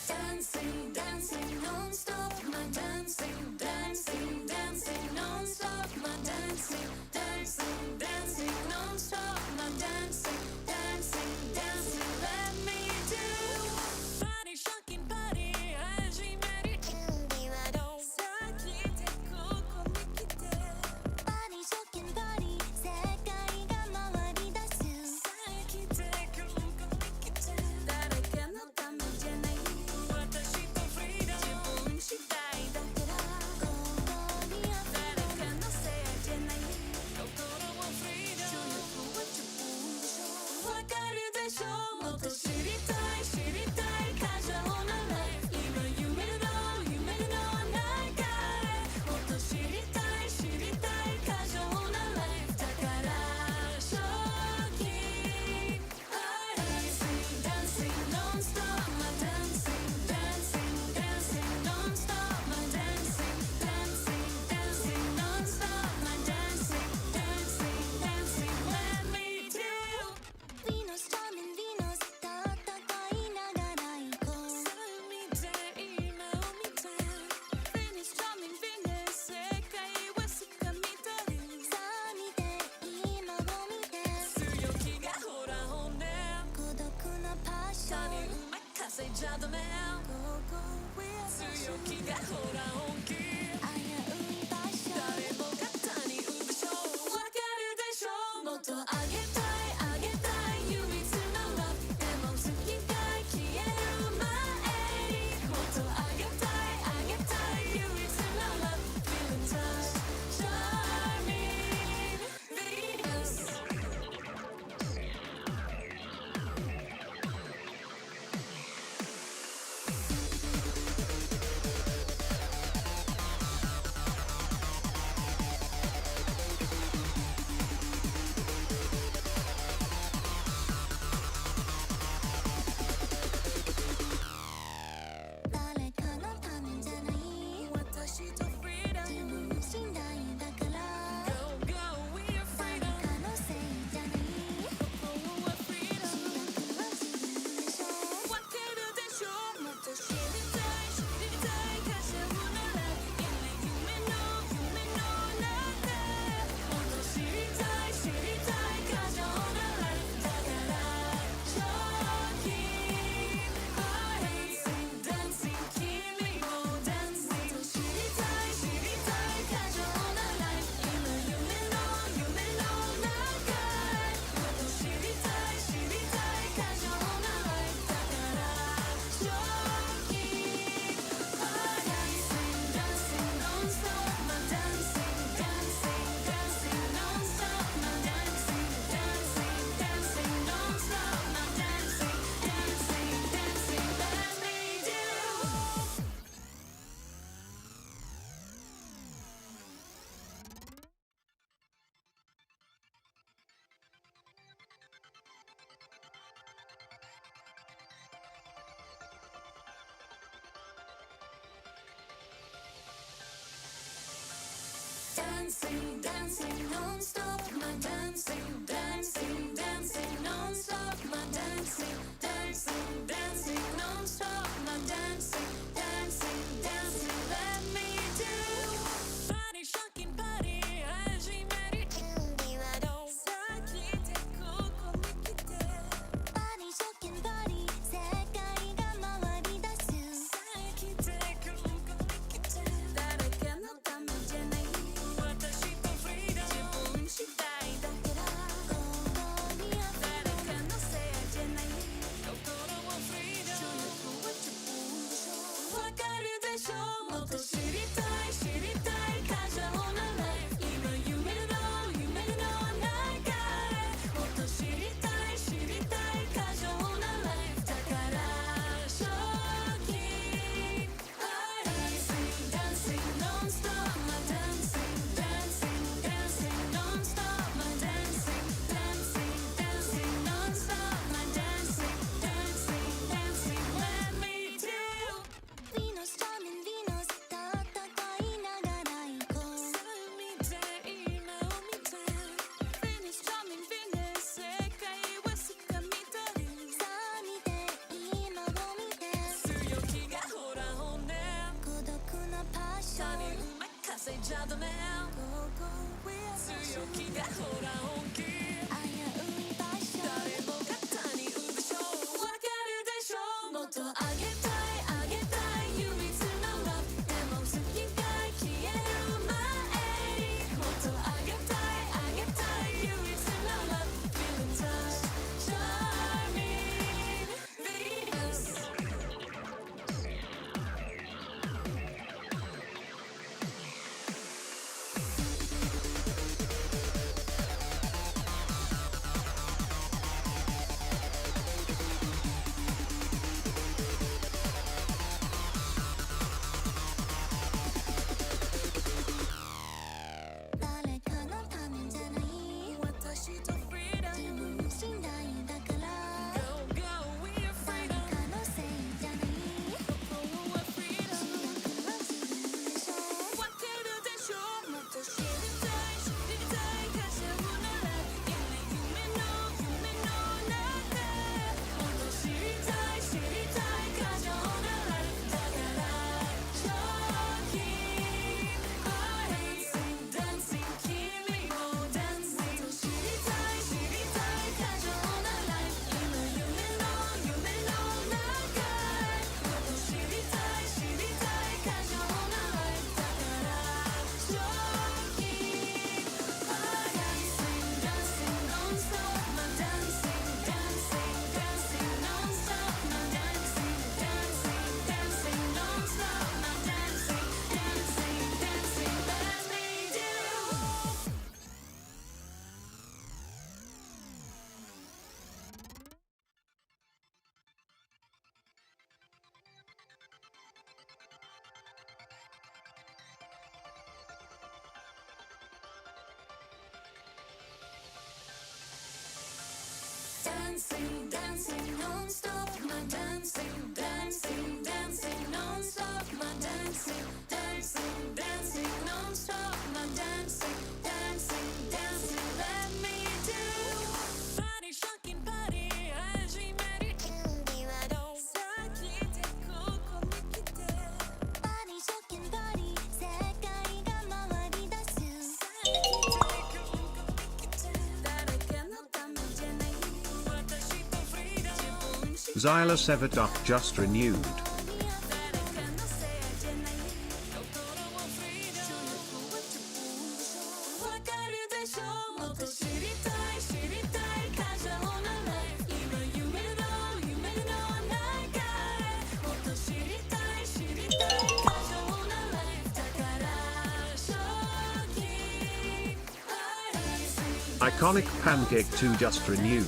Dancing, dancing non-stop, my dancing, dancing, dancing non-stop, my dancing, dancing, dancing non-stop, my dancing, dancing, dancing, let me do. Body shocking body, 始める準備はどうさあ来てここに来て Body shocking body 世界が回り出すさあ来てここに来て誰かのためじゃない私とフリーダム自分次第だからここにあふれ誰かのせいじゃない心はフリーダム主役は自分でしょわかるでしょもっと知りたい知りたい過剰なライフ今夢の中へもっと知りたい知りたい過剰なライフだから正気 Dancing, dancing non-stop my dancing, dancing, dancing non-stop my dancing, dancing, dancing non-stop my dancing, dancing, dancing let me do Venus, charming Venus 戦いながら行こうさあ見て今を見て Venus, charming Venus 世界は掴み取るさあ見て今を見て強気がほら本音孤独なパッション他に任せちゃダメ強気がほら本気危ういパッション誰もが他に産むでしょわかるでしょもっとあげたいあげたい唯一のラブでも好きが消える前にもっとあげたいあげたい唯一のラブ Feeling touch charming Venus Dancing, dancing non-stop, my dancing, dancing, dancing non-stop, my dancing, dancing, dancing non-stop, my dancing, dancing, dancing, let me do. Body shocking body,始める準備はどう？先でここに来て。Body shocking body、世界が回り出す。先でここに来て。誰かのためじゃない。私とフリーダム。自分次第だけだ。ここにあふれる。誰かのせいじゃない。心はフリーダム。主役は自分でしょ。わかるでしょ。もっと知りたい知りたい。過剰なライフ。今夢の中へ。もっと知りたい知りたい。過剰なライフ。だから正気。Dancing, dancing non-stop, my dancing, dancing, dancing non-stop, my dancing, dancing, dancing non-stop, my dancing, dancing, dancing, let me do. Venus, charming Venus、戦いながら行こう。さあ見て今を見て。Venus, charming Venus、世界は掴み取る。さあ見て今を見て。強気がほら本音。孤独なパッション。他に任せちゃダメ。強気がほら本気。危ういパッション。誰もが他に産むでしょ。わかるでしょ。もっとあげたいあげたい唯一のラブ。でも好きが消える前に。もっとあげたいあげたい唯一のラブ。Feeling touch, charming Venus。誰かのためじゃない。私とフリーダム。自分次第だから。Go go we are freedom。誰かのせいじゃない。心はフリーダム。主役は自分でしょ。わかるでしょ。もっと知りたい知りたい。過剰なラブ。夢の中へ。もっと知りたい知りたい。過剰なラブ。だから正気。Dancing, dancing 君も dancing。もっと知りたい知りたい。過剰なライフ。今夢の中へ。もっと知りたい知りたい。過剰なライフ。だから正気。Dancing, dancing non-stop, my dancing, dancing, dancing non-stop, my dancing, dancing, dancing non-stop, my dancing, dancing, dancing, let me do. Dancing, dancing non-stop, my dancing, dancing, dancing non-stop, my dancing, dancing, dancing non-stop, my dancing, dancing, dancing, let me do. Body shocking body、始める準備はどう？先でここに来て。Body shocking body、世界が回り出す。先でここに来て。誰かのためじゃない。私とフリーダム。自分次第。Xylus Ever Duck just renewed. 誰かのせいじゃない。心はフリーダム。主役は自分でしょ。わかるでしょ。もっと知りたい知りたい。過剰なライフ。今夢の中へ。もっと知りたい知りたい。過剰なライフ。だから正気。Iconic Pancake 2 just renewed.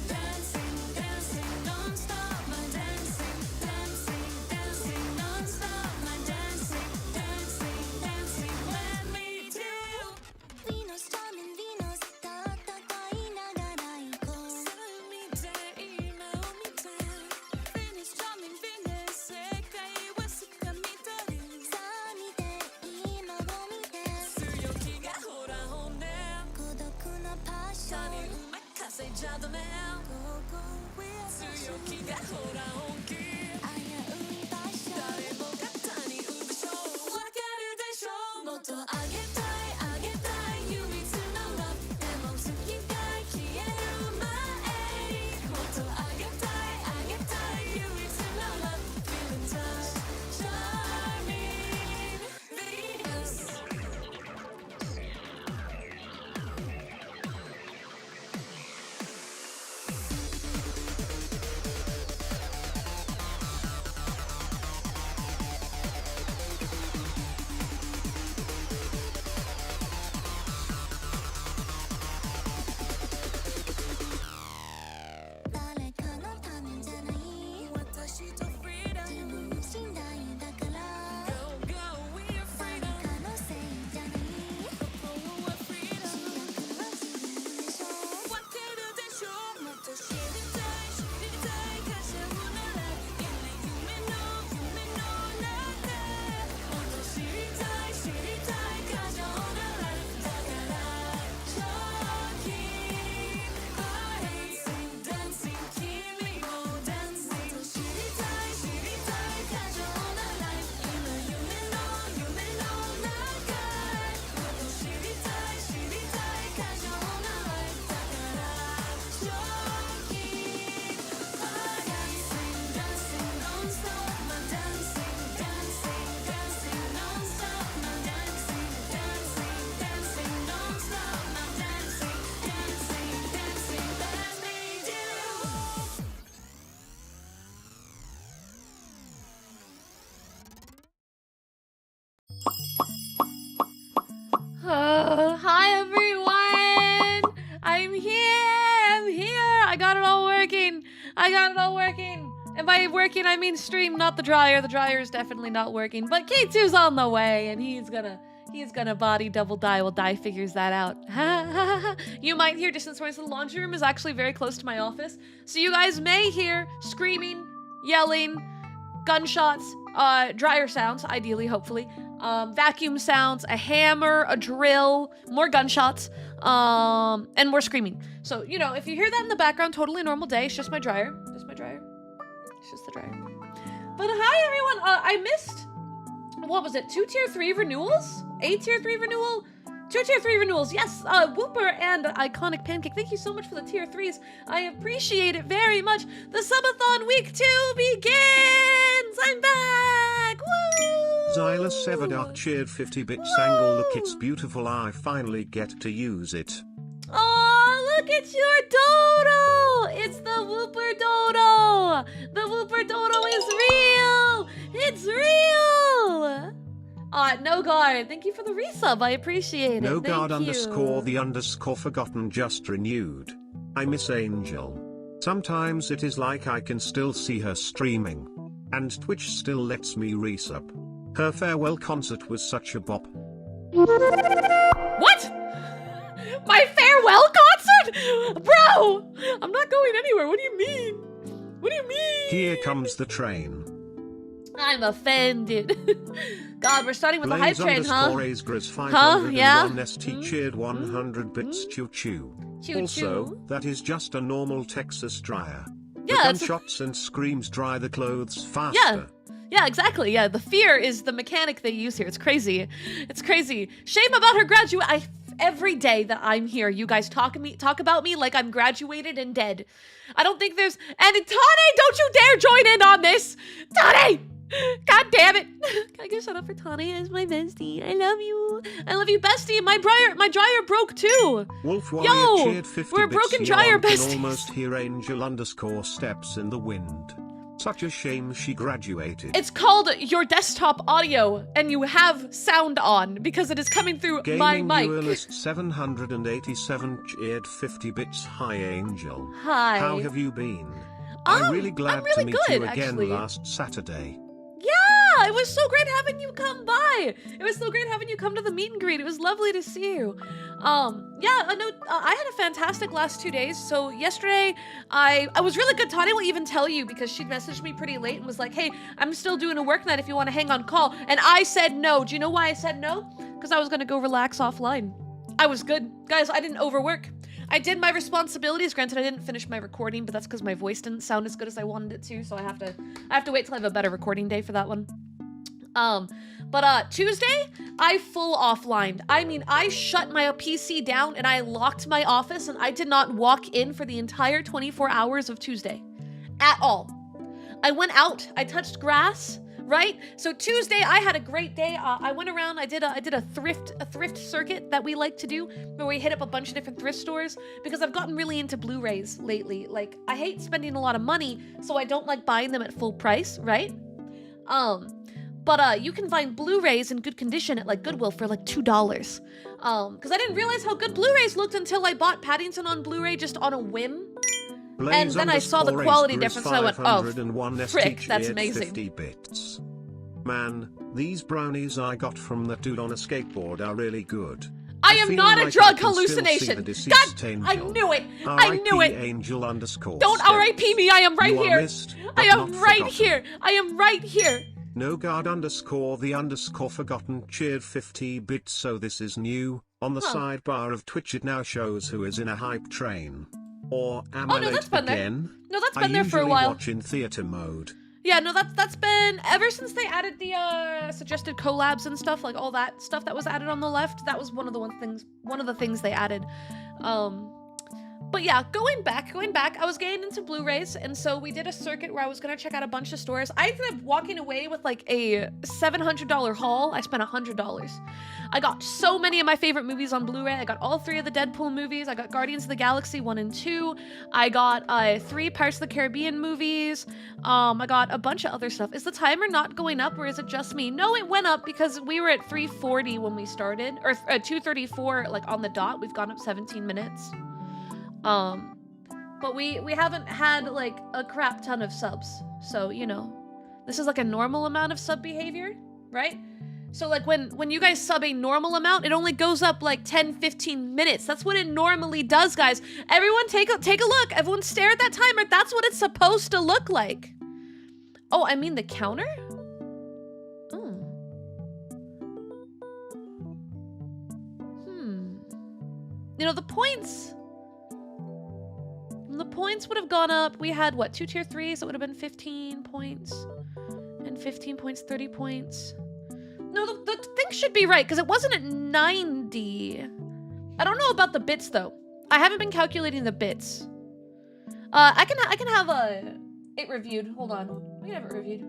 Dancing, dancing non-stop, my dancing, dancing, dancing non-stop, my dancing, dancing, dancing, let me do. Venus, charming Venus、戦いながら行こう。さあ見て今を見て。Venus, charming Venus、世界は掴み取る。さあ見て今を見て。強気 the mail.強気がほら本気。誰もが他に産むでしょう。わかるでしょう。もっとあげたいあげたい唯一のラブ。でも月が消える前にもっとあげたいあげたい唯一のラブ。Feeling touch, charming, Venus. Hi everyone! I'm here! I got it all working! And by working, I mean stream, not the dryer. The dryer is definitely not working. But K2's on the way, and he's gonna body double die while Die figures that out. You might hear distance noise. The laundry room is actually very close to my office. So you guys may hear screaming, yelling, gunshots, dryer sounds, ideally, hopefully. Vacuum sounds, a hammer, a drill, more gunshots, and more screaming. So, you know, if you hear that in the background, totally normal day. It's just my dryer. It's just the dryer. But hi, everyone. I missed, what was it? 2 tier 3 renewals? 8 tier 3 renewal? 2 tier 3 renewals. Yes, Whooper and Iconic Pancake. Thank you so much for the tier 3s. I appreciate it very much. The Subathon week 2 begins. I'm back. Woo! Xylus Everdark cheered 50 bits angle. Look, it's beautiful. I finally get to use it. Oh, look at your dodo! It's the Whooper dodo! The Whooper dodo is real! It's real! No guard, thank you for the resub. I appreciate it. No guard Thank you. underscore the underscore forgotten just renewed. I miss Angel. Sometimes it is like I can still see her streaming. And Twitch still lets me resub. Her farewell concert was such a bop. What? My farewell concert? Bro! I'm not going anywhere. What do you mean? What do you mean? Here comes the train. I'm offended. God, we're starting with the hype Blaze train, huh? Asgras 501 Huh? Yeah? ST cheered 100 bits choo choo. Choo Also, choo. that is just a normal Texas dryer. Yeah, The that's gunshots and screams dry the clothes faster. Yeah, exactly. Yeah, the fear is the mechanic they use here. It's crazy. It's crazy. Shame about her graduate. Every day that I'm here, you guys talk about me like I'm graduated and dead. I don't think there's. And Tane, don't you dare join in on this, Tane! God damn it! Can I get shut up for Tane? Is my bestie. I love you. I love you, bestie. My dryer broke too. Wolf Warrior cheered 50 we're bits. broken dryer Can besties. almost hear Angel underscore steps in the wind. Such a shame she graduated. It's called your desktop audio, and you have sound on because it is coming through Gaming my mic. List 787 cheered 50 bits. Hi Angel. Hi. How have you been? I'm really glad I'm really to meet good, you again actually. last Saturday. Yeah, it was so great having you come by. It was so great having you come to the meet and greet. It was lovely to see you. I had a fantastic last 2 days. So yesterday, I was really good. Tani will even tell you because she messaged me pretty late and was like, hey, I'm still doing a work night if you want to hang on call. And I said no. Do you know why I said no? Because I was going to go relax offline. I was good. Guys, I didn't overwork. I did my responsibilities. Granted, I didn't finish my recording, but that's because my voice didn't sound as good as I wanted it to, so I have to wait till I have a better recording day for that one. But Tuesday, I full offlined. I mean, I shut my PC down and I locked my office and I did not walk in for the entire 24 hours of Tuesday. At all. I went out, I touched grass, right? So Tuesday, I had a great day. I went around, I did a thrift circuit that we like to do, where we hit up a bunch of different thrift stores, because I've gotten really into Blu-rays lately. Like, I hate spending a lot of money, so I don't like buying them at full price, right? But you can find Blu-rays in good condition at like Goodwill for like $2. Because I didn't realize how good Blu-rays looked until I bought Paddington on Blu-ray just on a whim. And then I saw the quality difference and I went, oh, frick, that's amazing. 50 bits. Man, these brownies I got from that dude on a skateboard are really good. I am not a drug hallucination. God, Angel. I knew it. I knew it. Angel _ Don't RIP me. I am right here. Missed, I am right forgotten. here. I am right here. No guard _ forgotten cheered 50 bits, so this is new. On the sidebar of Twitch it now shows who is in a hype train. Or am I late again? No, that's been there for a while. I usually watch in theater mode. Yeah, no, that's been ever since they added the suggested collabs and stuff, like all that stuff that was added on the left. That was one of the things they added. But yeah, going back, I was getting into Blu-rays, and so we did a circuit where I was gonna check out a bunch of stores. I ended up walking away with like a $700 haul. I spent $100. I got so many of my favorite movies on Blu-ray. I got all 3 of the Deadpool movies. I got Guardians of the Galaxy 1 and 2. I got 3 Pirates of the Caribbean movies. I got a bunch of other stuff. Is the timer not going up, or is it just me? No, it went up because we were at 3:40 when we started, or 2:34 like on the dot. We've gone up 17 minutes. But we haven't had like a crap ton of subs, so you know, this is like a normal amount of sub behavior, right? So like when you guys sub a normal amount, it only goes up like 10-15 minutes. That's what it normally does, guys. Everyone take a look. Everyone stare at that timer. That's what it's supposed to look like. Oh, I mean the counter? You know, the points would have gone up. We had, what, 2 tier 3s? So it would have been 15 points. And 15 points, 30 points. No, the thing should be right, because it wasn't at 90. I don't know about the bits, though. I haven't been calculating the bits. I can have it reviewed. Hold on. We can have it reviewed.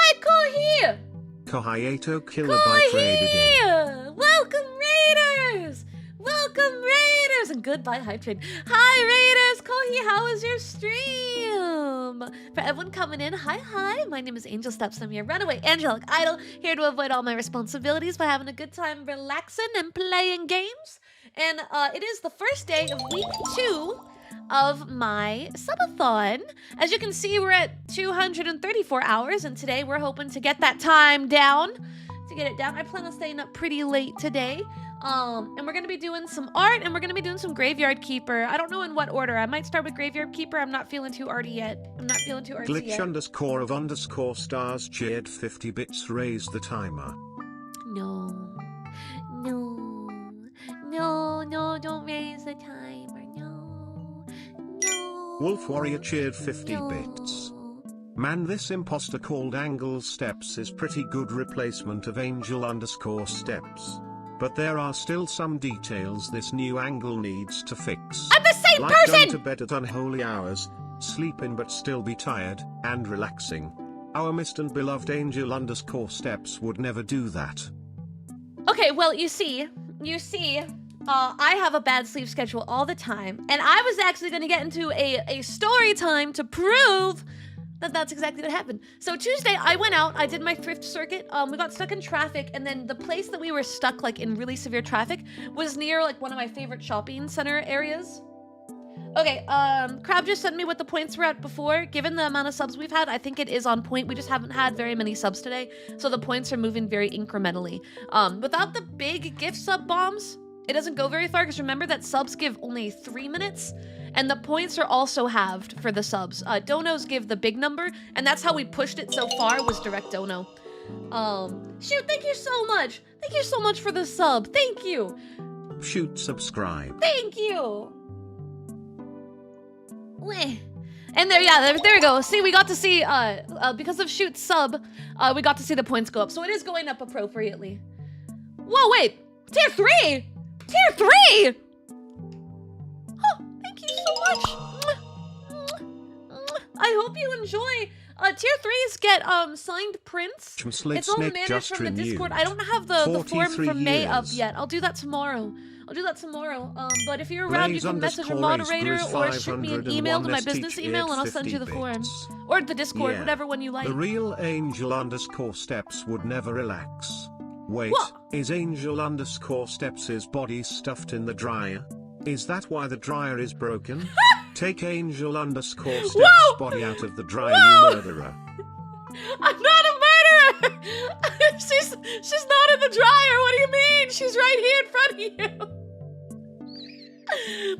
Hi, Kohi! Kohayato Kilobyte raided in. Welcome, Raiders! Welcome, Raiders! And goodbye, Hype Train. Hi, Raiders! Kohi, how was your stream? For everyone coming in, hi. My name is Angel Steps. I'm your runaway angelic idol, here to avoid all my responsibilities by having a good time relaxing and playing games. And it is the first day of week 2 of my subathon. As you can see, we're at 234 hours, and today we're hoping to get that time down. I plan on staying up pretty late today. And we're gonna be doing some art, and we're gonna be doing some Graveyard Keeper. I don't know in what order. I might start with Graveyard Keeper. I'm not feeling too arty yet. Glitch _ stars cheered 50 bits, raise the timer. No, don't raise the timer. No. Wolf Warrior cheered 50 bits. Man, this imposter called Angle Steps is pretty good replacement of Angel _ Steps. But there are still some details this new angle needs to fix. I'm the same like person! Going to bed at unholy hours, sleeping but still be tired, and relaxing. Our missed and beloved Angel _ Steps would never do that. Okay, well, you see, I have a bad sleep schedule all the time, and I was actually going to get into a story time to prove that that's exactly what happened. So Tuesday, I went out, I did my thrift circuit, we got stuck in traffic, and then the place that we were stuck, like, in really severe traffic was near, like, one of my favorite shopping center areas. Okay, Crab just sent me what the points were at before. Given the amount of subs we've had, I think it is on point. We just haven't had very many subs today, so the points are moving very incrementally. Without the big gift sub bombs, it doesn't go very far, because remember that subs give only 3 minutes, and the points are also halved for the subs. Donos give the big number, and that's how we pushed it so far, was direct dono. Shoot, thank you so much. Thank you so much for the sub. Thank you. Shoot, subscribe. Thank you. Weh. And there we go. See, we got to see, because of Shoot's sub, we got to see the points go up. So it is going up appropriately. Whoa, wait. Tier 3! Tier 3! Oh, thank you so much. I hope you enjoy. Tier 3s get, signed prints. It's all managed from the Discord. I don't have the form for May up yet. I'll do that tomorrow. But if you're around, you can message a moderator or shoot me an email to my business email and I'll send you the form. Or the Discord, whatever one you like. The real Angel_Steps would never relax. Wait, is Angel_Steps' body stuffed in the dryer? Is that why the dryer is broken? Take Angel_Steps' body out of the dryer, you murderer. I'm not a murderer! She's not in the dryer, what do you mean? She's right here in front of you.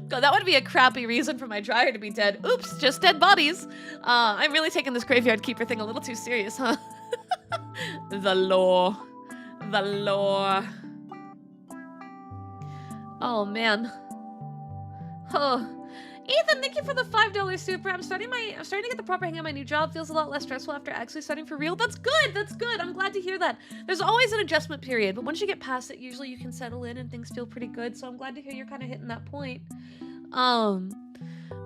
God, that would be a crappy reason for my dryer to be dead. Oops, just dead bodies. I'm really taking this graveyard keeper thing a little too serious, huh? The lore. The lore. Oh, man. Oh. Ethan, thank you for the $5 super. I'm starting to get the proper hang of my new job. Feels a lot less stressful after actually starting for real. That's good. That's good. I'm glad to hear that. There's always an adjustment period, but once you get past it, usually you can settle in and things feel pretty good. So I'm glad to hear you're kind of hitting that point.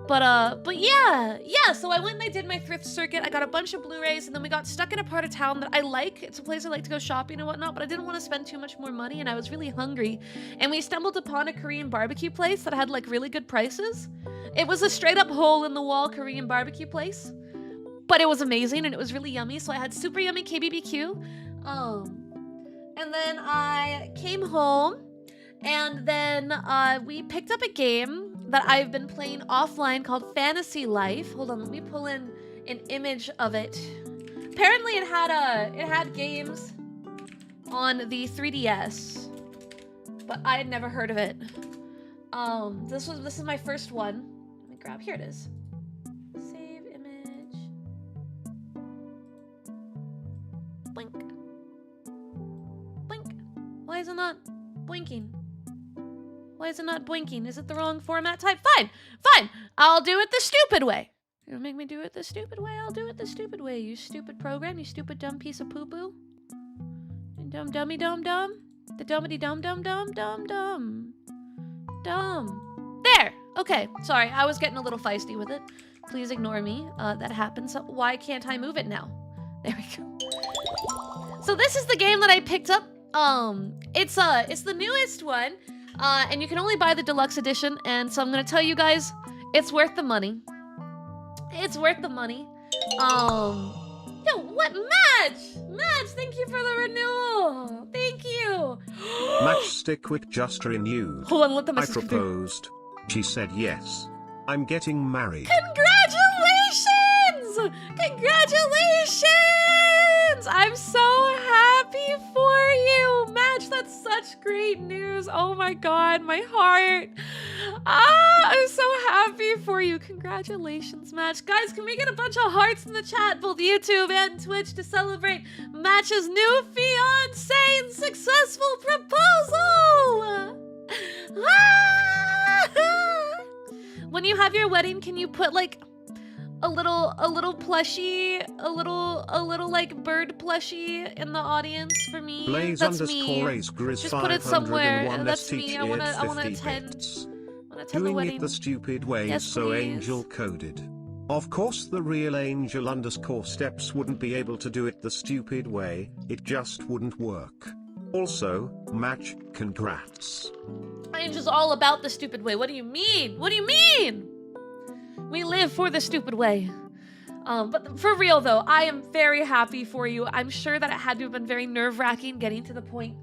But yeah. So I went and I did my thrift circuit. I got a bunch of Blu-rays, and then we got stuck in a part of town that I like. It's a place I like to go shopping and whatnot, but I didn't want to spend too much more money, and I was really hungry. And we stumbled upon a Korean barbecue place that had like really good prices. It was a straight up hole in the wall Korean barbecue place, but it was amazing and it was really yummy. So I had super yummy KBBQ. And then I came home, and then we picked up a game that I've been playing offline called Fantasy Life. Hold on, let me pull in an image of it. Apparently it had games on the 3DS, but I had never heard of it. This is my first one. Let me grab, here it is. Save image. Blink. Blink. Why is it not blinking? Why is it not blinking? Is it the wrong format type? Fine. I'll do it the stupid way. You're gonna make me do it the stupid way? I'll do it the stupid way, you stupid program, you stupid dumb piece of poo-poo. Dumb dummy dumb dumb. The dummity dumb dumb dumb dumb dumb. Dumb. There! Okay, sorry, I was getting a little feisty with it. Please ignore me. That happens. Why can't I move it now? There we go. So this is the game that I picked up. It's the newest one. And you can only buy the deluxe edition, and so I'm gonna tell you guys, it's worth the money. It's worth the money. Yo, what? Match, thank you for the renewal. Thank you. Matchstick with just renewed. Hold on, let the message I proposed. She said yes. I'm getting married. Congratulations! Congratulations! I'm so happy for you, Match. That's such great news. Oh my god, my heart. I'm so happy for you. Congratulations, Match. Guys, can we get a bunch of hearts in the chat, both YouTube and Twitch, to celebrate Match's new fiancé successful proposal? When you have your wedding, can you put like a little plushie, a little like bird plushie in the audience for me? Blaze That's me. Just put it somewhere. That's me. I wanna attend the Doing wedding. it the stupid way, Yes, so please. Angel coded. Of course the real Angel_Steps wouldn't be able to do it the stupid way, it just wouldn't work. Also, Match, congrats. Angel's all about the stupid way. What do you mean? What do you mean? We live for the stupid way. But for real though, I am very happy for you. I'm sure that it had to have been very nerve-wracking getting to the point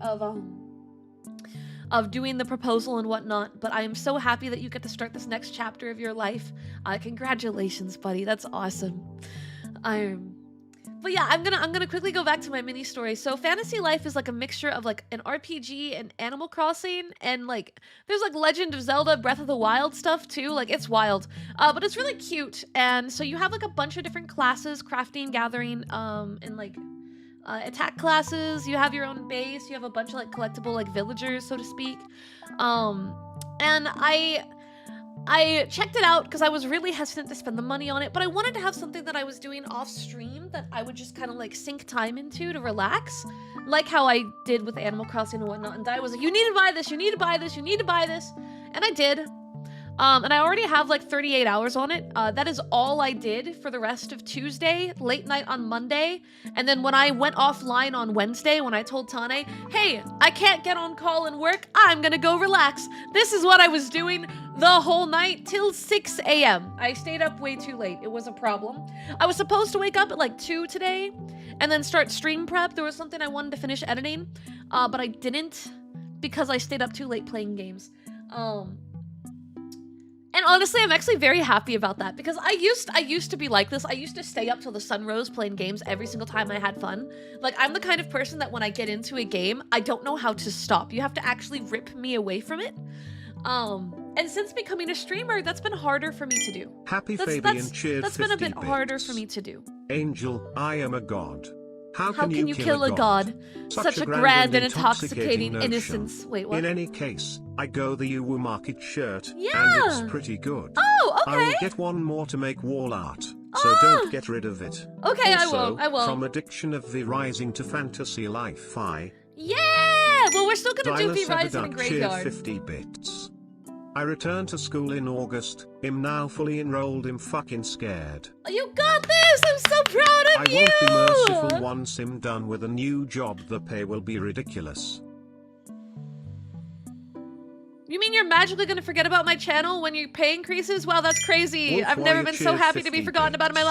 of doing the proposal and whatnot, but I am so happy that you get to start this next chapter of your life. Congratulations, buddy. That's awesome. But yeah, I'm gonna quickly go back to my mini story. So Fantasy Life is like a mixture of like an RPG and Animal Crossing, and like there's like Legend of Zelda Breath of the Wild stuff too. Like it's wild, but it's really cute. And so you have like a bunch of different classes: crafting, gathering, and like attack classes. You have your own base. You have a bunch of like collectible like villagers, so to speak. And I checked it out because I was really hesitant to spend the money on it, but I wanted to have something that I was doing off stream that I would just kind of like sink time into to relax, like how I did with Animal Crossing and whatnot. And I was like, you need to buy this, you need to buy this, you need to buy this. And I did. And I already have like 38 hours on it. That is all I did for the rest of Tuesday, late night on Monday. And then when I went offline on Wednesday, when I told Tane, hey, I can't get on call and work, I'm gonna go relax. This is what I was doing the whole night till 6 a.m. I stayed up way too late. It was a problem. I was supposed to wake up at like 2 today and then start stream prep. There was something I wanted to finish editing, but I didn't because I stayed up too late playing games. And honestly, I'm actually very happy about that because I used to be like this. I used to stay up till the sun rose playing games every single time I had fun. Like, I'm the kind of person that when I get into a game, I don't know how to stop. You have to actually rip me away from it. And since becoming a streamer, that's been harder for me to do. Happy Fabian cheered. That's been a bit 50 harder bits. for me to do. Angel, I am a god. How can you kill a god? Such a grand and intoxicating notion. innocence. Wait, what? In any case, I go the Uwu Market shirt, Yeah. and it's pretty good. Oh, I will okay. get one more to make wall art, so don't get rid of it. Okay, Also, I won't. From addiction of the rising to fantasy life, Yeah! Well, we're still gonna do Dyla V-Rising in Seveduck cheered Graveyard. 50 bits. I returned to school in August, am now fully enrolled, am fucking scared. You got this! I'm so proud of I you! won't be merciful once I'm done with a new job, the pay will be ridiculous. You mean you're magically gonna forget about my channel when your pay increases? Wow, that's crazy. Wolf I've never Warrior been so cheered happy to be 50 forgotten about in my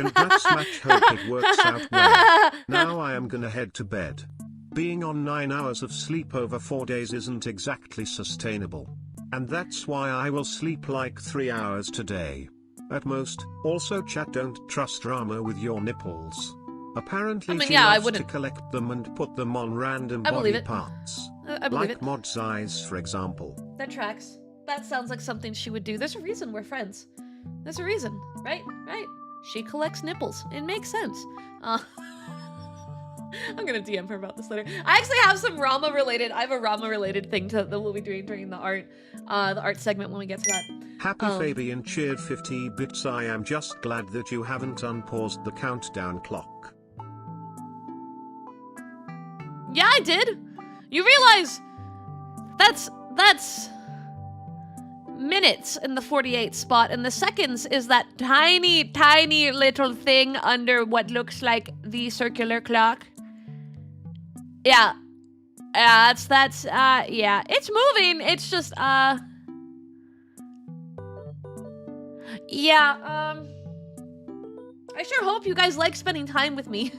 bits. life. Congrats match, hope it works out well. Now I am gonna head to bed. Being on 9 hours of sleep over 4 days isn't exactly sustainable. And that's why I will sleep like 3 hours today. At most. Also chat, don't trust Rama with your nipples. Apparently she yeah, I loves to wouldn't. collect them and put them on random I believe body it. parts. I believe Like it. Mod's eyes, for example. That tracks. That sounds like something she would do. There's a reason we're friends. There's a reason, right? Right? She collects nipples. It makes sense. I'm gonna DM her about this later. I actually have some Rama related. I have a Rama related thing that we'll be doing during the art segment when we get to that. Happy Fabian cheered 50 bits. I am just glad that you haven't unpaused the countdown clock. Yeah, I did. You realize that's minutes in the 48 spot, and the seconds is that tiny little thing under what looks like the circular clock. Yeah. Yeah, it's moving. It's just yeah, I sure hope you guys like spending time with me.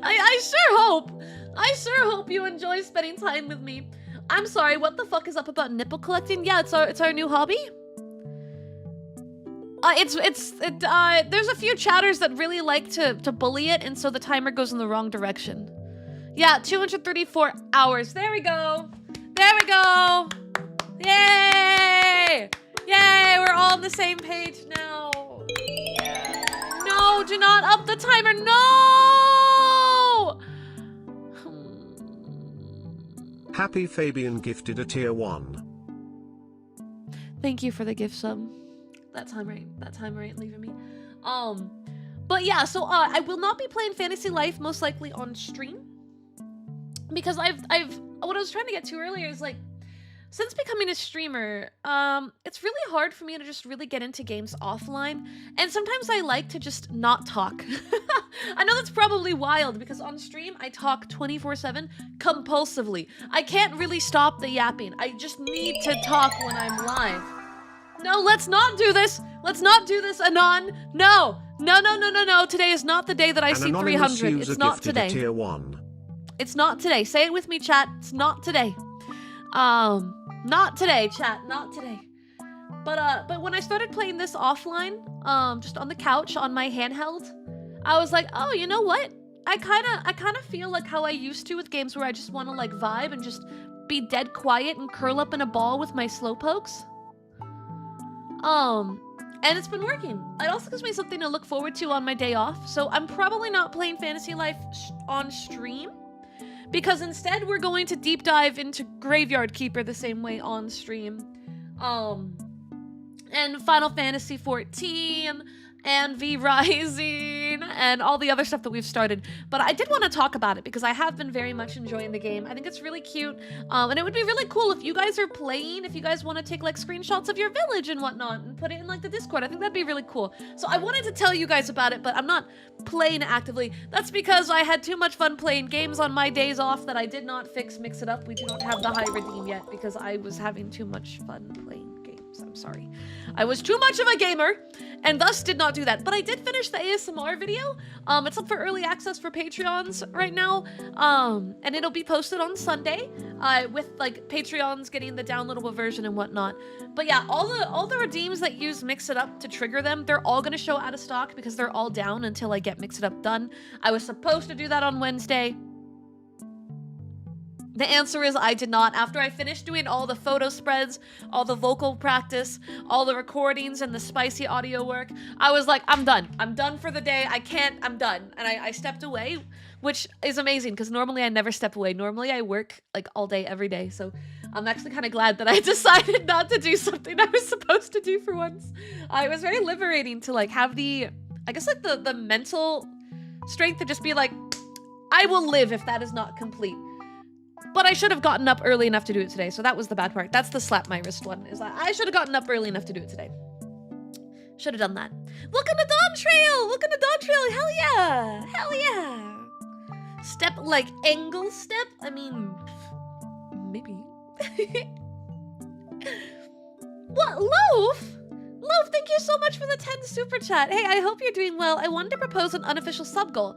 I sure hope you enjoy spending time with me. I'm sorry, what the fuck is up about nipple collecting? Yeah, it's our new hobby. There's a few chatters that really like to bully it, and so the timer goes in the wrong direction. Yeah, 234 hours. There we go. There we go. Yay! Yay, we're all on the same page now. No, do not up the timer. No! Happy Fabian gifted a tier 1. Thank you for the gift sub. That timer ain't leaving me. But yeah, so I will not be playing Fantasy Life most likely on stream. Because what I was trying to get to earlier is like, since becoming a streamer, it's really hard for me to just really get into games offline, and sometimes I like to just not talk. I know that's probably wild, because on stream, I talk 24/7 compulsively. I can't really stop the yapping. I just need to talk when I'm live. No, let's not do this! Let's not do this, Anon! No! No. Today is not the day that I see 300. It's not today. Tier 1. It's not today. Say it with me, chat. It's not today. Not today, chat. Not today. But when I started playing this offline, just on the couch on my handheld, I was like, oh, you know what? I kind of feel like how I used to with games where I just want to like vibe and just be dead quiet and curl up in a ball with my slowpokes. And it's been working. It also gives me something to look forward to on my day off. So I'm probably not playing Fantasy Life on stream, because instead we're going to deep dive into Graveyard Keeper the same way on stream. And Final Fantasy XIV and V Rising and all the other stuff that we've started. But I did want to talk about it because I have been very much enjoying the game. I think it's really cute. And it would be really cool if you guys are playing, if you guys want to take like screenshots of your village and whatnot and put it in like the Discord. I think that'd be really cool. So I wanted to tell you guys about it, but I'm not playing actively. That's because I had too much fun playing games on my days off that I did not Mix It Up. We do not have the high redeem yet because I was having too much fun playing games. I'm sorry. I was too much of a gamer and thus did not do that. But I did finish the ASMR video. It's up for early access for Patreons right now. And it'll be posted on Sunday with like Patreons getting the downloadable version and whatnot. But yeah, all the redeems that use Mix It Up to trigger them, they're all gonna show out of stock because they're all down until I get Mix It Up done. I was supposed to do that on Wednesday. The answer is I did not. After I finished doing all the photo spreads, all the vocal practice, all the recordings, and the spicy audio work, I was like, I'm done. I'm done for the day. I can't. I'm done. And I stepped away, which is amazing because normally I never step away. Normally I work like all day, every day. So I'm actually kind of glad that I decided not to do something I was supposed to do for once. It was very liberating to like have the, I guess like the mental strength to just be like, I will live if that is not complete. But I should have gotten up early enough to do it today, so that was the bad part. That's the slap my wrist one, is that I should have gotten up early enough to do it today. Should have done that. Look on the Dawn Trail! Look on the Dawn Trail! Hell yeah! Hell yeah! Step like angle step? I mean, maybe. What? Loaf? Loaf, thank you so much for the 10 super chat. Hey, I hope you're doing well. I wanted to propose an unofficial sub goal.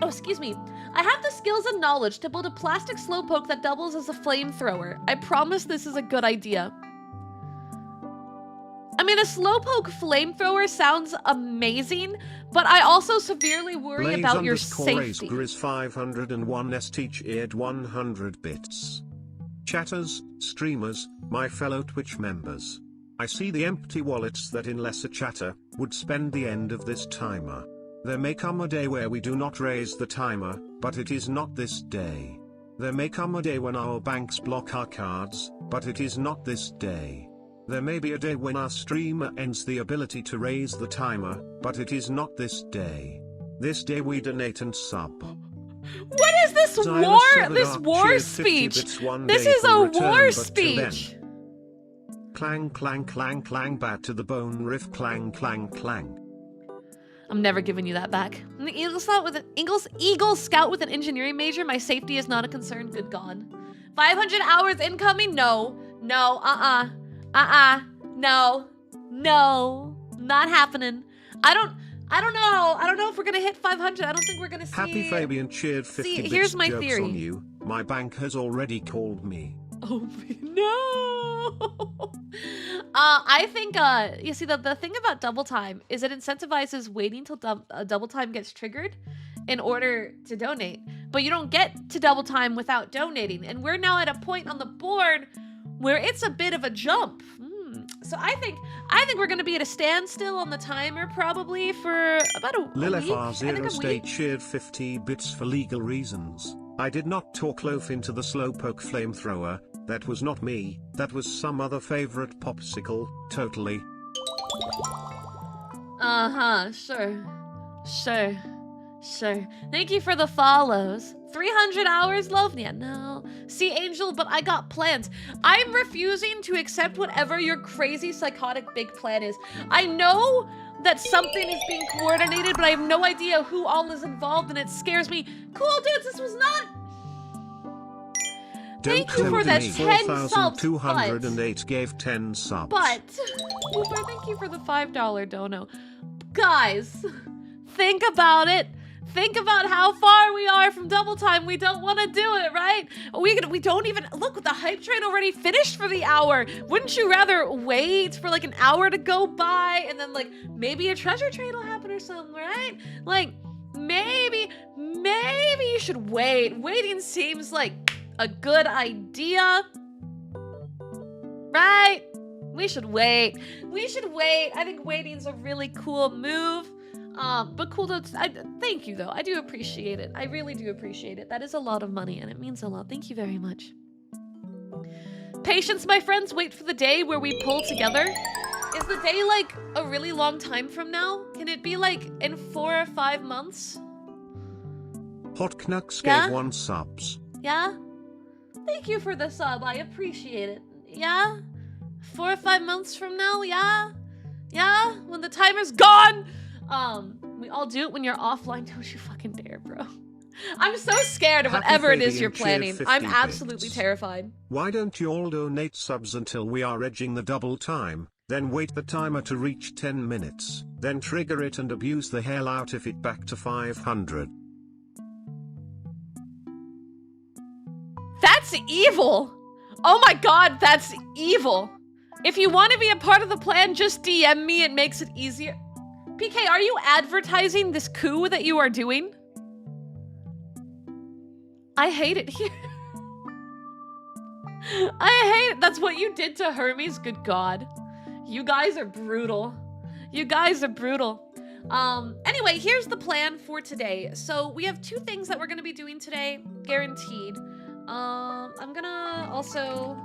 Oh, excuse me. I have the skills and knowledge to build a plastic slowpoke that doubles as a flamethrower. I promise this is a good idea. I mean, a slowpoke flamethrower sounds amazing, but I also severely worry about your safety. Blaze 501 ST cheered 100 bits. Chatters, streamers, my fellow Twitch members. I see the empty wallets that in lesser chatter would spend the end of this timer. There may come a day where we do not raise the timer, but it is not this day. There may come a day when our banks block our cards, but it is not this day. There may be a day when our streamer ends the ability to raise the timer, but it is not this day. This day we donate and sub. What is this war speech? This is a war speech. Clang clang clang clang, bad to the bone riff, clang clang clang. I'm never giving you that back. Eagle Scout with an engineering major. My safety is not a concern. Good God. 500 hours incoming? No. No. No. No. Not happening. I don't know. I don't know if we're gonna hit 500. I don't think we're gonna see. Happy Fabian cheered 50 bits. Here's my jokes theory. On you. My bank has already called me. Oh no. I think you see the thing about double time is it incentivizes waiting till double time gets triggered in order to donate, but you don't get to double time without donating, and we're now at a point on the board where it's a bit of a jump. So I think we're gonna be at a standstill on the timer probably for about a week. Lilfr0 State cheered 50 bits for legal reasons. I did not talk Loaf into the slowpoke flamethrower. That was not me, that was some other favorite popsicle, totally. Sure. Thank you for the follows. 300 hours, love? Yeah, no. See, Angel, but I got plans. I'm refusing to accept whatever your crazy, psychotic big plan is. I know that something is being coordinated, but I have no idea who all is involved, and it scares me. Cool, dudes, this was not... Thank you for that 10 subs, 208 gave 10 subs. But, Uber, thank you for the $5 dono. Guys, think about it. Think about how far we are from double time. We don't want to do it, right? We don't even look. The hype train already finished for the hour. Wouldn't you rather wait for like an hour to go by and then like maybe a treasure train will happen or something, right? Like maybe you should wait. Waiting seems like a good idea, right? We should wait. We should wait. I think waiting's a really cool move. But cool to, thank you though. I do appreciate it. I really do appreciate it. That is a lot of money and it means a lot. Thank you very much. Patience, my friends. Wait for the day where we pull together. Is the day like a really long time from now? Can it be like in 4 or 5 months? Hot Knucks Yeah? gave 1 subs. Yeah? Thank you for the sub. I appreciate it. Yeah? 4 or 5 months from now? Yeah? Yeah? When the timer's gone? We all do it when you're offline. Don't you fucking dare, bro. I'm so scared of Happy whatever it Fading is you're and cheer planning. 50 I'm absolutely bits. terrified. Why don't you all donate subs until we are edging the double time, then wait the timer to reach 10 minutes, then trigger it and abuse the hell out of it back to 500. That's evil. Oh my god, that's evil. If you want to be a part of the plan, just DM me. It makes it easier. PK, are you advertising this coup that you are doing? I hate it here. I hate it. That's what you did to Hermes. Good God. You guys are brutal. You guys are brutal. Anyway, here's the plan for today. So we have 2 things that we're going to be doing today, guaranteed. I'm gonna also...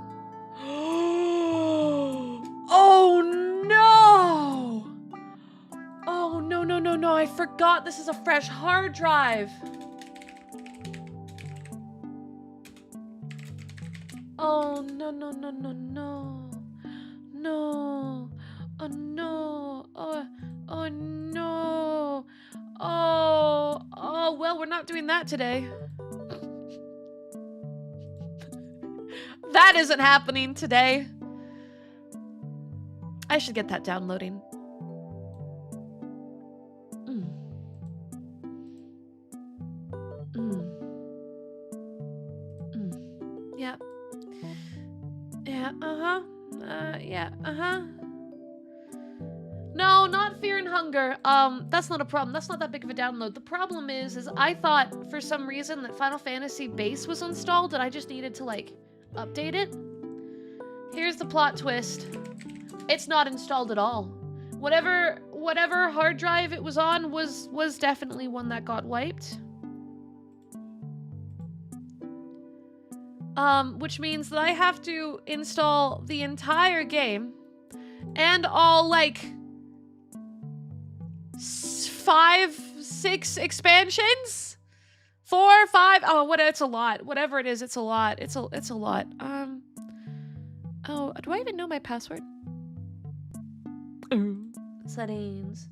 Oh no! Oh no, I forgot this is a fresh hard drive. Oh no. No. Oh no. Oh no. Oh, well, we're not doing that today. That isn't happening today. I should get that downloading. Yep. Yeah, yeah, No, not Fear and Hunger. That's not a problem. That's not that big of a download. The problem is I thought for some reason that Final Fantasy Base was installed and I just needed to, like, update it. Here's the plot twist. It's not installed at all. Whatever hard drive it was on was definitely one that got wiped. Which means that I have to install the entire game and all, like, 5, 6 expansions? 4, 5? Oh, it's a lot. Whatever it is, it's a lot. It's a lot. Oh, do I even know my password? Settings.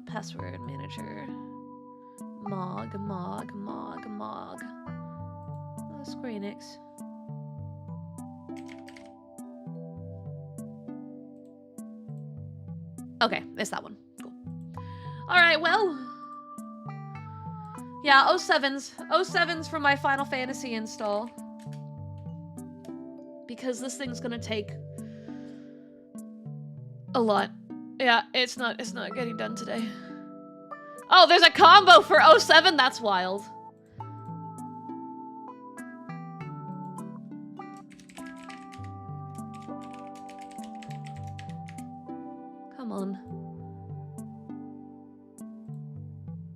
Password manager. Mog. Square Enix. Okay, it's that one. Cool. Alright, well. Yeah, 07s. 07s for my Final Fantasy install. Because this thing's gonna take a lot. Yeah, it's not getting done today. Oh, there's a combo for 07? That's wild. Come on.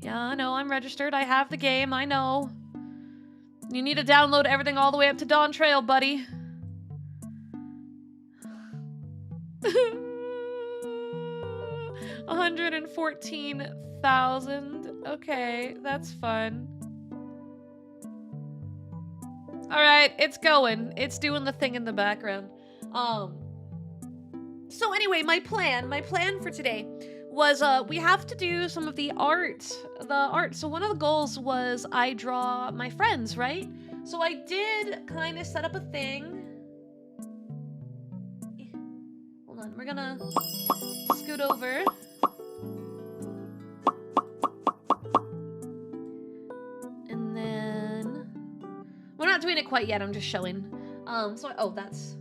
Yeah, I know, I'm registered. I have the game, I know. You need to download everything all the way up to Dawn Trail, buddy. $114,000. Okay, that's fun. Alright, it's going. It's doing the thing in the background. So anyway, my plan for today was we have to do some of the art. So one of the goals was I draw my friends, right? So I did kind of set up a thing. Hold on, we're gonna scoot over. doing it quite yet. I'm just showing. Oh, that's...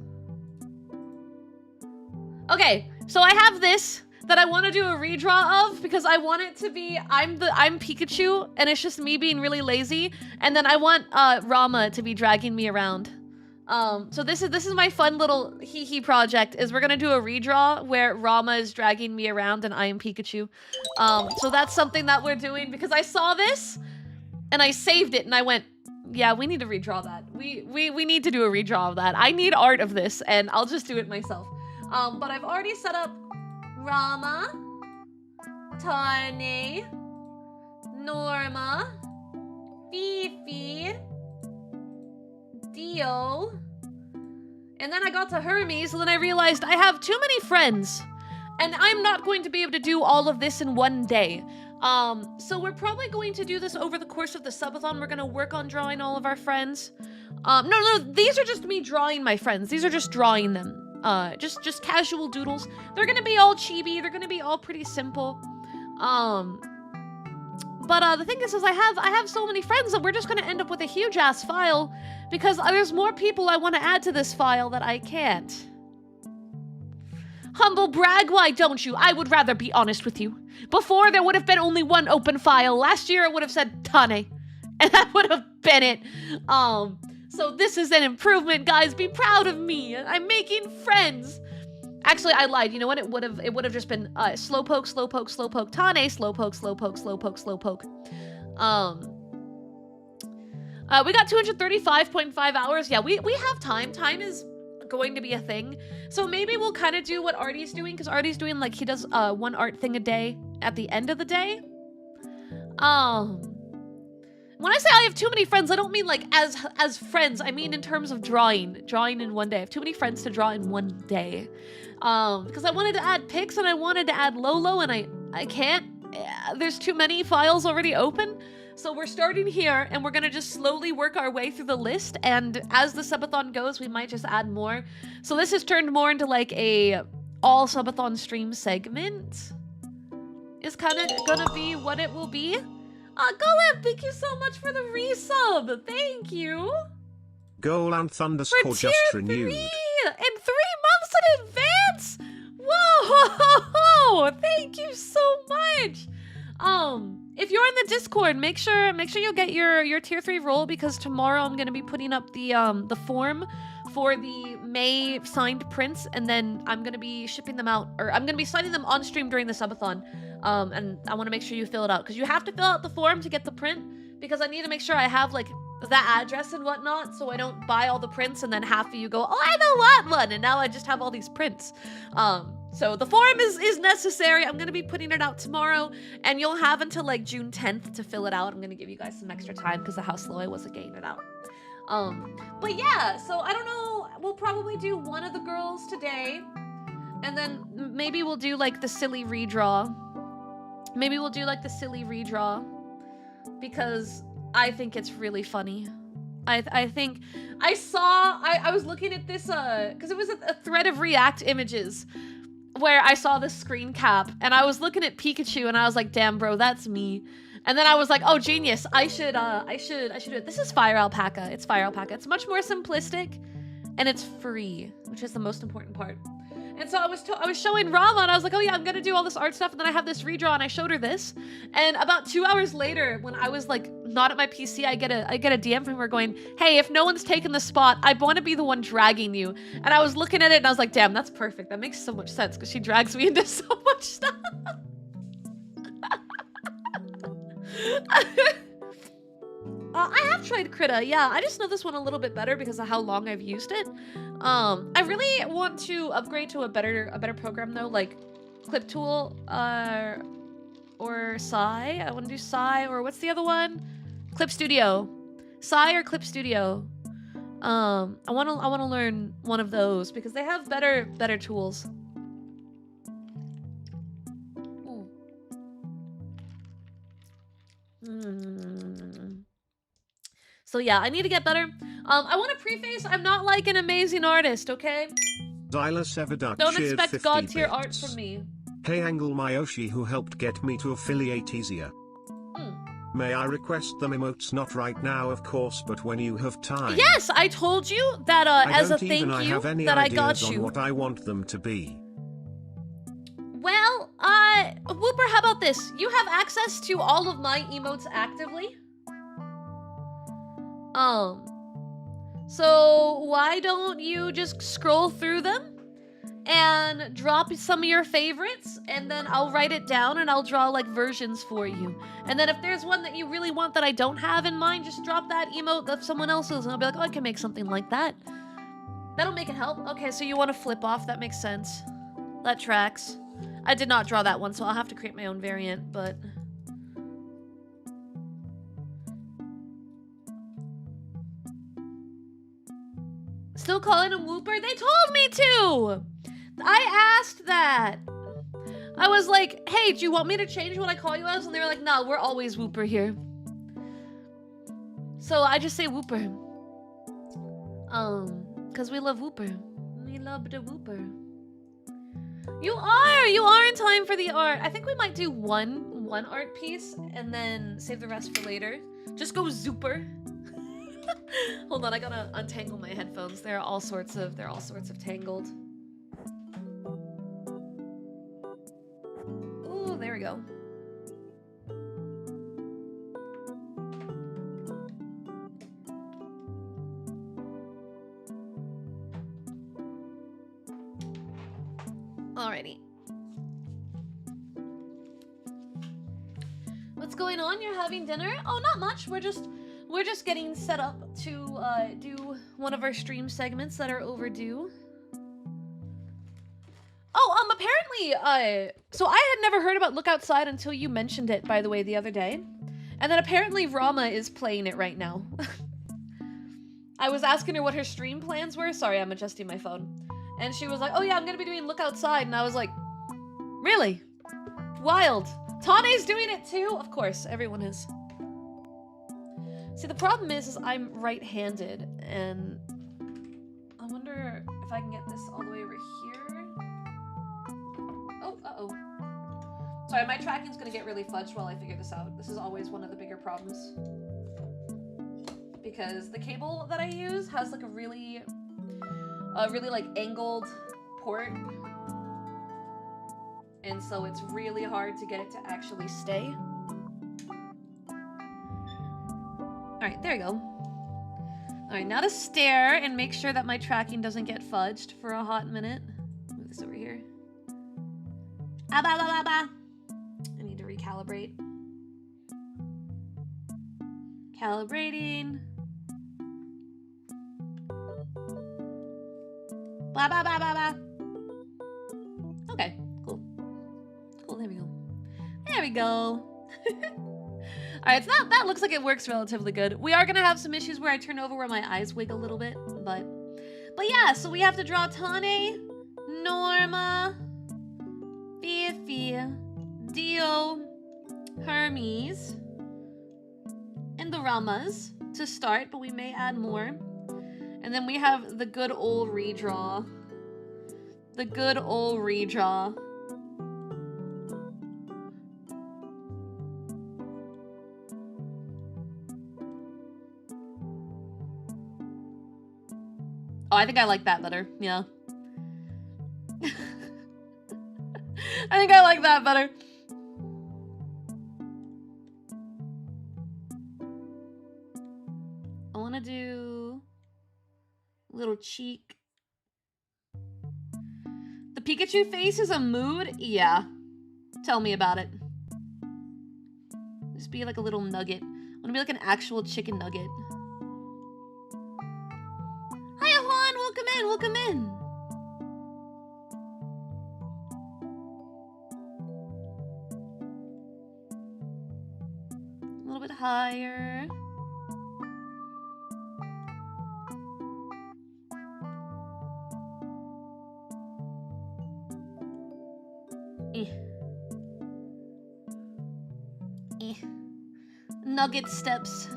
Okay, so I have this that I want to do a redraw of because I want it to be I'm Pikachu and it's just me being really lazy, and then I want Rama to be dragging me around. So this is my fun little hee project. Is we're gonna do a redraw where Rama is dragging me around and I am Pikachu. So that's something that we're doing because I saw this and I saved it and I went, yeah, we need to redraw that. We need to do a redraw of that. I need art of this and I'll just do it myself. But I've already set up Rama, Tane, Norma, Fifi, Dio, and then I got to Hermes, and then I realized I have too many friends, and I'm not going to be able to do all of this in one day. So we're probably going to do this over the course of the subathon. We're gonna work on drawing all of our friends. No, these are just me drawing my friends. These are just drawing them. Just casual doodles. They're gonna be all chibi. They're gonna be all pretty simple. But the thing is I have so many friends that we're just gonna end up with a huge ass file because there's more people I want to add to this file that I can't. Humble brag, why don't you? I would rather be honest with you. Before, there would have been only one open file. Last year, it would have said Tane. And that would have been it. So this is an improvement, guys. Be proud of me. I'm making friends. Actually, I lied. You know what? It would have just been slowpoke, slowpoke, slowpoke, Tane, slowpoke, slowpoke, slowpoke, slowpoke. We got 235.5 hours. Yeah, we have time. Time is going to be a thing. So maybe we'll kind of do what Artie's doing, because Artie's doing, like, he does one art thing a day at the end of the day. When I say I have too many friends, I don't mean like as friends. I mean in terms of drawing in one day. I have too many friends to draw in one day. Because I wanted to add pics and I wanted to add Lolo and I can't. There's too many files already open. So we're starting here and we're gonna just slowly work our way through the list, and as the subathon goes, we might just add more. So this has turned more into like a all subathon stream segment. Is kind of gonna be what it will be. Golem, thank you so much for the resub. Thank you. Golanth _ just renewed. In 3 months in advance. Whoa! Thank you so much. If you're in the Discord, make sure you get your tier 3 role, because tomorrow I'm gonna be putting up the form for the May signed prints, and then I'm gonna be shipping them out, or I'm gonna be signing them on stream during the subathon. And I want to make sure you fill it out, because you have to fill out the form to get the print, because I need to make sure I have like the address and whatnot, so I don't buy all the prints and then half of you go, oh, I don't want one, and now I just have all these prints. So the form is necessary. I'm gonna be putting it out tomorrow, and you'll have until like June 10th to fill it out. I'm gonna give you guys some extra time because of how slow I was at getting it out. But yeah, so I don't know, we'll probably do one of the girls today, and then maybe we'll do like the silly redraw. Maybe we'll do like the silly redraw, because I think it's really funny. I think I was looking at this because it was a thread of React images where I saw this screen cap, and I was looking at Pikachu and I was like, damn bro, that's me. And then I was like, oh genius, I should do it. This is Fire Alpaca. It's Fire Alpaca. It's much more simplistic and it's free, which is the most important part. And so I was showing Rama, and I was like, oh yeah, I'm gonna do all this art stuff, and then I have this redraw, and I showed her this. And about 2 hours later, when I was like not at my PC, I get a DM from her going, hey, if no one's taken the spot, I want to be the one dragging you. And I was looking at it and I was like, damn, that's perfect. That makes so much sense, because she drags me into so much stuff. I have tried Krita, yeah. I just know this one a little bit better because of how long I've used it. I really want to upgrade to a better program though, like Clip Tool, or Sai. I want to do Sai, or what's the other one? Clip Studio. Sai or Clip Studio. I want to learn one of those because they have better tools. So yeah, I need to get better. I want to preface, I'm not like an amazing artist, okay? Don't expect god tier art from me. Hey Angle Myoshi, who helped get me to affiliate easier. May I request them emotes? Not right now, of course, but when you have time. Yes, I told you that as a I don't even thank you have any that I ideas got on you. what I want them to be. Well, Whooper, how about this? You have access to all of my emotes actively. So why don't you just scroll through them and drop some of your favorites, and then I'll write it down and I'll draw like versions for you. And then if there's one that you really want that I don't have in mind, just drop that emote of someone else's and I'll be like, oh, I can make something like that. That'll make it help. Okay, so you want to flip off, that makes sense. That tracks. I did not draw that one, so I'll have to create my own variant, but... Still calling him Whooper? They told me to! I asked that. I was like, hey, do you want me to change what I call you as? And they were like, no, we're always Whooper here. So I just say Whooper. Because we love Whooper. We love the Whooper. You are in time for the art. I think we might do one art piece and then save the rest for later. Just go Zooper. Hold on, I gotta untangle my headphones. They're all sorts of tangled. Ooh, there we go. Alrighty. What's going on? You're having dinner? Oh, not much. We're just getting set up to do one of our stream segments that are overdue. Oh, apparently, so I had never heard about Look Outside until you mentioned it, by the way, the other day. And then apparently Rama is playing it right now. I was asking her what her stream plans were. Sorry, I'm adjusting my phone. And she was like, oh yeah, I'm gonna be doing Look Outside. And I was like, really? Wild. Tane's doing it too? Of course, everyone is. See, the problem is I'm right-handed, and I wonder if I can get this all the way over here. Oh, uh-oh. Sorry, my tracking's gonna get really fudged while I figure this out. This is always one of the bigger problems. Because the cable that I use has like a really like angled port. And so it's really hard to get it to actually stay. Alright, there you go. Alright, now to stare and make sure that my tracking doesn't get fudged for a hot minute. Move this over here. I need to recalibrate. Calibrating. Blah, blah, blah, blah, blah. Okay, cool. Cool, there we go. There we go. Alright, so that looks like it works relatively good. We are gonna have some issues where I turn over where my eyes wig a little bit, but yeah, so we have to draw Tane, Norma, Fifi, Dio, Hermes, and the Ramas to start, but we may add more. And then we have the good old redraw. The good old redraw. Oh, I think I like that better. Yeah. I think I like that better. I want to do a little cheek. The Pikachu face is a mood? Yeah. Tell me about it. Just be like a little nugget. I want to be like an actual chicken nugget. Hiya, Juan! Welcome in, welcome in! A little bit higher. Nugget steps.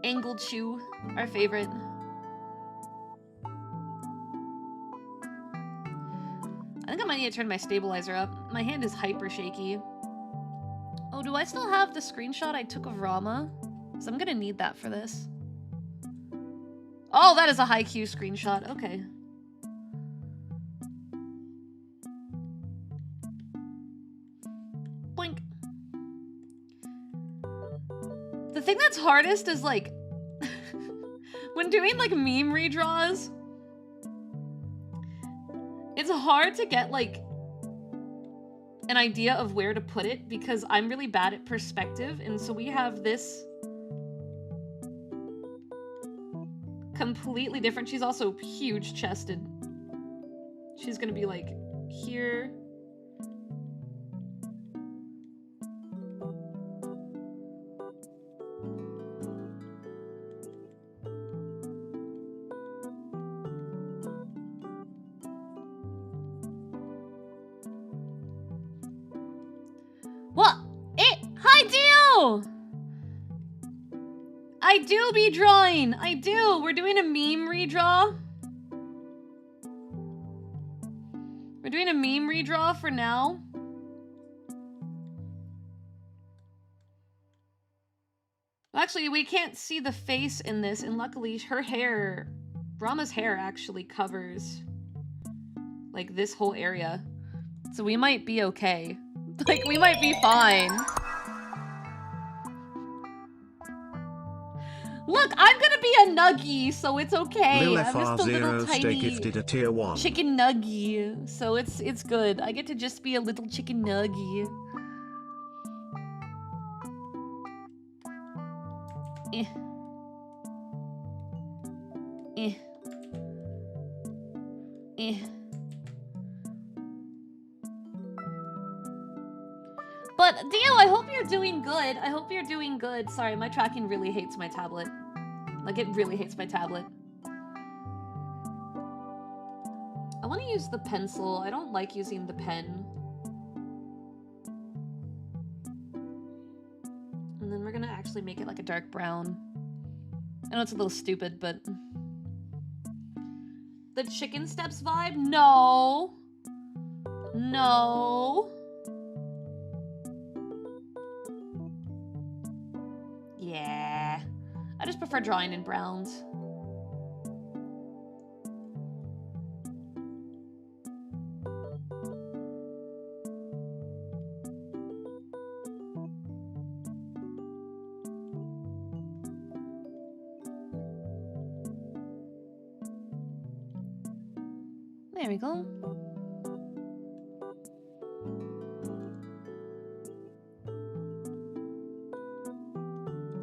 Angled shoe. Our favorite. I think I might need to turn my stabilizer up. My hand is hyper shaky. Oh, do do I still have the screenshot I took of Rama? Because I'm gonna need that for this. Oh, that is a high Q screenshot. Okay. Blink. The thing that's hardest is like when doing like meme redraws, it's hard to get like an idea of where to put it because I'm really bad at perspective, and so we have this completely different. She's also huge chested. She's gonna be like here. What? Hi, Dio! I do be drawing. I do. We're doing a meme redraw. We're doing a meme redraw for now. Actually, we can't see the face in this, and luckily her hair, Brahma's hair actually covers like this whole area. So we might be okay. Like, we might be fine. Look, I'm gonna be a nuggie, so it's okay. Lil I'm just a little FR0 stay tiny gifted a tier 1. chicken nuggie, so it's good. I get to just be a little chicken nuggie. Eh. Eh. Eh. But, Dio, I hope you're doing good. I hope you're doing good. Sorry, my tracking really hates my tablet. Like, it really hates my tablet. I want to use the pencil. I don't like using the pen. And then we're gonna actually make it like a dark brown. I know it's a little stupid, but... The chicken steps vibe? No. No. Yeah. I just prefer drawing in browns. There we go.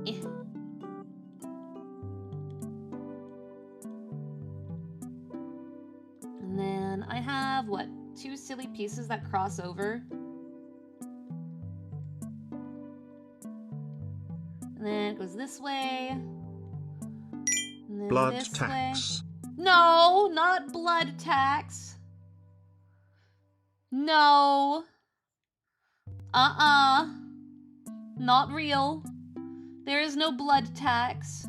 Eh. And then I have, what, 2 silly pieces that cross over. And then it goes this way. And then Blood this tax. way. No, not blood tax. No. Not real. There is no blood tax.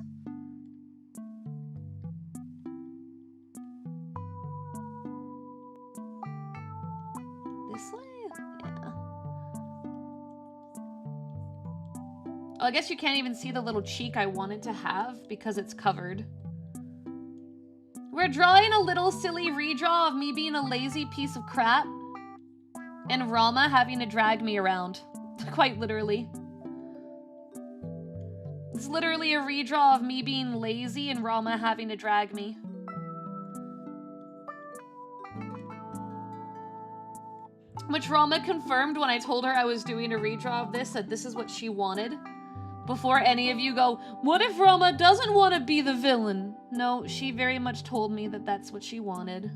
This way? Yeah. Oh, I guess you can't even see the little cheek I wanted to have because it's covered. We're drawing a little silly redraw of me being a lazy piece of crap and Rama having to drag me around. Quite literally. It's literally a redraw of me being lazy and Rama having to drag me. Which Rama confirmed when I told her I was doing a redraw of this, that this is what she wanted. Before any of you go, what if Rama doesn't want to be the villain? No, she very much told me that that's what she wanted.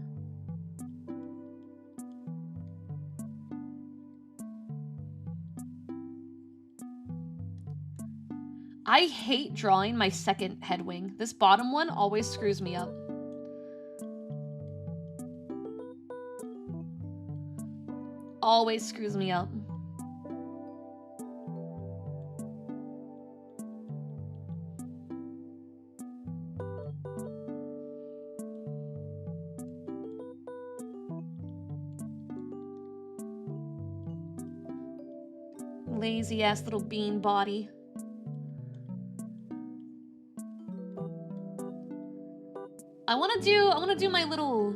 I hate drawing my second head wing. This bottom one always screws me up. Always screws me up. Lazy ass little bean body. I wanna do my little...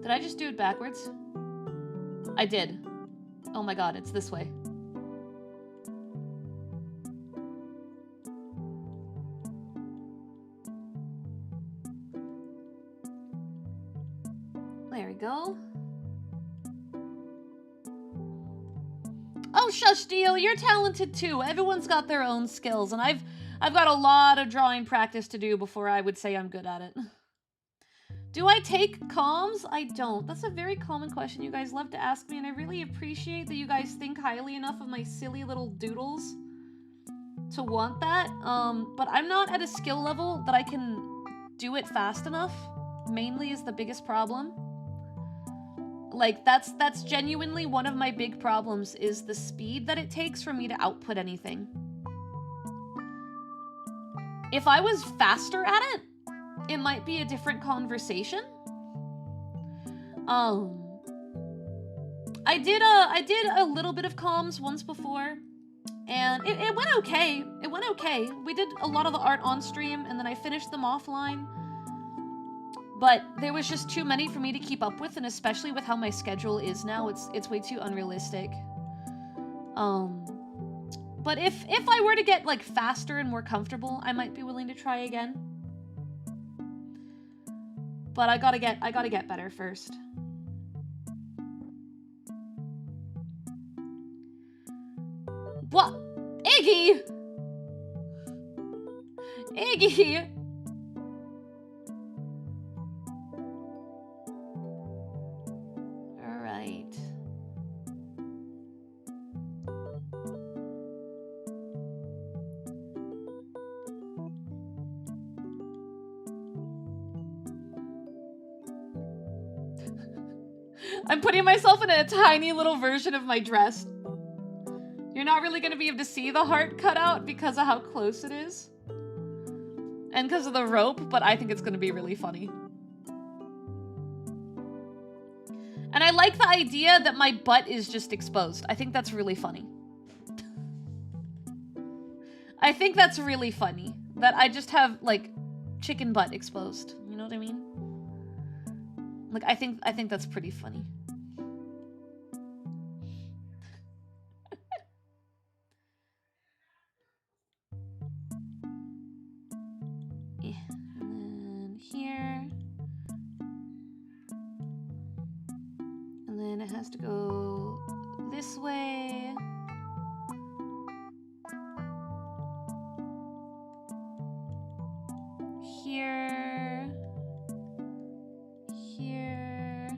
Did I just do it backwards? I did. Oh my god, it's this way. There we go. Oh, shush, Dio, you're talented too. Everyone's got their own skills, and I've got a lot of drawing practice to do before I would say I'm good at it. Do I take comms? I don't. That's a very common question you guys love to ask me, and I really appreciate that you guys think highly enough of my silly little doodles to want that. But I'm not at a skill level that I can do it fast enough. Mainly is the biggest problem. Like, that's genuinely one of my big problems, is the speed that it takes for me to output anything. If I was faster at it, it might be a different conversation. I did a little bit of comms once before, and it went okay. It went okay. We did a lot of the art on stream, and then I finished them offline. But there was just too many for me to keep up with, and especially with how my schedule is now, it's way too unrealistic. But if I were to get like faster and more comfortable, I might be willing to try again. But I gotta get better first. What? Iggy! Iggy! Alright. I'm putting myself in a tiny little version of my dress. You're not really gonna be able to see the heart cut out because of how close it is. And because of the rope, but I think it's gonna be really funny. And I like the idea that my butt is just exposed. I think that's really funny. I think that's really funny. That I just have, like, chicken butt exposed. You know what I mean? Like, I think that's pretty funny. Yeah. And then here. And then it has to go this way. Here. Here.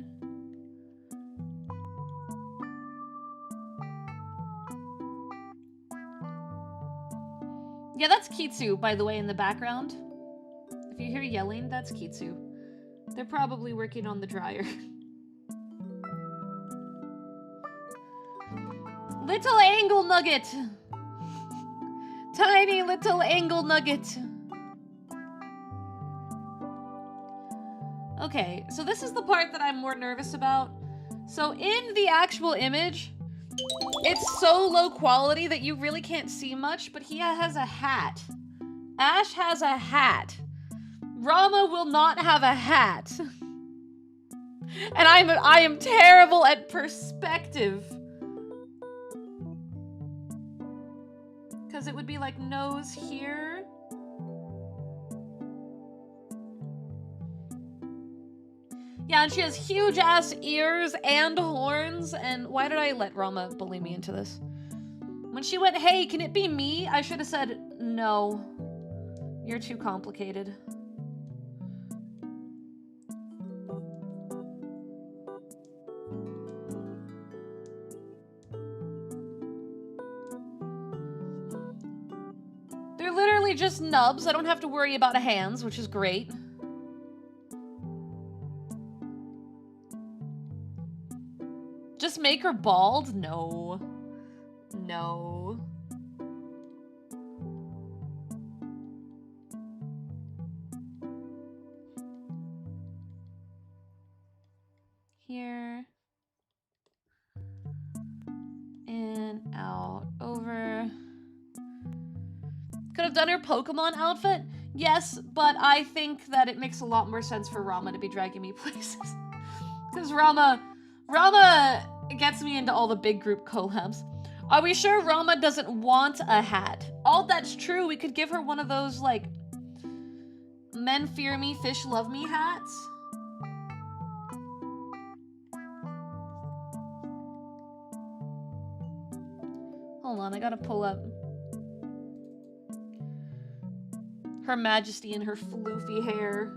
Yeah, that's Kitsu, by the way, in the background. If you hear yelling, that's Kitsu. They're probably working on the dryer. Little angle nugget! Tiny little angle nugget. Okay, so this is the part that I'm more nervous about. So in the actual image, it's so low quality that you really can't see much, but he has a hat. Ash has a hat. Rama will not have a hat. And I am terrible at perspective. Because it would be like nose here. Yeah, and she has huge ass ears and horns, and why did I let Rama bully me into this? When she went, hey, can it be me? I should have said, no. You're too complicated. They're literally just nubs. I don't have to worry about hands, which is great. Just make her bald? No. No. Here. And done her Pokemon outfit? Yes, but I think that it makes a lot more sense for Rama to be dragging me places. Because Rama gets me into all the big group collabs. Are we sure Rama doesn't want a hat? Oh, that's true. We could give her one of those, like, men fear me, fish love me hats. Hold on, I gotta pull up Her Majesty in her floofy hair.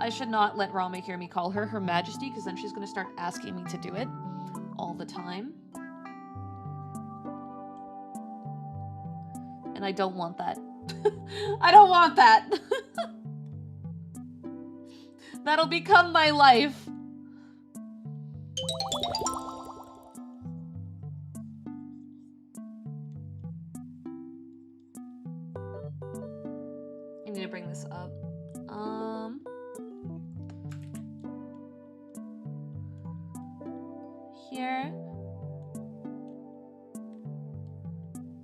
I should not let Rama hear me call her Her Majesty, because then she's gonna start asking me to do it all the time. And I don't want that. I don't want that. That'll become my life. I need to bring this up. Here.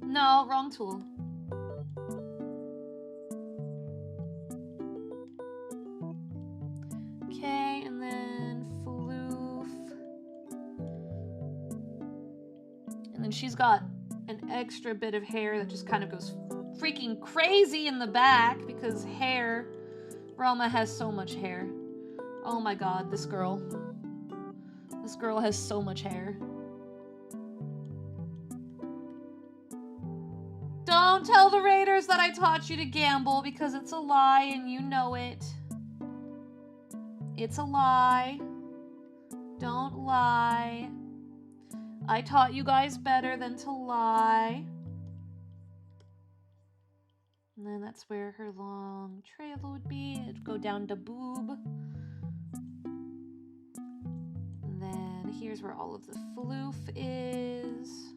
No, wrong tool. Okay, and then floof. And then she's got an extra bit of hair that just kind of goes freaking crazy in the back because hair. Rama has so much hair. Oh my god, this girl. This girl has so much hair. Don't tell the raiders that I taught you to gamble because it's a lie and you know it. It's a lie. Don't lie. I taught you guys better than to lie. And then that's where her long trail would be. It'd go down to boob. And then here's where all of the floof is.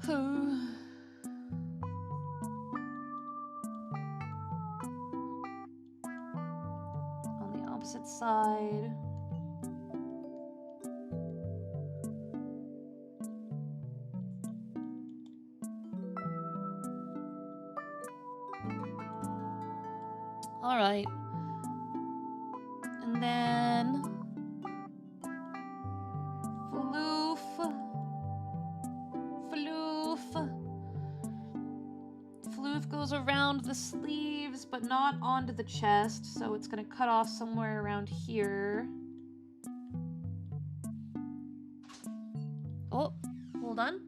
Floof. On the opposite side. All right. And then floof. Floof. Floof goes around the sleeves, but not onto the chest, so it's gonna cut off somewhere around here. Oh, hold on.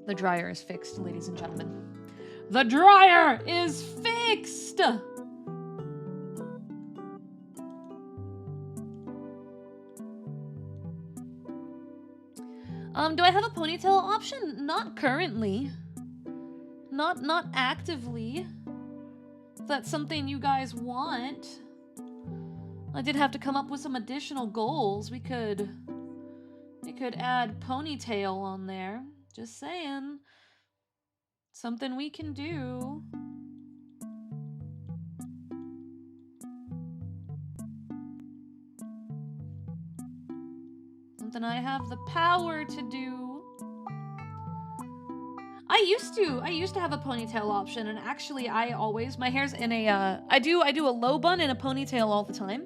The dryer is fixed, ladies and gentlemen. The dryer is fixed! Do I have a ponytail option? Not currently. Not actively. If that's something you guys want. I did have to come up with some additional goals. We could add ponytail on there. Just saying. Something we can do. Something I have the power to do. I used to have a ponytail option, and actually my hair's in a I do a low bun and a ponytail all the time.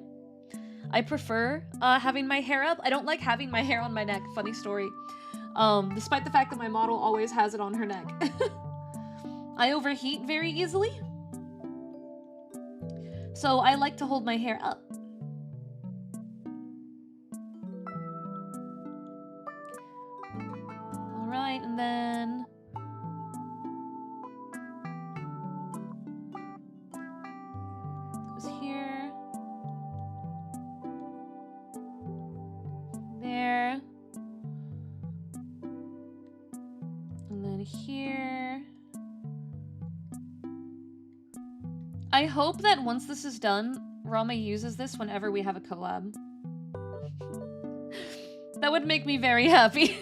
I prefer having my hair up. I don't like having my hair on my neck. Funny story. Despite the fact that my model always has it on her neck. I overheat very easily. So I like to hold my hair up. Alright, and then... I hope that once this is done, Rama uses this whenever we have a collab. That would make me very happy.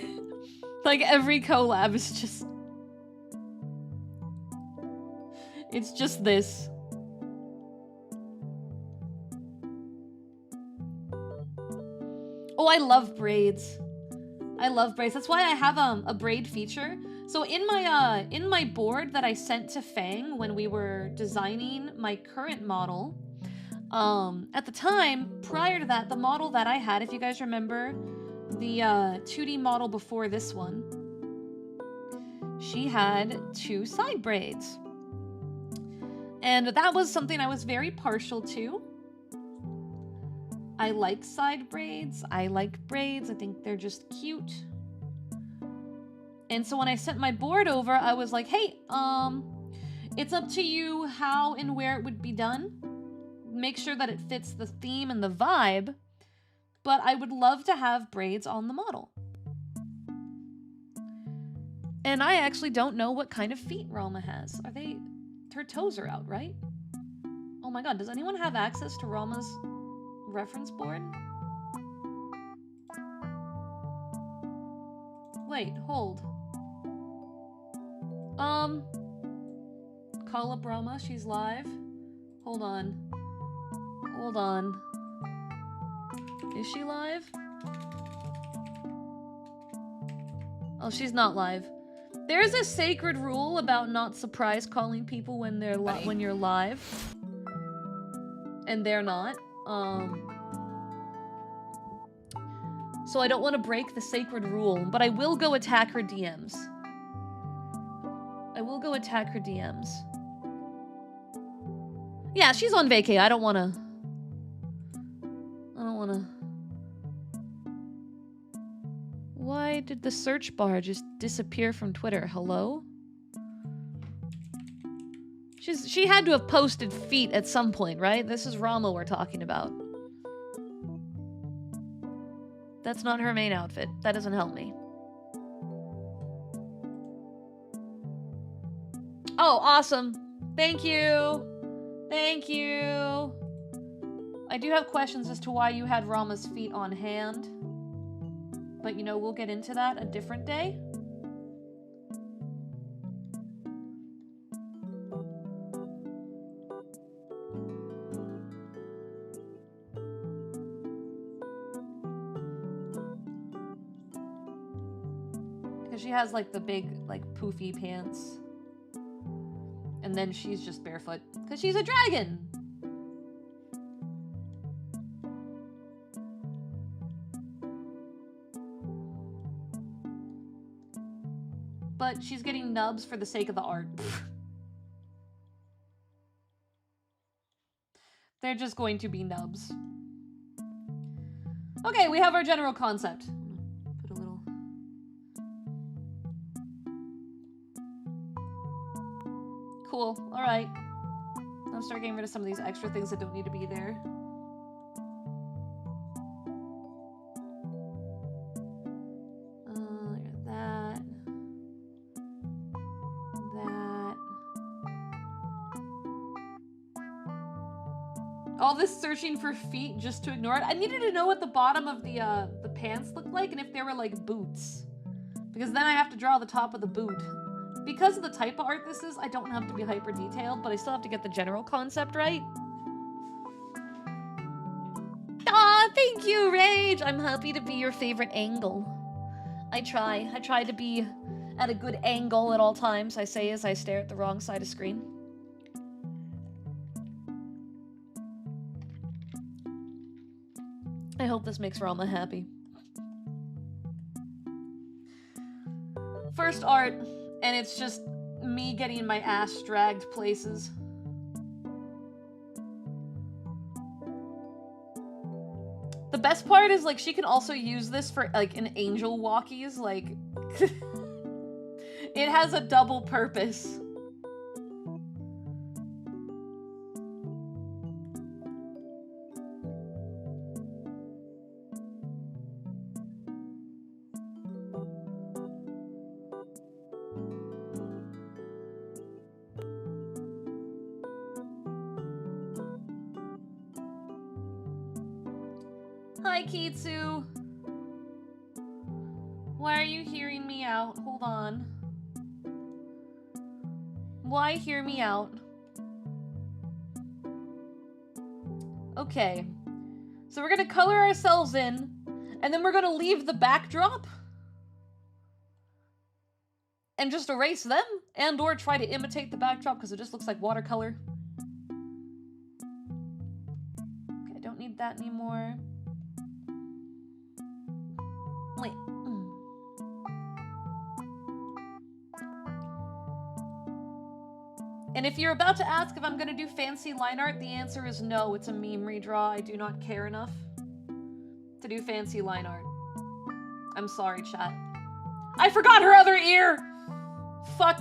Like, every collab is just... It's just this. Oh, I love braids. I love braids. That's why I have a braid feature. So in my board that I sent to Fang when we were designing my current model, at the time, prior to that, the model that I had, if you guys remember, the 2D model before this one, she had 2 side braids. And that was something I was very partial to. I like side braids. I like braids. I think they're just cute. And so when I sent my board over, I was like, hey, it's up to you how and where it would be done. Make sure that it fits the theme and the vibe. But I would love to have braids on the model. And I actually don't know what kind of feet Rama has. Are they... Her toes are out, right? Oh my god, does anyone have access to Rama's reference board? Wait, hold. Call up Rama, she's live. Hold on. Hold on. Is she live? Oh, she's not live. There's a sacred rule about not surprise calling people when they're when you're live. And they're not. So I don't want to break the sacred rule, but I will go attack her DMs. I will go attack her DMs. Yeah, she's on vacay. I don't want to... Why did the search bar just disappear from Twitter? Hello? She had to have posted feet at some point, right? This is Rama we're talking about. That's not her main outfit. That doesn't help me. Oh, awesome. Thank you. Thank you. I do have questions as to why you had Rama's feet on hand. But, you know, we'll get into that a different day. Because she has, like, the big, like, poofy pants. And then she's just barefoot. Because she's a dragon! But she's getting nubs for the sake of the art. They're just going to be nubs. Okay, we have our general concept. Put a little... Cool, alright. I'll start getting rid of some of these extra things that don't need to be there. All this searching for feet just to ignore it. I needed to know what the bottom of the pants looked like and if they were like boots. Because then I have to draw the top of the boot. Because of the type of art this is, I don't have to be hyper detailed, but I still have to get the general concept right. Aw, thank you, Rage! I'm happy to be your favorite angle. I try to be at a good angle at all times, I say as I stare at the wrong side of screen. I hope this makes Rama happy. First art, and it's just me getting my ass dragged places. The best part is, like, she can also use this for, like, an angel walkies, like... It has a double purpose. Hi, Kitsu. Why are you hearing me out? Hold on. Why hear me out? Okay. So we're gonna color ourselves in, and then we're gonna leave the backdrop and just erase them, and or try to imitate the backdrop because it just looks like watercolor. Okay, I don't need that anymore. Wait. And if you're about to ask if I'm gonna do fancy line art, the answer is no. It's a meme redraw. I do not care enough to do fancy line art. I'm sorry, chat. I forgot her other ear! Fuck.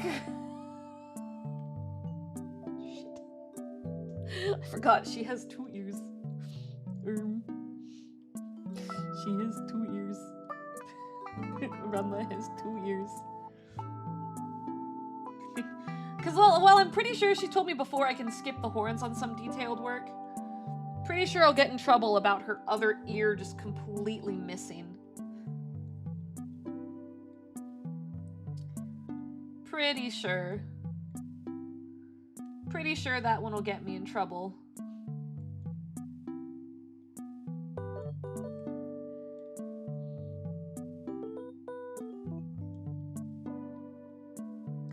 Shit. I forgot she has 2 ears. She has 2 ears. Rama has 2 ears. Because, well, I'm pretty sure she told me before I can skip the horns on some detailed work. Pretty sure I'll get in trouble about her other ear just completely missing. Pretty sure. Pretty sure that one will get me in trouble.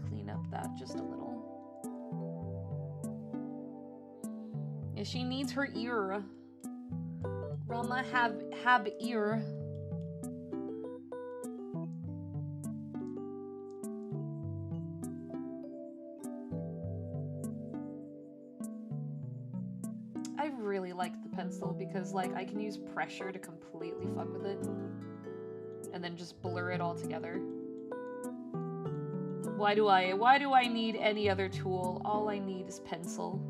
Clean up that just a little. Yeah, she needs her ear. Rama have ear. I really like the pencil because, like, I can use pressure to completely fuck with it. And then just blur it all together. Why do I need any other tool? All I need is pencil.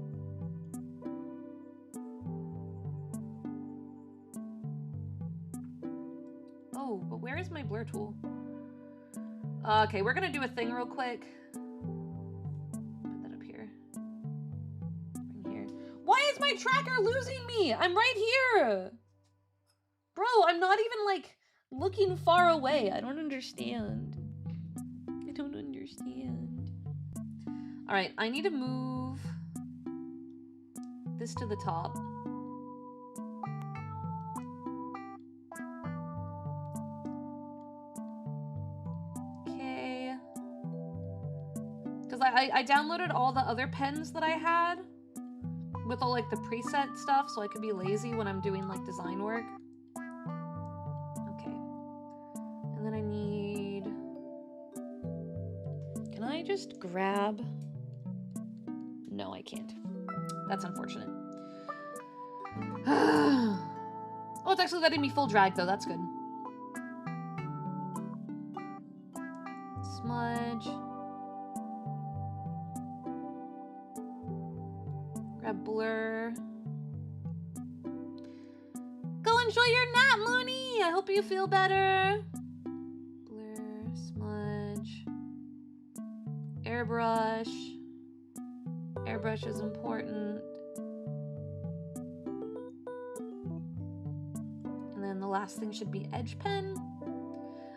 Oh, but where is my blur tool? Okay, we're gonna do a thing real quick. Put that up here. Bring here. Why is my tracker losing me? I'm right here! Bro, I'm not even, like, looking far away. I don't understand. I don't understand. Alright, I need to move this to the top. Okay. Because I downloaded all the other pens that I had with all, like, the preset stuff so I could be lazy when I'm doing, like, design work. Okay. And then I need... Can I just grab... No, I can't. That's unfortunate. Oh, it's actually letting me full drag, though. That's good. Smudge. Grab blur. Go enjoy your nap, Mooney! I hope you feel better. Blur, smudge. Airbrush. Airbrush is important. And then the last thing should be edge pen.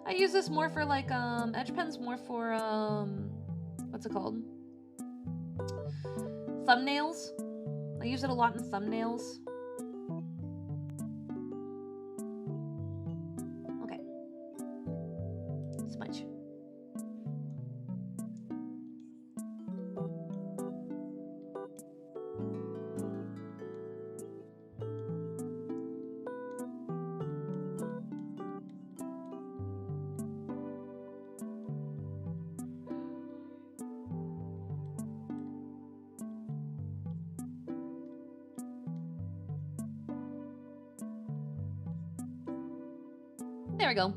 I use this more for, like, edge pen's more for, what's it called? Thumbnails. I use it a lot in thumbnails. Okay. Smudge. There we go.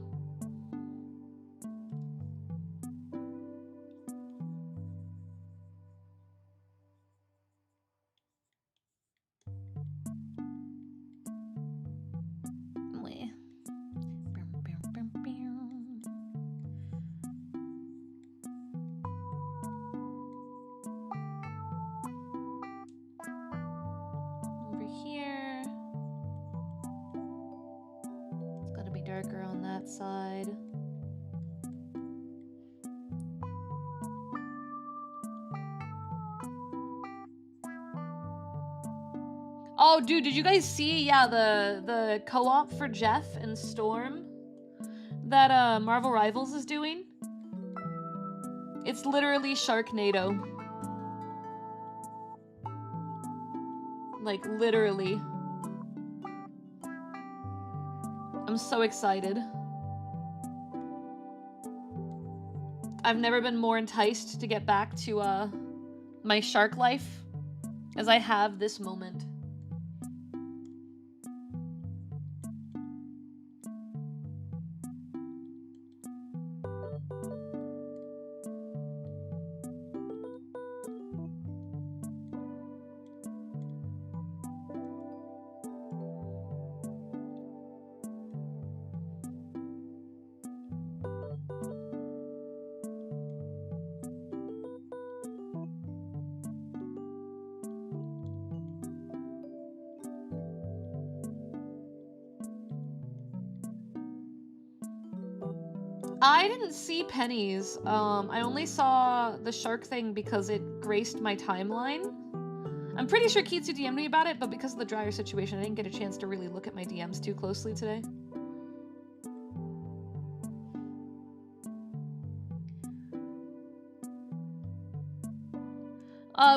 Over here. that side. Oh, dude, did you guys see? Yeah, the co-op for Jeff and Storm that Marvel Rivals is doing. It's literally Sharknado. Like, literally. I'm so excited. I've never been more enticed to get back to my shark life as I have this moment. I didn't see Penny's. I only saw the shark thing because it graced my timeline. I'm pretty sure Kitsu DM'd me about it, but because of the dryer situation, I didn't get a chance to really look at my DMs too closely today.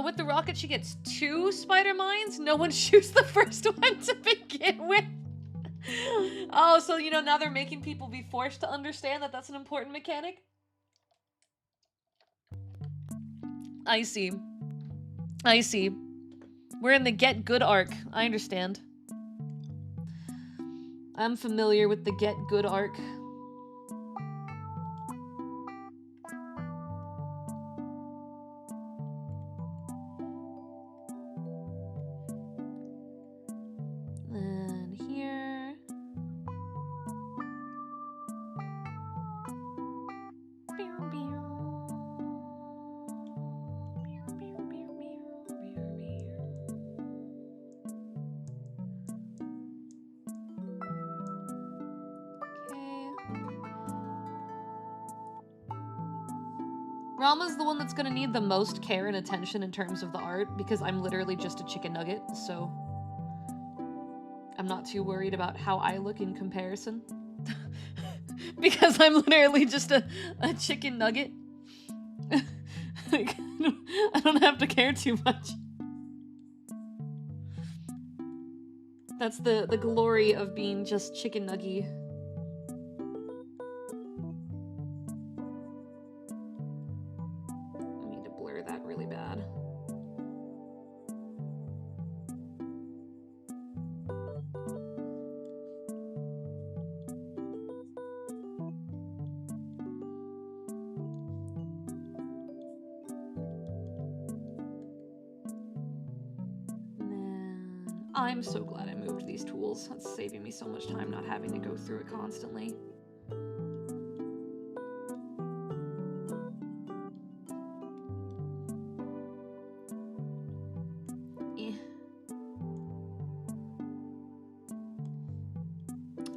With the rocket, she gets 2 spider mines. No one shoots the first one to begin with. Oh, so, you know, now they're making people be forced to understand that that's an important mechanic? I see. I see. We're in the Get Good arc. I understand. I'm familiar with the Get Good arc. And here. Rama's the one that's gonna need the most care and attention in terms of the art, because I'm literally just a chicken nugget, so I'm not too worried about how I look in comparison. Because I'm literally just a chicken nugget. Like, I don't have to care too much. That's the glory of being just chicken nuggy. I need to blur that really bad. I'm so glad I moved these tools. That's saving me so much time not having to go through it constantly.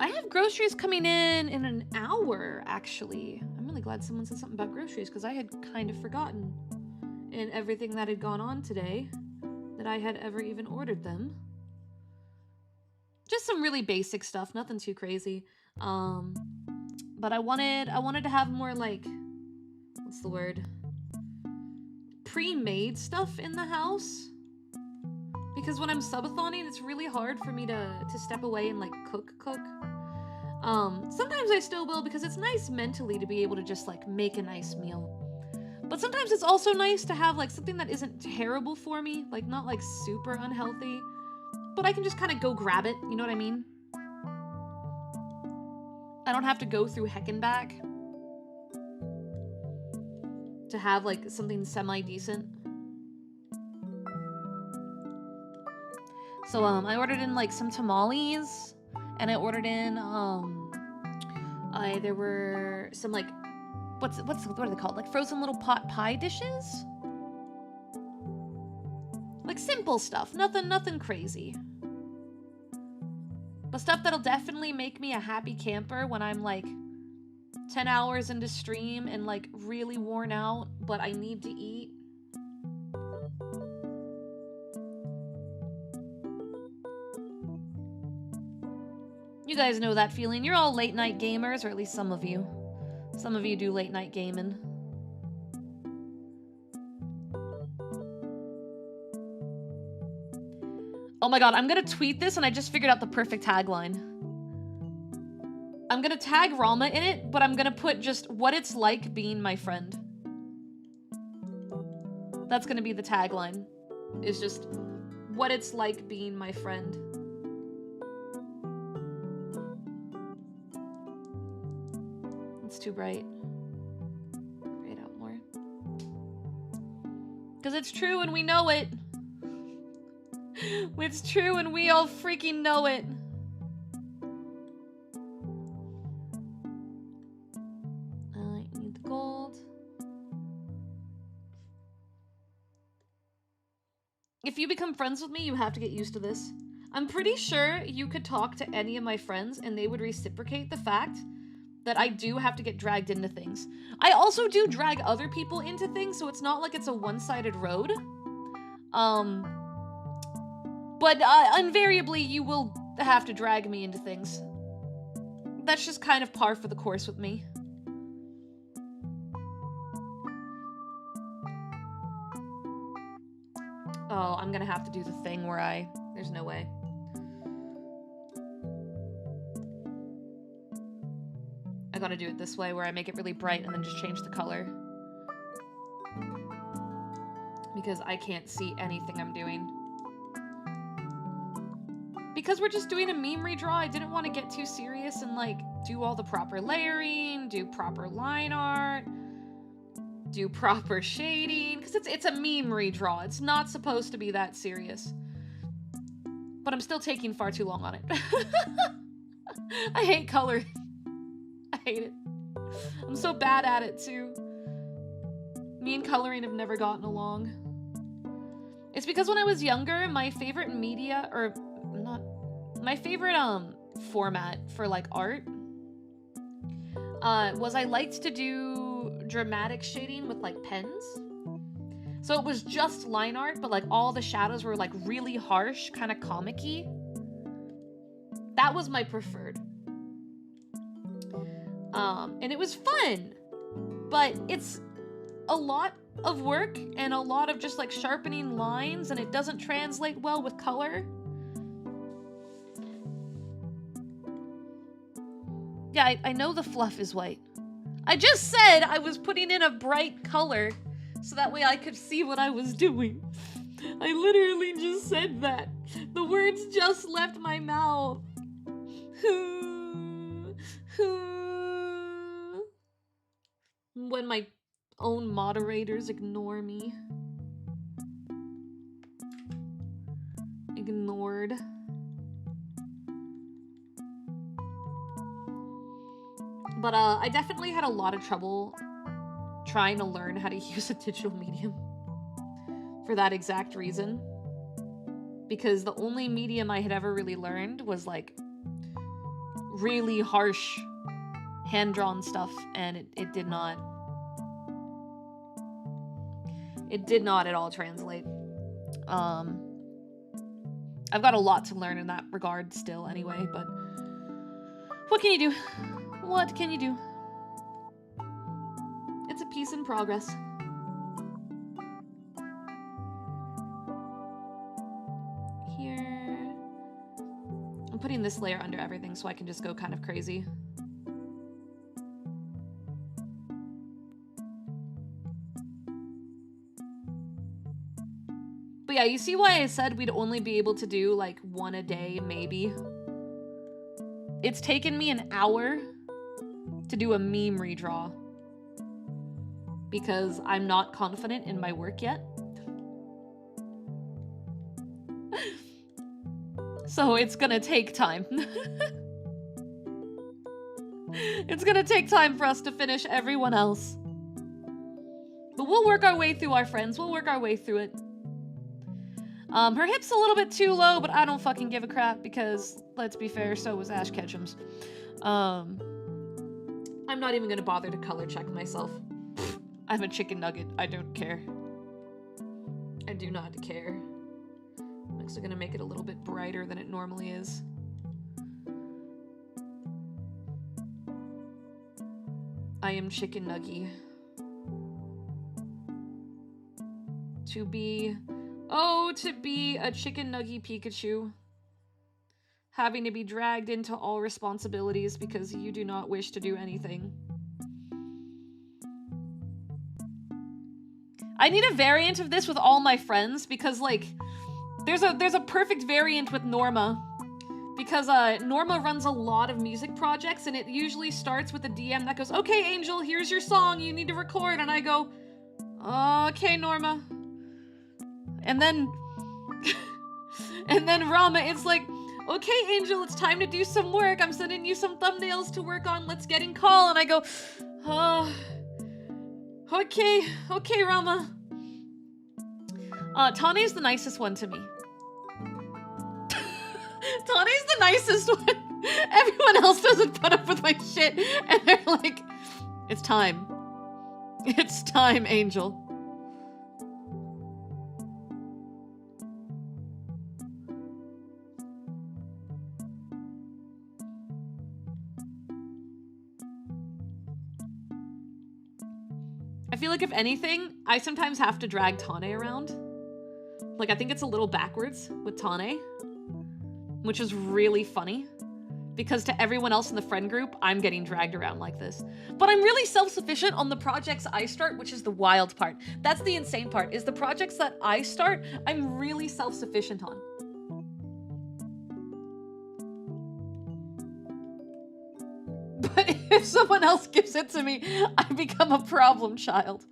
I have groceries coming in an hour, actually. I'm really glad someone said something about groceries, because I had kind of forgotten in everything that had gone on today that I had ever even ordered them. Just some really basic stuff, nothing too crazy. But I wanted to have more, like, what's the word? Pre-made stuff in the house. Because when I'm subathoning, it's really hard for me to step away and, like, cook. Sometimes I still will, because it's nice mentally to be able to just, like, make a nice meal. But sometimes it's also nice to have, like, something that isn't terrible for me, like, not, like, super unhealthy. But I can just kind of go grab it, you know what I mean? I don't have to go through heck and back to have, like, something semi-decent. So, I ordered in, like, some tamales, and I ordered in, there were some, like, what are they called? Like, frozen little pot pie dishes? Like, simple stuff. Nothing crazy. But stuff that'll definitely make me a happy camper when I'm like 10 hours into stream and like really worn out, but I need to eat. You guys know that feeling. You're all late night gamers, or at least some of you. Some of you do late night gaming. Oh my god, I'm gonna tweet this and I just figured out the perfect tagline. I'm gonna tag Rama in it, but I'm gonna put just what it's like being my friend. That's gonna be the tagline. Is just what it's like being my friend. It's too bright. Gray it out more. Because it's true and we know it. It's true and we all freaking know it. I need the gold. If you become friends with me, you have to get used to this. I'm pretty sure you could talk to any of my friends and they would reciprocate the fact that I do have to get dragged into things. I also do drag other people into things, so it's not like it's a one-sided road. But invariably, you will have to drag me into things. That's just kind of par for the course with me. Oh, I'm gonna have to do the thing where there's no way. I gotta do it this way, where I make it really bright and then just change the color. Because I can't see anything I'm doing. Because we're just doing a meme redraw, I didn't want to get too serious and like do all the proper layering, do proper line art, do proper shading, because it's a meme redraw. It's not supposed to be that serious. But I'm still taking far too long on it. I hate color. I hate it. I'm so bad at it too. Me and coloring have never gotten along. It's because when I was younger, my favorite media, or not, my favorite format for like art was I liked to do dramatic shading with like pens. So it was just line art, but like all the shadows were like really harsh, kind of comic-y. That was my preferred. And it was fun, but it's a lot of work and a lot of just like sharpening lines, and it doesn't translate well with color. Yeah, I know the fluff is white. I just said I was putting in a bright color so that way I could see what I was doing. I literally just said that. The words just left my mouth. When my own moderators ignore me. Ignored. But I definitely had a lot of trouble trying to learn how to use a digital medium for that exact reason. Because the only medium I had ever really learned was like really harsh hand-drawn stuff, and it did not at all translate. I've got a lot to learn in that regard still anyway, but what can you do? What can you do? It's a piece in progress. Here. I'm putting this layer under everything so I can just go kind of crazy. But yeah, you see why I said we'd only be able to do like one a day, maybe? It's taken me an hour to do a meme redraw because I'm not confident in my work yet. So it's gonna take time. It's gonna take time for us to finish everyone else. But we'll work our way through our friends. We'll work our way through it. Her hip's a little bit too low, but I don't fucking give a crap because, let's be fair, so was Ash Ketchum's. I'm not even gonna bother to color check myself. I'm a chicken nugget. I don't care. I do not care. I'm actually gonna make it a little bit brighter than it normally is. I am chicken nuggy. To be a chicken nuggy Pikachu. Having to be dragged into all responsibilities because you do not wish to do anything. I need a variant of this with all my friends because, like, there's a perfect variant with Norma. Because Norma runs a lot of music projects and it usually starts with a DM that goes, okay, Angel, here's your song, you need to record. And I go, okay, Norma. And then, and then Rama, it's like, okay, Angel, it's time to do some work. I'm sending you some thumbnails to work on. Let's get in call. And I go, okay, Rama. Tane's the nicest one to me. Tane's the nicest one. Everyone else doesn't put up with my shit. And they're like, it's time. It's time, Angel. I feel like if anything, I sometimes have to drag Tane around. Like, I think it's a little backwards with Tane, which is really funny because to everyone else in the friend group, I'm getting dragged around like this. But I'm really self-sufficient on the projects I start, which is the wild part. That's the insane part, is the projects that I start, I'm really self-sufficient on. But if someone else gives it to me, I become a problem child.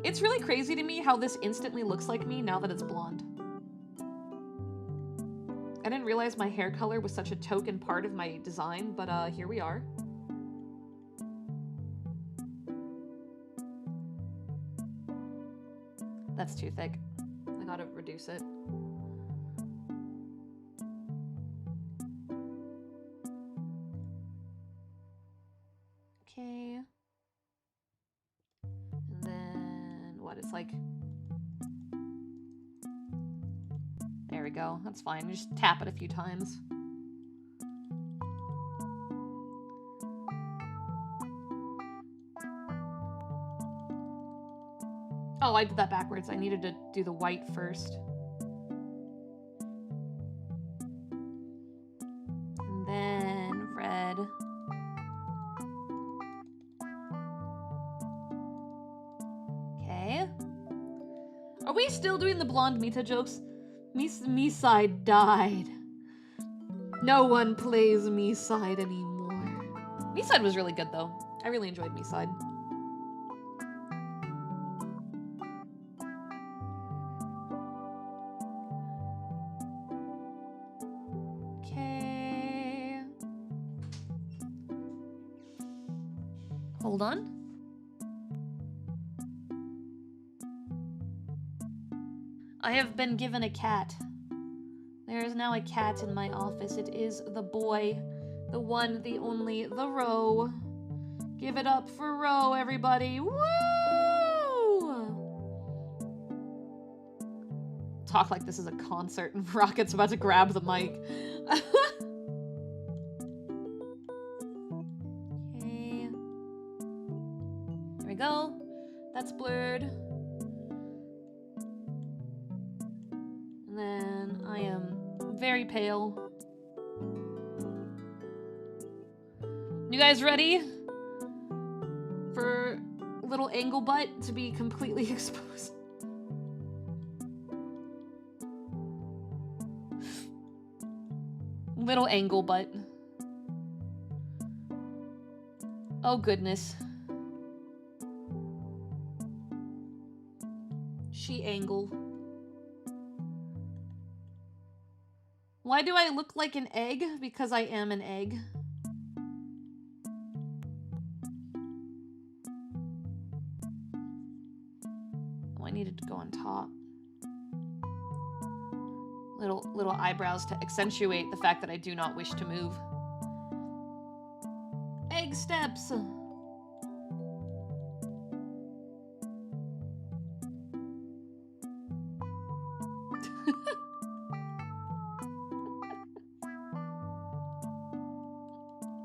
It's really crazy to me how this instantly looks like me now that it's blonde. I didn't realize my hair color was such a token part of my design, but here we are. That's too thick. I gotta reduce it. Okay. And then what? It's like, there we go. That's fine. Just tap it a few times. Oh, I did that backwards. I needed to do the white first. And then red. Okay. Are we still doing the blonde Mita jokes? Me-side died. No one plays Me-side anymore. Me-side was really good, though. I really enjoyed Me-side. Okay. Hold on. I have been given a cat. There is now a cat in my office. It is the boy. The one, the only, the Ro. Give it up for Ro, everybody. Woo! Talk like this is a concert and Rocket's about to grab the mic. Okay. There we go. That's blurred. And then I am very pale. You guys ready for little angle butt to be completely exposed? Little angle butt. Oh goodness. She angle. Why do I look like an egg? Because I am an egg. on top. Little eyebrows to accentuate the fact that I do not wish to move. Egg steps. I'm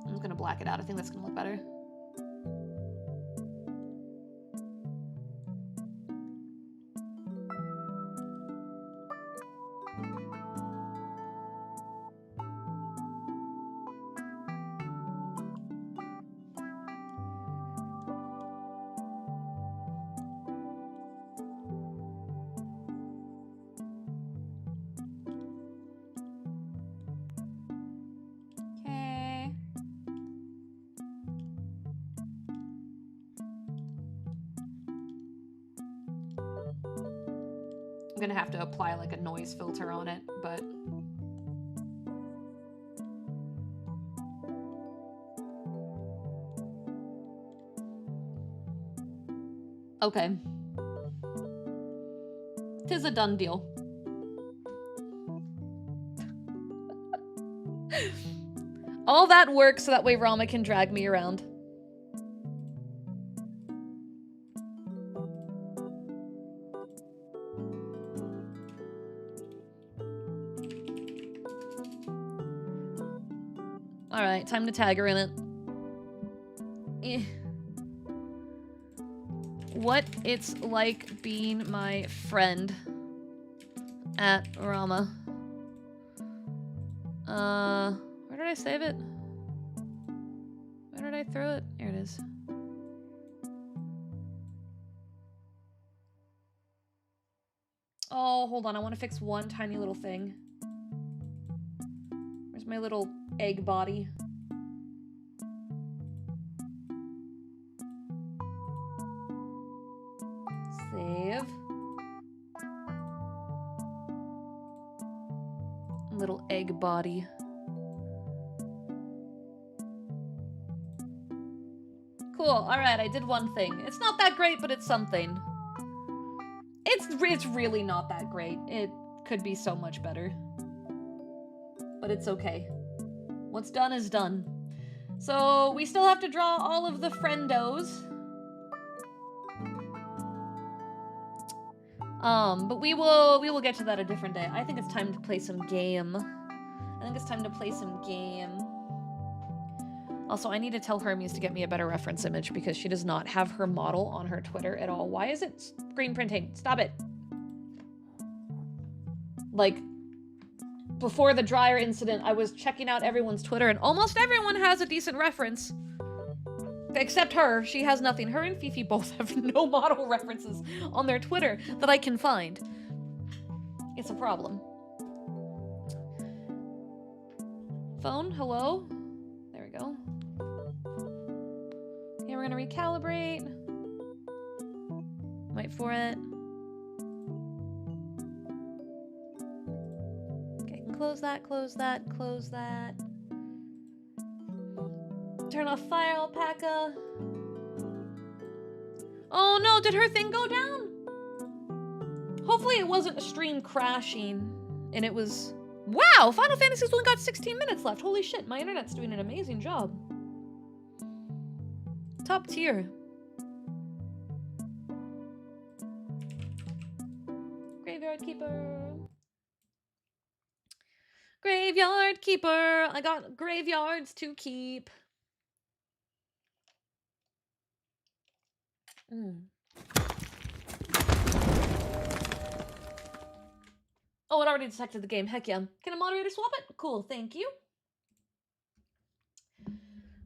just gonna black it out. I think that's gonna look better. I'm gonna have to apply like a noise filter on it, but okay. 'Tis a done deal. All that work so that way Rama can drag me around. Alright, time to tag her in it. What it's like being my friend at Rama. Where did I save it? Where did I throw it? Here it is. Oh, hold on. I want to fix one tiny little thing. Where's my little egg body? Save. Little egg body. Cool. Alright, I did one thing. It's not that great, but it's something. It's really not that great. It could be so much better. But it's okay. What's done is done. So we still have to draw all of the friendos. But we will get to that a different day. I think it's time to play some game. Also, I need to tell Hermes to get me a better reference image because she does not have her model on her Twitter at all. Why is it screen printing? Stop it. Like, before the dryer incident, I was checking out everyone's Twitter and almost everyone has a decent reference. Except her. She has nothing. Her and Fifi both have no model references on their Twitter that I can find. It's a problem. Phone? Hello? There we go. Yeah, we're gonna recalibrate. Wait for it. Okay, close that, close that, close that. Turn off fire alpaca. Oh no, did her thing go down? Hopefully it wasn't a stream crashing and it was... Wow, Final Fantasy's only got 16 minutes left. Holy shit, my internet's doing an amazing job. Top tier. Graveyard Keeper. Graveyard Keeper. I got graveyards to keep. Oh, it already detected the game. Heck yeah. Can a moderator swap it? Cool, thank you.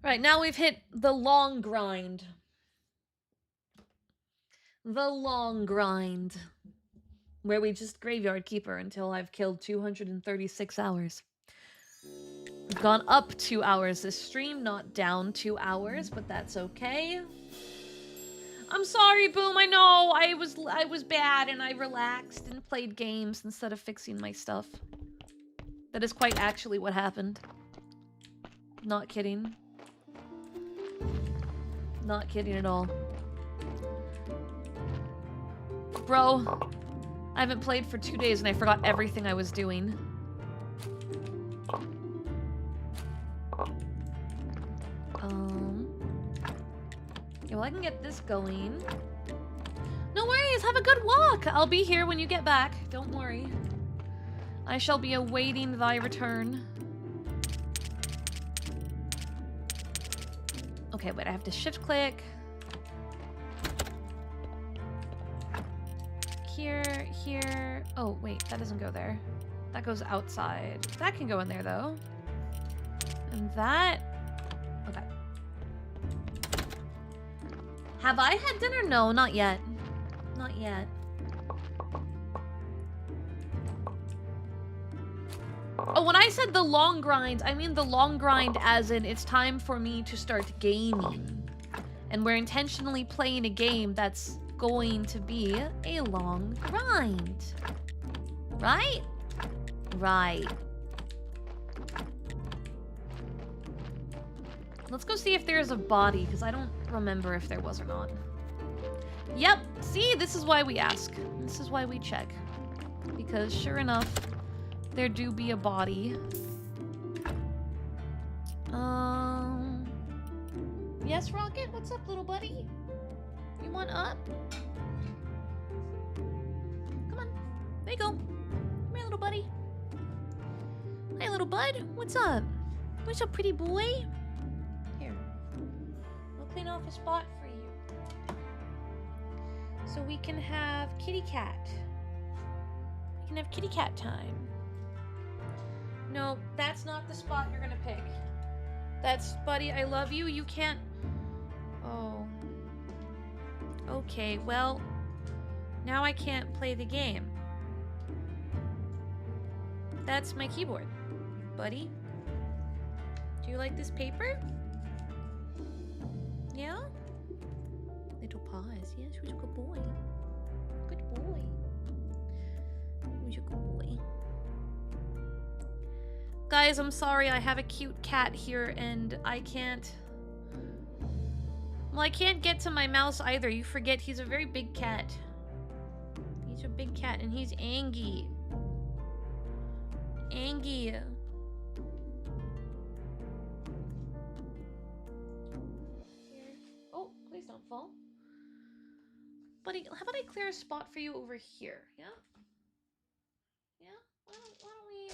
Right, now we've hit the long grind. The long grind. Where we just graveyard keeper until I've killed 236 hours. We've gone up 2 hours this stream, not down 2 hours, but that's okay. I'm sorry, Boom, I know. I was bad and I relaxed and played games instead of fixing my stuff. That is quite actually what happened. Not kidding. Not kidding at all. Bro, I haven't played for 2 days and I forgot everything I was doing. Yeah, well, I can get this going. No worries, have a good walk. I'll be here when you get back. Don't worry. I shall be awaiting thy return. Okay, wait, I have to shift click. Here, here. Oh, wait, that doesn't go there. That goes outside. That can go in there, though. And that... Okay. Have I had dinner? No, not yet. Not yet. Oh, when I said the long grind, I mean the long grind as in it's time for me to start gaming. And we're intentionally playing a game that's going to be a long grind. Right? Right. Let's go see if there's a body, because I don't remember if there was or not. Yep, see, this is why we ask. This is why we check. Because sure enough, there do be a body. Yes, Rocket? What's up, little buddy? You want up? Come on. There you go. Come here, little buddy. Hi, little bud. What's up? What's up, pretty boy? Here. I'll clean off a spot for you. So we can have kitty cat. We can have kitty cat time. No, that's not the spot you're gonna pick. That's, buddy, I love you. You can't... Oh. Okay, well, now I can't play the game. That's my keyboard. Buddy? Do you like this paper? Yeah? Little paws. Yes, who's a good boy? Good boy. Who's a good boy? Guys, I'm sorry, I have a cute cat here and I can't... Well, I can't get to my mouse either. You forget he's a very big cat. He's a big cat and he's angry. Angry. Oh, please don't fall. Buddy, how about I clear a spot for you over here? Yeah? Yeah? Why don't we...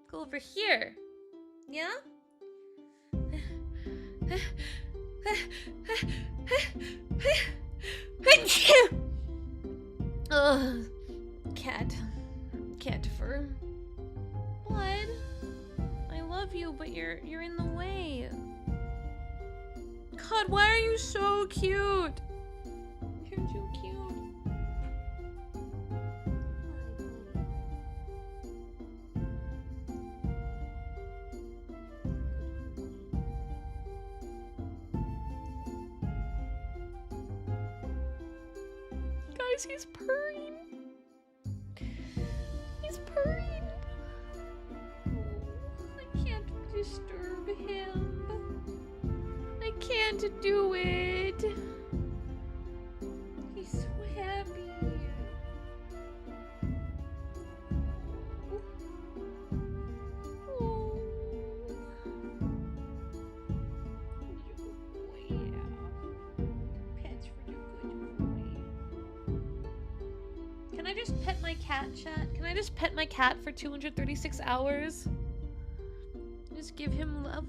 Go over here. Yeah? Ugh. Cat fur. Blood. I love you, but you're in the way. God, why are you so cute? You're too cute. Guys, he's purring. He's purring. Oh, I can't disturb him. I can't do it. He's so happy. Oh. You're a good boy, yeah. Pets for your good boy. Can I just pet my cat, chat? Can I just pet my cat for 236 hours? Just give him love.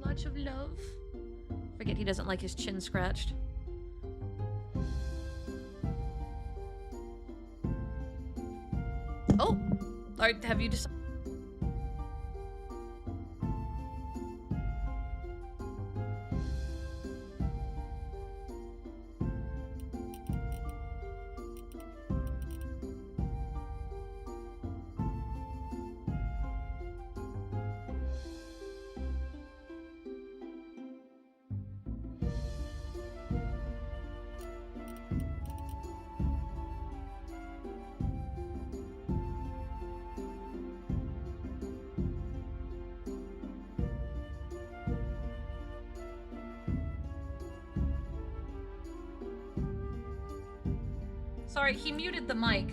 Lots of love. Forget he doesn't like his chin scratched. Oh! Have you decided? Sorry, he muted the mic.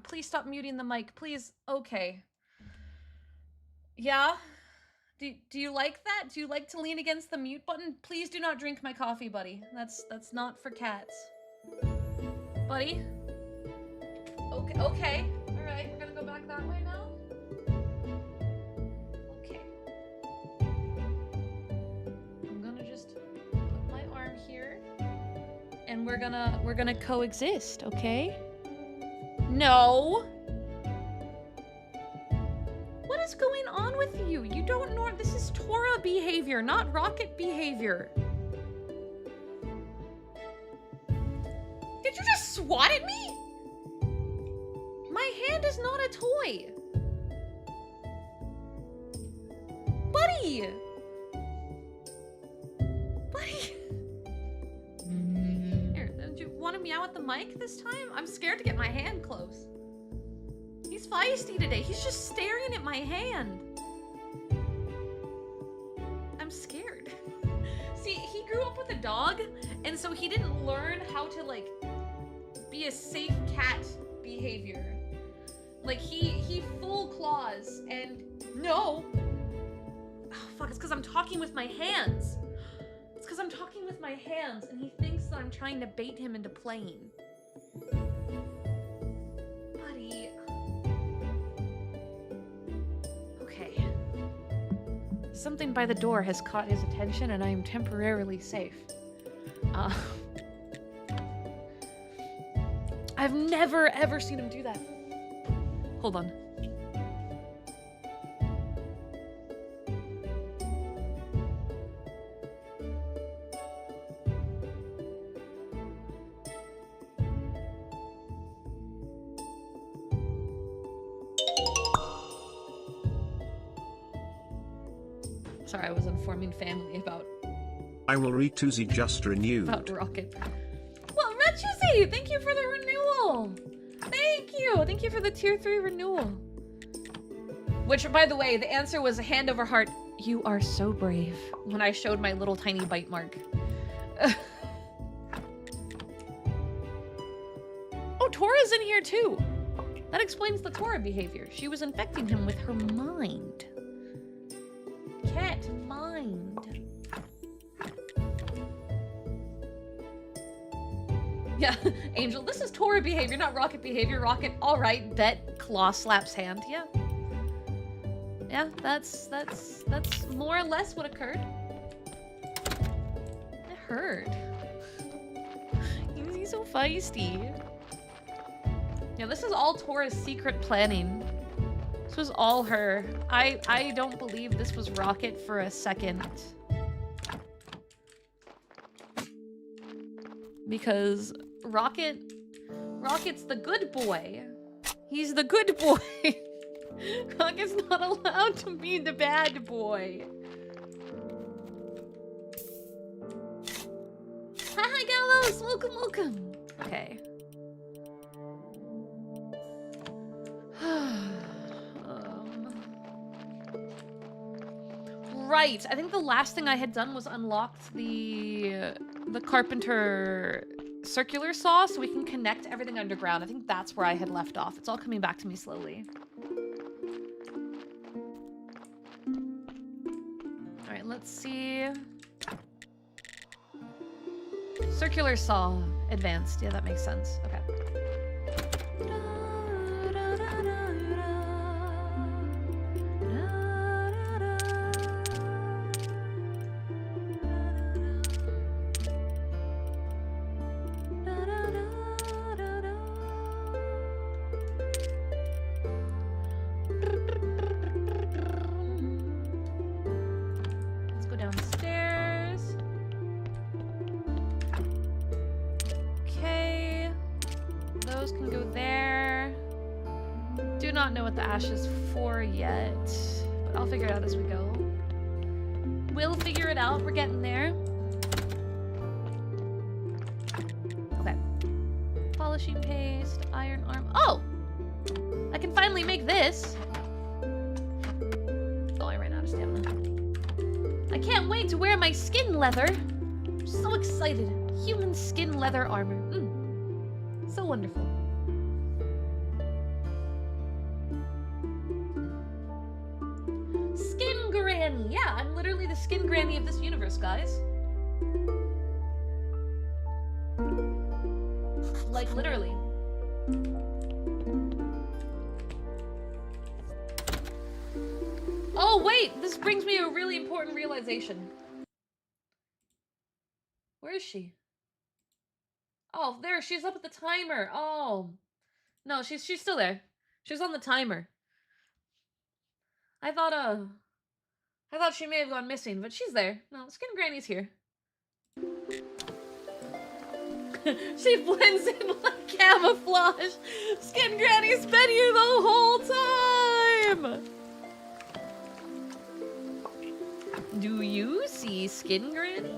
Please stop muting the mic, please. Okay. Yeah? Do you like that? Do you like to lean against the mute button? Please do not drink my coffee, buddy. That's not for cats. Buddy? Okay. Alright, we're gonna go back that way now. Okay. I'm gonna just put my arm here. And we're gonna coexist, okay? No! What is going on with you? You don't know. This is Tora behavior, not Rocket behavior. Did you just swat at me? My hand is not a toy. Buddy! Buddy! Here, do you want to meow at the mic this time? I'm scared to get my hand close. He's feisty today. He's just staring at my hand. I'm scared. See, he grew up with a dog, and so he didn't learn how to, like, be a safe cat behavior. Like, he full claws, and no. Oh, fuck, it's because I'm talking with my hands. It's because I'm talking with my hands, and he thinks that I'm trying to bait him into playing. Buddy. Okay. Something by the door has caught his attention, and I am temporarily safe. I've never, ever seen him do that. Hold on. Sorry, I was informing family about... I will read Tuzi just renewed. About Rocket. Well, Red Tuzi, thank you for the renewal! Thank you! Thank you for the tier 3 renewal. Which, by the way, the answer was hand over heart. You are so brave. When I showed my little tiny bite mark. Oh, Tora's in here too! That explains the Tora behavior. She was infecting him with her mind. Cat mind. Yeah, Angel, this is Tora behavior, not Rocket behavior. Rocket, alright, bet, claw slaps hand, yeah. Yeah, that's more or less what occurred. It hurt. He's so feisty. Yeah, this is all Tora's secret planning. This was all her. I don't believe this was Rocket for a second. Because Rocket's the good boy. He's the good boy. Rocket's not allowed to be the bad boy. Hi, Gallows! Welcome! Okay. Right, I think the last thing I had done was unlocked the carpenter circular saw so we can connect everything underground. I think that's where I had left off. It's all coming back to me slowly. Alright, let's see. Circular saw advanced. Yeah, that makes sense. Okay. Is for yet, but I'll figure it out as we go. We'll figure it out. We're getting there. Okay. Polishing paste, iron arm. Oh! I can finally make this. Oh, I ran out of stamina. I can't wait to wear my skin leather. I'm so excited. Human skin leather armor. So wonderful. Skin granny. Yeah, I'm literally the skin granny of this universe, guys. Like, literally. Oh, wait! This brings me a really important realization. Where is she? Oh, there, she's up at the timer. Oh. No, she's still there. She's on the timer. I thought she may have gone missing, but she's there. No, Skin Granny's here. She blends in like camouflage. Skin Granny's been here the whole time. Do you see Skin Granny?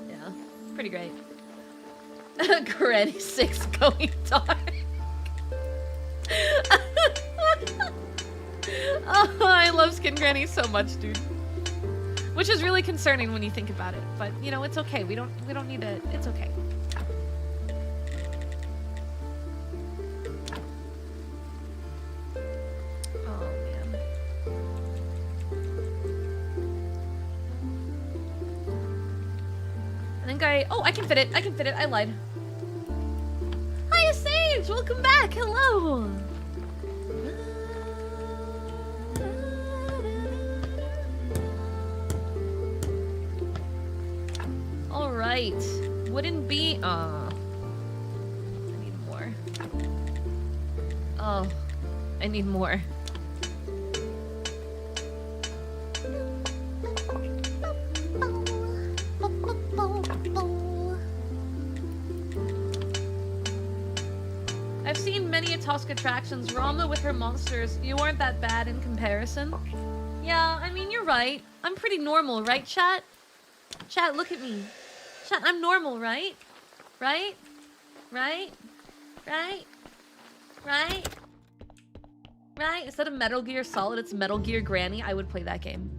Yeah, pretty great. Granny 6 going dark. Oh, I love Skin Granny so much, dude. Which is really concerning when you think about it, but you know, it's okay. We don't need to. It's okay. Oh man. I think I can fit it. I can fit it. I lied. Hiya, Sage! Welcome back. Hello. All right. Wouldn't be. I need more. Oh, I need more. I've seen many Tusk attractions. Rama with her monsters. You aren't that bad in comparison. Yeah, I mean, you're right. I'm pretty normal, right, chat? Chat, look at me. Chat, I'm normal, right? Right? Right? Right? Right? Right? Instead of Metal Gear Solid, it's Metal Gear Granny. I would play that game.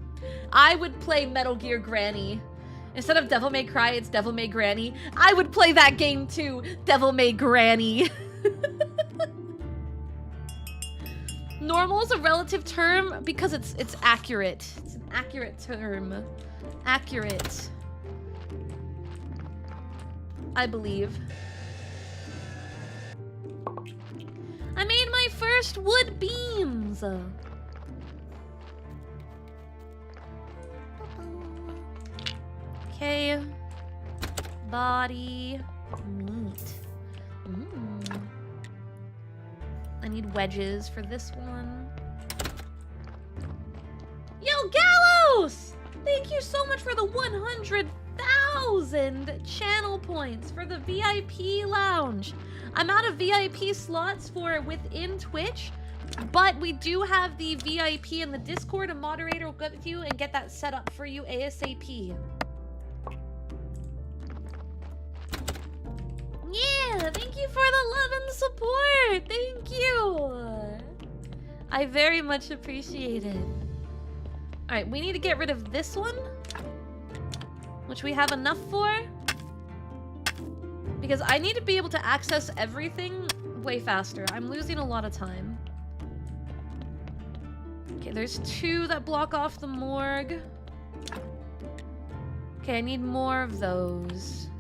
I would play Metal Gear Granny. Instead of Devil May Cry, it's Devil May Granny. I would play that game too. Devil May Granny. Normal is a relative term because it's accurate. It's an accurate term. Accurate. I believe. I made my first wood beams. Okay. Body. Meat. I need wedges for this one. Yo, Gallows! Thank you so much for the 100,000 channel points for the VIP lounge. I'm out of VIP slots for within Twitch, but we do have the VIP in the Discord. A moderator will get with you and get that set up for you ASAP. Yeah, thank you for the love and support. Thank you. I very much appreciate it. All right, we need to get rid of this one, which we have enough for, because I need to be able to access everything way faster. I'm losing a lot of time. Okay, there's 2 that block off the morgue. Okay, I need more of those.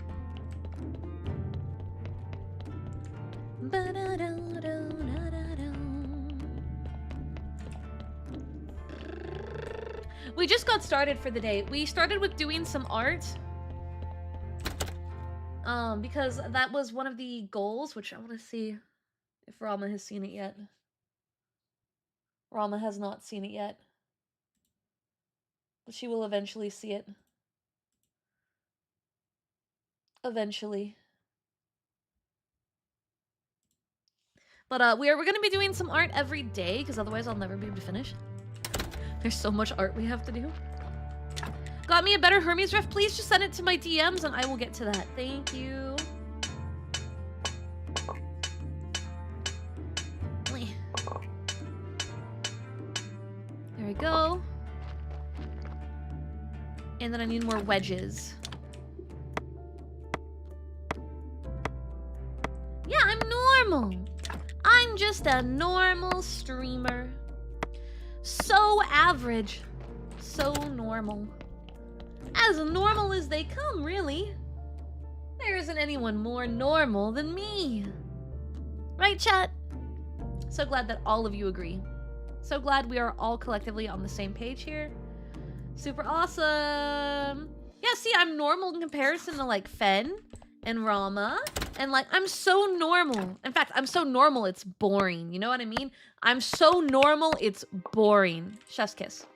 We just got started for the day. We started with doing some art. Because that was one of the goals, which I want to see if Rama has seen it yet. Rama has not seen it yet. But she will eventually see it. Eventually. But we're going to be doing some art every day, because otherwise I'll never be able to finish. There's so much art we have to do. Got me a better Hermes ref? Please just send it to my DMs and I will get to that. Thank you. There we go. And then I need more wedges. Yeah, I'm normal. I'm just a normal streamer. So average. So normal. As normal as they come, really. There isn't anyone more normal than me. Right, chat? So glad that all of you agree. So glad we are all collectively on the same page here. Super awesome. Yeah, see, I'm normal in comparison to like Fen and Rama. And like, I'm so normal. In fact, I'm so normal, it's boring. You know what I mean? I'm so normal, it's boring. Chef's kiss.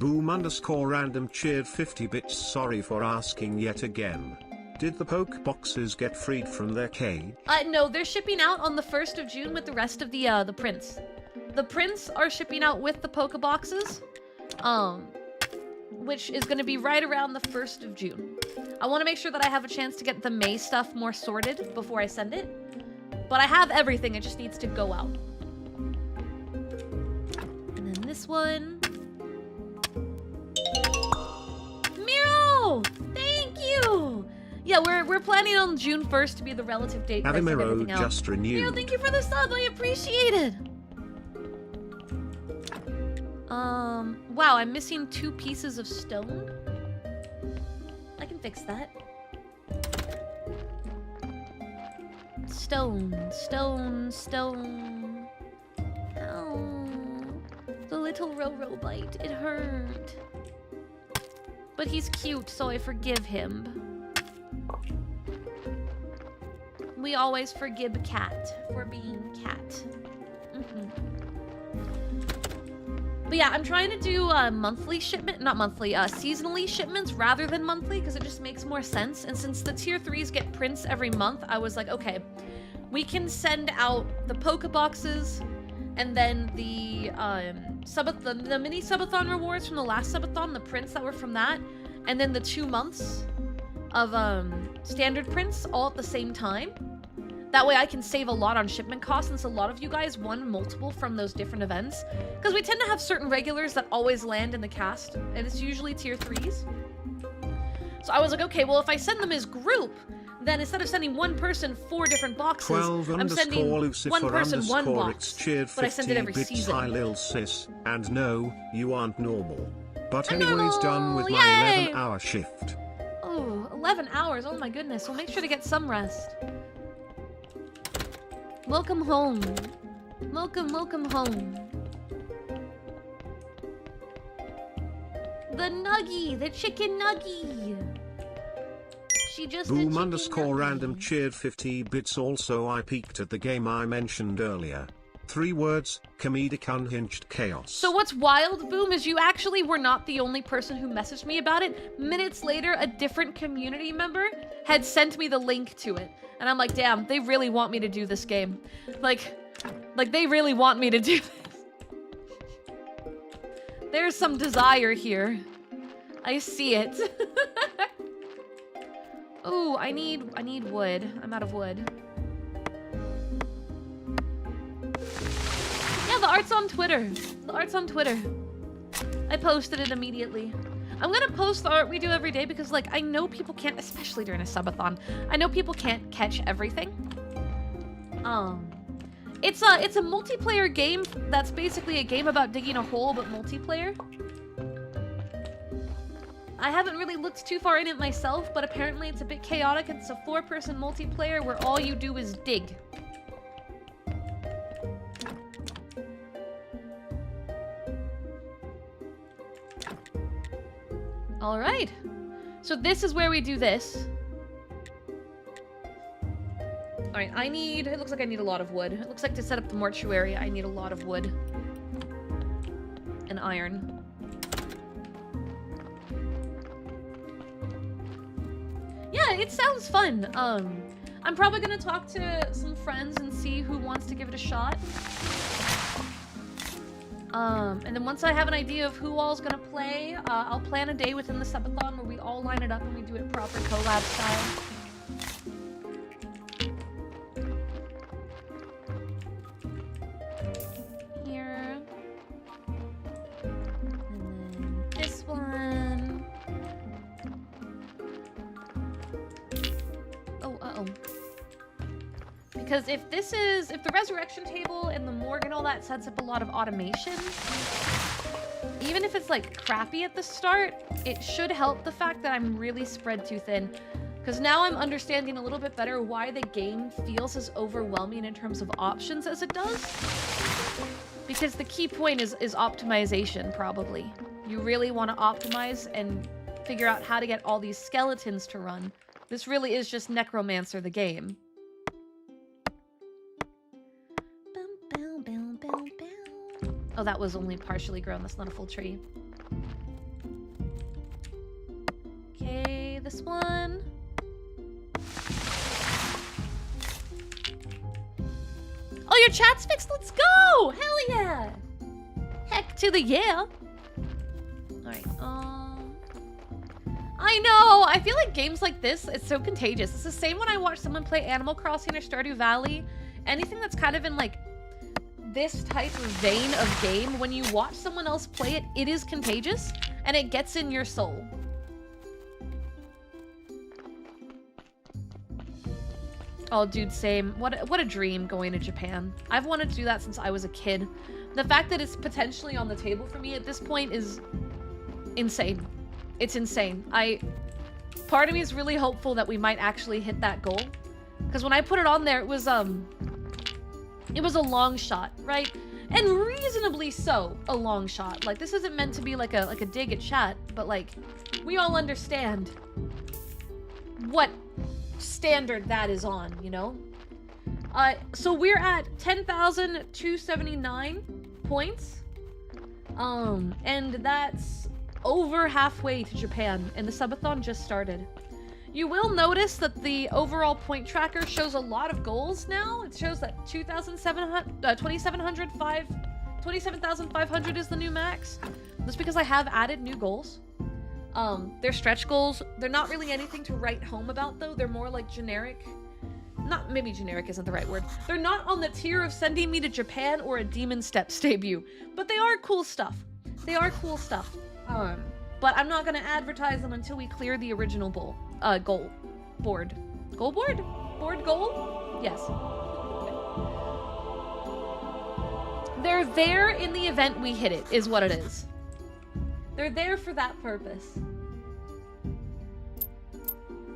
Boom_random cheered 50 bits. Sorry for asking yet again. Did the poke boxes get freed from their cage? No, they're shipping out on the 1st of June with the rest of the prints. The prints are shipping out with the poke boxes, which is going to be right around the 1st of June. I want to make sure that I have a chance to get the May stuff more sorted before I send it. But I have everything, it just needs to go out. And then this one. Miro! Thank you! Yeah, we're planning on June 1st to be the relative date that I send everything out. Just renewed. Miro, thank you for the sub, I appreciate it! Wow, I'm missing 2 pieces of stone. I can fix that. Stone, stone, stone. Ow. The little Roro bite, it hurt. But he's cute, so I forgive him. We always forgive Cat for being Cat. But yeah, I'm trying to do monthly shipment, not monthly, seasonally shipments rather than monthly because it just makes more sense. And since the tier 3s get prints every month, I was like, okay, we can send out the Pokeboxes and then the mini Subathon rewards from the last Subathon, the prints that were from that, and then the 2 months of standard prints all at the same time. That way I can save a lot on shipment costs since a lot of you guys won multiple from those different events. Because we tend to have certain regulars that always land in the cast, and it's usually tier 3s. So I was like, okay, well if I send them as group, then instead of sending one person 4 different boxes, I'm sending one person 1 box, but I send it every season. Hi Lil Sis, and no, you aren't normal. But I'm anyways, normal. done with Yay! my 11-hour shift. Oh, 11 hours, oh my goodness, we'll make sure to get some rest. Welcome home. Welcome, welcome home. The nuggie, the chicken nuggie. She just Boom_random cheered 50 bits. Also I peeked at the game I mentioned earlier. 3 words, comedic unhinged chaos. So what's wild, Boom, is you actually were not the only person who messaged me about it. Minutes later, a different community member had sent me the link to it. And I'm like, damn, they really want me to do this game. Like they really want me to do this. There's some desire here. I see it. Ooh, I need wood. I'm out of wood. Yeah, the art's on Twitter. The art's on Twitter. I posted it immediately. I'm gonna post the art we do every day because, like, I know people can't, especially during a subathon, I know people can't catch everything. It's a multiplayer game that's basically a game about digging a hole, but multiplayer. I haven't really looked too far in it myself, but apparently it's a bit chaotic. It's a 4-person multiplayer where all you do is dig. All right. So this is where we do this. All right, it looks like I need a lot of wood. It looks like to set up the mortuary, I need a lot of wood. And iron. Yeah, it sounds fun. I'm probably gonna talk to some friends and see who wants to give it a shot. And then once I have an idea of who all's gonna play, I'll plan a day within the subathon where we all line it up and we do it proper collab style. Here. And Because if the resurrection table and the morgue and all that sets up a lot of automation, even if it's like crappy at the start, it should help the fact that I'm really spread too thin. Because now I'm understanding a little bit better why the game feels as overwhelming in terms of options as it does. Because the key point is optimization, probably. You really want to optimize and figure out how to get all these skeletons to run. This really is just Necromancer the game. Oh, that was only partially grown. That's not a full tree. Okay, this one. Oh, your chat's fixed. Let's go! Hell yeah! Heck to the yeah! Alright, I know! I feel like games like this, it's so contagious. It's the same when I watch someone play Animal Crossing or Stardew Valley. Anything that's kind of in, like, this type of vein of game, when you watch someone else play it, it is contagious, and it gets in your soul. Oh, dude, same. What a dream going to Japan. I've wanted to do that since I was a kid. The fact that it's potentially on the table for me at this point is insane. It's insane. Part of me is really hopeful that we might actually hit that goal. Because when I put it on there, it was a long shot, right? And reasonably so, a long shot. Like, this isn't meant to be like a dig at chat, but like, we all understand what standard that is on, you know? So we're at 10,279 points. And that's over halfway to Japan, and the Subathon just started. You will notice that the overall point tracker shows a lot of goals now. It shows that 27,500 is the new max. That's because I have added new goals. They're stretch goals. They're not really anything to write home about, though. They're more like generic. Maybe generic isn't the right word. They're not on the tier of sending me to Japan or a Demon Steps debut, but they are cool stuff. They are cool stuff. But I'm not gonna advertise them until we clear the original goal board. Goal board? Board goal? Yes. They're there in the event we hit it, is what it is. They're there for that purpose.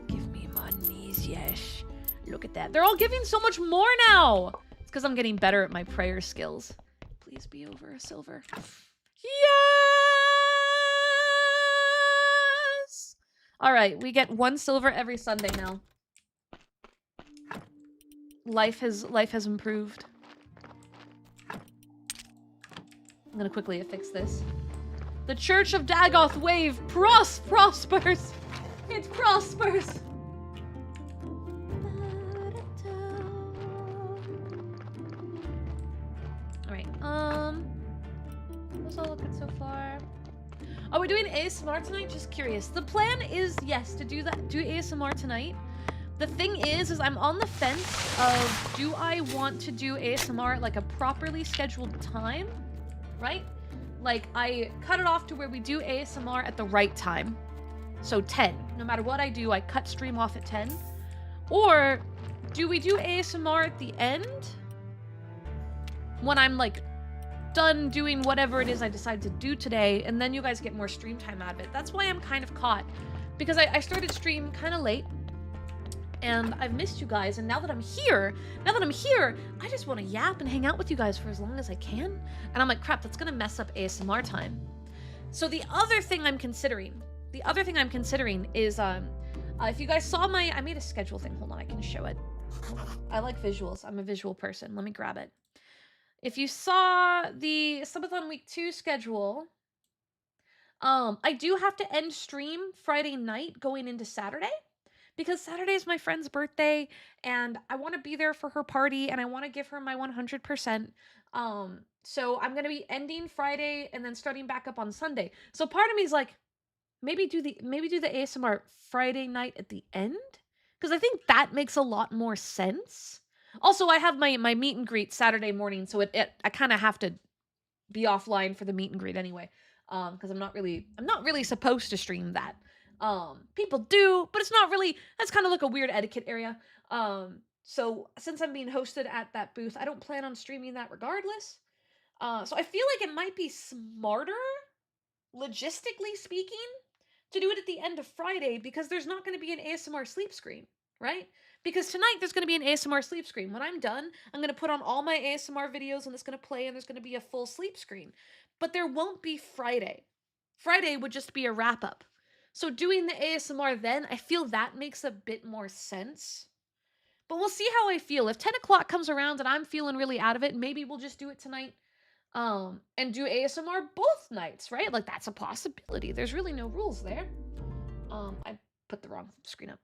Give me monies, yes. Look at that. They're all giving so much more now. It's because I'm getting better at my prayer skills. Please be over a silver. Yes! All right, we get 1 silver every Sunday now. Life has improved. I'm gonna quickly affix this. The Church of Dagoth Wave prospers! It prospers! Alright, what's all looking so far? Are we doing ASMR tonight? Just curious. The plan is, yes, to do ASMR tonight. The thing is I'm on the fence of, do I want to do ASMR at like a properly scheduled time? Right? Like, I cut it off to where we do ASMR at the right time. So 10. No matter what I do, I cut stream off at 10. Or do we do ASMR at the end? When I'm like done doing whatever it is I decide to do today, and then you guys get more stream time out of it. That's why I'm kind of caught. Because I started stream kind of late. And I've missed you guys, and now that I'm here, I just want to yap and hang out with you guys for as long as I can. And I'm like, crap, that's gonna mess up ASMR time. So the other thing I'm considering is, if you guys saw I made a schedule thing. Hold on, I can show it. I like visuals. I'm a visual person. Let me grab it. If you saw the Subathon Week 2 schedule, I do have to end stream Friday night going into Saturday. Because Saturday is my friend's birthday, and I want to be there for her party, and I want to give her my 100%. So I'm going to be ending Friday and then starting back up on Sunday. So part of me is like, maybe do the ASMR Friday night at the end? Because I think that makes a lot more sense. Also, I have my meet and greet Saturday morning, so I kind of have to be offline for the meet and greet anyway. Because I'm not really supposed to stream that. People do, but it's not really, that's kind of like a weird etiquette area. So since I'm being hosted at that booth, I don't plan on streaming that regardless. So I feel like it might be smarter, logistically speaking, to do it at the end of Friday because there's not going to be an ASMR sleep screen, right? Because tonight there's going to be an ASMR sleep screen. When I'm done, I'm going to put on all my ASMR videos and it's going to play and there's going to be a full sleep screen. But there won't be Friday. Friday would just be a wrap up. So doing the ASMR then, I feel that makes a bit more sense. But we'll see how I feel. If 10 o'clock comes around and I'm feeling really out of it, maybe we'll just do it tonight. And do ASMR both nights, right? Like, that's a possibility. There's really no rules there. I put the wrong screen up.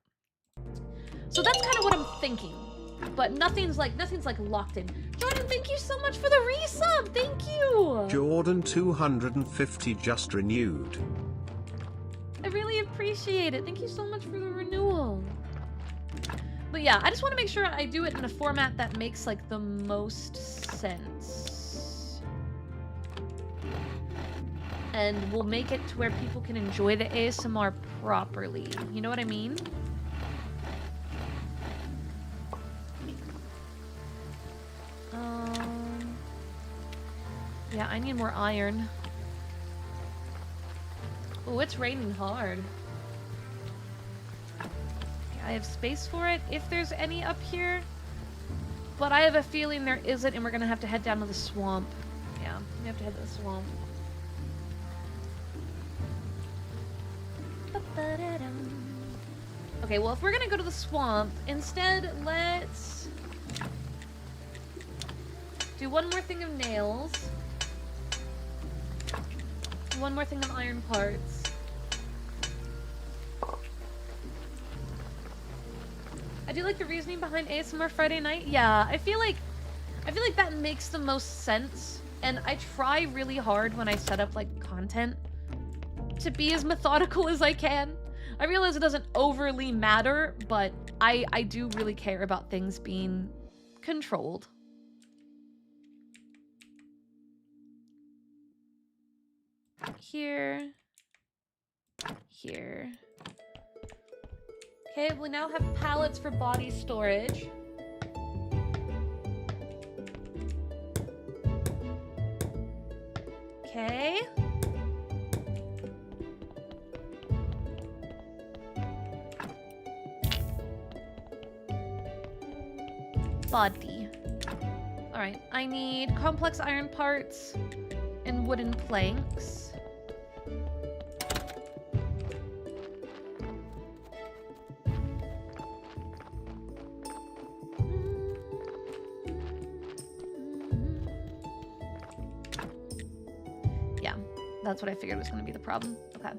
So that's kind of what I'm thinking. But nothing's like locked in. Jordan, thank you so much for the resub. Thank you. Jordan 250 just renewed. I really appreciate it. Thank you so much for the renewal. But yeah, I just want to make sure I do it in a format that makes like the most sense. And we'll make it to where people can enjoy the ASMR properly. You know what I mean? Yeah, I need more iron. Oh, it's raining hard. I have space for it if there's any up here. But I have a feeling there isn't, and we're gonna have to head down to the swamp. Yeah, we have to head to the swamp. Okay, well, if we're gonna go to the swamp, instead, let's do one more thing of nails. One more thing of iron parts. I do like the reasoning behind ASMR Friday night. Yeah, I feel like that makes the most sense. And I try really hard when I set up like content to be as methodical as I can. I realize it doesn't overly matter, but I do really care about things being controlled. Here. Here. Okay, we now have pallets for body storage. Okay. Body. Alright, I need complex iron parts and wooden planks. Yeah, that's what I figured was going to be the problem. Okay.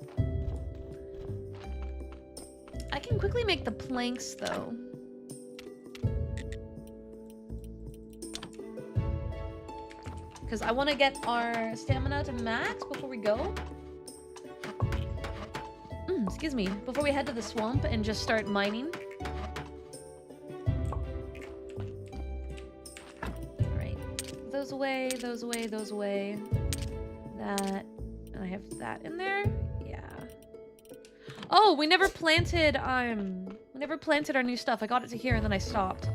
I can quickly make the planks, though. Because I want to get our stamina to max before we go. Excuse me. Before we head to the swamp and just start mining. Alright. Those away, those away, those away. That. And I have that in there? Yeah. Oh, we never planted, our new stuff. I got it to here and then I stopped.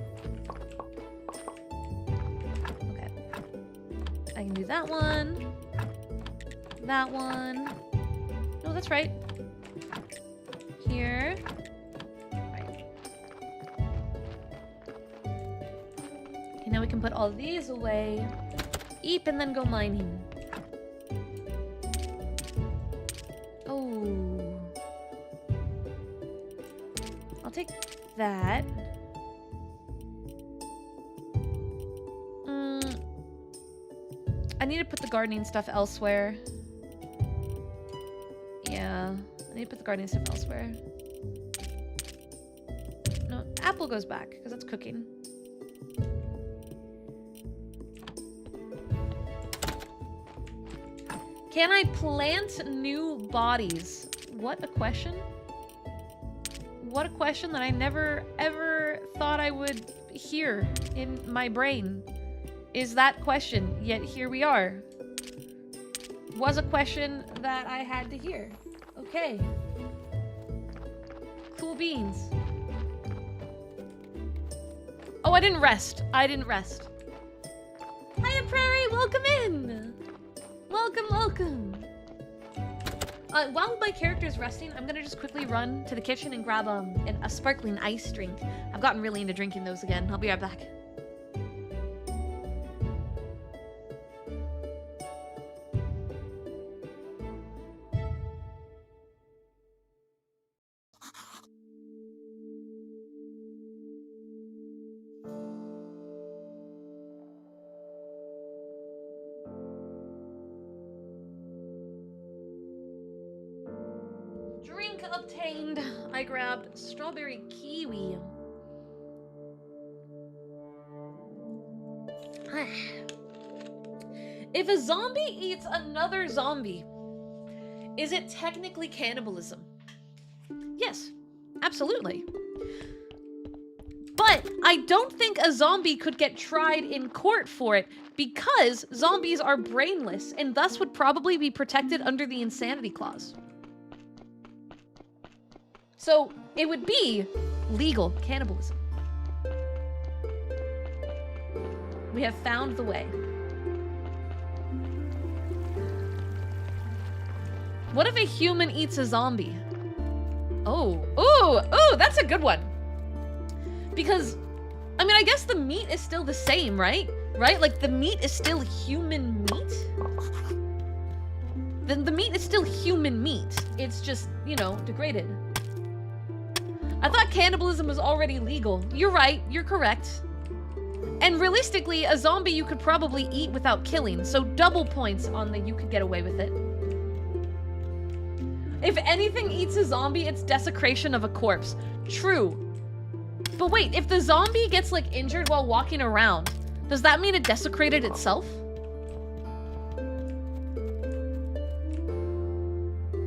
I can do that one. That one. No, that's right. Here. Right. Okay, now we can put all these away. Eep, and then go mining. Oh. I'll take that. I need to put the gardening stuff elsewhere. Yeah, I need to put the gardening stuff elsewhere. No, apple goes back, because that's cooking. Can I plant new bodies? What a question. What a question that I never, ever thought I would hear in my brain. Is that question, yet here we are. Was a question that I had to hear. Okay. Cool beans. Oh, I didn't rest. I didn't rest. Hiya, Prairie. Welcome in. Welcome, welcome. While my character's resting, I'm gonna just quickly run to the kitchen and grab a sparkling ice drink. I've gotten really into drinking those again. I'll be right back. Drink obtained. I grabbed strawberry kiwi. If a zombie eats another zombie, is it technically cannibalism? Yes, absolutely. But I don't think a zombie could get tried in court for it because zombies are brainless and thus would probably be protected under the insanity clause. So it would be legal cannibalism. We have found the way. What if a human eats a zombie? Oh, ooh, that's a good one. Because, I mean, I guess the meat is still the same, right? Right? Like, the meat is still human meat? Then the meat is still human meat. It's just, you know, degraded. I thought cannibalism was already legal. You're right, you're correct. And realistically, a zombie you could probably eat without killing, so double points on the you could get away with it. If anything eats a zombie, it's desecration of a corpse. True. But wait, if the zombie gets, like, injured while walking around, does that mean it desecrated itself?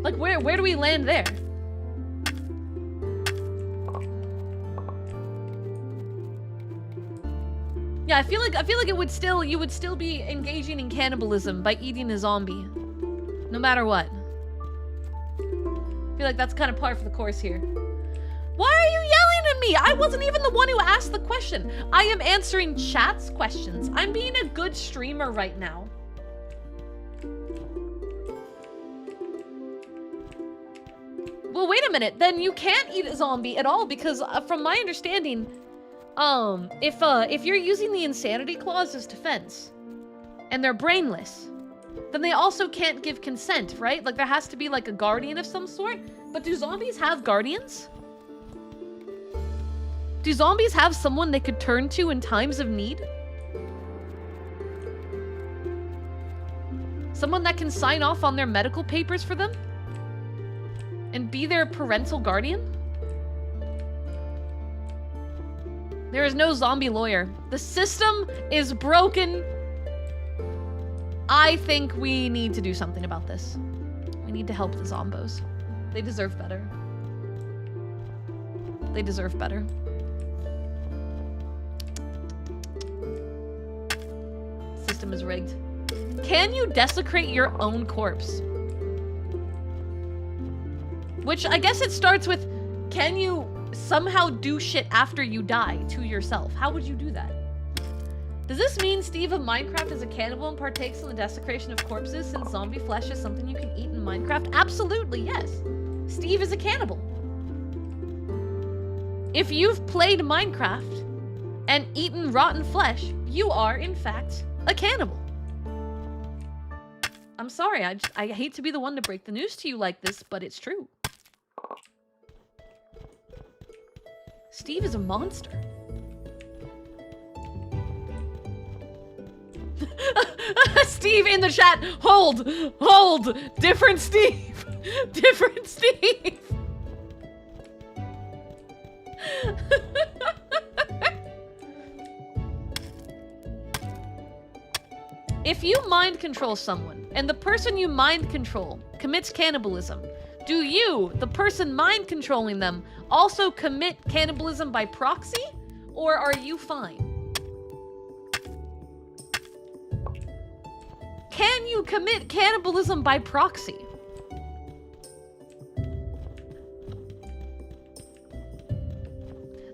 Like, where do we land there? Yeah, I feel like it would still, you would still be engaging in cannibalism by eating a zombie. No matter what. I feel like that's kind of par for the course here. Why are you yelling at me? I wasn't even the one who asked the question. I am answering chat's questions. I'm being a good streamer right now. Well, wait a minute. Then you can't eat a zombie at all because from my understanding, if you're using the insanity clause as defense and they're brainless, then they also can't give consent, right? Like there has to be like a guardian of some sort. But do zombies have guardians? Do zombies have someone they could turn to in times of need? Someone that can sign off on their medical papers for them? And be their parental guardian? There is no zombie lawyer. The system is broken. I think we need to do something about this. We need to help the zombos. They deserve better. They deserve better. System is rigged. Can you desecrate your own corpse? Which I guess it starts with, can you somehow do shit after you die to yourself? How would you do that? Does this mean Steve of Minecraft is a cannibal and partakes in the desecration of corpses since zombie flesh is something you can eat in Minecraft? Absolutely, yes. Steve is a cannibal. If you've played Minecraft and eaten rotten flesh, you are, in fact, a cannibal. I'm sorry, I hate to be the one to break the news to you like this, but it's true. Steve is a monster. Steve in the chat, hold, different Steve, different Steve. If you mind control someone, and the person you mind control commits cannibalism, do you, the person mind controlling them, also commit cannibalism by proxy? Or are you fine? Can you commit cannibalism by proxy?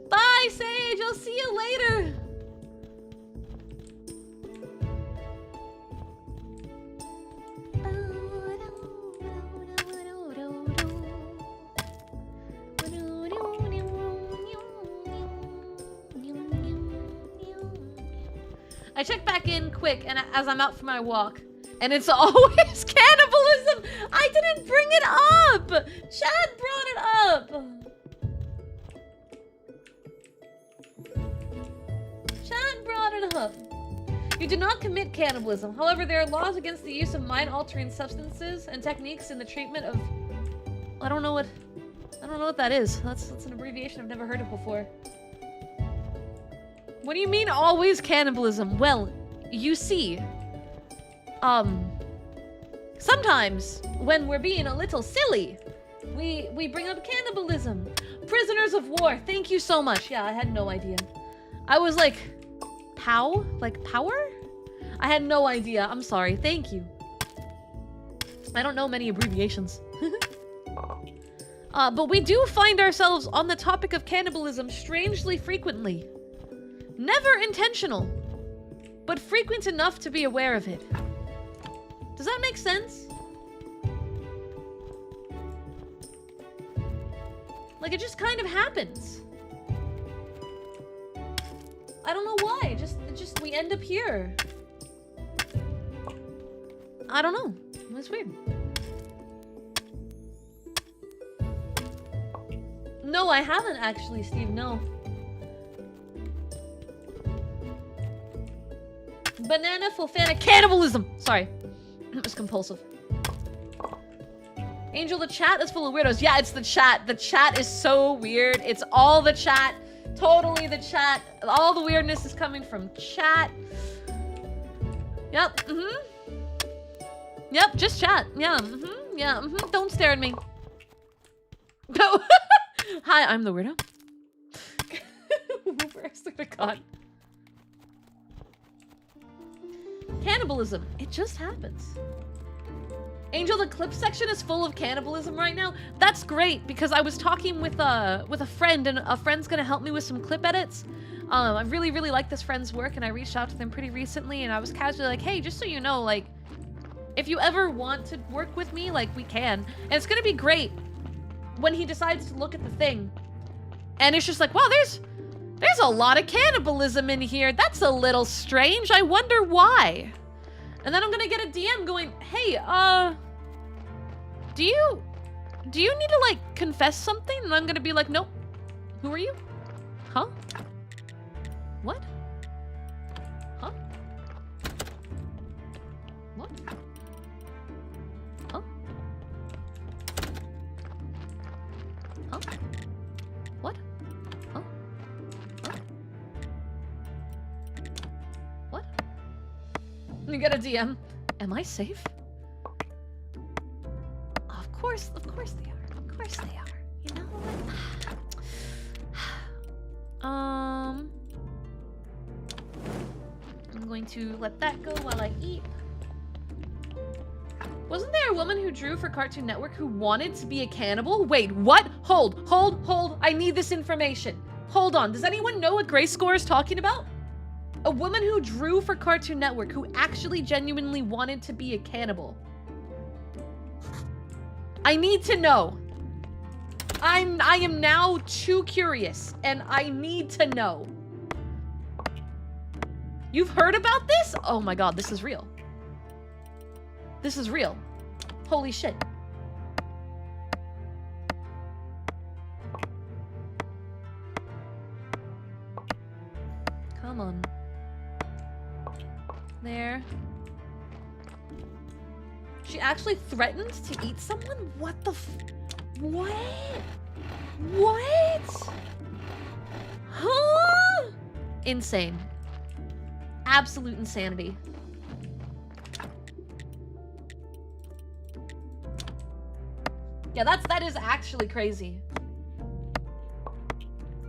Bye, Sage! I'll see you later! I check back in quick and as I'm out for my walk. And it's always cannibalism! I didn't bring it up! Chad brought it up! Chad brought it up. You do not commit cannibalism. However, there are laws against the use of mind-altering substances and techniques in the treatment of... I don't know what that is. That's an abbreviation I've never heard of before. What do you mean always cannibalism? Well, you see, sometimes when we're being a little silly, we bring up cannibalism. Prisoners of war, thank you so much. Yeah, I had no idea. I was like, pow? Like power? I had no idea. I'm sorry. Thank you. I don't know many abbreviations. But we do find ourselves on the topic of cannibalism strangely frequently. Never intentional, but frequent enough to be aware of it. Does that make sense? Like, it just kind of happens. I don't know why. Just we end up here. I don't know. It's weird. No, I haven't actually, Steve. No. Banana Fofana cannibalism. Sorry, it was compulsive. Angel, the chat is full of weirdos. Yeah, it's the chat. The chat is so weird. It's all the chat. Totally the chat. All the weirdness is coming from chat. Yep. Yep. Just chat. Yeah. Yeah. Don't stare at me. No. Hi, I'm the weirdo. Where's the god? Cannibalism. It just happens. Angel, the clip section is full of cannibalism right now. That's great because I was talking with a friend and a friend's gonna help me with some clip edits. I really like this friend's work and I reached out to them pretty recently and I was casually like, hey, just so you know, like, if you ever want to work with me, like, we can. And it's gonna be great when he decides to look at the thing. And it's just like, wow, there's a lot of cannibalism in here. That's a little strange. I wonder why. And then I'm gonna get a DM going, hey, do you need to, like, confess something? And I'm gonna be like, nope. Who are you? Huh? What? Huh? What? Huh? Huh? What? Huh? Huh? What? You get a DM. Am I safe? Of course they are. Of course they are. You know what? I'm going to let that go while I eat. Wasn't there a woman who drew for Cartoon Network who wanted to be a cannibal? Wait, what? Hold. I need this information. Hold on. Does anyone know what Grayscore is talking about? A woman who drew for Cartoon Network who actually genuinely wanted to be a cannibal. I need to know. I am now too curious, and I need to know. You've heard about this? Oh my god, this is real. This is real. Holy shit. Come on. There. She actually threatened to eat someone? What the f- What? What? Huh? Insane. Absolute insanity. Yeah, that is actually crazy.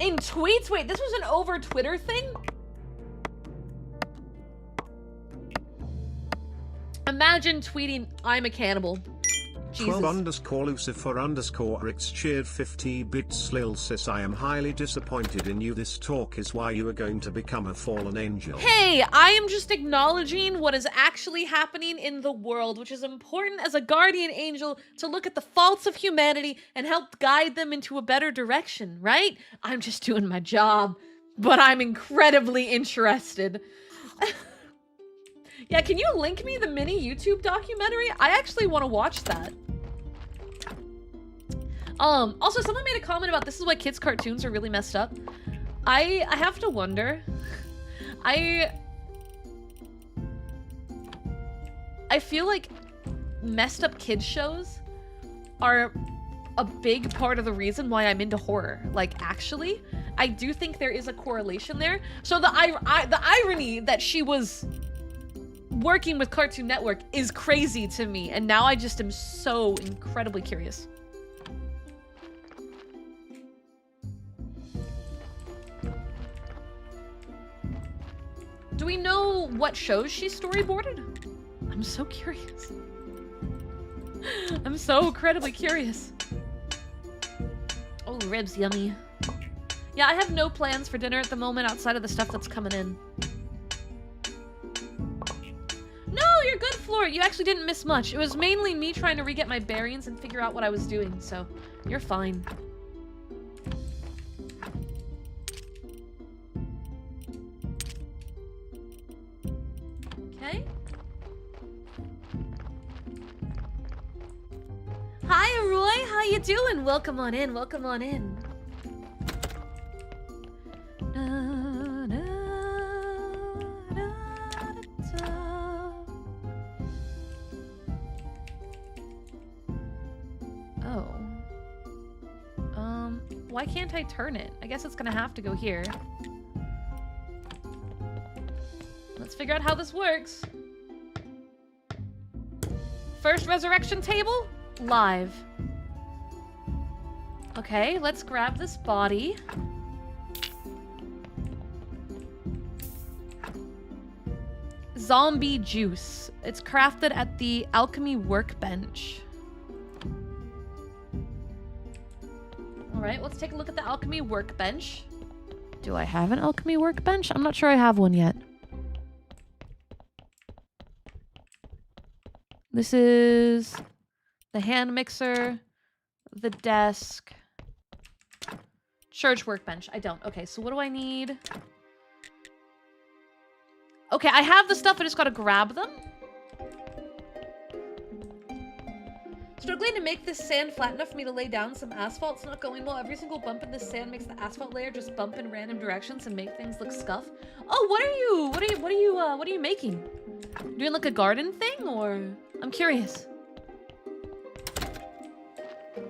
In tweets? Wait, this was an over Twitter thing? Imagine tweeting, I'm a cannibal. Jesus. 12_Lucifer_ cheered 50 bits Lil sis, I am highly disappointed in you. This talk is why you are going to become a fallen angel. Hey, I am just acknowledging what is actually happening in the world, which is important as a guardian angel to look at the faults of humanity and help guide them into a better direction, right? I'm just doing my job, but I'm incredibly interested. Yeah, can you link me the mini YouTube documentary? I actually want to watch that. Also, someone made a comment about this is why kids' cartoons are really messed up. I have to wonder. I feel like messed up kids shows are a big part of the reason why I'm into horror. Like, actually, I do think there is a correlation there. So the irony that she was working with Cartoon Network is crazy to me, and now I just am so incredibly curious. Do we know what shows she storyboarded? I'm so curious. I'm so incredibly curious. Oh, ribs, yummy. Yeah, I have no plans for dinner at the moment outside of the stuff that's coming in. No, you're good, Floor. You actually didn't miss much. It was mainly me trying to re-get my bearings and figure out what I was doing, so you're fine. Okay. Hi, Roy. How you doing? Welcome on in. Welcome on in. Oh. Why can't I turn it? I guess it's gonna have to go here. Let's figure out how this works. First resurrection table? Live. Okay, let's grab this body. Zombie juice. It's crafted at the alchemy workbench. Alright, let's take a look at the alchemy workbench. Do I have an alchemy workbench? I'm not sure I have one yet. This is the hand mixer, the desk, church workbench. I don't. Okay, so what do I need? Okay, I have the stuff. I just gotta grab them. Struggling to make this sand flat enough for me to lay down some asphalt. It's not going well. Every single bump in this sand makes the asphalt layer just bump in random directions and make things look scuff. Oh, what are you making? Doing like a garden thing, or? I'm curious.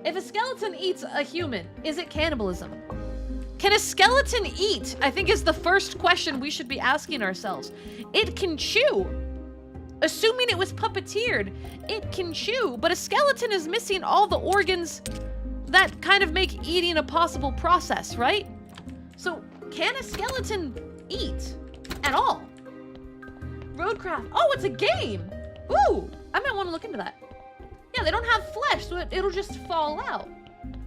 If a skeleton eats a human, is it cannibalism? Can a skeleton eat? I think is the first question we should be asking ourselves. It can chew. Assuming it was puppeteered, it can chew, but a skeleton is missing all the organs that kind of make eating a possible process, right? So, can a skeleton eat at all? Roadcraft. Oh, it's a game! Ooh, I might want to look into that. Yeah, they don't have flesh, so it'll just fall out.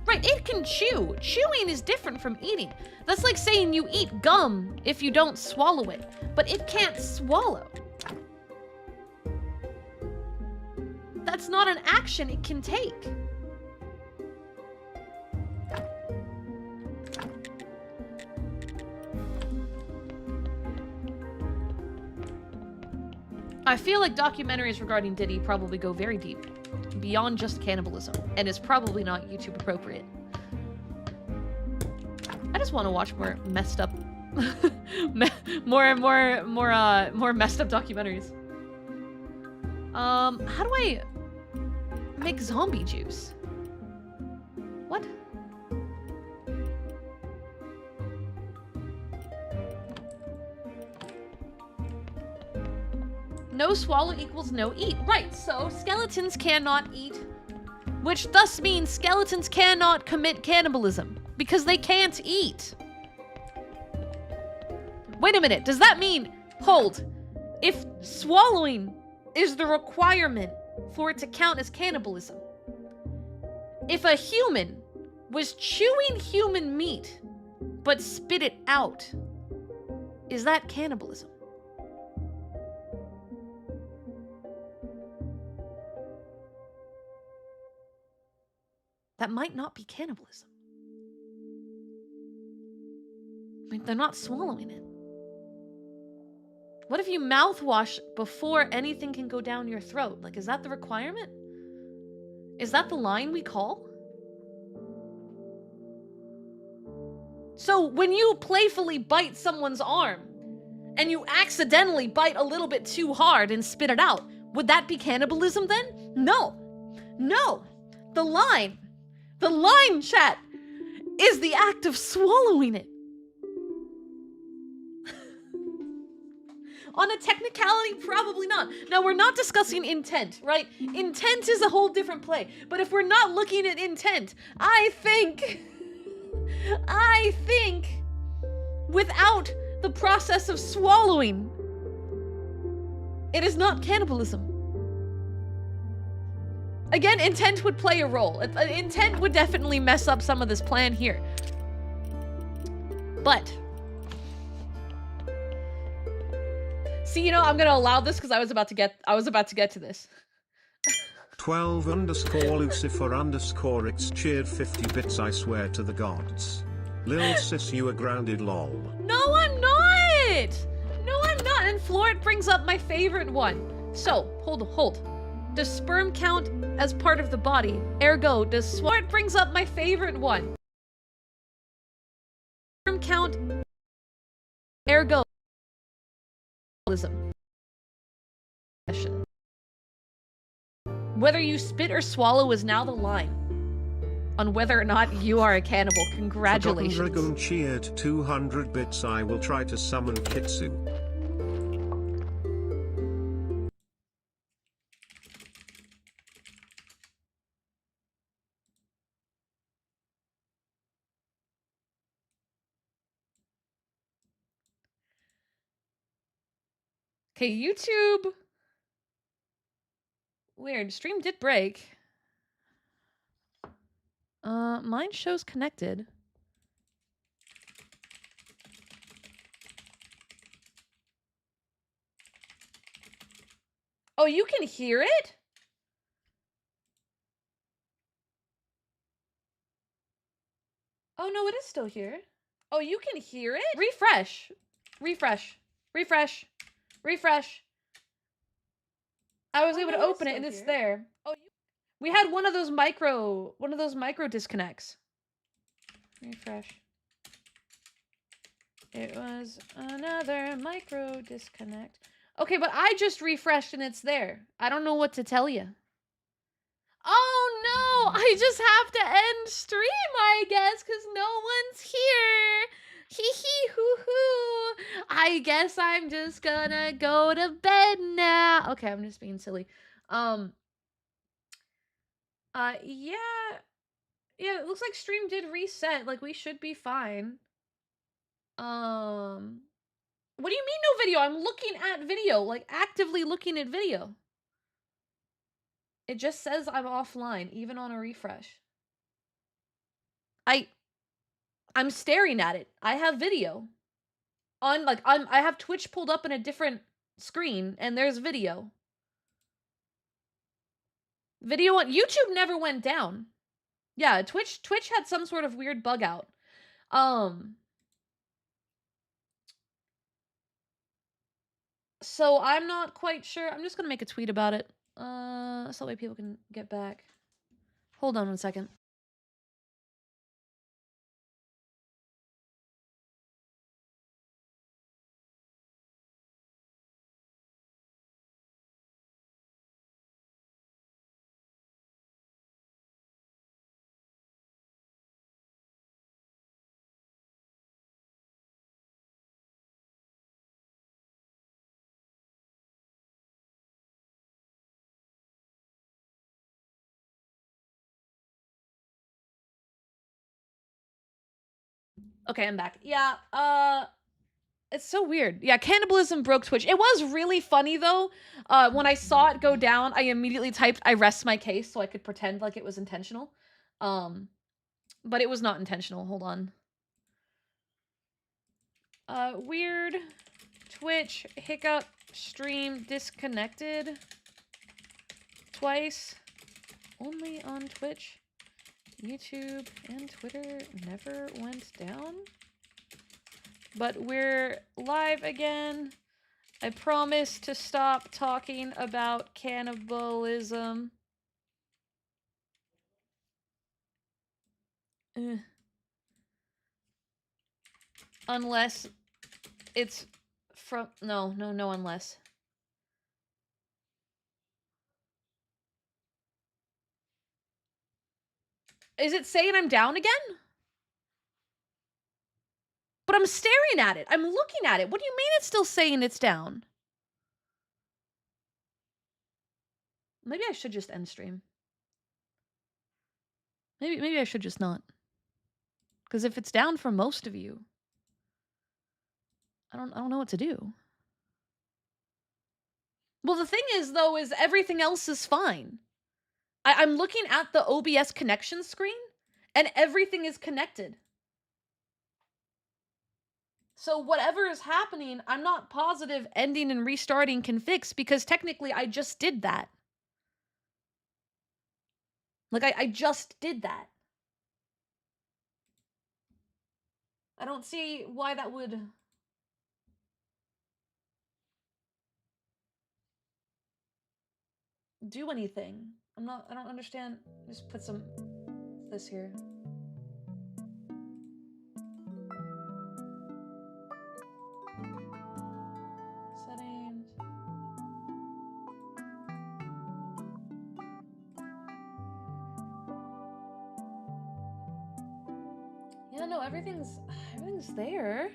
Right, it can chew. Chewing is different from eating. That's like saying you eat gum if you don't swallow it, but it can't swallow. That's not an action it can take. I feel like documentaries regarding Diddy probably go very deep, beyond just cannibalism, and is probably not YouTube appropriate. I just want to watch more messed up, more messed up documentaries. How do I make zombie juice? What? No swallow equals no eat. Right, so skeletons cannot eat, which thus means skeletons cannot commit cannibalism because they can't eat. Wait a minute, does that mean, hold, if swallowing is the requirement for it to count as cannibalism, if a human was chewing human meat but spit it out, is that cannibalism? That might not be cannibalism. I mean, they're not swallowing it. What if you mouthwash before anything can go down your throat? Like, is that the requirement? Is that the line we call? So when you playfully bite someone's arm and you accidentally bite a little bit too hard and spit it out, would that be cannibalism then? No. No. The line, chat, is the act of swallowing it. On a technicality, probably not. Now, we're not discussing intent, right? Intent is a whole different play. But if we're not looking at intent, I think without the process of swallowing, it is not cannibalism. Again, intent would play a role. Intent would definitely mess up some of this plan here. But see, you know, I'm gonna allow this because I was about to get to this. 12_Lucifer_ cheered 50 bits, I swear to the gods. Lil sis, you are grounded, lol. No, I'm not! No, I'm not. And Flort brings up my favorite one. So, hold. Does sperm count as part of the body? Ergo, does Flort brings up my favorite one. Sperm count. Ergo. Whether you spit or swallow is now the line on whether or not you are a cannibal. Congratulations. Forgotten Dragoon cheered 200 bits, I will try to summon Kitsu. Okay, YouTube. Weird. Stream did break. Mine shows connected. Oh, you can hear it? Oh, no, it is still here. Oh, you can hear it? Refresh. I was able to open it and it's there. Oh, we had one of those micro disconnects. Refresh. It was another micro disconnect. Okay, but I just refreshed and it's there. I don't know what to tell you. Oh no, I just have to end stream, I guess, because no one's here. Hee hee hoo hoo. I guess I'm just gonna go to bed now. Okay, I'm just being silly. Yeah, it looks like stream did reset. Like, we should be fine. What do you mean no video? I'm looking at video, like actively looking at video. It just says I'm offline, even on a refresh. I'm staring at it. I have video. I have Twitch pulled up in a different screen, and there's video. Video on YouTube never went down. Yeah, Twitch had some sort of weird bug out. So I'm not quite sure. I'm just gonna make a tweet about it. So that way people can get back. Hold on one second. Okay, I'm back. Yeah, it's so weird. Yeah, cannibalism broke Twitch. It was really funny, though. When I saw it go down, I immediately typed, I rest my case, so I could pretend like it was intentional. But it was not intentional. Hold on. Weird. Twitch, hiccup, stream, disconnected. Twice. Only on Twitch. YouTube and Twitter never went down. But we're live again. I promise to stop talking about cannibalism. Ugh. Unless it's from... No, unless. Is it saying I'm down again? But I'm staring at it. I'm looking at it. What do you mean it's still saying it's down? Maybe I should just end stream. Maybe I should just not. Because if it's down for most of you, I don't know what to do. Well, the thing is, though, is everything else is fine. I'm looking at the OBS connection screen, and everything is connected. So whatever is happening, I'm not positive ending and restarting can fix, because technically I just did that. Like, I just did that. I don't see why that would... do anything. I don't understand. Just put some... this here. Settings. Yeah, no, everything's there.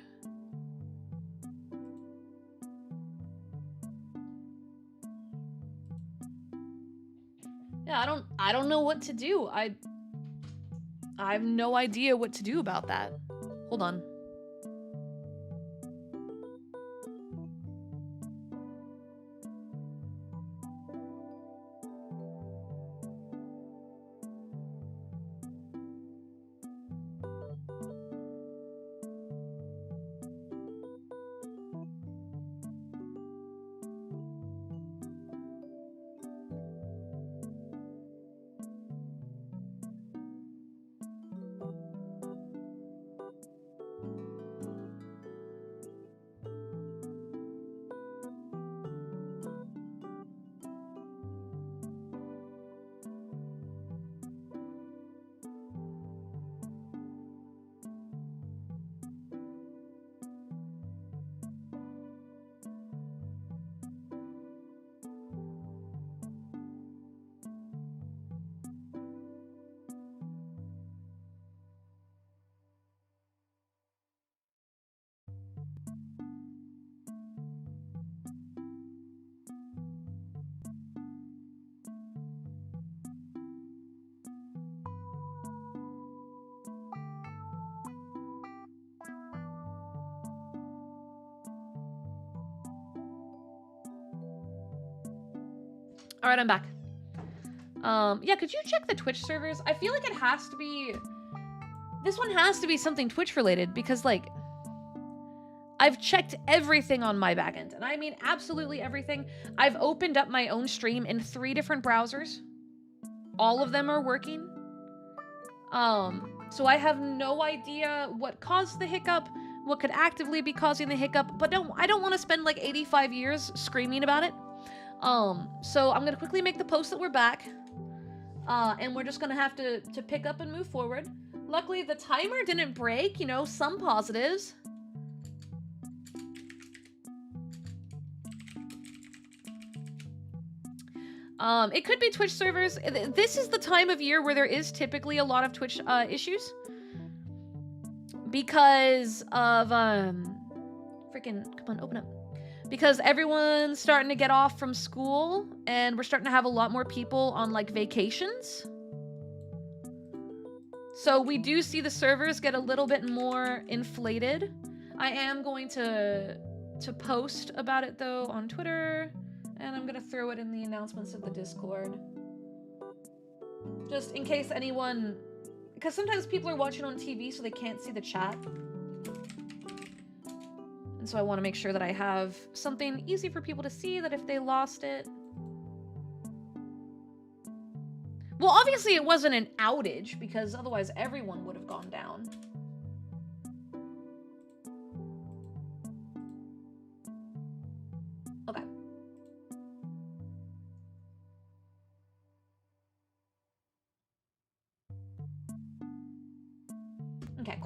Yeah, I don't know what to do. I have no idea what to do about that. Hold on. All right, I'm back. Yeah, could you check the Twitch servers? I feel like it has to be... this one has to be something Twitch related, because, like, I've checked everything on my backend, and I mean absolutely everything. I've opened up my own stream in 3 different browsers. All of them are working. So I have no idea what caused the hiccup, what could actively be causing the hiccup, but I don't want to spend like 85 years screaming about it. So I'm gonna quickly make the post that we're back, and we're just gonna have to pick up and move forward. Luckily, the timer didn't break, you know, some positives. It could be Twitch servers. This is the time of year where there is typically a lot of Twitch issues. Because of, freaking, come on, open up. Because everyone's starting to get off from school, and we're starting to have a lot more people on, like, vacations. So we do see the servers get a little bit more inflated. I am going to post about it, though, on Twitter, and I'm gonna throw it in the announcements of the Discord. Just in case anyone... because sometimes people are watching on TV, so they can't see the chat. And so I want to make sure that I have something easy for people to see, that if they lost it... well, obviously it wasn't an outage, because otherwise everyone would have gone down.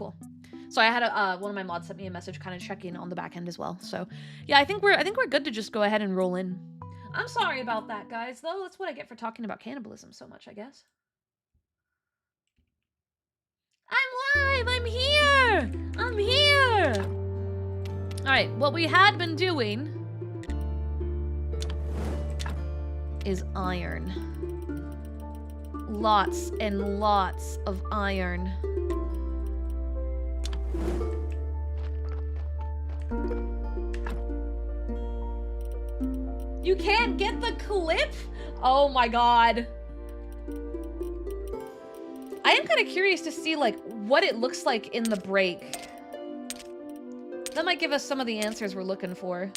cool. So I had one of my mods sent me a message kind of checking on the back end as well. So yeah, I think we're good to just go ahead and roll in. I'm sorry about that, guys, though. That's what I get for talking about cannibalism so much, I guess. I'm live! I'm here! I'm here! Alright, what we had been doing is iron. Lots and lots of iron. You can't get the clip? Oh my god. I am kind of curious to see, like, what it looks like in the break. That might give us some of the answers we're looking for.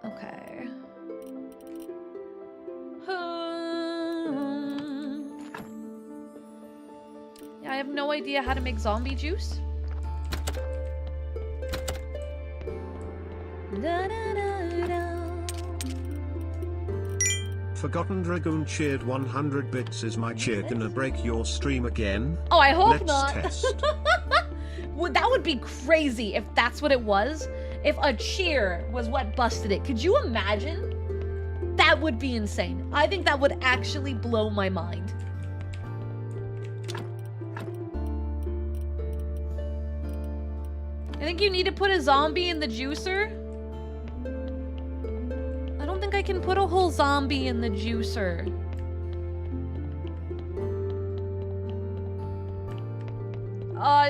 Okay. Yeah, I have no idea how to make zombie juice. Forgotten Dragoon cheered 100 bits. Is my cheer gonna break your stream again? Oh, I hope Let's not. Test. Well, that would be crazy if that's what it was. If a cheer was what busted it. Could you imagine? That would be insane. I think that would actually blow my mind. I think you need to put a zombie in the juicer. I don't think I can put a whole zombie in the juicer.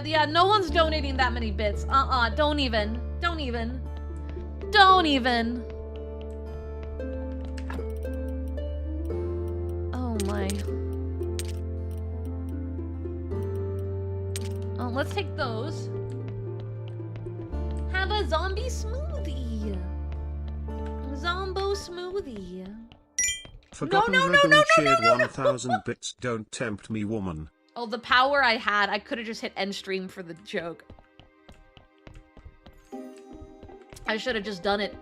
Yeah, no one's donating that many bits. Don't even. Don't even. Don't even. Oh my. Oh, let's take those. Have a zombie smoothie. Zombo smoothie. Forgotten Dragoon cheered 1,000 bits. Don't tempt me, woman. Oh, the power I had. I could have just hit end stream for the joke. I should have just done it.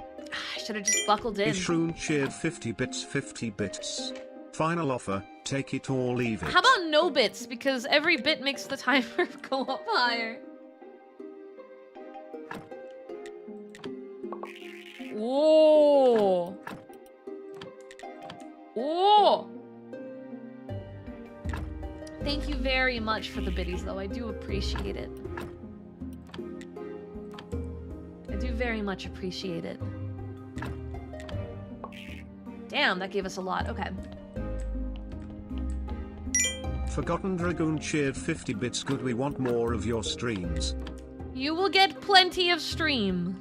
I should have just buckled in. Ishroon cheered 50 bits, 50 bits. Final offer, take it or leave it. How about no bits? Because every bit makes the timer go up higher. Whoa. Whoa. Thank you very much for the biddies, though. I do appreciate it. I do very much appreciate it. Damn, that gave us a lot. Okay. Forgotten Dragoon cheered 50 bits. Good, we want more of your streams. You will get plenty of stream.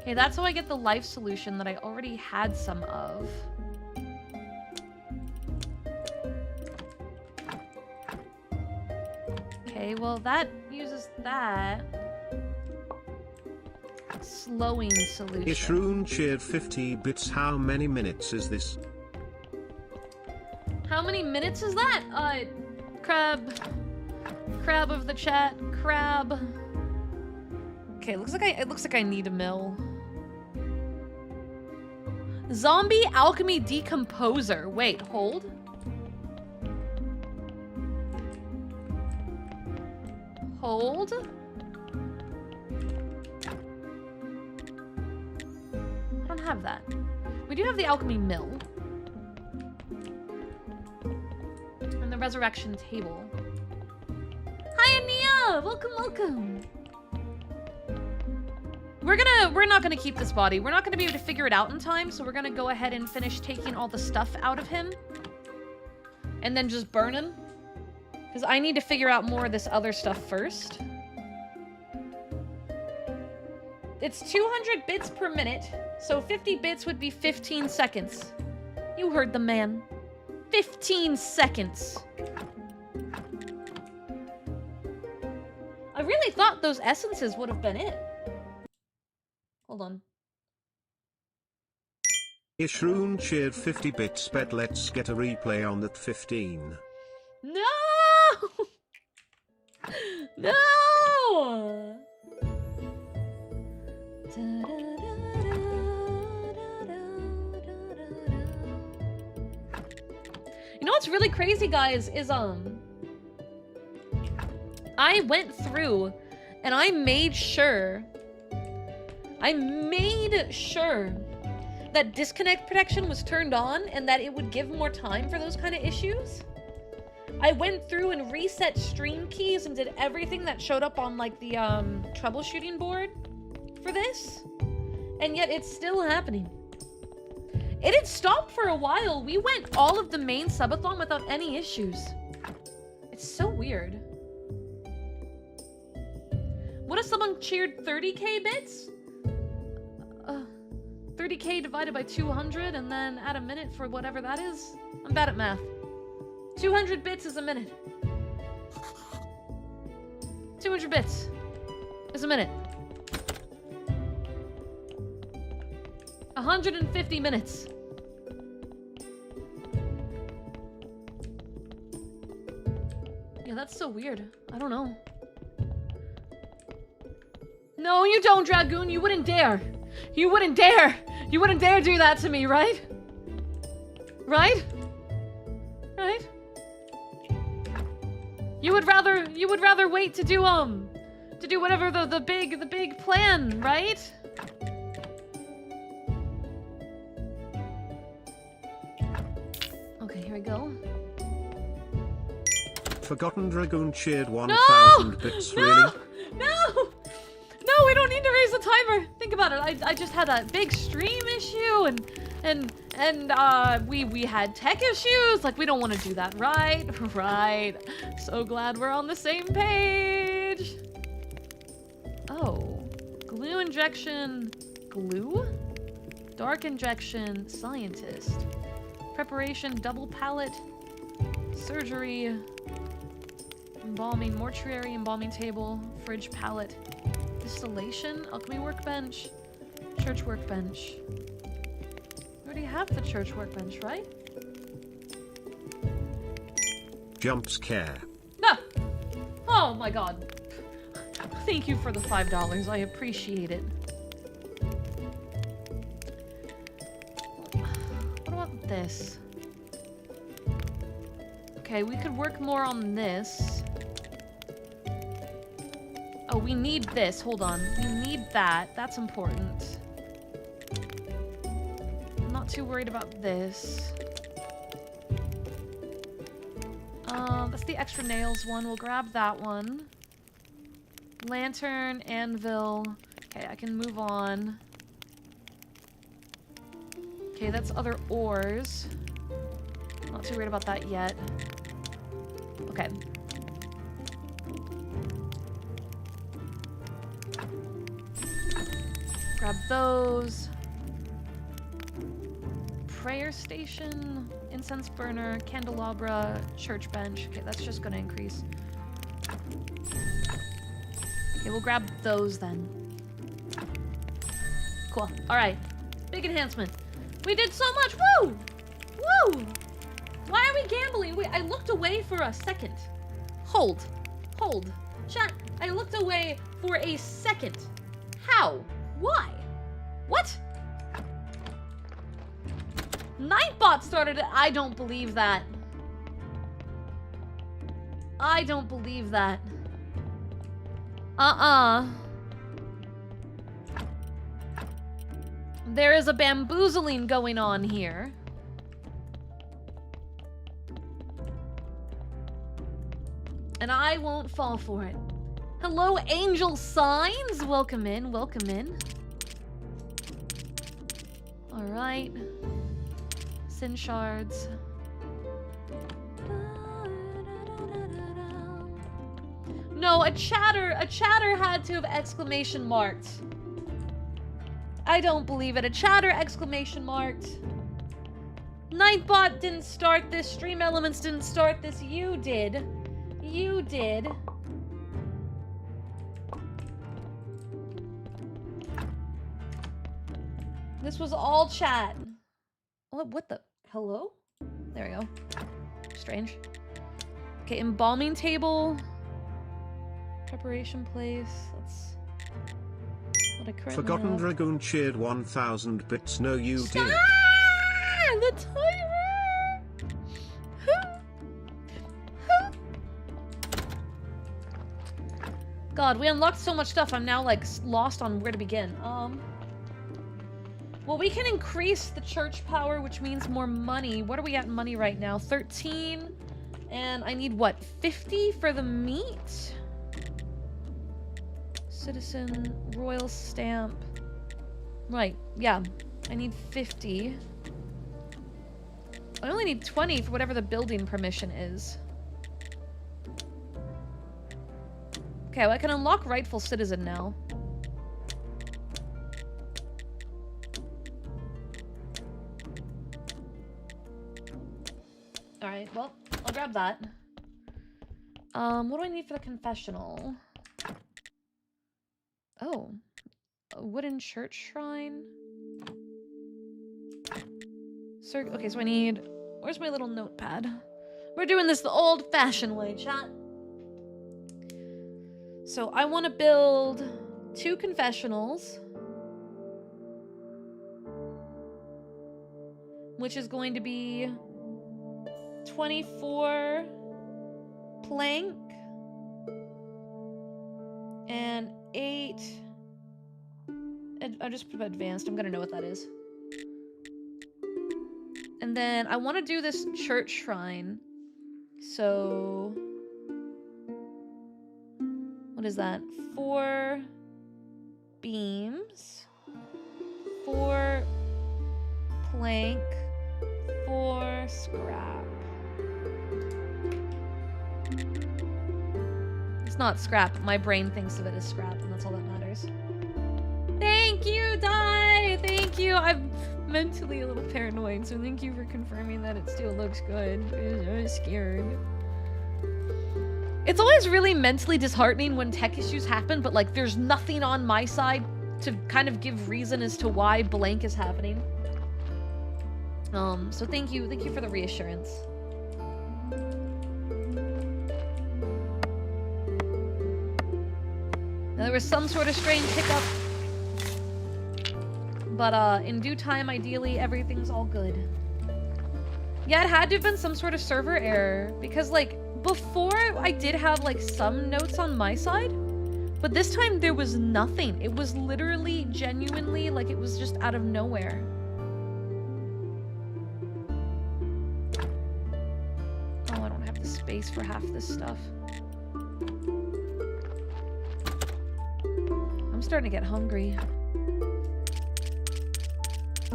Okay, that's how I get the life solution that I already had some of. Okay, well that uses that. Slowing solution. Ishroon cheered 50 bits. How many minutes is this? How many minutes is that? Crab of the chat. Crab. Okay, it looks like I need a mill. Zombie alchemy decomposer. Wait, hold. Hold. I don't have that. We do have the alchemy mill. And the resurrection table. Hi, Ania! Welcome, welcome! We're not gonna keep this body. We're not gonna be able to figure it out in time, so we're gonna go ahead and finish taking all the stuff out of him. And then just burn him. Because I need to figure out more of this other stuff first. It's 200 bits per minute, so 50 bits would be 15 seconds. You heard the man. 15 seconds. I really thought those essences would have been it. Hold on. Ishroon cheered 50 bits. Bet let's get a replay on that 15. No! No! You know what's really crazy, guys, is I went through and I made sure that disconnect protection was turned on and that it would give more time for those kind of issues. I went through and reset stream keys and did everything that showed up on like the troubleshooting board for this, and yet it's still happening. It had stopped for a while. We went all of the main subathon without any issues. It's so weird. What if someone cheered 30k bits? 30k divided by 200 and then add a minute for whatever that is? I'm bad at math. 200 bits is a minute. 200 bits is a minute. 150 minutes. Yeah, that's so weird. I don't know. No, you don't, Dragoon. You wouldn't dare. You wouldn't dare. You wouldn't dare do that to me, right? Right? Right? You would rather wait to do whatever the big plan, right? Okay, here we go. Forgotten Dragoon cheered 1,000 bits, really? No! No, we don't need to raise the timer. Think about it. I just had a big stream issue and we had tech issues. Like, we don't want to do that, right? Right. So glad we're on the same page. Oh. Glue injection. Glue? Dark injection. Scientist. Preparation. Double pallet. Surgery. Embalming. Mortuary. Embalming table. Fridge pallet. Distillation. Alchemy workbench. Church workbench. We already have the church workbench, right? Jump scare. No! Oh my god. Thank you for the $5. I appreciate it. What about this? Okay, we could work more on this. Oh, we need this. Hold on. We need that. That's important. I'm not too worried about this. That's the extra nails one. We'll grab that one. Lantern, anvil. Okay, I can move on. Okay, that's other ores. Not too worried about that yet. Okay. Grab those. Prayer station, incense burner, candelabra, church bench. Okay, that's just gonna increase. Okay, we'll grab those then. Cool. Alright. Big enhancement. We did so much! Woo! Woo! Why are we gambling? Wait, I looked away for a second. Hold. Hold. Chat, I looked away for a second. How? Why? What? Nightbot started it. I don't believe that. I don't believe that. There is a bamboozling going on here. And I won't fall for it. Hello, Angel Signs. Welcome in. Welcome in. All right. Sin shards. No, a chatter had to have exclamation marked. I don't believe it. A chatter exclamation marked. Nightbot didn't start this. Stream Elements didn't start this. You did. You did. This was all chat. What the? Hello? There we go. Strange. Okay, embalming table. Preparation place. That's what I currently Forgotten have. Dragoon cheered 1,000 bits. No, you did. The timer! God, we unlocked so much stuff. I'm now, like, lost on where to begin. Well, we can increase the church power, which means more money. What are we at in money right now? 13. And I need, what, 50 for the meat? Citizen, royal stamp. Right, yeah. I need 50. I only need 20 for whatever the building permission is. Okay, well, I can unlock rightful citizen now. Alright, well, I'll grab that. What do I need for the confessional? Oh. A wooden church shrine? Sir, okay, so I need... Where's my little notepad? We're doing this the old-fashioned way, chat. So I want to build 2 confessionals. Which is going to be 24 plank and 8. I'll just put advanced. I'm gonna know what that is. And then I want to do this church shrine. So what is that? 4 beams, 4 plank, 4 scrap. It's not scrap. My brain thinks of it as scrap, and that's all that matters. Thank you, Dai! Thank you! I'm mentally a little paranoid, so thank you for confirming that it still looks good. I'm scared. It's always really mentally disheartening when tech issues happen, but like there's nothing on my side to kind of give reason as to why blank is happening. So thank you for the reassurance. Now, there was some sort of strange hiccup, but in due time, ideally, everything's all good. Yeah, it had to have been some sort of server error, because like before I did have like some notes on my side, but this time there was nothing. It was literally genuinely like it was just out of nowhere. Oh, I don't have the space for half this stuff. I'm starting to get hungry. I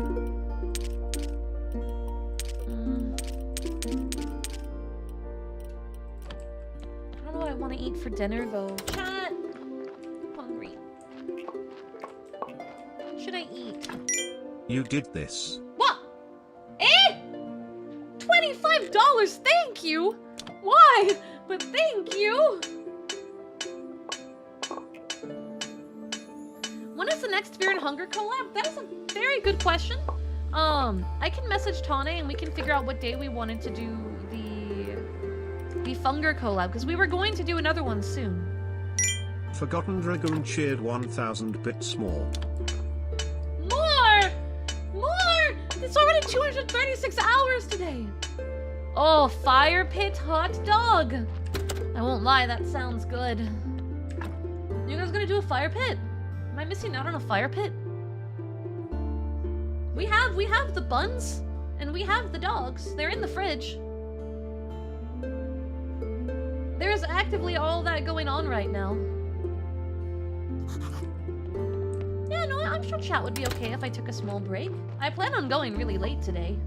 don't know what I want to eat for dinner though. Chat! I'm hungry. What should I eat? You did this. What? Eh? $25? Thank you! Why? But thank you! When is the next Fear and Hunger collab? That is a very good question. I can message Tane and we can figure out what day we wanted to do the Funger collab, because we were going to do another one soon. Forgotten Dragoon cheered 1,000 bits more. More! More! It's already 236 hours today. Oh, fire pit hot dog. I won't lie, that sounds good. You guys gonna do a fire pit? Am I missing out on a fire pit? We have the buns, and we have the dogs. They're in the fridge. There's actively all that going on right now. Yeah, no, I'm sure chat would be okay if I took a small break. I plan on going really late today.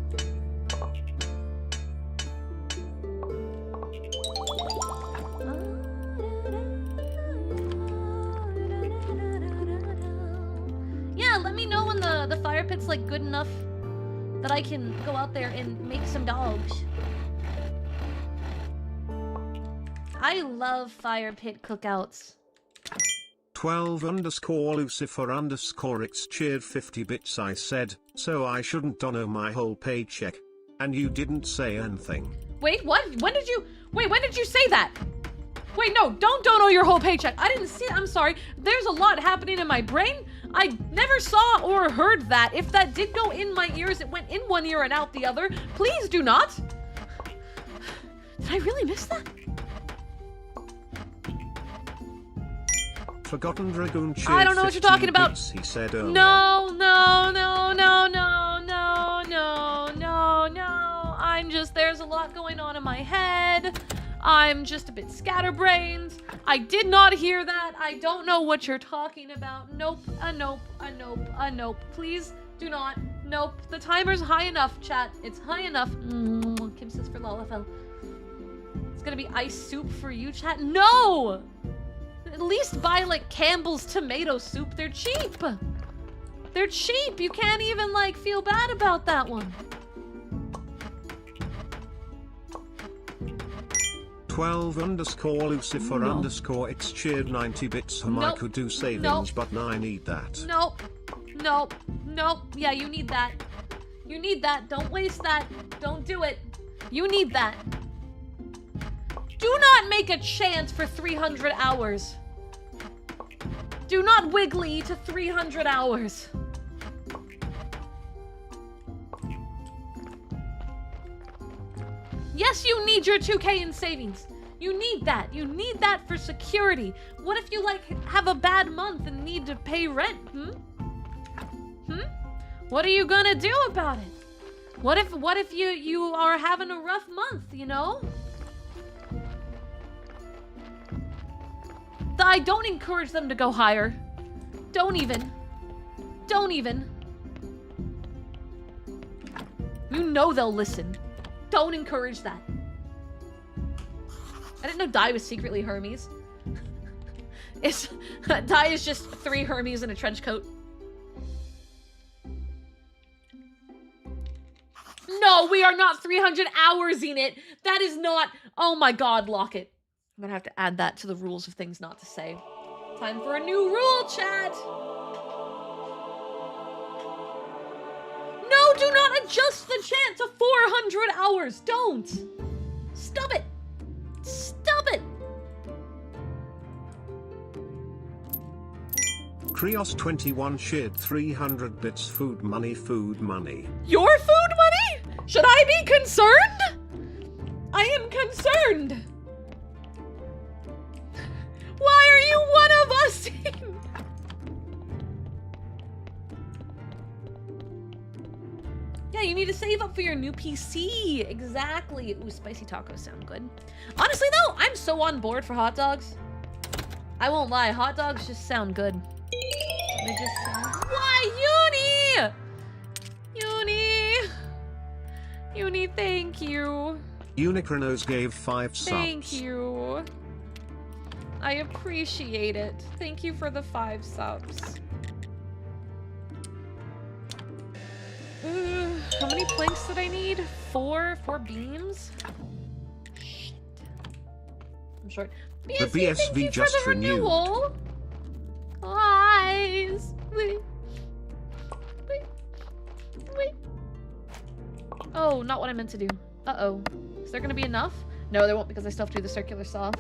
Yeah, let me know when the fire pit's like good enough that I can go out there and make some dogs. I love fire pit cookouts. 12_Lucifer_X cheered 50 bits. I said, so I shouldn't dono my whole paycheck. And you didn't say anything. Wait, what? When did you say that? Wait, no, don't dono your whole paycheck. I didn't see it. I'm sorry. There's a lot happening in my brain. I never saw or heard that. If that did go in my ears, it went in one ear and out the other. Please do not. Did I really miss that? Forgotten Dragoon cheered I don't know what you're talking 15 about. bits, he said earlier. No, no, no, no, no, no, no, no, no. I'm just, there's a lot going on in my head. I'm just a bit scatterbrained. I did not hear that. I don't know what you're talking about. Nope, a nope, a nope, a nope. Please do not. Nope. The timer's high enough, chat. It's high enough. Kim says for Lalafell. It's gonna be ice soup for you, chat. No! At least buy like Campbell's tomato soup. They're cheap. They're cheap. You can't even like feel bad about that one. 12_Lucifer_X cheered 90 bits. I Nope. could do savings, Nope. but I need that. Nope. Nope. Nope. Yeah, you need that. You need that. Don't waste that. Don't do it. You need that. Do not make a chant for 300 hours. Do not wiggly to 300 hours. Yes, you need your 2K in savings. You need that. You need that for security. What if you, like, have a bad month and need to pay rent? What are you gonna do about it? What if you are having a rough month, you know? I don't encourage them to go higher. Don't even. Don't even. You know they'll listen. Don't encourage that. I didn't know Dai was secretly Hermes. Dai is just 3 Hermes in a trench coat. No, we are not 300 hours in it. That is not... Oh my god, lock it. I'm gonna have to add that to the rules of things not to say. Time for a new rule, chat! No, do not adjust the chant to 400 hours! Don't! Stop it! Stop it! Krios21 shared 300 bits. Food money, food money. Your food money? Should I be concerned? I am concerned! Why are you one of us? Yeah, you need to save up for your new PC. Exactly. Ooh, spicy tacos sound good. Honestly, though, I'm so on board for hot dogs. I won't lie, hot dogs just sound good. They just sound... Why, Uni? Uni. Uni, thank you. Unicronos gave 5 subs. Thank you. I appreciate it. Thank you for the 5 subs. How many planks did I need? 4? 4 beams? Shit. I'm short. BSV, The BSV thank you just for the renewed. renewal. Guys. Wait. Oh, not what I meant to do. Uh-oh. Is there gonna be enough? No, there won't because I still have to do the circular saw.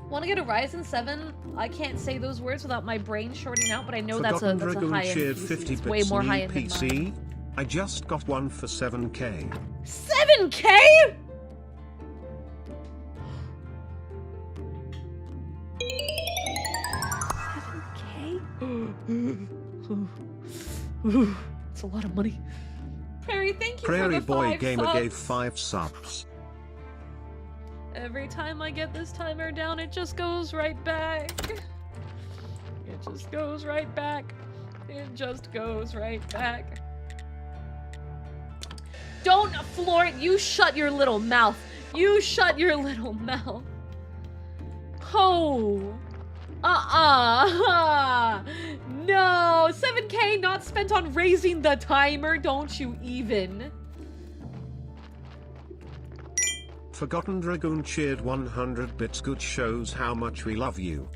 Want to get a Ryzen 7? I can't say those words without my brain shorting out, but I know that's a Dragoon high-end shared PC. 50 It's way bits. more New high-end than PC. mine. I just got one for 7k. 7K? That's a lot of money. Prairie, thank you Prairie for the Boy 5 Gamer subs. gave 5 subs. Every time I get this timer down, it just goes right back. It just goes right back. It just goes right back. Don't floor it. You shut your little mouth. You shut your little mouth. Oh. No. 7K not spent on raising the timer. Don't you even. Forgotten Dragoon cheered 100 bits. Good, shows how much we love you.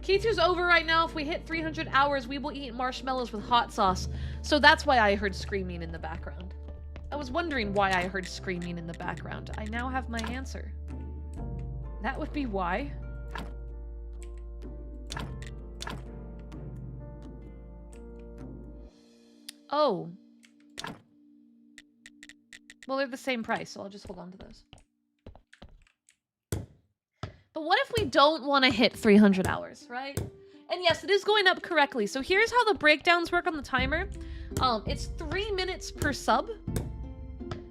K2's over right now. If we hit 300 hours, we will eat marshmallows with hot sauce. So that's why I heard screaming in the background. I was wondering why I heard screaming in the background. I now have my answer. That would be why. Oh. Well, they're the same price, so I'll just hold on to those. But what if we don't want to hit 300 hours, right? And yes, it is going up correctly. So here's how the breakdowns work on the timer. It's 3 minutes per sub.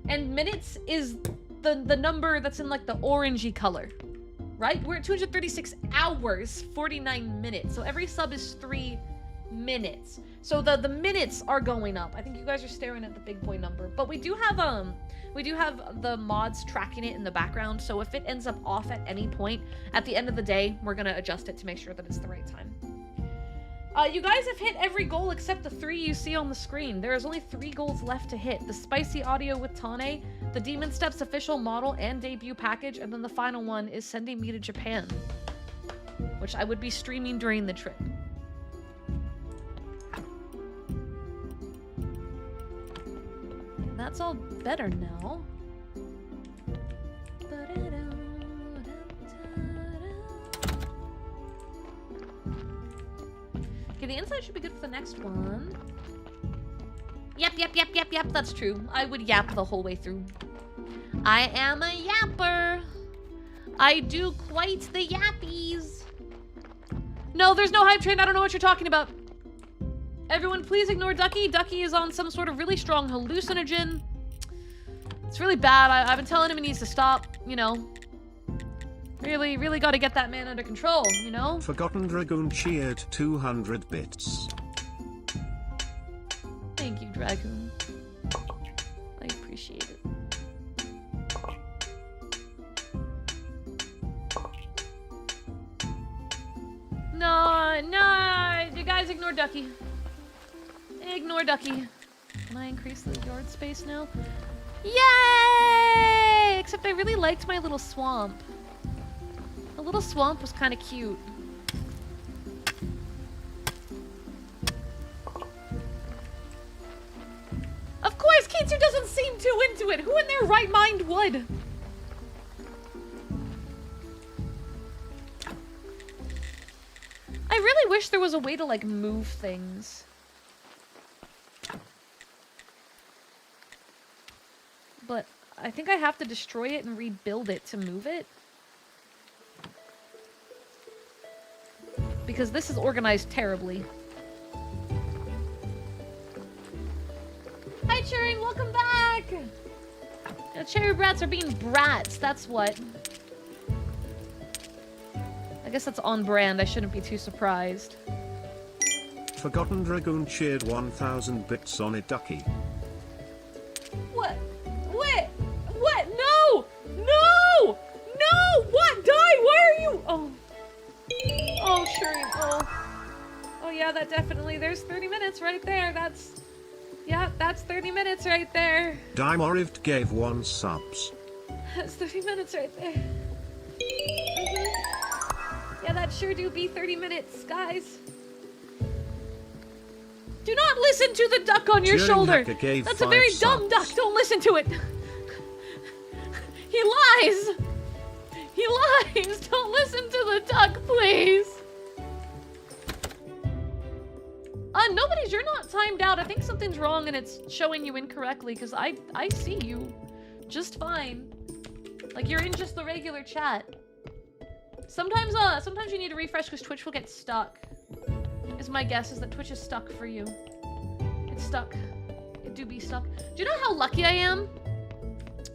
And minutes is the number that's in like the orangey color, right? We're at 236 hours, 49 minutes. So every sub is 3 minutes. So the minutes are going up. I think you guys are staring at the big boy number. But we do have the mods tracking it in the background. So if it ends up off at any point, at the end of the day, we're gonna adjust it to make sure that it's the right time. You guys have hit every goal except the 3 you see on the screen. There is only 3 goals left to hit. The spicy audio with Tane, the Demon Steps official model and debut package, and then the final one is sending me to Japan, which I would be streaming during the trip. And that's all better now. Okay, the inside should be good for the next one. Yep, that's true. I would yap the whole way through. I am a yapper. I do quite the yappies. No, there's no hype train. I don't know what you're talking about. Everyone, please ignore Ducky. Ducky is on some sort of really strong hallucinogen. It's really bad. I've been telling him he needs to stop, you know. Really got to get that man under control, you know? Forgotten Dragoon cheered 200 bits. Thank you, Dragoon. I appreciate it. No, you guys ignore Ducky. Ignore Ducky. Can I increase the yard space now? Yay! Except I really liked my little swamp. The little swamp was kind of cute. Of course, Kitsu doesn't seem too into it. Who in their right mind would? I really wish there was a way to, like, move things. But I think I have to destroy it and rebuild it to move it. Because this is organized terribly. Hi, Cherry, welcome back! Cherry brats are being brats, that's what. I guess that's on brand, I shouldn't be too surprised. Forgotten Dragoon cheered 1,000 bits on it, Ducky. What? What? What? No! No! No! What? Die! Why are you? Oh. Oh, sure. Oh, yeah, that definitely. There's 30 minutes right there. That's 30 minutes right there. Dimorived gave 1 subs. That's 30 minutes right there. Yeah, that sure do be 30 minutes, guys. Do not listen to the duck on your shoulder. That's a very dumb duck. Don't listen to it. He lies. He lies. Don't listen to the duck, please. Nobody's, you're not timed out. I think something's wrong and it's showing you incorrectly because I see you just fine. Like you're in just the regular chat. Sometimes you need to refresh because Twitch will get stuck. Is my guess is that Twitch is stuck for you. It's stuck. It do be stuck. Do you know how lucky I am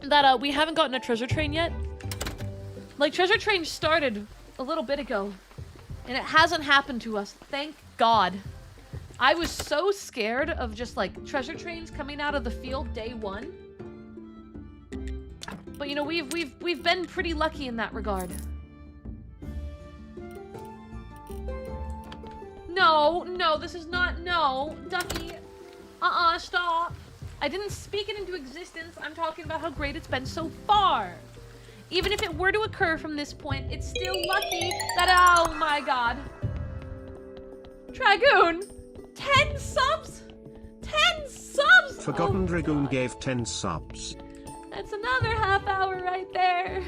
that we haven't gotten a treasure train yet? Like treasure train started a little bit ago and it hasn't happened to us. Thank God. I was so scared of just like treasure trains coming out of the field day 1. But you know, we've been pretty lucky in that regard. No, this is not, no. Ducky, stop. I didn't speak it into existence. I'm talking about how great it's been so far. Even if it were to occur from this point, it's still lucky that, oh my God. Dragoon, 10 subs? 10 subs? Forgotten Dragoon gave 10 subs. That's another half hour right there.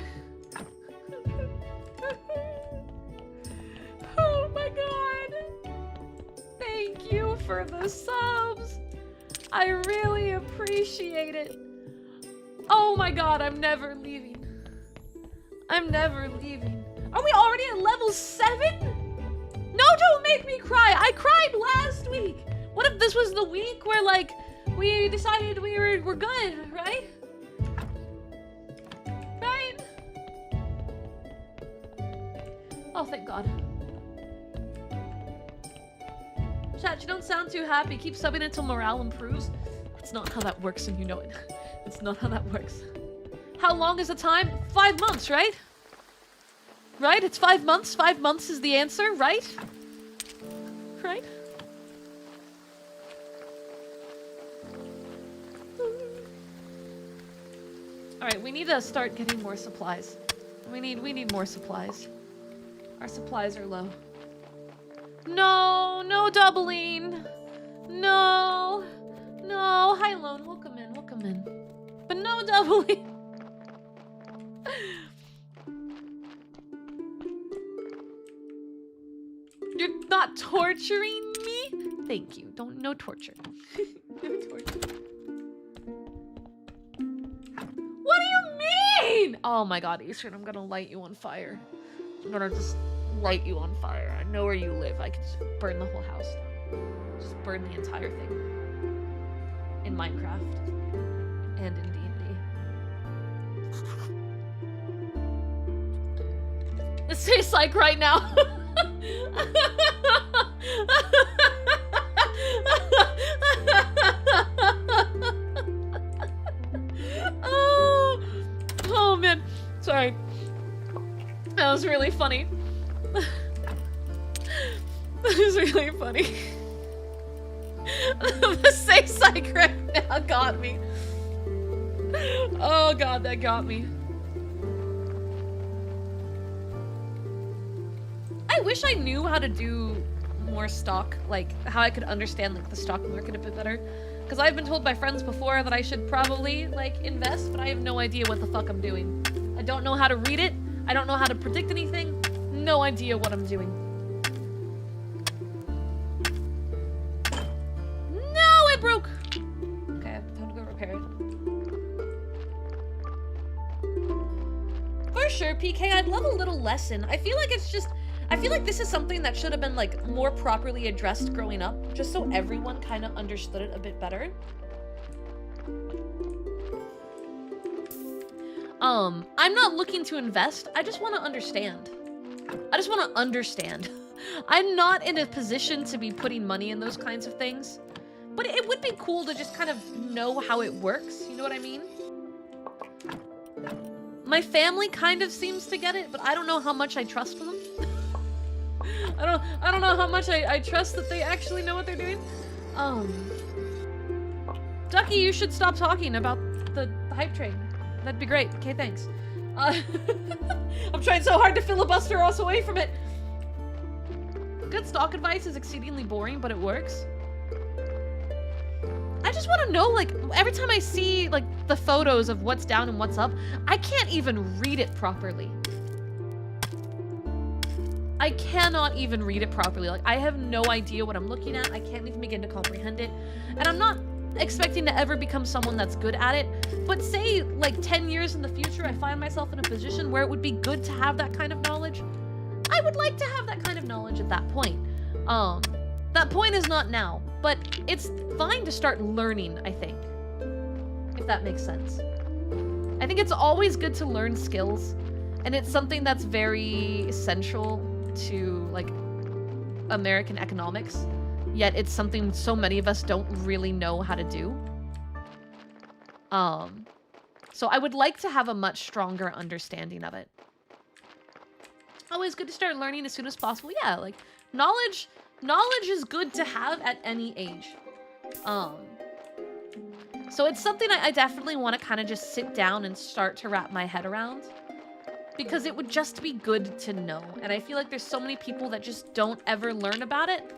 Oh my God. Thank you for the subs. I really appreciate it. my god, I'm never leaving. I'm never leaving. Are we already at level 7? No, don't make me cry. I cried last week. What if this was the week where, like, we decided we're good, right? Right? Oh, thank God. Chat, you don't sound too happy. Keep subbing until morale improves. That's not how that works, and you know it. It's not how that works. How long is the time? 5 months, right? Right? It's 5 months. 5 months is the answer, right? Right? Alright, we need to start getting more supplies. We need more supplies. Our supplies are low. No, no doubling. No. No. Hi, Lone. Welcome in, welcome in. But no doubling. You're not torturing me? Thank you. No torture. No torture. What do you mean? Oh my god, Eastern, I'm gonna light you on fire. I'm gonna just light you on fire. I know where you live. I could just burn the whole house down. Just burn the entire thing. In Minecraft. And in D&D. This tastes like right now. Oh man, sorry. That was really funny. That was really funny. The safe psych right now got me. Oh god, that got me. I wish I knew how to do more stock, like how I could understand like the stock market a bit better. Because I've been told by friends before that I should probably like invest, but I have no idea what the fuck I'm doing. I don't know how to read it. I don't know how to predict anything. No idea what I'm doing. No, it broke. Okay, time to go repair it. For sure, PK, I'd love a little lesson. I feel like it's just, I feel like this is something that should have been like more properly addressed growing up, just so everyone kind of understood it a bit better. I'm not looking to invest. I just want to understand. I just want to understand. I'm not in a position to be putting money in those kinds of things, but it would be cool to just kind of know how it works. You know what I mean? My family kind of seems to get it, but I don't know how much I trust them. I don't know how much I trust that they actually know what they're doing. Ducky, you should stop talking about the hype train. That'd be great. Okay, thanks. I'm trying so hard to filibuster us away from it. Good stock advice is exceedingly boring, but it works. I just want to know, like, every time I see, like, the photos of what's down and what's up, I can't even read it properly. I cannot even read it properly. Like, I have no idea what I'm looking at. I can't even begin to comprehend it. And I'm not expecting to ever become someone that's good at it. But say, like, 10 years in the future, I find myself in a position where it would be good to have that kind of knowledge. I would like to have that kind of knowledge at that point. That point is not now, but it's fine to start learning, I think. If that makes sense. I think it's always good to learn skills, and it's something that's very essential to, like, American economics, yet it's something so many of us don't really know how to do. So I would like to have a much stronger understanding of it. Always good to start learning as soon as possible. Yeah, like, knowledge is good to have at any age. So it's something I definitely want to kind of just sit down and start to wrap my head around. Because it would just be good to know. And I feel like there's so many people that just don't ever learn about it.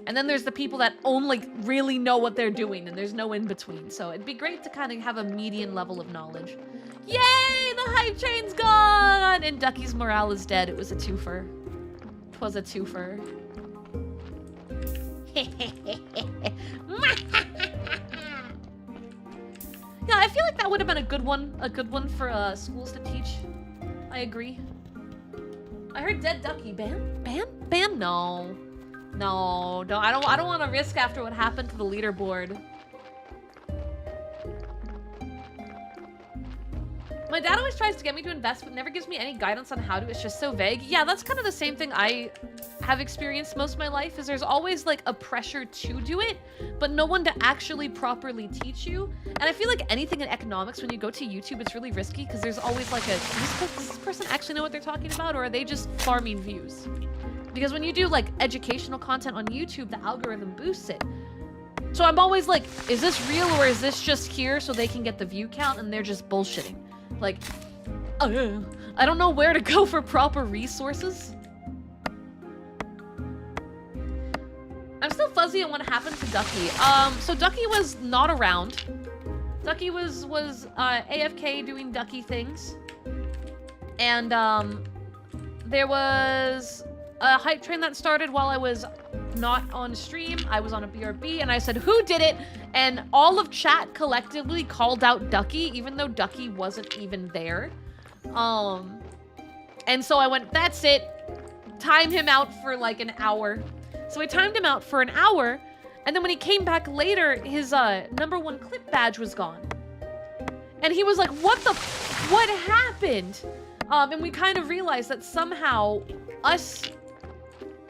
And then there's the people that only really know what they're doing, and there's no in between. So it'd be great to kind of have a median level of knowledge. Yay! The hype train's gone! And Ducky's morale is dead. It was a twofer. 'Twas a twofer. Yeah, I feel like that would have been a good one for schools to teach. I agree. I heard dead ducky. Ban? No. No, I don't want to risk after what happened to the leaderboard. My dad always tries to get me to invest, but never gives me any guidance on how to. It's just so vague. Yeah, that's kind of the same thing I have experienced most of my life, is there's always like a pressure to do it, but no one to actually properly teach you. And I feel like anything in economics, when you go to YouTube, it's really risky because there's always like does this person actually know what they're talking about, or are they just farming views? Because when you do like educational content on YouTube, the algorithm boosts it. So I'm always like, is this real or is this just here so they can get the view count and they're just bullshitting? Like, I don't know where to go for proper resources. I'm still fuzzy on what happened to Ducky. So Ducky was not around. Ducky was AFK doing Ducky things. And there was a hype train that started while I was not on stream. I was on a BRB and I said, who did it? And all of chat collectively called out Ducky, even though Ducky wasn't even there. And so I went, that's it. Time him out for like an hour. So I timed him out for an hour. And then when he came back later, his #1 clip badge was gone. And he was like, what happened? And we kind of realized that somehow us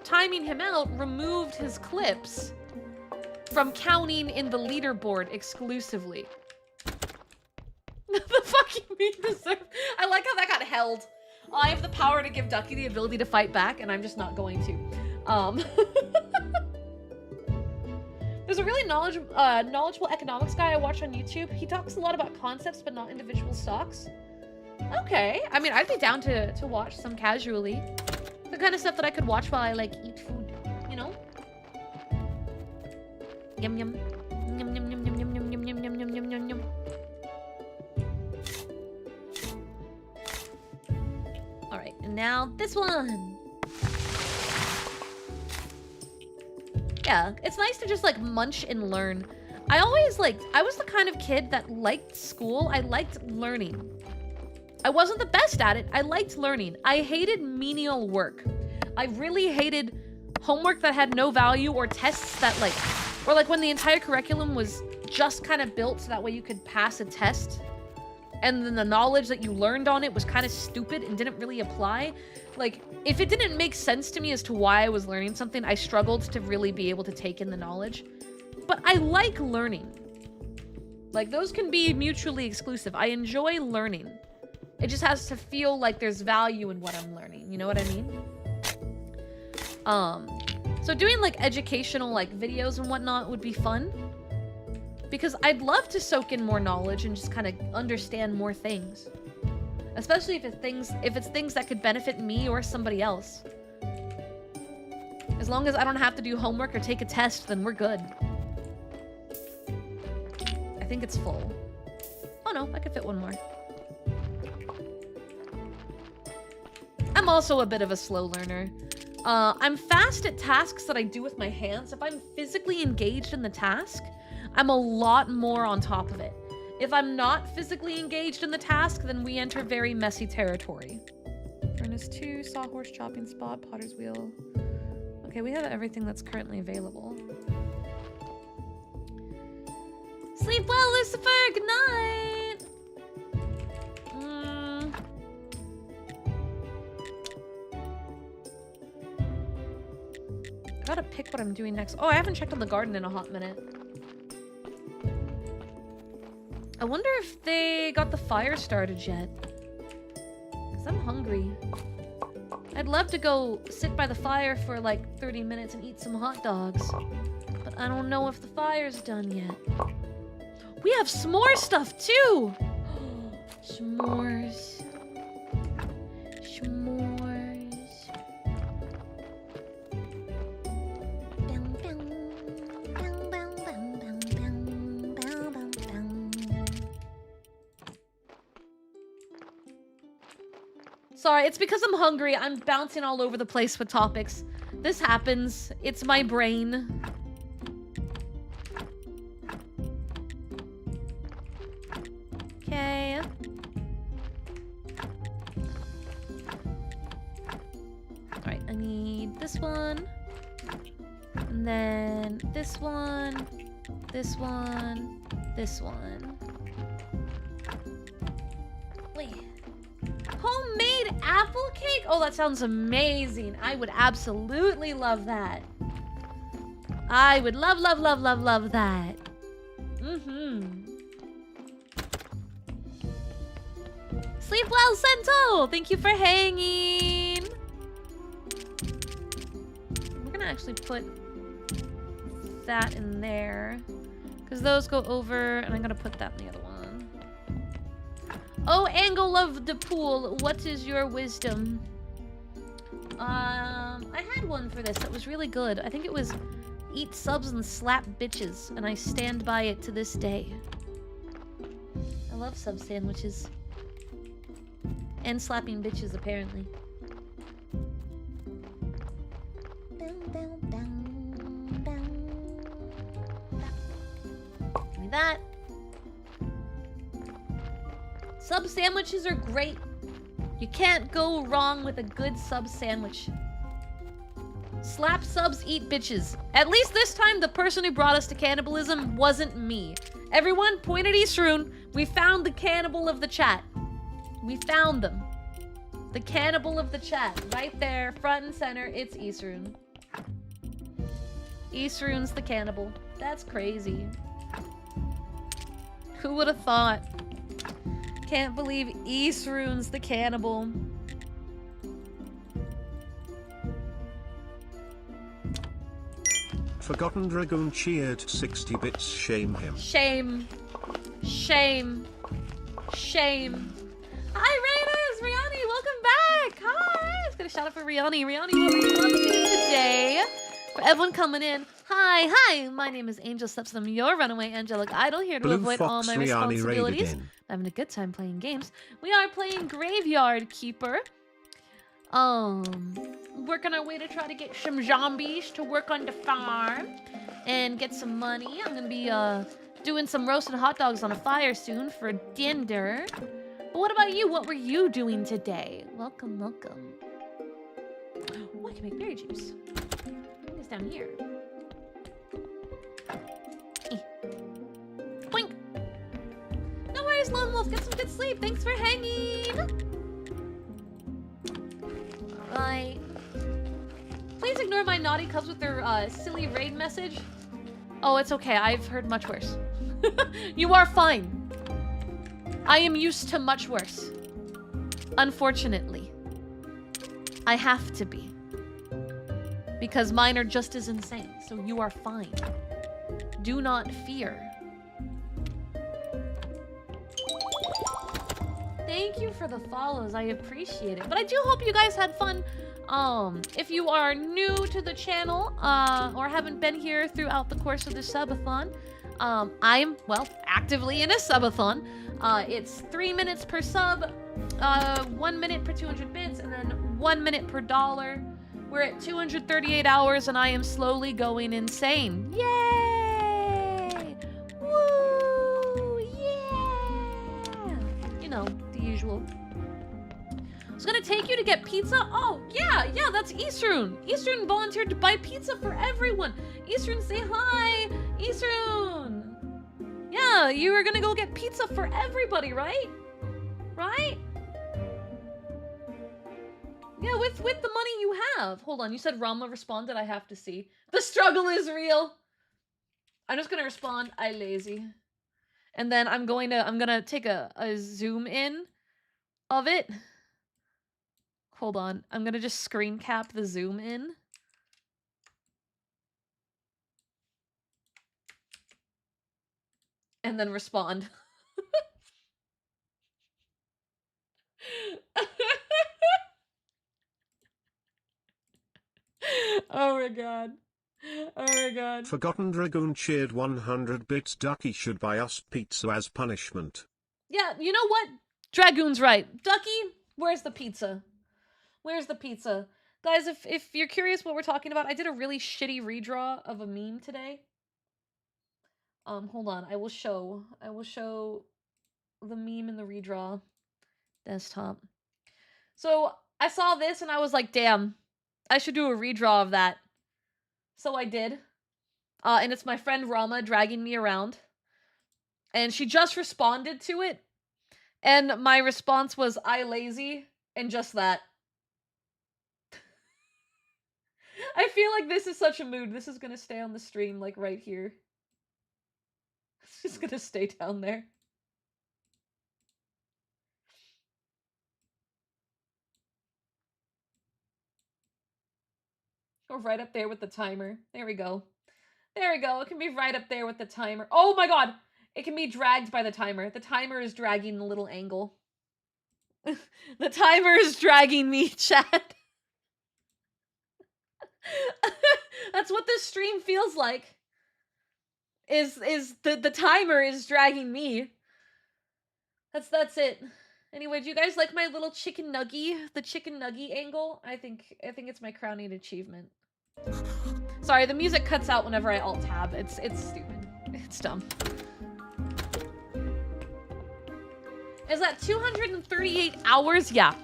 timing him out removed his clips from counting in the leaderboard exclusively. The fucking me deserve. I like how that got held. I have the power to give Ducky the ability to fight back, and I'm just not going to. There's a really knowledgeable economics guy I watch on YouTube. He talks a lot about concepts, but not individual stocks. Okay. I mean, I'd be down to watch some casually. The kind of stuff that I could watch while I, like, eat food, you know? Yum yum. Yum yum yum yum yum yum yum yum yum yum yum yum. Alright, and now this one. Yeah, it's nice to just, like, munch and learn. I was the kind of kid that liked school. I liked learning. I wasn't the best at it. I liked learning. I hated menial work. I really hated homework that had no value, or tests that or like when the entire curriculum was just kind of built so that way you could pass a test. And then the knowledge that you learned on it was kind of stupid and didn't really apply. Like, if it didn't make sense to me as to why I was learning something, I struggled to really be able to take in the knowledge. But I like learning. Like, those can be mutually exclusive. I enjoy learning. It just has to feel like there's value in what I'm learning. You know what I mean? So doing, like, educational, like, videos and whatnot would be fun. Because I'd love to soak in more knowledge and just kind of understand more things. Especially if it's things that could benefit me or somebody else. As long as I don't have to do homework or take a test, then we're good. I think it's full. Oh no, I could fit one more. I'm also a bit of a slow learner. I'm fast at tasks that I do with my hands. If I'm physically engaged in the task, I'm a lot more on top of it. If I'm not physically engaged in the task, then we enter very messy territory. Furnace 2, sawhorse chopping spot, potter's wheel. Okay, we have everything that's currently available. Sleep well, Lucifer! Good night! I gotta pick what I'm doing next. Oh, I haven't checked on the garden in a hot minute. I wonder if they got the fire started yet. Because I'm hungry. I'd love to go sit by the fire for like 30 minutes and eat some hot dogs. But I don't know if the fire's done yet. We have s'more stuff too! S'mores. S'mores. Sorry, it's because I'm hungry. I'm bouncing all over the place with topics. This happens. It's my brain. Okay. Alright, I need this one. And then this one. This one. This one. Wait. Homemade apple cake? Oh, that sounds amazing. I would absolutely love that. I would love, love, love, love, love that. Mm-hmm. Sleep well, Sento! Thank you for hanging. We're gonna actually put that in there. Because those go over, and I'm gonna put that in the other one. Oh, Angle of the Pool, what is your wisdom? I had one for this that was really good. I think it was eat subs and slap bitches, and I stand by it to this day. I love sub sandwiches. And slapping bitches, apparently. Give me that. Sub sandwiches are great. You can't go wrong with a good sub sandwich. Slap subs, eat bitches. At least this time, the person who brought us to cannibalism wasn't me. Everyone, point at Isrun. We found the cannibal of the chat. We found them. The cannibal of the chat. Right there, front and center, it's Isrun. Isrun's the cannibal. That's crazy. Who would have thought? Can't believe Isrun's the cannibal. Forgotten Dragoon cheered 60 bits. Shame him. Shame. Shame. Shame. Hi, Raiders! Riani, welcome back! Hi! Let's get a shout out for Riani. Riani, what are you up to today? For everyone coming in, hi! My name is Angel Steps, and I'm your runaway angelic idol here to Blue avoid all Fox my Riani responsibilities. raided in. I'm having a good time playing games. We are playing Graveyard Keeper. Working our way to try to get some zombies to work on the farm and get some money. I'm gonna be doing some roasted hot dogs on a fire soon for dinner. But what about you? What were you doing today? Welcome, welcome. Oh, I can make berry juice. It's down here. Boink. No worries, Lone Wolf. Get some good sleep. Thanks for hanging. Right. Please ignore my naughty cubs with their silly raid message. Oh, it's okay. I've heard much worse. You are fine. I am used to much worse. Unfortunately. I have to be. Because mine are just as insane, so you are fine. Do not fear. Thank you for the follows, I appreciate it. But I do hope you guys had fun. If you are new to the channel, or haven't been here throughout the course of the subathon, I'm, well, actively in a subathon. It's 3 minutes per sub, 1 minute per 200 bits, and then 1 minute per dollar. We're at 238 hours, and I am slowly going insane. Yay! Woo! Yeah! You know, the usual. I was gonna take you to get pizza. Oh, yeah, that's Isrun. Isrun volunteered to buy pizza for everyone. Isrun, say hi. Isrun. Yeah, you were gonna go get pizza for everybody, right? Right? Yeah, with the money you have. Hold on, you said Rama responded. I have to see. The struggle is real. I'm just gonna respond. I lazy. And then I'm gonna take a zoom in of it. Hold on. I'm gonna just screen cap the zoom in. And then respond. Oh my god. Oh my god. Forgotten Dragoon cheered 100 bits. Ducky should buy us pizza as punishment. Yeah, you know what? Dragoon's right. Ducky, where's the pizza? Where's the pizza? Guys, if you're curious what we're talking about, I did a really shitty redraw of a meme today. Hold on. I will show the meme in the redraw desktop. So I saw this and I was like, damn, I should do a redraw of that. So I did. And it's my friend Rama dragging me around. And she just responded to it. And my response was, I lazy, and just that. I feel like this is such a mood. This is gonna stay on the stream, like, right here. It's just gonna stay down there. Or right up there with the timer. There we go. There we go. It can be right up there with the timer. Oh my god! It can be dragged by the timer. The timer is dragging the little angle. The timer is dragging me, chat. That's what this stream feels like. Is the timer is dragging me. That's it. Anyway, do you guys like my little chicken nuggie? The chicken nuggie angle? I think it's my crowning achievement. Sorry, the music cuts out whenever I alt tab. It's stupid. It's dumb. Is that 238 hours? Yeah.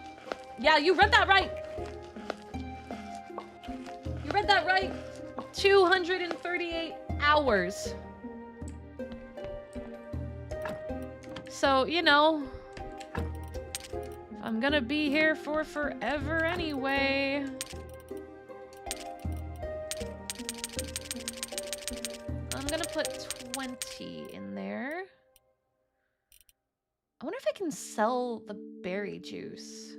Yeah, you read that right. You read that right. 238 hours. So, you know, I'm gonna be here for forever anyway. I'm gonna put 20 in there. I wonder if I can sell the berry juice.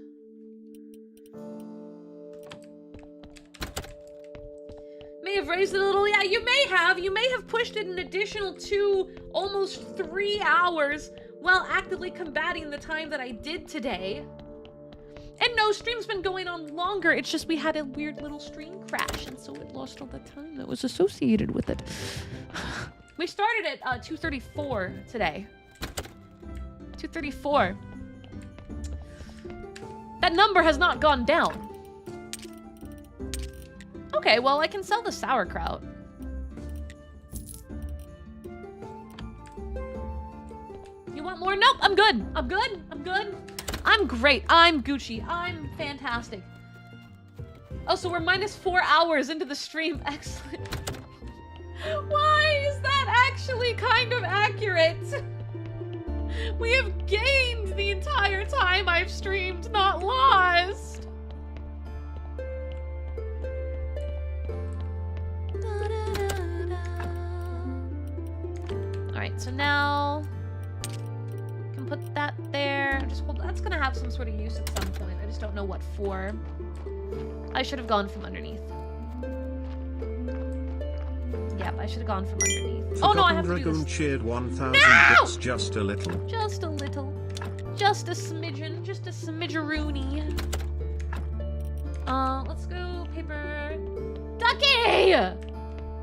May have raised it a little. Yeah, you may have. You may have pushed it an additional 2, almost 3 hours while actively combating the time that I did today. And no, stream's been going on longer. It's just we had a weird little stream crash, and so it lost all the time that was associated with it. We started at 2:34 today. 2:34. That number has not gone down. Okay, well, I can sell the sauerkraut. You want more? Nope, I'm good. I'm good. I'm good. I'm great. I'm Gucci. I'm fantastic. Oh, so we're -4 hours into the stream. Excellent. Why is that actually kind of accurate? We have gained the entire time I've streamed, not lost. Alright, so now I can put that there. Just hold. That's gonna have some sort of use at some point. I just don't know what for. I should have gone from underneath. Yep, I should have gone from underneath. Oh no, I have to do this. Cheered 1,000 bits, just a little. Just a little. Just a smidgen. Just a smidgeroony. Let's go paper. Ducky!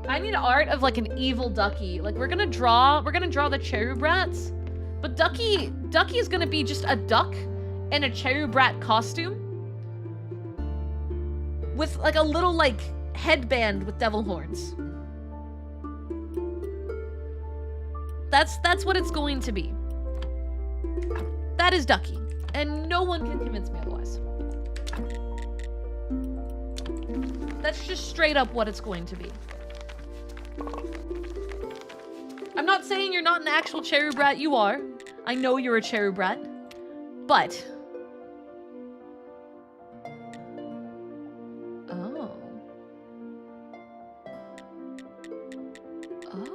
I need art of like an evil ducky. Like we're gonna draw the cherub rats. But Ducky is gonna be just a duck in a cherub rat costume. With like a little like headband with devil horns. That's what it's going to be. That is Ducky. And no one can convince me otherwise. That's just straight up what it's going to be. I'm not saying you're not an actual cherub rat. You are. I know you're a cherub rat. But... Oh. Oh.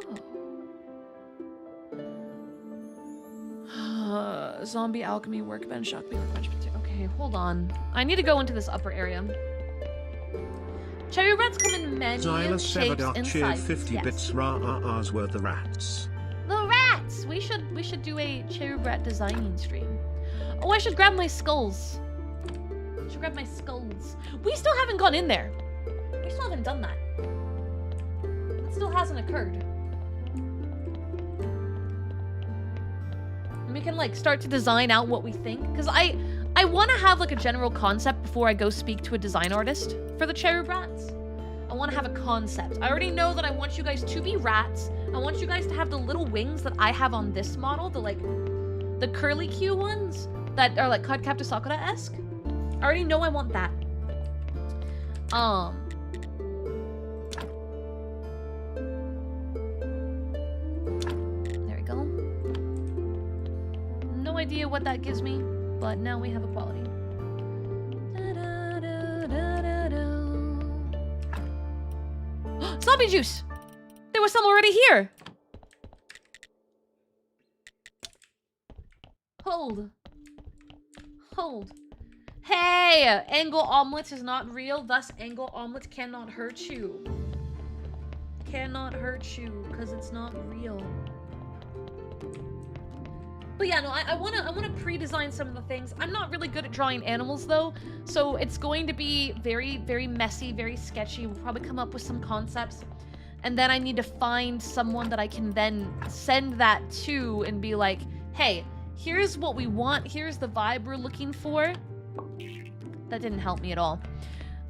Zombie alchemy workbench, shock me workbench. Okay, hold on. I need to go into this upper area. Cherub rats come in many shapes and sizes. 50 yes. bits ra-ah-ahs were the rats. The rats! We should do a cherub rat designing stream. Oh, I should grab my skulls. I should grab my skulls. We still haven't gone in there. We still haven't done that. It still hasn't occurred. And we can like start to design out what we think. Because I want to have like a general concept before I go speak to a design artist for the cherub rats. I want to have a concept. I already know that I want you guys to be rats. I want you guys to have the little wings that I have on this model, the like The curly Q ones that are like Cardcaptor Sakura-esque. I already know I want that. There we go. No idea what that gives me, but now we have equality. Zombie juice! There was some already here! Hold. Hold. Hey! Angle omelets is not real, thus angle omelets cannot hurt you. Cannot hurt you, because it's not real. But yeah, no, I wanna pre-design some of the things. I'm not really good at drawing animals though, so it's going to be very, very messy, very sketchy. We'll probably come up with some concepts. And then I need to find someone that I can then send that to and be like, hey, here's what we want, here's the vibe we're looking for. That didn't help me at all.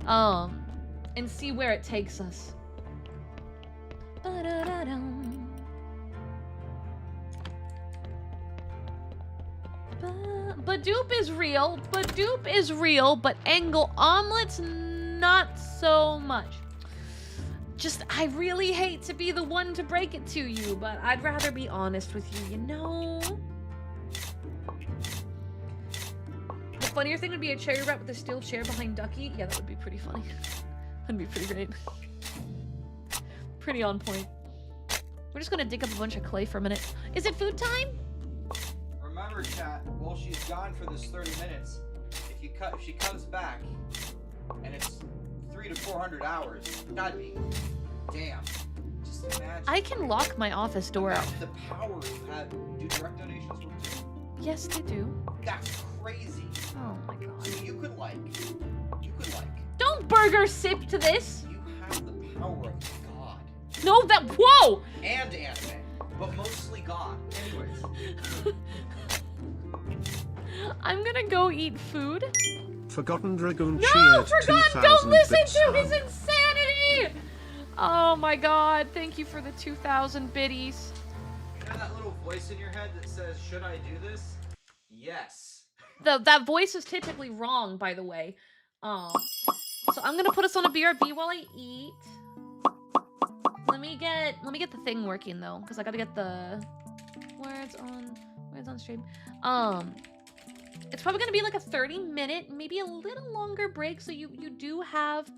And see where it takes us. Badoop is real, Badoop is real, but angle omelets, not so much. Just, I really hate to be the one to break it to you, but I'd rather be honest with you, you know? The funnier thing would be a cherry wrap with a steel chair behind Ducky. Yeah, that would be pretty funny. That'd be pretty great. Pretty on point. We're just gonna dig up a bunch of clay for a minute. Is it food time? Remember, chat, while she's gone for this 30 minutes, if she comes back and it's 300 to 400 hours, that'd be damn. Just imagine. I can lock my office door out. The power you have. Do direct donations work too? Yes, they do. That's crazy. Oh my god. So you could like. Don't burger sip to this. You have the power of God. No, that. Whoa! And anime, but mostly God. Anyways. I'm gonna go eat food. Forgotten Dragoon No, cheered Forgotten, 2000 don't listen bits to his hug. insanity! Oh my god, thank you for the 2,000 biddies. You know that little voice in your head that says, should I do this? Yes. That voice is typically wrong, by the way. So I'm gonna put us on a BRB while I eat. Let me get the thing working though, because I gotta get the words on stream. It's probably gonna be like a 30-minute, maybe a little longer break, so you do have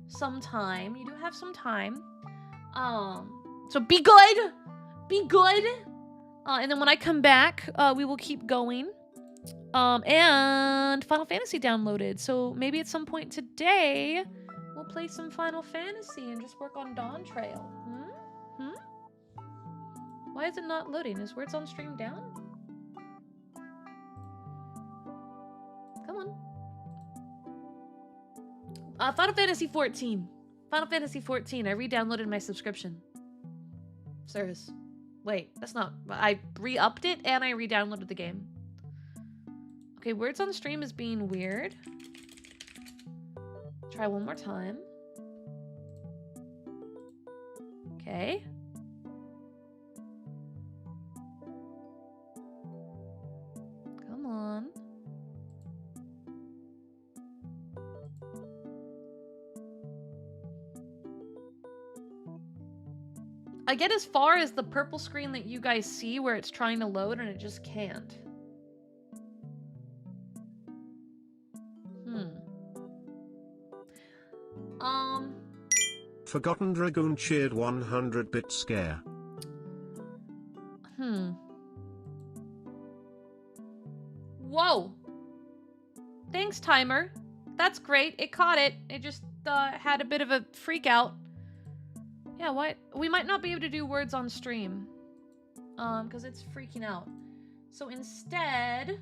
some time. You do have some time. So be good! Be good! And then when I come back, we will keep going. And Final Fantasy downloaded, so maybe at some point today, we'll play some Final Fantasy and just work on Dawn Trail. Why is it not loading? Is Words on Stream down? Come on. Final Fantasy 14. Final Fantasy 14. I re-downloaded my subscription service. Wait, that's not... I re-upped it and I re-downloaded the game. Okay, Words on Stream is being weird. Try one more time. Okay. Come on. I get as far as the purple screen that you guys see where it's trying to load and it just can't. Forgotten Dragoon cheered 100-bit scare. Whoa. Thanks, timer. That's great. It caught it. It just had a bit of a freak out. Yeah, what? We might not be able to do words on stream. Because it's freaking out. So instead...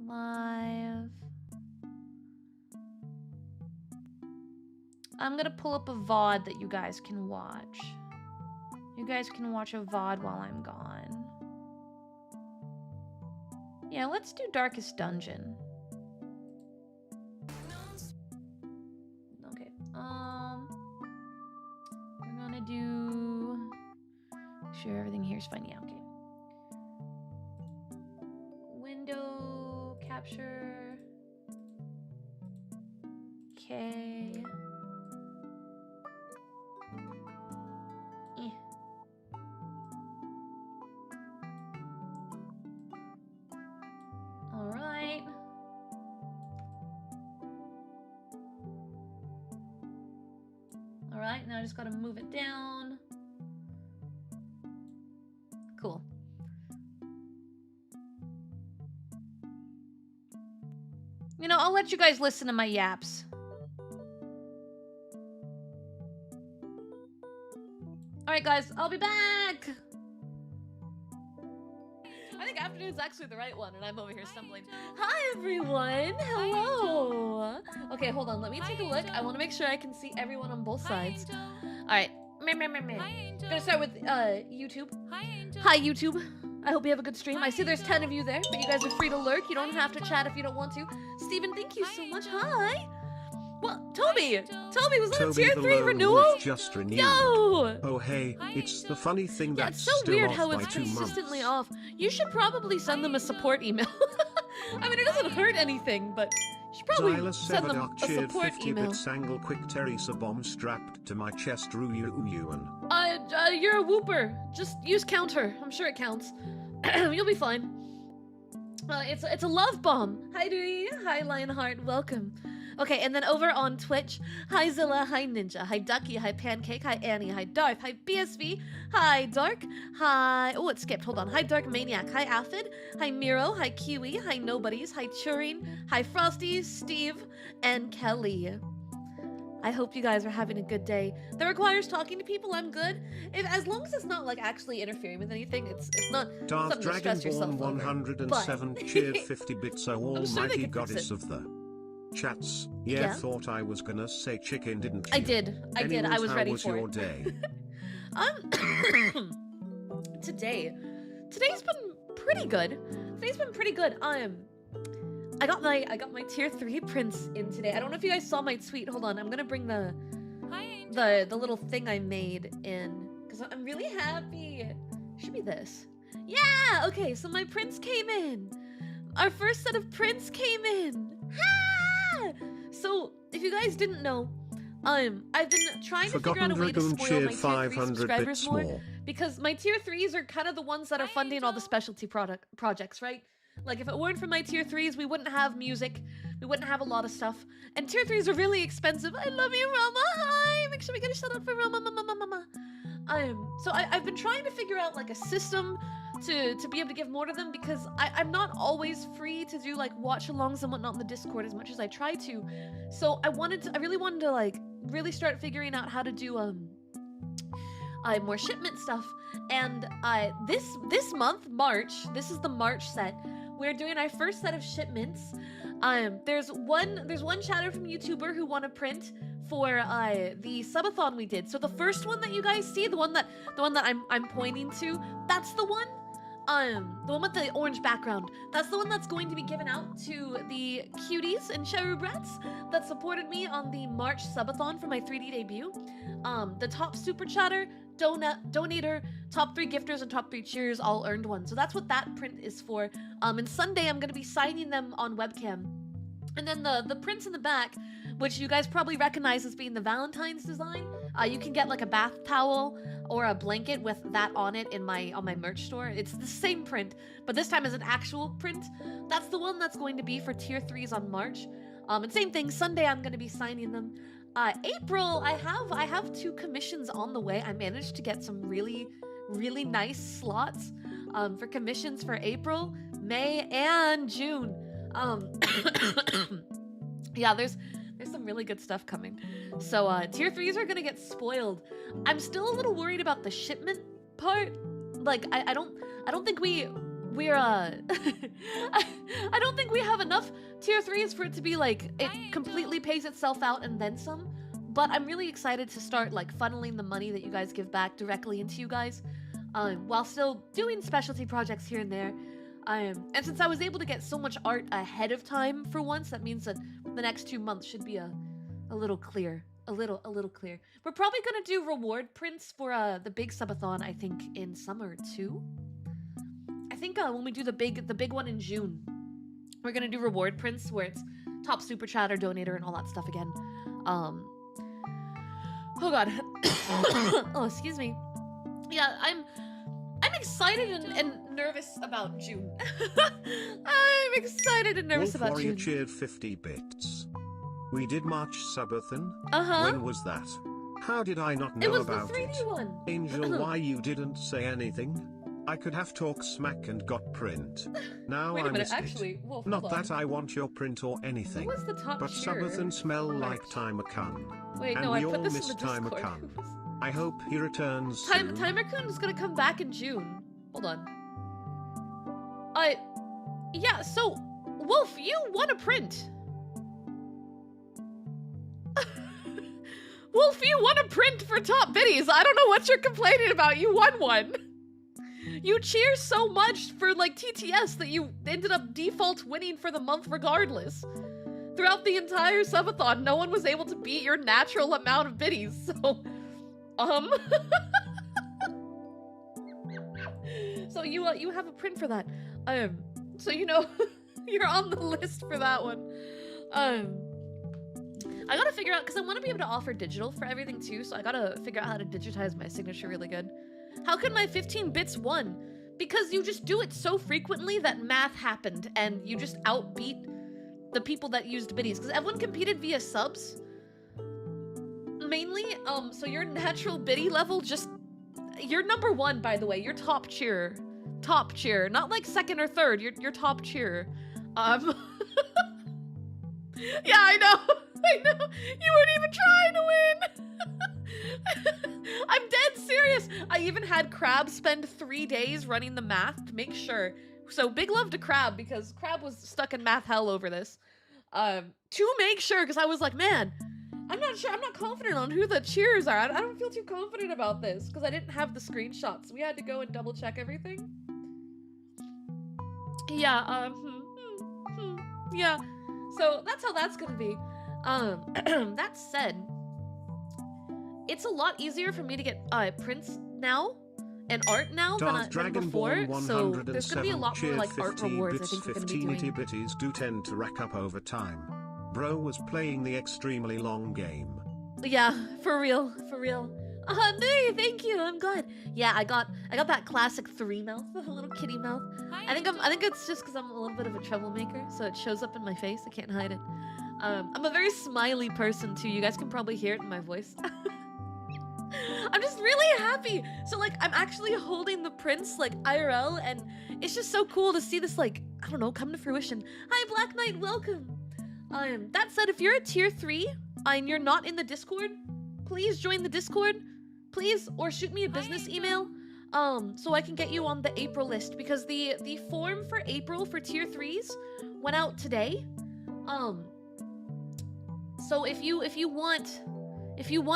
live. I'm gonna pull up a VOD that you guys can watch. You guys can watch a VOD while I'm gone. Yeah, let's do Darkest Dungeon. want to do... Sure, everything here is fine. Yeah, okay. Window capture. Okay. All right. All right, now I just gotta move it down. Cool. You know, I'll let you guys listen to my yaps. Alright guys, I'll be back! I think afternoon's actually the right one, and I'm over here stumbling. Hi everyone! Hello! Okay, hold on, let me take a look. I want to make sure I can see everyone on both sides. Alright. Gonna start with YouTube. Hi YouTube. I hope you have a good stream. I see there's 10 of you there, but you guys are free to lurk. You don't have to chat if you don't want to. Steven, thank you so much. Hi! Well, Toby, was that a tier 3 renewal? Just renewed. Yo! Oh hey, it's the funny thing Yeah, that's it's so still weird off how by it's 2 months. consistently off. You should probably send them a support email. I mean, it doesn't hurt anything, but you should probably Xylus send them Sevadoc a cheered support 50 email. bits angle quick Teresa bomb strapped to my chest Ruyuan. You're a whooper. Just use counter. I'm sure it counts. You'll be fine. It's a love bomb. Hi, Dewey. Hi, Lionheart. Welcome. Okay, and then over on Twitch, hi Zilla, hi Ninja, hi Ducky, hi Pancake, hi Annie, hi Darth, hi BSV, hi Dark, hi... Oh, it skipped. Hold on. Hi Dark Maniac, hi Aphid, hi Miro, hi Kiwi, hi Nobodies, hi Turing, hi Frosty, Steve, and Kelly. I hope you guys are having a good day. That requires talking to people, I'm good. As long as it's not like actually interfering with anything, it's not Darth something to stress yourself Dragonborn over. 107 But- cheered 50 bits, oh I'm sure they almighty can fix goddess it. of the chats. Yeah, Yeah? thought I was gonna say chicken, didn't you? I did. I Anyways, was how ready was for your it. day? Today's been pretty good. I got my tier 3 prints in today. I don't know if you guys saw my tweet. Hold on, I'm gonna bring the little thing I made in because I'm really happy. Should be this. Yeah. Okay. So my prints came in. Our first set of prints came in. Ha! So if you guys didn't know, I've been trying to figure out a way to Dragoon spoil my cheered tier 3 500 subscribers bits more. more. Because my tier 3s are kind of the ones that are funding all the specialty projects, right? Like, if it weren't for my tier 3s, we wouldn't have music, we wouldn't have a lot of stuff. And tier 3s are really expensive. I love you, Rama! Hi! Make sure we get a shout out for Rama, mama. So I've been trying to figure out, like, a system to be able to give more to them, because I'm not always free to do, like, watch-alongs and whatnot in the Discord as much as I try to. So I really wanted to, like, really start figuring out how to do, more shipment stuff. And this month, March, this is the March set, we're doing our first set of shipments. There's one chatter from YouTuber who won a print for the subathon we did. So the first one that you guys see, the one that I'm pointing to, that's the one. The one with the orange background. That's the one that's going to be given out to the cuties and cherubrats that supported me on the March subathon for my 3D debut. The top super chatter, donator, top 3 gifters, and top 3 cheers all earned one. So that's what that print is for. And Sunday I'm gonna be signing them on webcam. And then the prints in the back, which you guys probably recognize as being the Valentine's design, you can get like a bath towel or a blanket with that on it on my merch store. It's the same print, but this time as an actual print. That's the one that's going to be for tier 3s on March. And same thing, Sunday I'm going to be signing them. April, I have 2 commissions on the way. I managed to get some really nice slots for commissions for April, May, and June. Yeah, there's some really good stuff coming. So tier 3s are gonna get spoiled. I'm still a little worried about the shipment part. Like I don't think we're I don't think we have enough tier 3s for it to be like it completely pays itself out and then some. But I'm really excited to start like funneling the money that you guys give back directly into you guys, while still doing specialty projects here and there. And since I was able to get so much art ahead of time for once, that means that the next 2 months should be a little clear a little clear. We're probably gonna do reward prints for the big subathon, I think, in summer too. I think when we do the big one in June, we're gonna do reward prints where it's top super chat or donator and all that stuff again. Oh god. Oh, excuse me. Yeah, I'm excited and nervous about June. I'm excited and nervous Wolf about Warrior June. cheered 50 bits. We did March Subathon. Uh-huh. When was that? How did I not know It was about the 3D it? one. Angel, why you didn't say anything? I could have talked smack and got print. Now Wait a I minute, missed actually, it. Wolf, Not hold on. that I want your print or Who anything. was the top But cheerer? Subathon smell March. like Timer-kun. Wait, and no, we I put all this in miss the Discord. Timer-kun. I hope he returns soon. Timer-kun is gonna come back in June. Hold on. Yeah, so, Wolf, you won a print. Wolf, you won a print for top biddies. I don't know what you're complaining about. You won one. You cheer so much for, like, TTS that you ended up default winning for the month regardless. Throughout the entire subathon, no one was able to beat your natural amount of biddies, so... So you have a print for that. So you know, you're on the list for that one. I gotta figure out, because I want to be able to offer digital for everything too, so I gotta figure out how to digitize my signature really good. How could my 15 bits won? Because you just do it so frequently that math happened, and you just outbeat the people that used biddies, because everyone competed via subs. Mainly, so your natural biddy level just... You're number one, by the way. You're top cheerer. Top cheerer. Not like second or third. You're top cheerer. Yeah, I know. I know. You weren't even trying to win. I'm dead serious. I even had Crab spend 3 days running the math to make sure. So big love to Crab, because Crab was stuck in math hell over this. To make sure, because I was like, man, I'm not sure. I'm not confident on who the cheers are. I don't feel too confident about this because I didn't have the screenshots. We had to go and double check everything. Yeah, yeah. So that's how that's gonna be. That said, it's a lot easier for me to get prints now and art now than before. So there's gonna be a lot more like art rewards. I think we're gonna be doing. Bitties do tend to rack up over time. Bro was playing the extremely long game. Yeah, for real, for real. No, thank you. I'm glad. Yeah, I got that classic 3 mouth, the little kitty mouth. I think it's just because I'm a little bit of a troublemaker, so it shows up in my face. I can't hide it. I'm a very smiley person too. You guys can probably hear it in my voice. I'm just really happy. So like, I'm actually holding the prints like IRL, and it's just so cool to see this, like, I don't know, come to fruition. Hi, Black Knight, welcome. That said, if you're a tier 3 and you're not in the Discord, please join the Discord, please, or shoot me a business email, so I can get you on the April list, because the form for April for tier 3s went out today. So if you want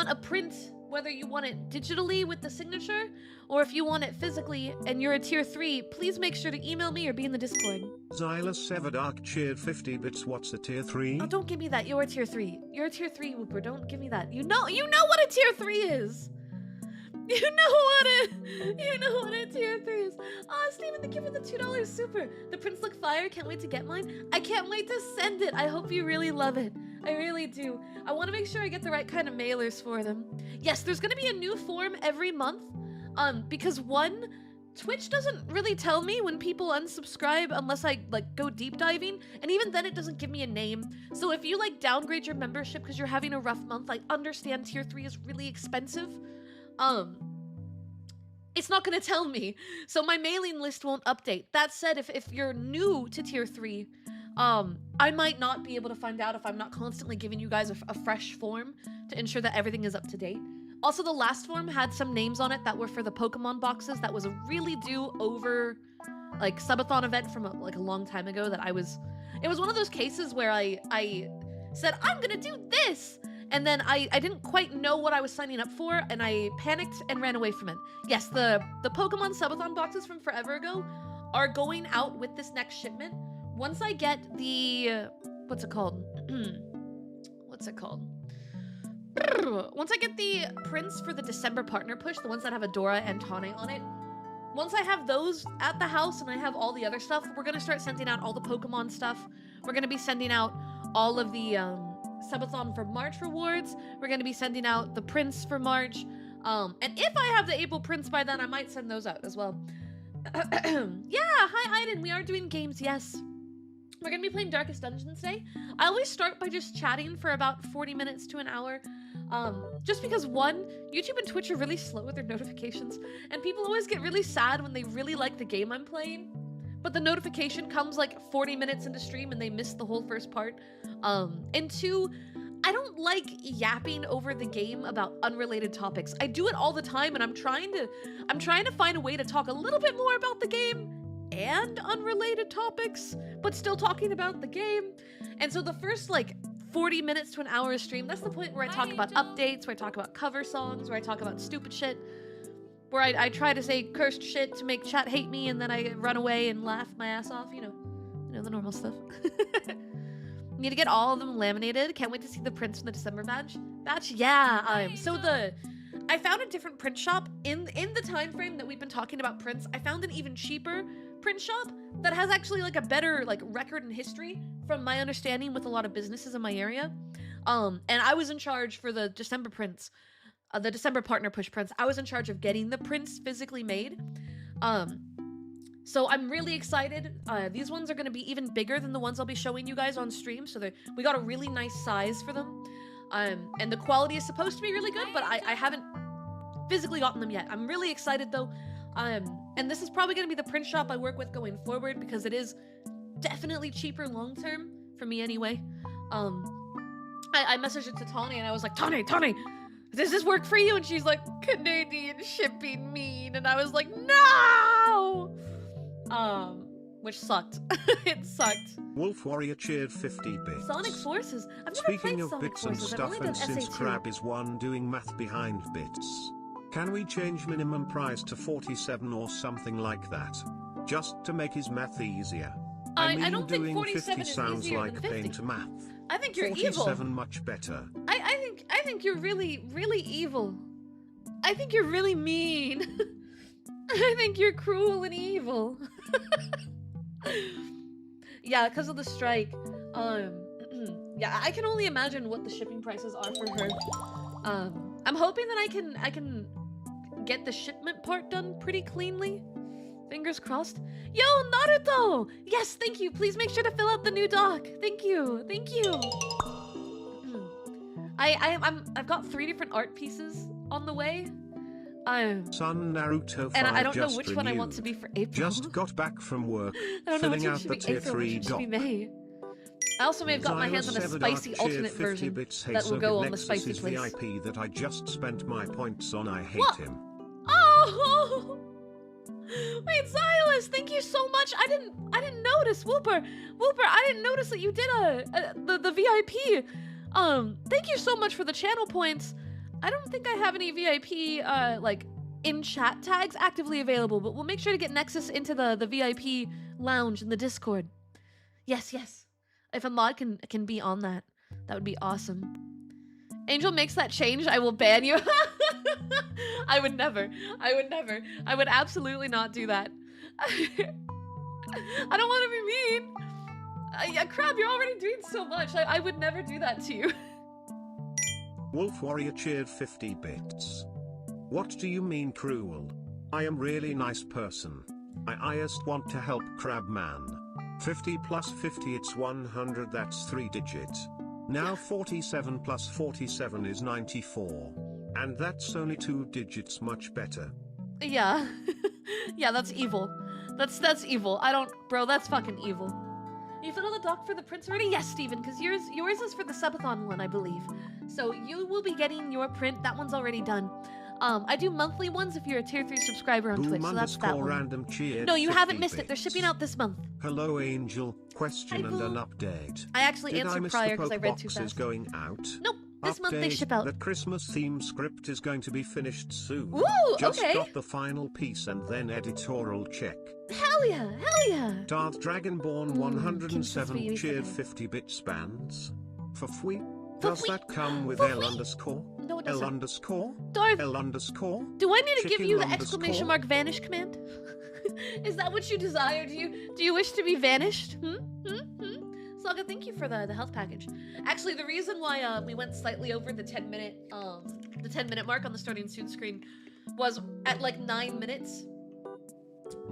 a print, whether you want it digitally with the signature, or if you want it physically and you're a tier 3, please make sure to email me or be in the Discord. Xylus Severdark cheered 50 bits. What's a tier 3? Oh, don't give me that. You're a tier 3. You're a tier 3, Whooper. Don't give me that. You know what a tier 3 is. You know what a tier 3 is. Oh, Steven, thank you for the $2 super. The prints look fire. Can't wait to get mine. I can't wait to send it. I hope you really love it. I really do. I want to make sure I get the right kind of mailers for them. Yes, there's going to be a new form every month. Because one, Twitch doesn't really tell me when people unsubscribe unless I like go deep diving, and even then it doesn't give me a name. So if you like downgrade your membership because you're having a rough month, I understand tier 3 is really expensive. It's not gonna tell me, so my mailing list won't update. That said, if you're new to tier 3, I might not be able to find out if I'm not constantly giving you guys a fresh form to ensure that everything is up to date. Also, the last form had some names on it that were for the Pokemon boxes. That was a really over, like, subathon event from a long time ago that it was one of those cases where I said, I'm gonna do this! And then I didn't quite know what I was signing up for, and I panicked and ran away from it. Yes, the Pokemon subathon boxes from forever ago are going out with this next shipment. Once I get the, what's it called? Once I get the prints for the December partner push, the ones that have Adora and Tane on it, once I have those at the house and I have all the other stuff, we're gonna start sending out all the Pokemon stuff. We're gonna be sending out all of the Subathon for March rewards. We're gonna be sending out the prints for March. And if I have the April prints by then, I might send those out as well. Yeah, hi Aiden, we are doing games, yes. We're gonna be playing Darkest Dungeons today. I always start by just chatting for about 40 minutes to an hour. Just because one, YouTube and Twitch are really slow with their notifications, and people always get really sad when they really like the game I'm playing, but the notification comes like 40 minutes into stream and they miss the whole first part. And two, I don't like yapping over the game about unrelated topics. I do it all the time, and I'm trying to find a way to talk a little bit more about the game and unrelated topics, but still talking about the game. And so the first like 40 minutes to an hour of stream, that's the point where I talk about updates, where I talk about cover songs, where I talk about stupid shit, where I try to say cursed shit to make chat hate me, and then I run away and laugh my ass off, you know, the normal stuff. Need to get all of them laminated. Can't wait to see the prints from the December batch. Yeah, I found a different print shop in the time frame that we've been talking about prints. I found an even cheaper print shop that has actually like a better like record and history from my understanding with a lot of businesses in my area. And I was in charge for the December prints, the December partner push prints. I was in charge of getting the prints physically made. So I'm really excited. These ones are going to be even bigger than the ones I'll be showing you guys on stream. So we got a really nice size for them. And the quality is supposed to be really good, but I haven't physically gotten them yet. I'm really excited though. And this is probably going to be the print shop I work with going forward, because it is definitely cheaper long term for me anyway. I messaged it to Tawny and I was like, Tawny, does this work for you? And she's like, Canadian shipping mean. And I was like, no! Which sucked. It sucked. Wolf Warrior cheered 50 bits. Sonic Forces. I've never Speaking played of Sonic bits and Forces. I've stuff, only and done since SA2. Crab is one doing math behind bits, can we change minimum price to 47 or something like that? Just to make his math easier. I mean, don't think doing 47 50 is sounds easier like than 50. pain to math. I think you're 47 evil. much better. I think you're really, really evil. I think you're really mean. I think you're cruel and evil. Yeah, because of the strike. Yeah, I can only imagine what the shipping prices are for her. I'm hoping that I can get the shipment part done pretty cleanly. Fingers crossed. Yo, Naruto! Yes, thank you. Please make sure to fill out the new doc. Thank you. Thank you. I've got 3 different art pieces on the way. Son Naruto 5 And I don't know just which one I want renewed. to be for April. Just got back from work, I don't know which filling one out should the be tier April, 3 which should be doc. May. I also may have got my hands on a spicy alternate version that will go on the spicy place. VIP that I just spent my points on. I hate What? him. Oh! Wait, Silas, thank you so much. I didn't notice. Whooper, I didn't notice that you did the VIP. Thank you so much for the channel points. I don't think I have any VIP like in chat tags actively available, but we'll make sure to get Nexus into the VIP lounge in the Discord. Yes. If a mod can be on that, that would be awesome. Angel makes that change, I will ban you. I would never. I would absolutely not do that. I don't want to be mean. Yeah, Crab, you're already doing so much. I would never do that to you. Wolf Warrior cheered 50 bits. What do you mean cruel? I am really nice person. I just want to help Crab Man. 50 plus 50, it's 100, that's 3 digits. Now 47 plus 47 is 94. And that's only 2 digits, much better. Yeah. Yeah, that's evil. That's evil. Bro, that's fucking evil. You filled out the doc for the prints already? Yes, Steven, because yours is for the Subathon one, I believe. So you will be getting your print. That one's already done. I do monthly ones if you're a tier 3 subscriber on Twitch, so that's that one. Random cheered No, you 50 haven't missed it. bits. They're shipping out this month. Hello, Angel. Question Hi, and Boo. an update. I actually Did answered I miss prior the because I read too Pokeboxes fast. going out? Nope. This month they Update ship out. that Christmas theme script is going to be finished soon. Woo, Just okay. got the final piece and then editorial check. Hell yeah. Darth Dragonborn Kinshasa 107 baby cheered second. 50 bit spans. For fwee. Does we- that come with but L we- underscore? No, it L doesn't. underscore? Darth, L underscore? do I need to give Chicken you the underscore? exclamation mark vanish command? Is that what you desire? Do you wish to be vanished? Saga, thank you for the health package. Actually, the reason why we went slightly over the 10-minute mark on the starting soon screen was at like 9 minutes.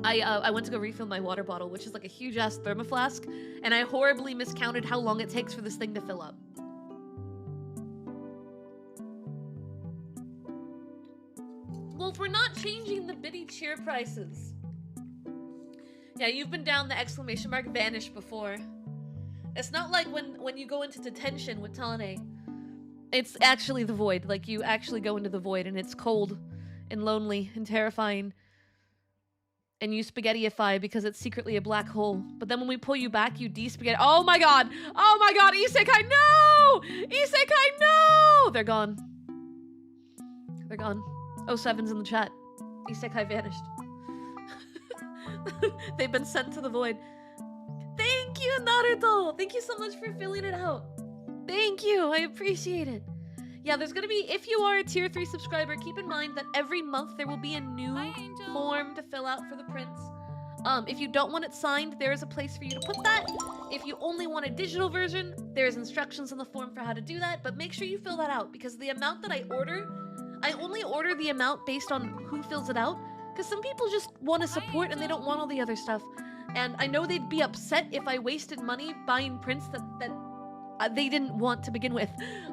I went to go refill my water bottle, which is like a huge ass thermoflask, and I horribly miscounted how long it takes for this thing to fill up. Well, if we're not changing the biddy cheer prices. Yeah, you've been down the exclamation mark vanish before. It's not like when you go into detention with Tane. It's actually the void. Like, you actually go into the void, and it's cold and lonely and terrifying. And you spaghettiify because it's secretly a black hole. But then when we pull you back, you de-spaghetti. Oh my god! Oh my god! Isekai, no! Isekai, no! They're gone. They're gone. 07's in the chat. Isekai vanished. They've been sent to the void. Thank you, Naruto! Thank you so much for filling it out. Thank you, I appreciate it. Yeah, there's gonna be, if you are a tier 3 subscriber, keep in mind that every month there will be a new form to fill out for the prince. If you don't want it signed, there is a place for you to put that. If you only want a digital version, there's instructions in the form for how to do that, but make sure you fill that out, because the amount that I only order the amount based on who fills it out, because some people just want to support and they don't want all the other stuff. And I know they'd be upset if I wasted money buying prints that they didn't want to begin with.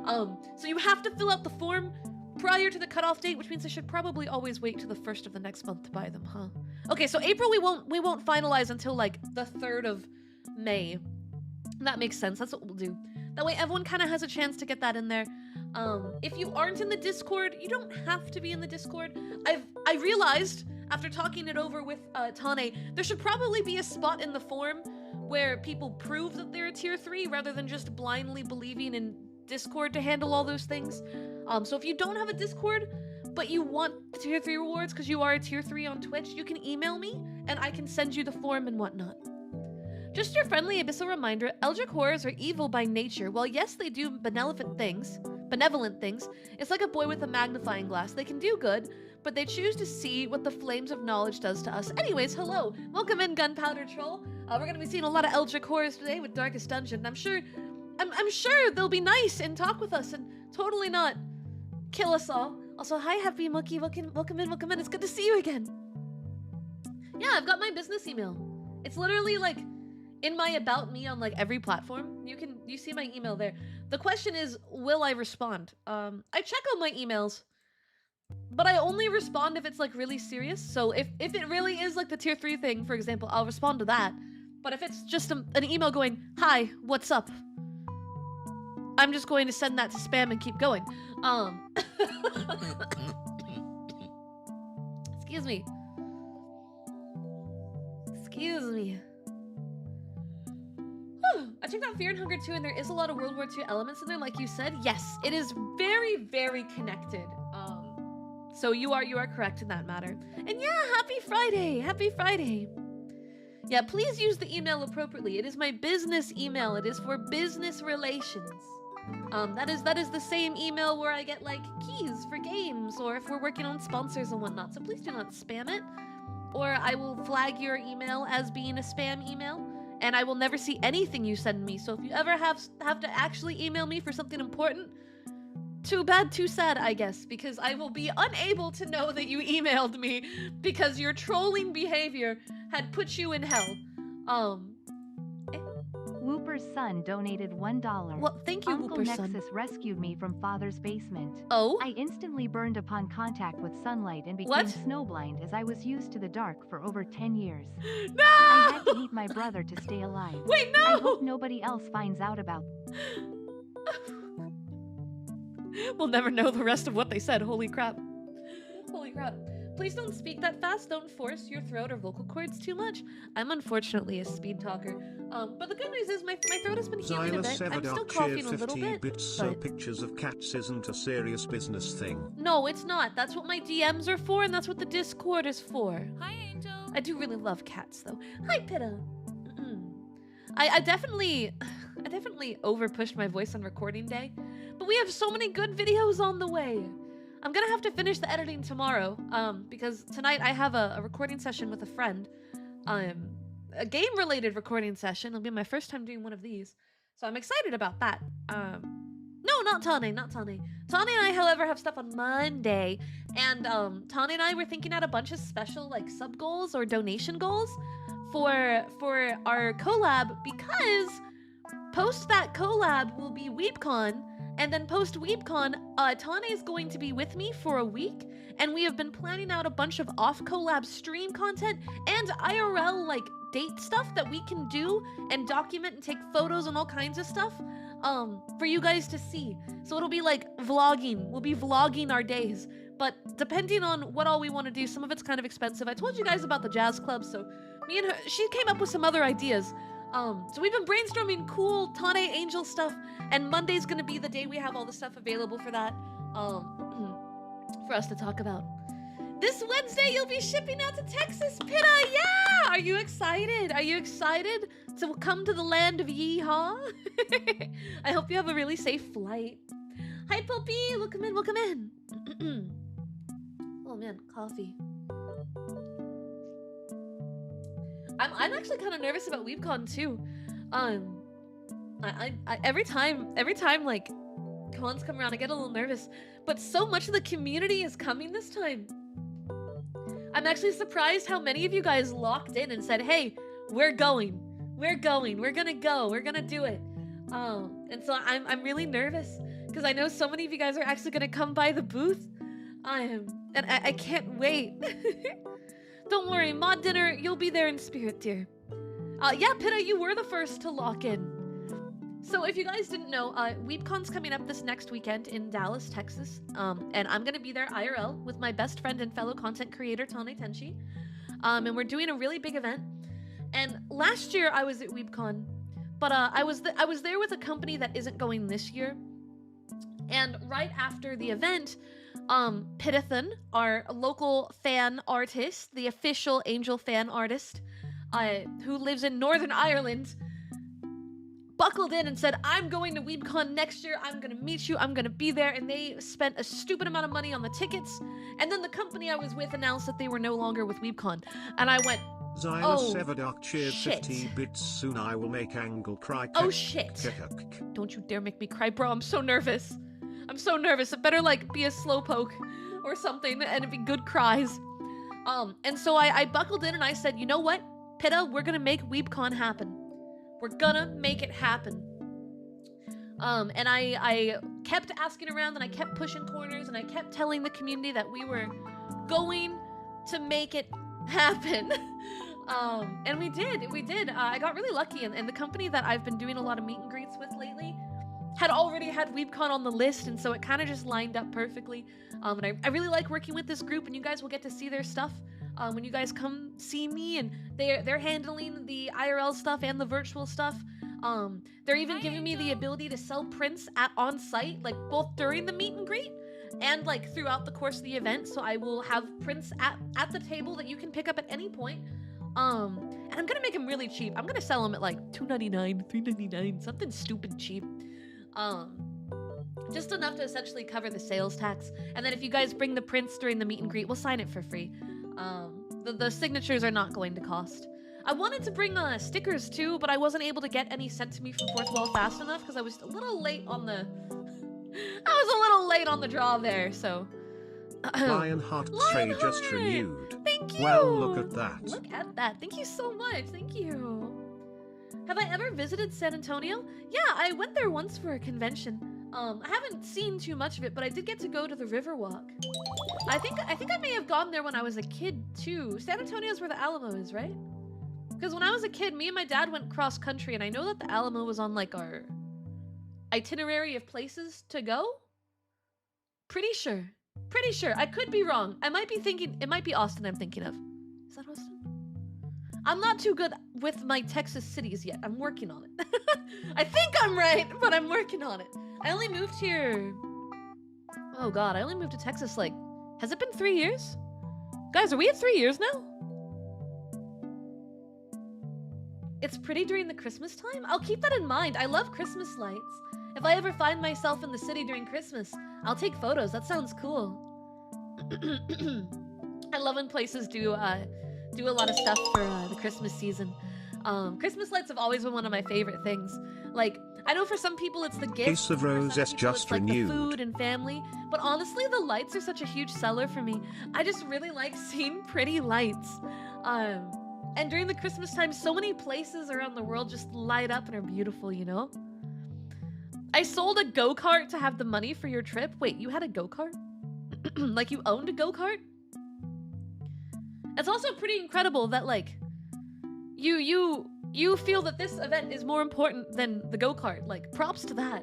So you have to fill out the form prior to the cutoff date, which means I should probably always wait to the 1st of the next month to buy them, huh? Okay, so April we won't finalize until like the 3rd of May. That makes sense. That's what we'll do. That way everyone kind of has a chance to get that in there. If you aren't in the Discord, you don't have to be in the Discord. I realized after talking it over with Tane, there should probably be a spot in the form where people prove that they're a tier 3 rather than just blindly believing in Discord to handle all those things. So if you don't have a Discord, but you want the tier 3 rewards because you are a tier 3 on Twitch, you can email me and I can send you the form and whatnot. Just your friendly abyssal reminder, Eldritch horrors are evil by nature. While yes, they do benevolent things, it's like a boy with a magnifying glass. They can do good, but they choose to see what the flames of knowledge does to us. Anyways, hello. Welcome in, Gunpowder Troll. We're gonna be seeing a lot of Eldritch horrors today with Darkest Dungeon. I'm sure they'll be nice and talk with us and totally not kill us all. Also, hi, Happy Mookie. Welcome in. It's good to see you again. Yeah, I've got my business email. It's literally like in my About Me on like every platform. You see my email there. The question is, will I respond? I check on my emails, but I only respond if it's like really serious. So if it really is like the tier 3 thing, for example, I'll respond to that. But if it's just an email going, hi, what's up? I'm just going to send that to spam and keep going. Excuse me. I checked out Fear and Hunger 2, and there is a lot of World War II elements in there, like you said. Yes, it is very, very connected. So you are correct in that matter. And yeah, happy Friday. Yeah, please use the email appropriately. It is my business email. It is for business relations. That is the same email where I get like keys for games, or if we're working on sponsors and whatnot. So please do not spam it, or I will flag your email as being a spam email, and I will never see anything you send me. So if you ever have to actually email me for something important, too bad, too sad, I guess, because I will be unable to know that you emailed me because your trolling behavior had put you in hell. Whooper's son donated $1. Well, thank you, Uncle Whooper's Nexus son. rescued me from father's basement. Oh? I instantly burned upon contact with sunlight and became What? snowblind as I was used to the dark for over 10 years. No! I had to eat my brother to stay alive. Wait, I no! hope nobody else finds out about. We'll never know the rest of what they said. Holy crap. Holy crap. Please don't speak that fast. Don't force your throat or vocal cords too much. I'm unfortunately a speed talker. But the good news is my throat has been healing a bit. I'm still coughing a little bit. Bits, so but... pictures of cats isn't a serious business thing. No, it's not. That's what my DMs are for, and that's what the Discord is for. Hi, Angel. I do really love cats, though. Hi, Pitta. I definitely... I definitely over pushed my voice on recording day, but we have so many good videos on the way. I'm gonna have to finish the editing tomorrow, because tonight I have a recording session with a friend, a game-related recording session. It'll be my first time doing one of these, so I'm excited about that. No, not Tane, not Tane. Tane and I, however, have stuff on Monday, and Tane and I were thinking out a bunch of special like sub goals or donation goals for our collab, because post that collab will be WeebCon, and then post WeebCon, Tane is going to be with me for a week, and we have been planning out a bunch of off collab stream content and IRL like date stuff that we can do and document and take photos and all kinds of stuff for you guys to see. So it'll be like vlogging. We'll be vlogging our days, but depending on what all we want to do, some of it's kind of expensive. I told you guys about the jazz club, so me and her, she came up with some other ideas. So we've been brainstorming cool Tane Angel stuff, and Monday's gonna be the day we have all the stuff available for that, for us to talk about. This Wednesday, you'll be shipping out to Texas, Pitta! Yeah! Are you excited? Are you excited to come to the land of yeehaw? I hope you have a really safe flight. Hi, Puppy! Welcome in, welcome in. Oh man, coffee. I'm actually kind of nervous about WeebCon too. I every time like cons come around, I get a little nervous. But so much of the community is coming this time. I'm actually surprised how many of you guys locked in and said, "Hey, we're going, we're gonna go, we're gonna do it." And so I'm really nervous because I know so many of you guys are actually gonna come by the booth. And I can't wait. Don't worry, mod dinner, you'll be there in spirit, dear. Yeah, Pitta, you were the first to lock in. So if you guys didn't know, WeebCon's coming up this next weekend in Dallas, Texas. And I'm gonna be there IRL with my best friend and fellow content creator, Tane Tenshi. And we're doing a really big event. And last year I was at WeebCon, but I was there with a company that isn't going this year. And right after the event, Pittathon, our local fan artist, the official Angel fan artist, who lives in Northern Ireland, buckled in and said, "I'm going to WeebCon next year, I'm gonna meet you, I'm gonna be there," and they spent a stupid amount of money on the tickets, and then the company I was with announced that they were no longer with WeebCon, and I went, Xylus Everdark cheers 50 bits, soon I will make Angle cry. Oh shit. Don't you dare make me cry, bro, I'm so nervous. I'm so nervous. It better like be a slowpoke or something and it'd be good cries. And so I buckled in and I said, "You know what, Pitta, we're gonna make WeebCon happen. We're gonna make it happen." And I kept asking around and I kept pushing corners and I kept telling the community that we were going to make it happen. And we did. I got really lucky, and the company that I've been doing a lot of meet and greets with lately had already had WeebCon on the list, and so it kind of just lined up perfectly. And I really like working with this group, and you guys will get to see their stuff when you guys come see me, and they're handling the IRL stuff and the virtual stuff. They're even giving me the ability to sell prints on site, like both during the meet and greet and like throughout the course of the event. So I will have prints at the table that you can pick up at any point. And I'm gonna make them really cheap. I'm gonna sell them at like $2.99, $3.99, something stupid cheap. Just enough to essentially cover the sales tax. And then if you guys bring the prints during the meet and greet, we'll sign it for free. The signatures are not going to cost. I wanted to bring stickers too, but I wasn't able to get any sent to me from Fourth Wall fast enough because I was a little late on the draw there, so. Lionheart Tray just renewed. Thank you. Well, look at that. Look at that. Thank you so much. Thank you. Have I ever visited San Antonio? Yeah, I went there once for a convention. I haven't seen too much of it, but I did get to go to the Riverwalk. I think I may have gone there when I was a kid too. San Antonio's where the Alamo is, right? Because when I was a kid, me and my dad went cross country, and I know that the Alamo was on like our itinerary of places to go. Pretty sure. I could be wrong. I might be thinking, it might be Austin I'm thinking of. Is that Austin? I'm not too good with my Texas cities yet. I'm working on it. I think I'm right, but I'm working on it. I only moved here. Oh God, I only moved to Texas like, has it been 3 years? Guys, are we at 3 years now? It's pretty during the Christmas time? I'll keep that in mind. I love Christmas lights. If I ever find myself in the city during Christmas, I'll take photos. That sounds cool. I love when places do a lot of stuff for the Christmas season. Christmas lights have always been one of my favorite things. Like, I know for some people it's the gifts, Ace of for some Roses people just it's like the renewed. food and family, but honestly the lights are such a huge seller for me. I just really like seeing pretty lights. And during the Christmas time, so many places around the world just light up and are beautiful, you know? I sold a go-kart to have the money for your trip. Wait, you had a go-kart? Like you owned a go-kart? It's also pretty incredible that like you feel that this event is more important than the go-kart. Like, props to that.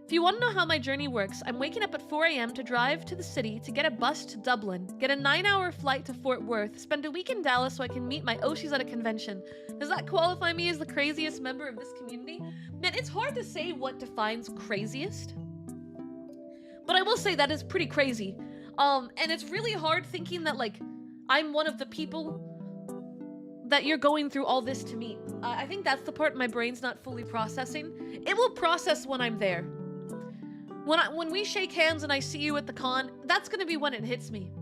If you want to know how my journey works, I'm waking up at 4 a.m. to drive to the city to get a bus to Dublin, get a 9-hour flight to Fort Worth, spend a week in Dallas so I can meet my Oshis at a convention. Does that qualify me as the craziest member of this community? Man, it's hard to say what defines craziest. But I will say that is pretty crazy. And it's really hard thinking that, like, I'm one of the people that you're going through all this to meet. I think that's the part my brain's not fully processing. It will process when I'm there. When we shake hands and I see you at the con, that's gonna be when it hits me.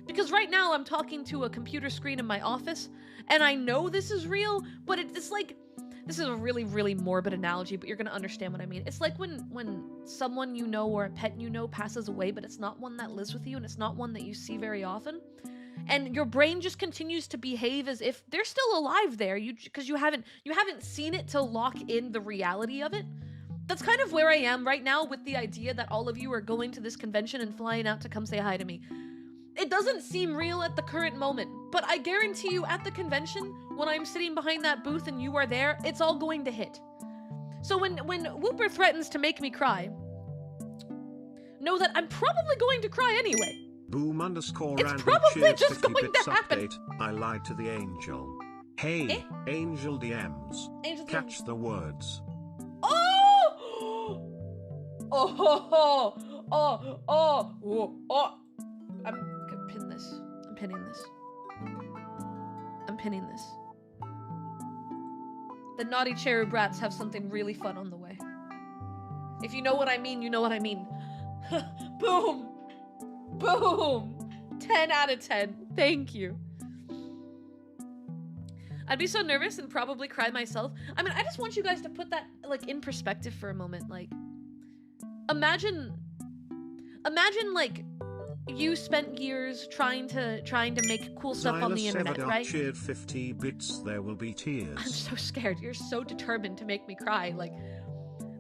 Because right now I'm talking to a computer screen in my office, and I know this is real, but it's like, this is a really, really morbid analogy, but you're gonna understand what I mean. It's like when someone you know or a pet you know passes away, but it's not one that lives with you, and it's not one that you see very often. And your brain just continues to behave as if they're still alive there, because you haven't seen it to lock in the reality of it. That's kind of where I am right now with the idea that all of you are going to this convention and flying out to come say hi to me. It doesn't seem real at the current moment, but I guarantee you at the convention, when I'm sitting behind that booth and you are there, it's all going to hit. So when Whooper threatens to make me cry, know that I'm probably going to cry anyway. Boom _ It's random probably cheers just 50 going to bits happen. update. I lied to the angel. Hey, Eh? angel DMs. Angel Catch DMs. the words. Oh! Oh! I'm gonna pin this. I'm pinning this. I'm pinning this. The naughty cherub rats have something really fun on the way. If you know what I mean, you know what I mean. Boom! Boom! 10 out of 10. Thank you. I'd be so nervous and probably cry myself. I mean, I just want you guys to put that, like, in perspective for a moment. Like, imagine, like, you spent years trying to make cool stuff on the internet, right? Cheered 50 bits. There will be tears. I'm so scared. You're so determined to make me cry. Like,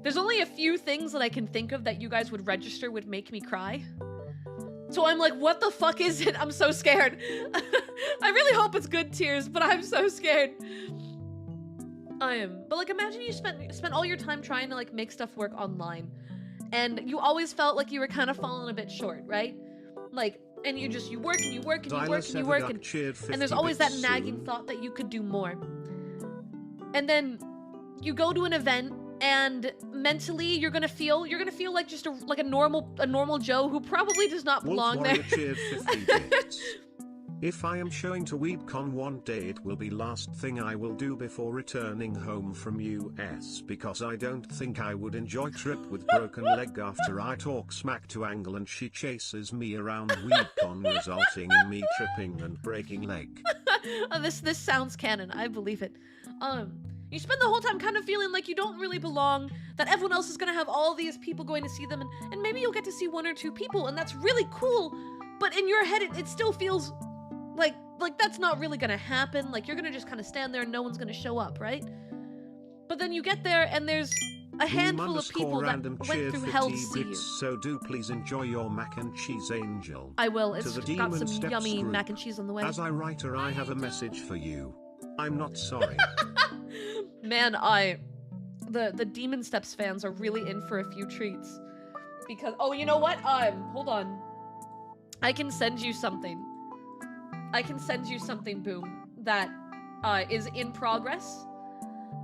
there's only a few things that I can think of that you guys would register would make me cry. So I'm like, what the fuck is it? I'm so scared. I really hope it's good tears, but I'm so scared. I am. But like, imagine you spent all your time trying to like make stuff work online, and you always felt like you were kind of falling a bit short, right? Like, and you work and you work and you work and you work, and there's always that nagging thought that you could do more. And then you go to an event, and mentally you're gonna feel like just a normal Joe who probably does not belong there. Cheered 50 bits. If I am showing to WeebCon one day, it will be last thing I will do before returning home from US, because I don't think I would enjoy trip with broken leg after I talk smack to Angle and she chases me around WeebCon, resulting in me tripping and breaking leg. This sounds canon. I believe it. You spend the whole time kind of feeling like you don't really belong, that everyone else is gonna have all these people going to see them, and maybe you'll get to see one or two people, and that's really cool, but in your head it still feels like that's not really gonna happen. Like, you're gonna just kind of stand there and no one's gonna show up, right? But then you get there and there's a handful of people that went through hell to see you. So do please enjoy your mac and cheese, Angel. I will. It's To the got Demon some Steps yummy group. mac and cheese on the way. As I write her, I have a message for you. I'm not sorry. Man, the Demon Steps fans are really in for a few treats. Because, oh, you know what? Hold on. I can send you something. Boom, that is in progress.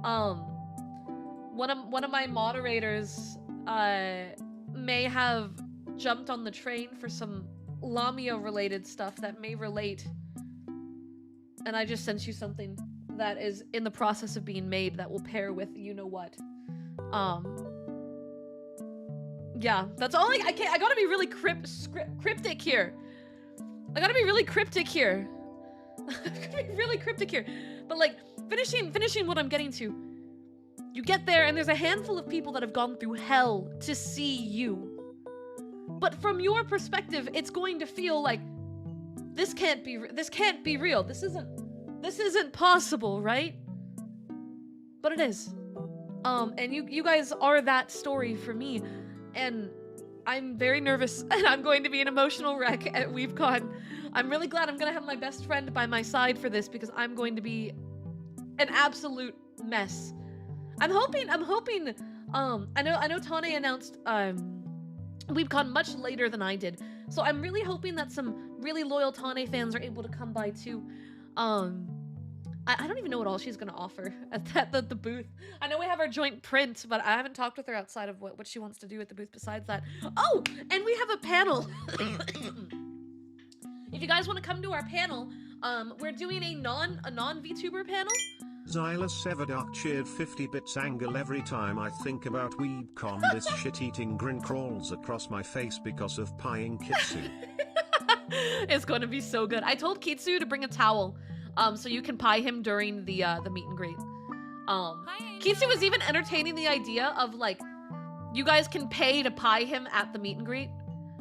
One of my moderators may have jumped on the train for some Lamia related stuff that may relate and I just sent you something that is in the process of being made that will pair with you know what. Yeah, that's all I can't. I gotta be really cryptic here. I gotta be really cryptic here. I gotta be really cryptic here. But like, finishing what I'm getting to. You get there and there's a handful of people that have gone through hell to see you. But from your perspective, it's going to feel like this can't be real. This isn't possible, right? But it is. And you guys are that story for me. And I'm very nervous and I'm going to be an emotional wreck at WeebCon. I'm really glad I'm gonna have my best friend by my side for this because I'm going to be an absolute mess. I'm hoping, I know Tane announced, WeebCon much later than I did. So I'm really hoping that some really loyal Tane fans are able to come by too. I don't even know what all she's gonna offer at the booth. I know we have our joint print, but I haven't talked with her outside of what she wants to do at the booth besides that. Oh, and we have a panel. If you guys want to come to our panel, we're doing a non-VTuber panel. Xylus Severdark cheered 50 bits angle every time I think about WeebCon. This shit-eating grin crawls across my face because of pieing Kitsu. It's going to be so good. I told Kitsu to bring a towel, so you can pie him during the meet and greet. Kitsu was even entertaining the idea of like, you guys can pay to pie him at the meet and greet.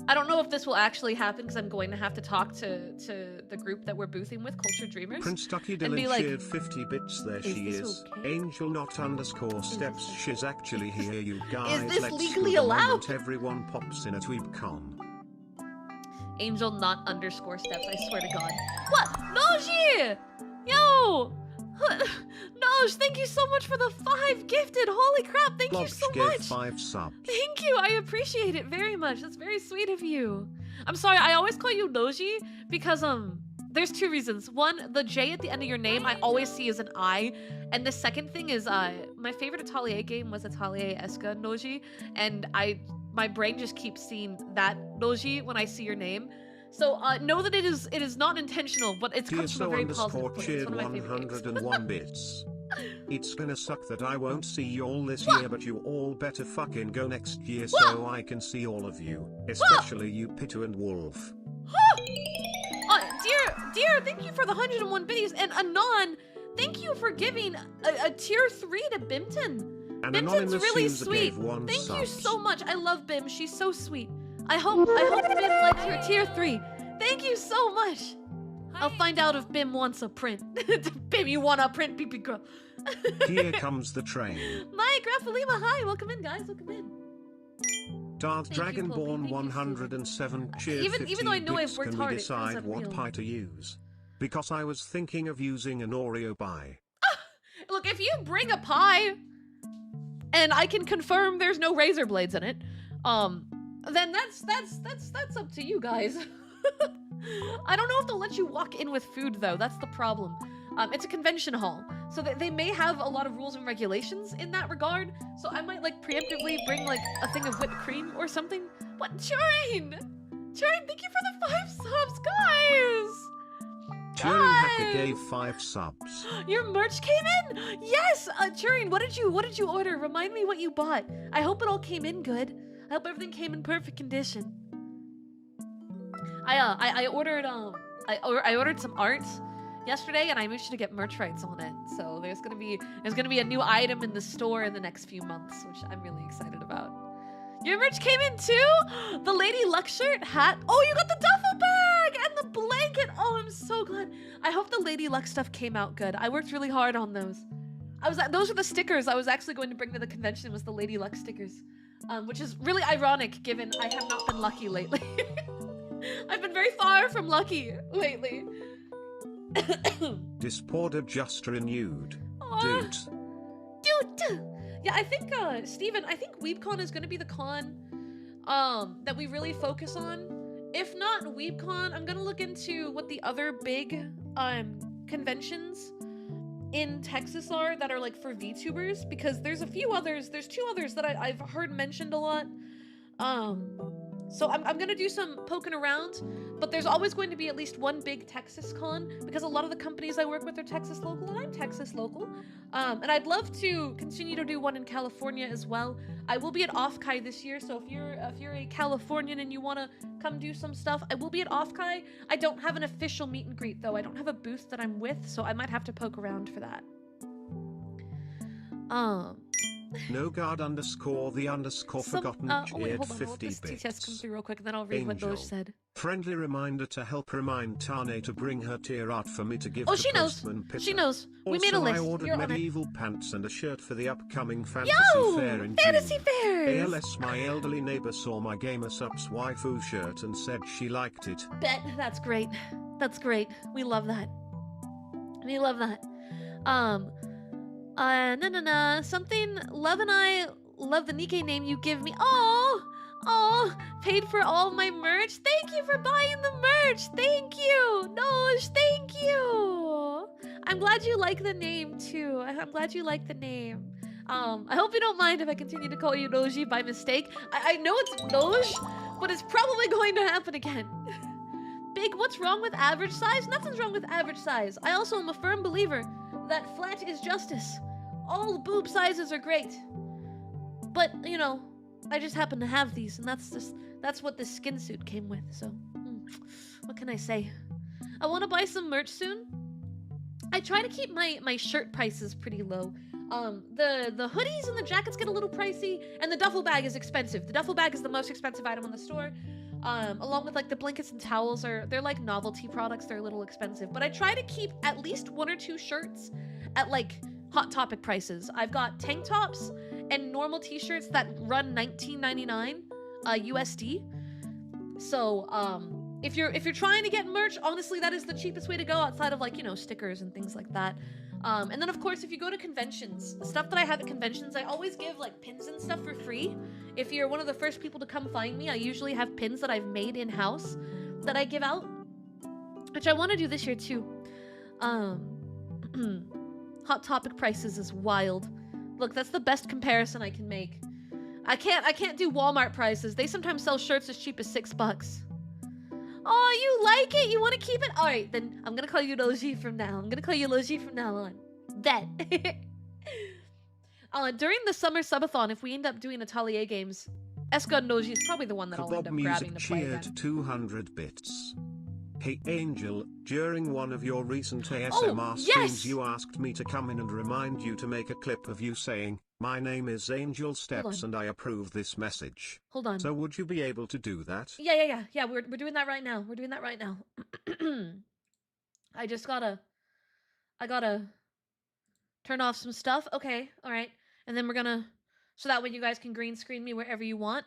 I don't know if this will actually happen because I'm going to have to talk to the group that we're boothing with, Culture Dreamers. Prince Ducky Dylan like, shared 50 bits. There she is. Okay? Angel not _ steps. Okay? She's actually here, you guys. Is this Let's legally do the allowed? moment everyone pops in at WeebCon. Angel not _ steps. I swear to God. What? Noji! Yo! Noj, thank you so much for the 5 gifted. Holy crap, thank you so gave much. 5 subs. Thank you, I appreciate it very much. That's very sweet of you. I'm sorry, I always call you Noji because there's 2 reasons. One, the J at the end of your name I always see as an I, and the second thing is my favorite Atelier game was Atelier Eska Noji, and my brain just keeps seeing that Noji when I see your name. So know that it is not intentional, but it comes from a very positive place. It's one of my favorite games. 101 bits. It's gonna suck that I won't see you all this year, but you all better fucking go next year so I can see all of you, especially you Pitu and Wolf. Dear, thank you for the 101 biddies, and Anon, thank you for giving a tier 3 to Bimton. And Bimton's really sweet. Thank you so much. I love Bim. She's so sweet. I hope Bim likes her tier 3. Thank you so much. I'll find out if Bim wants a print. Bim, you want a print, pee girl. Here comes the train. Mike, Raffalima, hi. Welcome in, guys. Welcome in. Darth Dragonborn 107 cheered even though I know I've 15 worked bits. hard, Can we it decide feels what unreal. pie to use? Because I was thinking of using an Oreo pie. Look, if you bring a pie, and I can confirm there's no razor blades in it, then that's up to you guys. I don't know if they'll let you walk in with food though. That's the problem. It's a convention hall, so they may have a lot of rules and regulations in that regard. So I might like preemptively bring like a thing of whipped cream or something. What, Turing? Turing, thank you for the 5 subs, guys. Turing Hacker gave 5 subs. Your merch came in? Yes! Turing, what did you order? Remind me what you bought. I hope it all came in good. I hope everything came in perfect condition. I ordered some art yesterday, and I made sure to get merch rights on it. So there's gonna be a new item in the store in the next few months, which I'm really excited about. Your merch came in too? The Lady Luck shirt, hat. Oh, you got the duffel bag and the blanket. Oh, I'm so glad. I hope the Lady Luck stuff came out good. I worked really hard on those. Those are the stickers I was actually going to bring to the convention, was the Lady Luck stickers. Which is really ironic given I have not been lucky lately. I've been very far from lucky lately. Disporter just renewed. Dude. Yeah, I think, Steven, I think WeebCon is gonna be the con, that we really focus on. If not WeebCon, I'm gonna look into what the other big, conventions in Texas are that are like for VTubers, because there's 2 others that I've heard mentioned a lot. So I'm gonna do some poking around, but there's always going to be at least one big Texas con because a lot of the companies I work with are Texas local, and I'm Texas local. And I'd love to continue to do one in California as well. I will be at Off-Kai this year, so if you're a Californian and you want to come do some stuff, I will be at Off-Kai. I don't have an official meet and greet though. I don't have a booth that I'm with, so I might have to poke around for that. No guard underscore the underscore forgotten wait, cheered hold on. 50 Let this TTS come bits. through real quick, and then I'll read what Angel. Doge said. Friendly reminder to help remind Tane to bring her tier out for me to give Oh, to she knows. Postman Pitter. She knows. We made a Also, list. I ordered You're on it. medieval pants and a shirt for the upcoming fantasy fair in Fantasy June. fairs! ALS, my elderly neighbor saw my Gamer Sup's waifu shirt and said she liked it. Bet. That's great. That's great. We love that. We love that. Something. Love and I love the Nikkei name you give me. Oh, paid for all my merch. Thank you for buying the merch. Thank you. Nosh, thank you. I'm glad you like the name too. I'm glad you like the name. I hope you don't mind if I continue to call you Noji by mistake. I know it's Noj, but it's probably going to happen again. Big, what's wrong with average size? Nothing's wrong with average size. I also am a firm believer that flat is justice. All boob sizes are great. But, you know, I just happen to have these, and that's what this skin suit came with, so what can I say? I want to buy some merch soon. I try to keep my shirt prices pretty low. The hoodies and the jackets get a little pricey, and the duffel bag is expensive. The duffel bag is the most expensive item in the store. Along with like the blankets and towels they're like novelty products, they're a little expensive. But I try to keep at least 1 or 2 shirts at like Hot Topic prices. I've got tank tops and normal t-shirts that run $19.99 USD. So if you're trying to get merch, honestly that is the cheapest way to go outside of like, you know, stickers and things like that. And then of course if you go to conventions, the stuff that I have at conventions, I always give like pins and stuff for free. If you're one of the first people to come find me, I usually have pins that I've made in-house that I give out, which I want to do this year too. Hot Topic prices is wild. Look, that's the best comparison I can make. I can't do Walmart prices. They sometimes sell shirts as cheap as $6. Oh, you like it? You want to keep it? All right, then I'm gonna call you Logi from now. I'm gonna call you Logi from now on. Bet. During the summer subathon, if we end up doing Atelier games, Eska Noji is probably the one that I'll end Kebab up music grabbing to play again. cheered 200 bits. Hey Angel, during one of your recent ASMR Oh, streams yes! you asked me to come in and remind you to make a clip of you saying, "My name is Angel Steps on. and I approve this message." Hold on. So would you be able to do that? Yeah, we're doing that right now. We're doing that right now. I gotta turn off some stuff. Okay, all right. And then we're gonna, so that way you guys can green screen me wherever you want.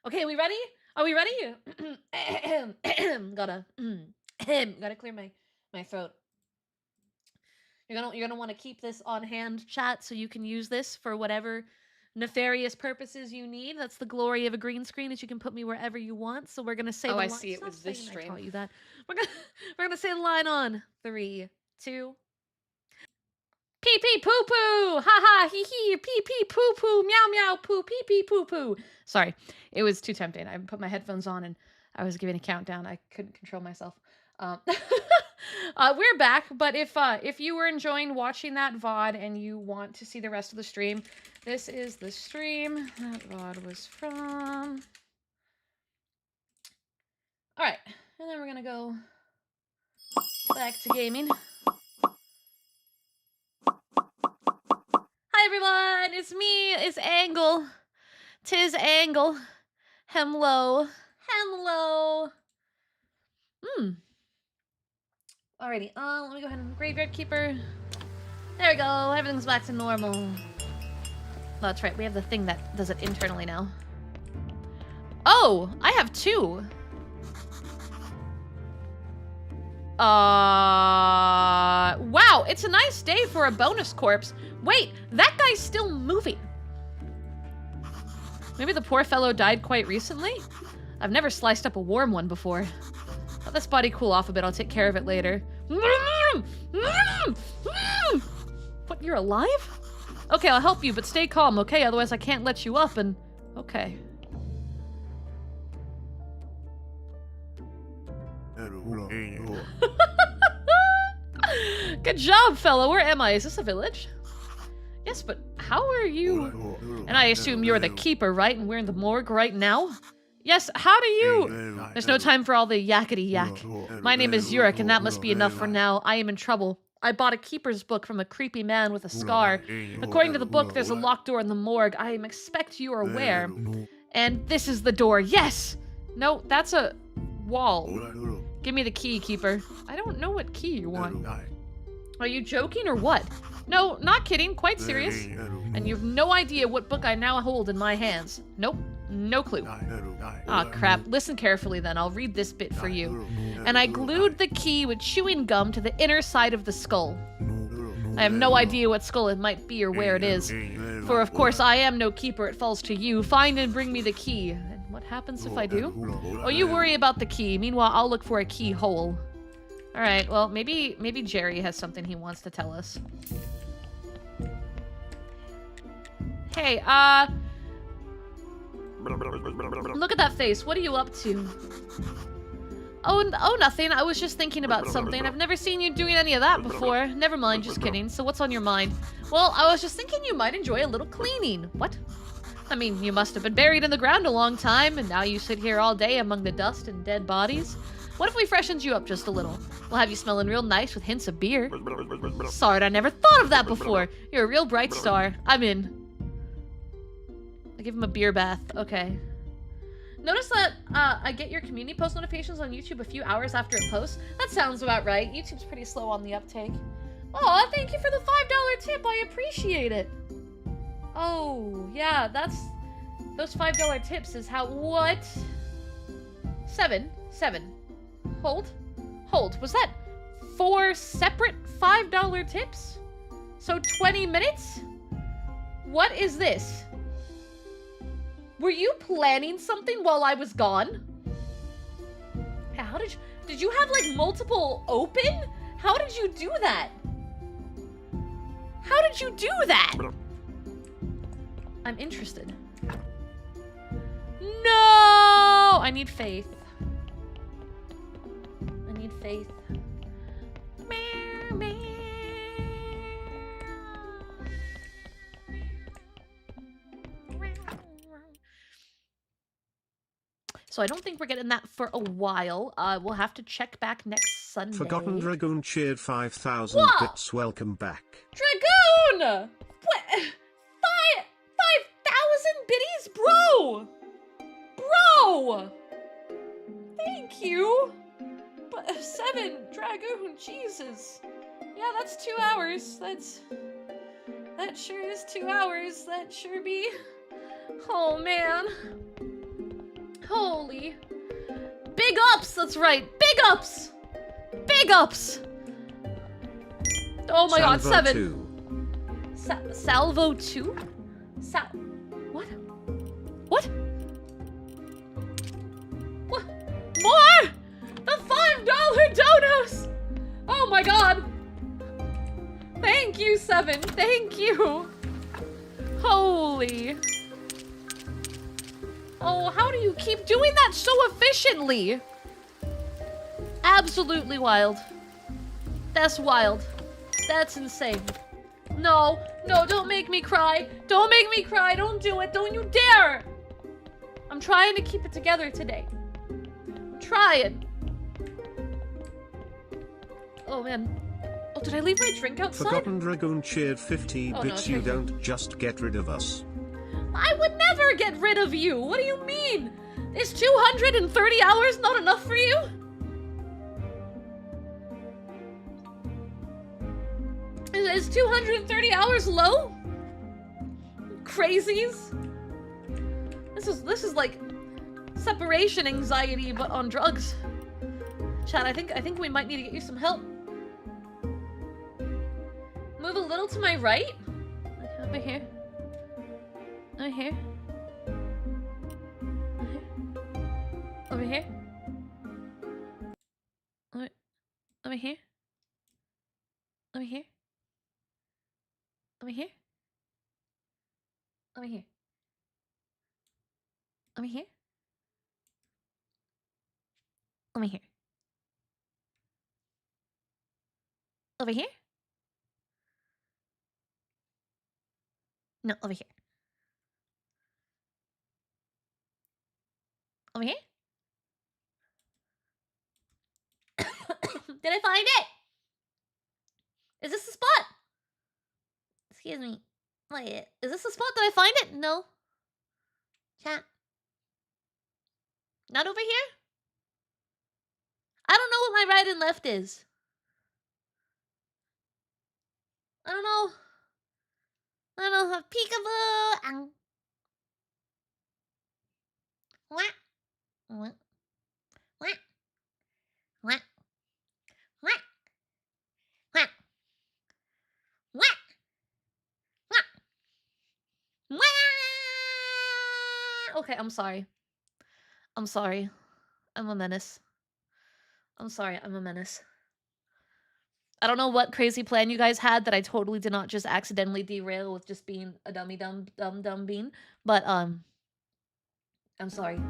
Okay, we ready? Are we ready? gotta clear my throat. You're gonna want to keep this on hand, chat, so you can use this for whatever nefarious purposes you need. That's the glory of a green screen, is you can put me wherever you want. So we're gonna say. Oh, the I li- see, it Stop was this saying I stream. taught you that. We're gonna say the line on 3, 2. Pee pee poo poo, ha ha, hee hee, pee pee poo poo, meow meow poo, pee pee poo poo. Sorry, it was too tempting. I put my headphones on and I was giving a countdown. I couldn't control myself. We're back, but if you were enjoying watching that VOD and you want to see the rest of the stream, this is the stream that VOD was from. All right, and then we're gonna go back to gaming. Hi everyone, it's me, it's Angle. 'Tis Angle. Hello. Alrighty, let me go ahead and Graveyard Keeper. There we go, everything's back to normal. Oh, that's right, we have the thing that does it internally now. Oh, I have 2. Wow, it's a nice day for a bonus corpse. Wait, that guy's still moving. Maybe the poor fellow died quite recently? I've never sliced up a warm one before. Let this body cool off a bit, I'll take care of it later. What, you're alive? Okay, I'll help you, but stay calm, okay? Otherwise I can't let you up and... Okay. Good job, fella. Where am I? Is this a village? Yes, but how are you? And I assume you're the keeper, right? And we're in the morgue right now? Yes, how do you? There's no time for all the yakety yak. My name is Yurik, and that must be enough for now. I am in trouble. I bought a keeper's book from a creepy man with a scar. According to the book, there's a locked door in the morgue. I expect you are aware. And this is the door. Yes! No, that's a wall. Give me the key, keeper. I don't know what key you want. Are you joking or what? No, not kidding. Quite serious. And you have no idea what book I now hold in my hands. Nope. No clue. Aw, crap. Listen carefully then. I'll read this bit for you. And I glued the key with chewing gum to the inner side of the skull. I have no idea what skull it might be or where it is. For of course I am no keeper. It falls to you. Find and bring me the key. And what happens if I do? Oh, you worry about the key. Meanwhile, I'll look for a keyhole. Alright, well, maybe Jerry has something he wants to tell us. Hey, look at that face. What are you up to? Oh, nothing. I was just thinking about something. I've never seen you doing any of that before. Never mind, just kidding. So what's on your mind? Well, I was just thinking you might enjoy a little cleaning. What? I mean, you must have been buried in the ground a long time, and now you sit here all day among the dust and dead bodies. What if we freshened you up just a little? We'll have you smelling real nice with hints of beer. Sorry, I never thought of that before. You're a real bright star. I'm in. I give him a beer bath. Okay. Notice that I get your community post notifications on YouTube a few hours after it posts. That sounds about right. YouTube's pretty slow on the uptake. Aw, thank you for the $5 tip. I appreciate it. Oh, yeah, that's... Those $5 tips is how... What? Seven. Hold. Was that 4 separate $5 tips? So 20 minutes? What is this? Were you planning something while I was gone? How did you have like multiple open? How did you do that? How did you do that? I'm interested. No! I need faith. I need faith. So I don't think we're getting that for a while. We'll have to check back next Sunday. Forgotten Dragoon cheered 5,000 bits. Welcome back. Dragoon! What? 5,000 biddies? Bro! Thank you! But 7, Dragoon, Jesus. Yeah, that's 2 hours. That sure is 2 hours. That sure be... Oh, man. Holy. Big ups, that's right. Big ups! Big ups! Oh my god, 7. Salvo 2? What? What? What? More? The $5 donos! Oh my god. Thank you, 7. Thank you. Holy. Oh, how do you keep doing that so efficiently? Absolutely wild. That's wild. That's insane. No, don't make me cry. Don't make me cry. Don't do it. Don't you dare. I'm trying to keep it together today. I'm trying. Oh, man. Oh, did I leave my drink outside? Forgotten Dragoon cheered 50 bits. No, You don't just get rid of us. I would never get rid of you. What do you mean? Is 230 hours not enough for you? Is 230 hours low? Crazies. This is like separation anxiety, but on drugs. Chad, I think we might need to get you some help. Move a little to my right. Over here. Over here. Over here. Over here. Over here. Over here. Over here. Over here. Over here. Over here? No, over here. Over here? Did I find it? Is this the spot? Excuse me. Wait, is this the spot? Did I find it? No. Chat. Not over here? I don't know what my right and left is. I don't know. I don't know. Peekaboo. Ow. What? What? What? What? What? What? What? What? What? Okay, I'm sorry. I'm sorry. I'm a menace. I'm sorry, I'm a menace. I don't know what crazy plan you guys had that I totally did not just accidentally derail with just being a dummy dumb bean. But I'm sorry.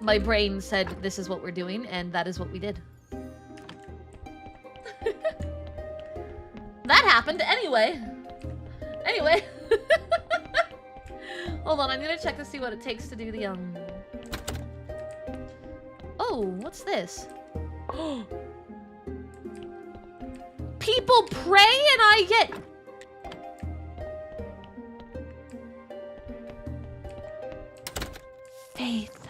My brain said this is what we're doing, and that is what we did. That happened anyway. Anyway. Hold on, I need to check to see what it takes to do the Oh, what's this? People pray and I get... faith.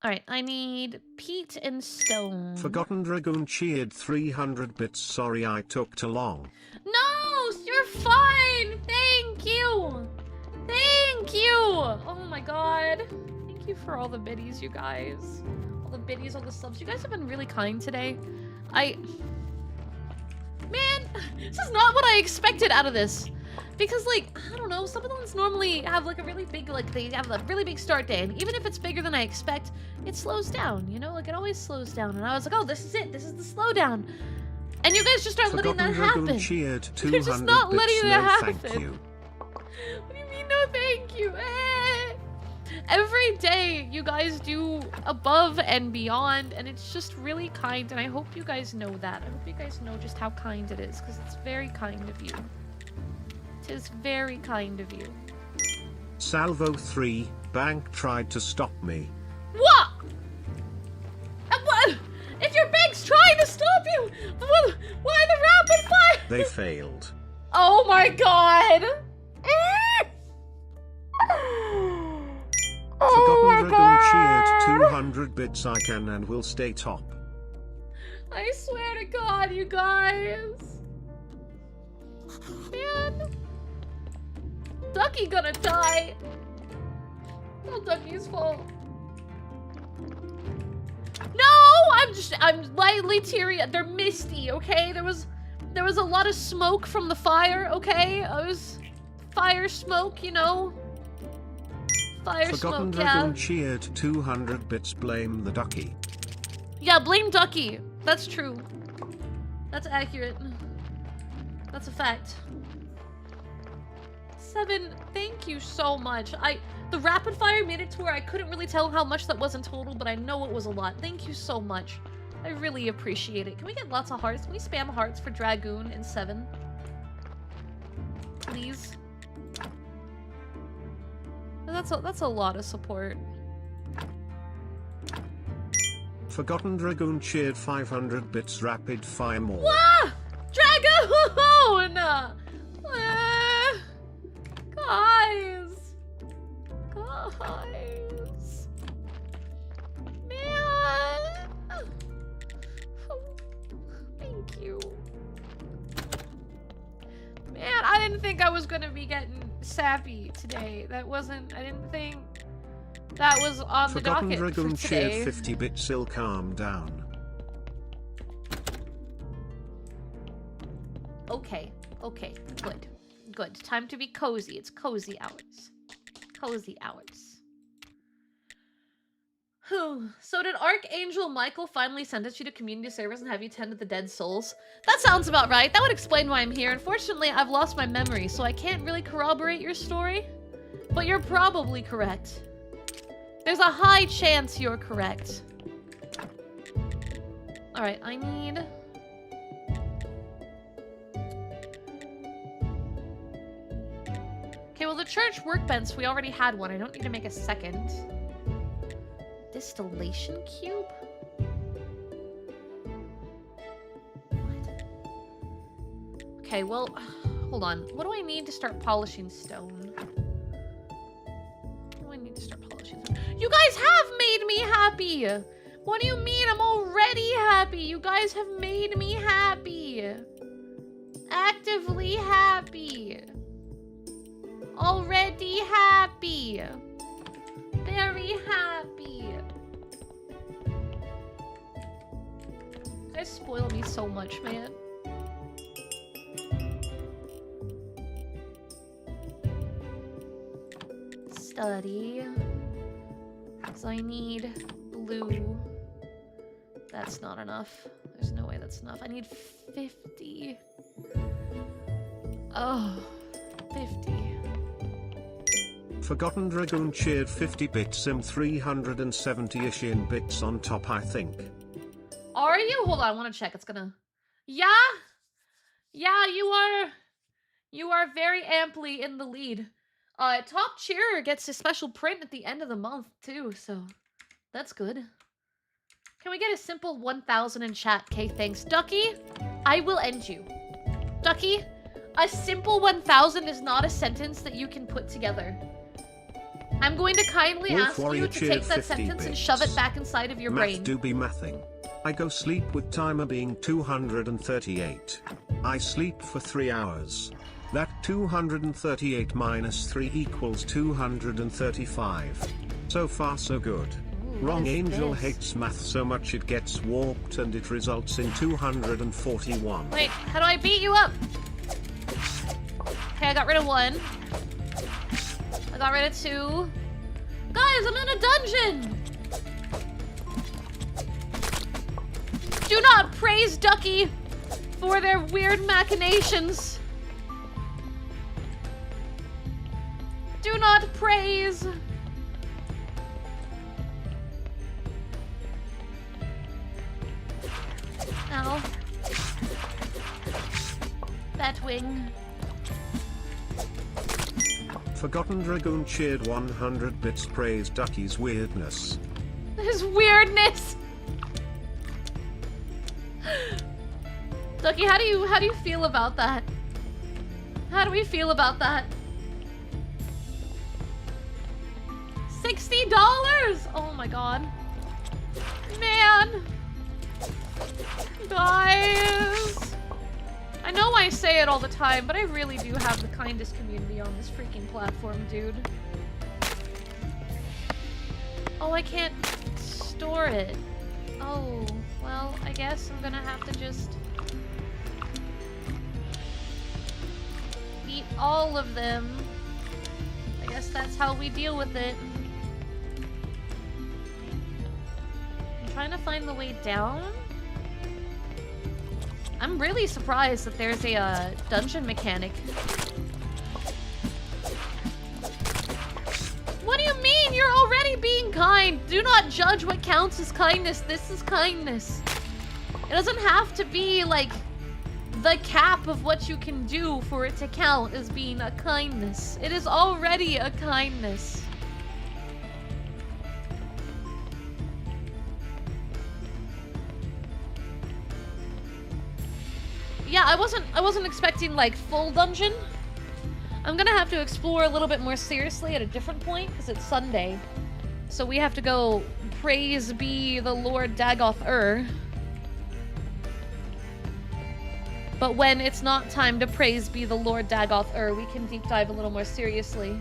Alright, I need peat and stone. Forgotten Dragoon cheered 300 bits. Sorry I took too long. No, you're fine. Thank you. Thank you. Oh my god. Thank you for all the biddies, you guys. All the biddies, all the subs. You guys have been really kind today. Man, this is not what I expected out of this. Because, like, I don't know, Subathons normally have, like, a really big, like, they have a really big start day. And even if it's bigger than I expect, it slows down, you know? Like, it always slows down. And I was like, oh, this is it. This is the slowdown. And you guys just aren't letting that happen. Cheered You're just not letting that happen. Thank you. What do you mean, no thank you? Every day, you guys do above and beyond, and it's just really kind, and I hope you guys know that. I hope you guys know just how kind it is, because it's very kind of you. It is very kind of you. Salvo 3, bank tried to stop me. What? What? If your bank's trying to stop you, why the rapid fire? They failed. Oh my god! Forgotten Dragon cheered 200 bits. I can and will stay top. I swear to God, you guys. Man. Ducky gonna die. All Ducky's fault. No, I'm lightly teary. They're misty, okay? There was a lot of smoke from the fire, okay? It was fire smoke, you know? Fire Forgotten smoke, Dragon yeah. cheered 200 bits. Blame the ducky. Yeah, blame Ducky. That's true. That's accurate. That's a fact. 7, thank you so much. The rapid fire made it to where I couldn't really tell how much that was in total, but I know it was a lot. Thank you so much. I really appreciate it. Can we get lots of hearts? Can we spam hearts for Dragoon in 7? Please? That's a lot of support. Forgotten Dragoon cheered 500 bits. Rapid fire more. Wah! Dragoon! Guys! Guys! Man! Thank you. Man, I didn't think I was gonna be getting sappy today. I didn't think that was on the Forgotten docket Dragoon for today. cheered 50 bits. Ill calm down. Okay, good. Good. Time to be cozy. It's cozy hours. Cozy hours. Whew. So did Archangel Michael finally sentence you to community service and have you tend to the dead souls? That sounds about right. That would explain why I'm here. Unfortunately, I've lost my memory, so I can't really corroborate your story. But you're probably correct. There's a high chance you're correct. Alright, I need So the church workbench, we already had one. I don't need to make a second. Distillation cube? What? Okay, well, hold on. What do I need to start polishing stone? What do I need to start polishing stone? You guys have made me happy! What do you mean? I'm already happy. You guys have made me happy. Actively happy. Already happy. Very happy. You guys spoil me so much, man. Study. So I need blue. That's not enough. There's no way that's enough. I need 50. Oh, 50. Forgotten Dragoon cheered 50 bits him 370-ish in bits on top, I think. Are you? Hold on, I want to check. It's gonna... Yeah? Yeah, you are very amply in the lead. Top cheerer gets a special print at the end of the month, too, so that's good. Can we get a simple 1,000 in chat? Okay, thanks. Ducky, I will end you. Ducky, a simple 1,000 is not a sentence that you can put together. I'm going to kindly ask you to take that sentence and shove it back inside of your brain. Math do be mathing. I go sleep with timer being 238. I sleep for 3 hours. That 238 minus 3 equals 235. So far so good. Wrong Angel hates math so much it gets warped and it results in 241. Wait, how do I beat you up? Okay, I got rid of 1. I got rid of 2. Guys, I'm in a dungeon! Do not praise Ducky for their weird machinations. Do not praise. Ow. Batwing. Forgotten Dragoon cheered 100 bits praise Ducky's weirdness. His weirdness. Ducky, how do you feel about that? How do we feel about that? $60? Oh my god. Man. Guys. I know I say it all the time, but I really do have the kindest community on this freaking platform, dude. Oh, I can't store it. Oh, well, I guess I'm gonna have to just eat all of them. I guess that's how we deal with it. I'm trying to find the way down. I'm really surprised that there's a dungeon mechanic. What do you mean? You're already being kind. Do not judge what counts as kindness. This is kindness. It doesn't have to be like the cap of what you can do for it to count as being a kindness. It is already a kindness. Yeah, I wasn't expecting like full dungeon. I'm gonna have to explore a little bit more seriously at a different point because it's Sunday. So we have to go praise be the Lord Dagoth-ur. But when it's not time to praise be the Lord Dagoth-ur, we can deep dive a little more seriously.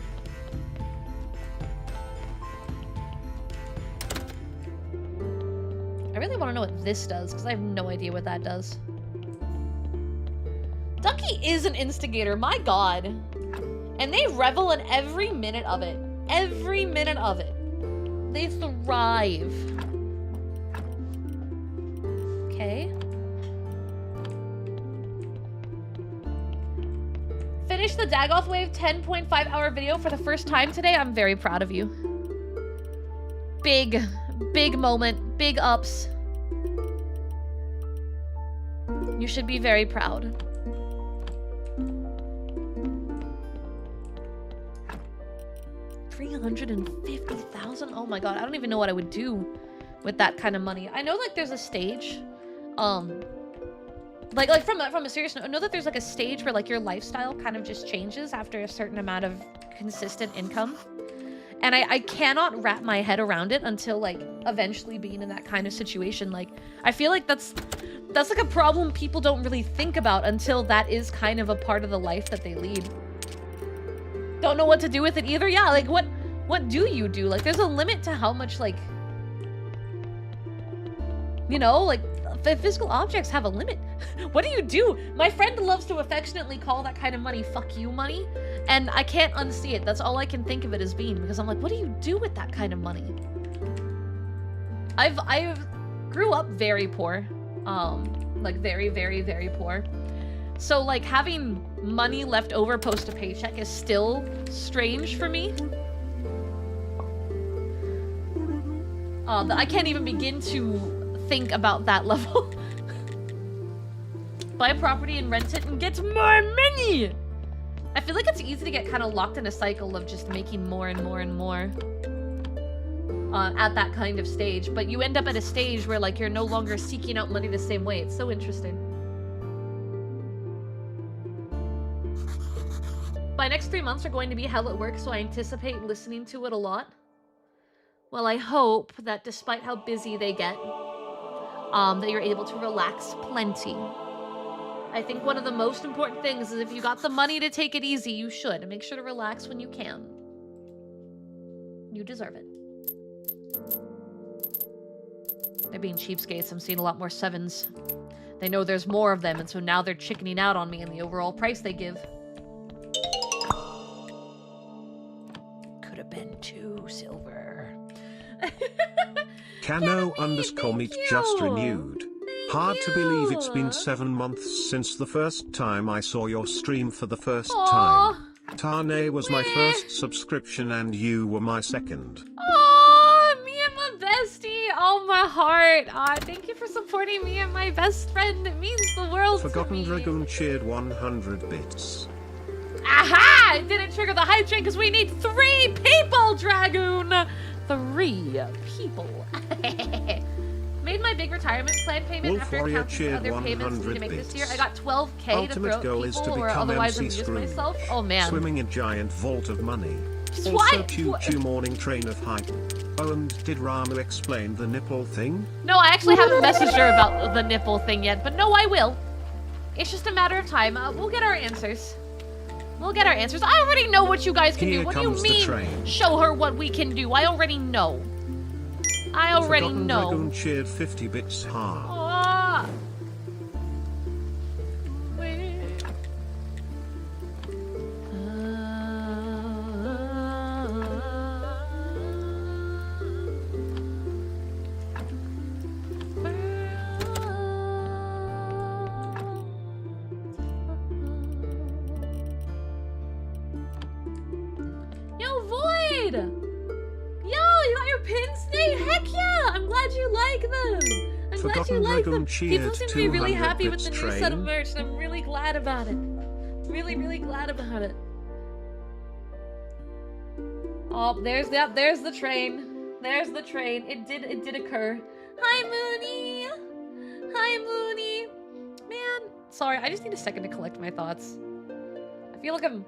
I really want to know what this does because I have no idea what that does. Ducky is an instigator, my god. And they revel in every minute of it. Every minute of it. They thrive. Okay. Finished the Dagoth Wave 10.5 hour video for the first time today. I'm very proud of you. Big moment. Big ups. You should be very proud. 350,000? Oh my god, I don't even know what I would do with that kind of money. I know like there's a stage, like from a serious note, I know that there's like a stage where like your lifestyle kind of just changes after a certain amount of consistent income. And I cannot wrap my head around it until like eventually being in that kind of situation. Like I feel like that's like a problem people don't really think about until that is kind of a part of the life that they lead. Don't know what to do with it either. Yeah, like what do you do? Like there's a limit to how much like, you know, like the physical objects have a limit. What do you do? My friend loves to affectionately call that kind of money fuck you money, and I can't unsee it. That's all I can think of it as being, because I'm like, what do you do with that kind of money? I've grew up very poor, like very, very, very poor. So like having money left over post a paycheck is still strange for me. I can't even begin to think about that level. Buy a property and rent it and get more money. I feel like it's easy to get kind of locked in a cycle of just making more and more and more at that kind of stage, but you end up at a stage where like you're no longer seeking out money the same way. It's so interesting. My next 3 months are going to be hell at work, so I anticipate listening to it a lot. Well, I hope that despite how busy they get, that you're able to relax plenty. I think one of the most important things is if you got the money to take it easy, you should. And make sure to relax when you can. You deserve it. They're being cheapskates. I'm seeing a lot more 7s. They know there's more of them, and so now they're chickening out on me and the overall price they give. Could have been 2 silver. Cano_meet just renewed. Hard to believe it's been 7 months since the first time I saw your stream for the first time. Tane was my first subscription and you were my second. Oh, me and my bestie. Oh, my heart. Thank you for supporting me and my best friend. It means the world Forgotten to me. Dragoon cheered 100 bits. Aha! It didn't trigger the hype train because we need 3 people, Dragoon! 3 people. Made my big retirement plan payment Wolf after Warrior accounting for cheered other payments I need to 100 make this bits. year. I got 12k to Ultimate throw goal at is to people or become otherwise MC amuse Screw. myself. Oh man. Swimming a giant vault of money. Also What? Choo Morning Train of Hype. Oh, and did Ramu explain the nipple thing? No, I actually haven't messaged her about the nipple thing yet, but no, I will. It's just a matter of time. We'll get our answers. We'll get our answers. I already know what you guys can Here do. What do you comes the mean? train. Show her what we can do. I already know. I already Forgotten know. Dragoon cheered 50 bits hard. Ah. Yo, Void! Yo, you got your pins today? Heck yeah! I'm glad you like them. I'm glad you Forgotten like them. Dragoon People cheered seem to be really 200 happy with bits the new set of train. merch, and I'm really glad about it. Really, really glad about it. Oh, there's the train. There's the train. It did occur. Hi, Mooney. Hi, Mooney. Man, sorry. I just need a second to collect my thoughts. I feel like I'm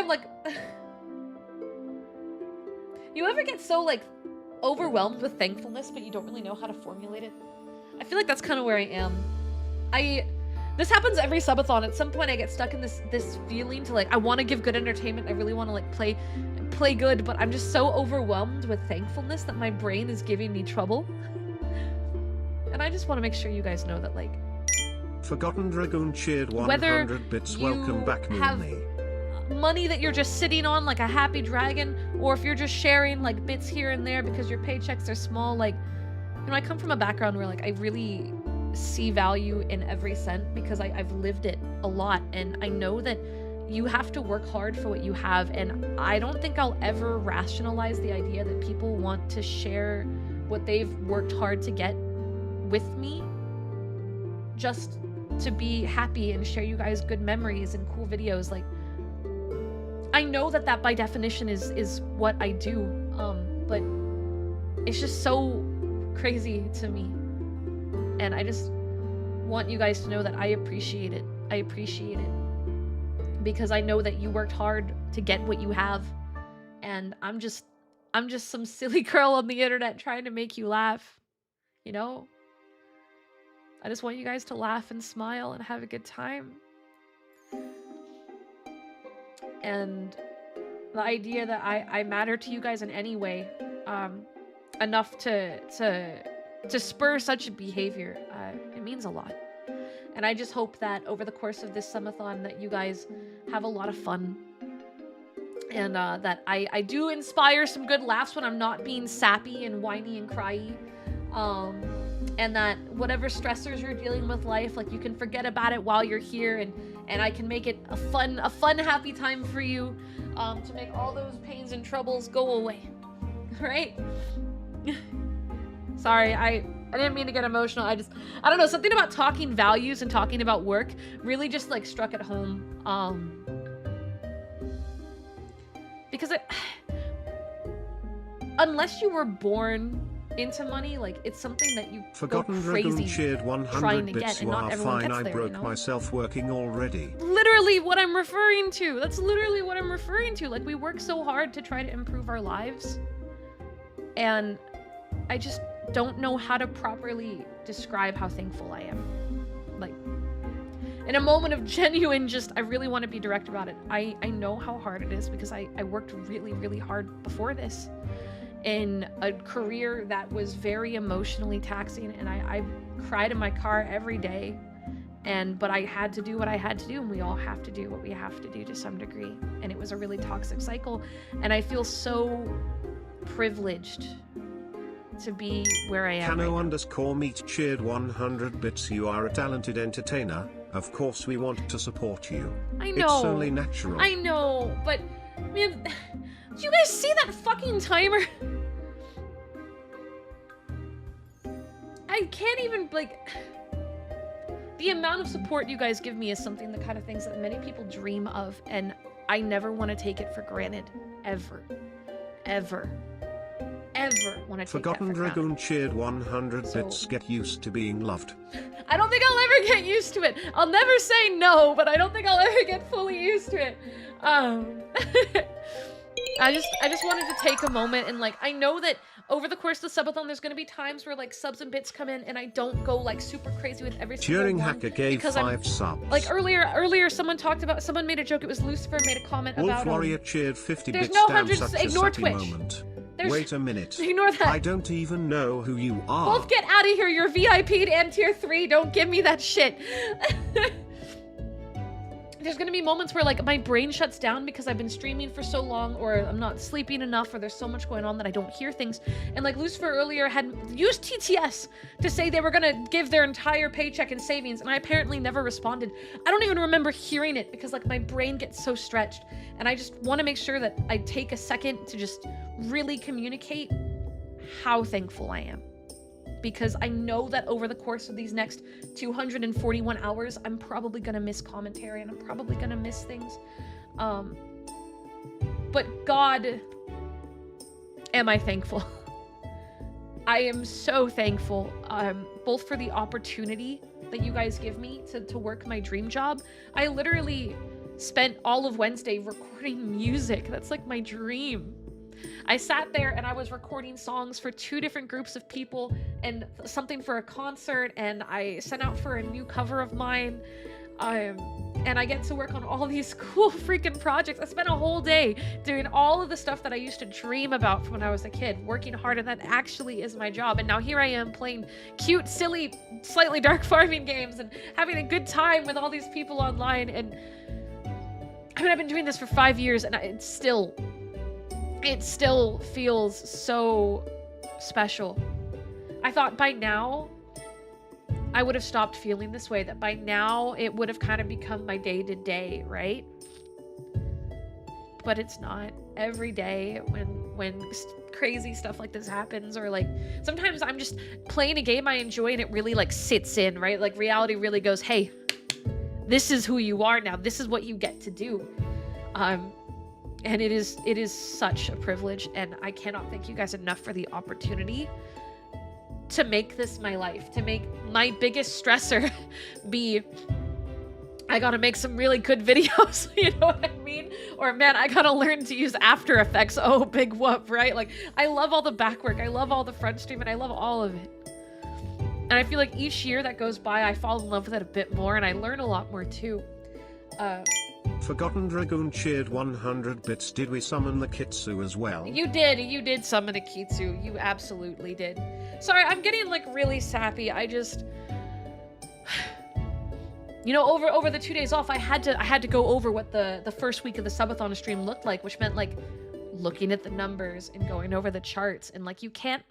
like. You ever get so like overwhelmed with thankfulness, but you don't really know how to formulate it? I feel like that's kind of where I am. This happens every subathon. At some point, I get stuck in this feeling to like I want to give good entertainment. I really want to like play good, but I'm just so overwhelmed with thankfulness that my brain is giving me trouble. And I just want to make sure you guys know that like Forgotten Dragoon cheered whether 100 bits. you Welcome back, have Mooney. money that you're just sitting on like a happy dragon, or if you're just sharing like bits here and there because your paychecks are small, like, you know, I come from a background where like I really see value in every cent because I've lived it a lot, and I know that you have to work hard for what you have, and I don't think I'll ever rationalize the idea that people want to share what they've worked hard to get with me just to be happy and share you guys good memories and cool videos. Like, I know that that by definition is what I do, but it's just so crazy to me. And I just want you guys to know that I appreciate it. I appreciate it. Because I know that you worked hard to get what you have. And I'm just some silly girl on the internet trying to make you laugh. You know? I just want you guys to laugh and smile and have a good time. And the idea that I matter to you guys in any way, enough to spur such behavior, it means a lot. And I just hope that over the course of this subathon that you guys have a lot of fun. And that I do inspire some good laughs when I'm not being sappy and whiny and cryy. And that whatever stressors you're dealing with life, like you can forget about it while you're here, and I can make it a fun, happy time for you, to make all those pains and troubles go away. Right? Sorry, I didn't mean to get emotional. I don't know, something about talking values and talking about work really just like struck at home. Because unless you were born into money, like it's something that you Forgotten go crazy Dragoon cheered 100 trying to bits. get, and You not are everyone fine. gets I there, broke you know? myself working already. Literally what I'm referring to. That's literally what I'm referring to. Like we work so hard to try to improve our lives, and I just don't know how to properly describe how thankful I am. Like, in a moment of genuine I really want to be direct about it. I know how hard it is because I worked really, really hard before this in a career that was very emotionally taxing, and I cried in my car every day, but I had to do what I had to do, and we all have to do what we have to do to some degree, and it was a really toxic cycle, and I feel so privileged to be where I am right now. Cano_meet cheered 100 bits. You are a talented entertainer. Of course we want to support you. I know. It's only natural. I know, but man, do you guys see that fucking timer? I can't even, like, the amount of support you guys give me is something, the kind of things that many people dream of, and I never want to take it for granted. Ever. Ever. Ever want to take Forgotten that for Dragoon granted. cheered 100 bits. Get used to being loved. I don't think I'll ever get used to it. I'll never say no, but I don't think I'll ever get fully used to it. I just wanted to take a moment and, like, I know that over the course of the subathon there's gonna be times where like subs and bits come in and I don't go like super crazy with every single Turing one Hacker gave because 5 subs. like earlier someone made a joke, it was Lucifer made a comment Wolf about Warrior cheered 50 there's bits. no Damn, hundreds, such a ignore sappy Twitch. moment. There's- Wait a minute. Ignore that. I don't even know who you are. Wolf, get out of here, you're VIP'd and tier 3, don't give me that shit. There's gonna be moments where like my brain shuts down because I've been streaming for so long, or I'm not sleeping enough, or there's so much going on that I don't hear things. And like Lucifer earlier had used TTS to say they were gonna give their entire paycheck in savings, and I apparently never responded. I don't even remember hearing it because like my brain gets so stretched, and I just want to make sure that I take a second to just really communicate how thankful I am. Because I know that over the course of these next 241 hours, I'm probably gonna miss commentary and I'm probably gonna miss things. But God, am I thankful. I am so thankful, both for the opportunity that you guys give me to work my dream job. I literally spent all of Wednesday recording music. That's like my dream. I sat there and I was recording songs for 2 different groups of people and something for a concert, and I sent out for a new cover of mine. And I get to work on all these cool freaking projects. I spent a whole day doing all of the stuff that I used to dream about from when I was a kid, working hard, and that actually is my job. And now here I am playing cute, silly, slightly dark farming games and having a good time with all these people online. And I mean, I've been doing this for 5 years and it still feels so special. I thought by now I would have stopped feeling this way, that by now it would have kind of become my day-to-day, right? But it's not. Every day when crazy stuff like this happens, or like sometimes I'm just playing a game I enjoy and it really like sits in, right? Like reality really goes, hey, this is who you are now. This is what you get to do. And it is such a privilege, and I cannot thank you guys enough for the opportunity to make this my life, to make my biggest stressor be, I gotta make some really good videos, you know what I mean? Or man, I gotta learn to use After Effects. Oh, big whoop, right? Like, I love all the back work, I love all the front stream, and I love all of it. And I feel like each year that goes by, I fall in love with it a bit more, and I learn a lot more too. Forgotten Dragoon cheered 100 bits. Did we summon the Kitsu as well? You did summon a Kitsu. You absolutely did. Sorry, I'm getting like really sappy. I just, you know, over the 2 days off, I had to go over what the first week of the Subathon stream looked like, which meant like looking at the numbers and going over the charts, and like you can't,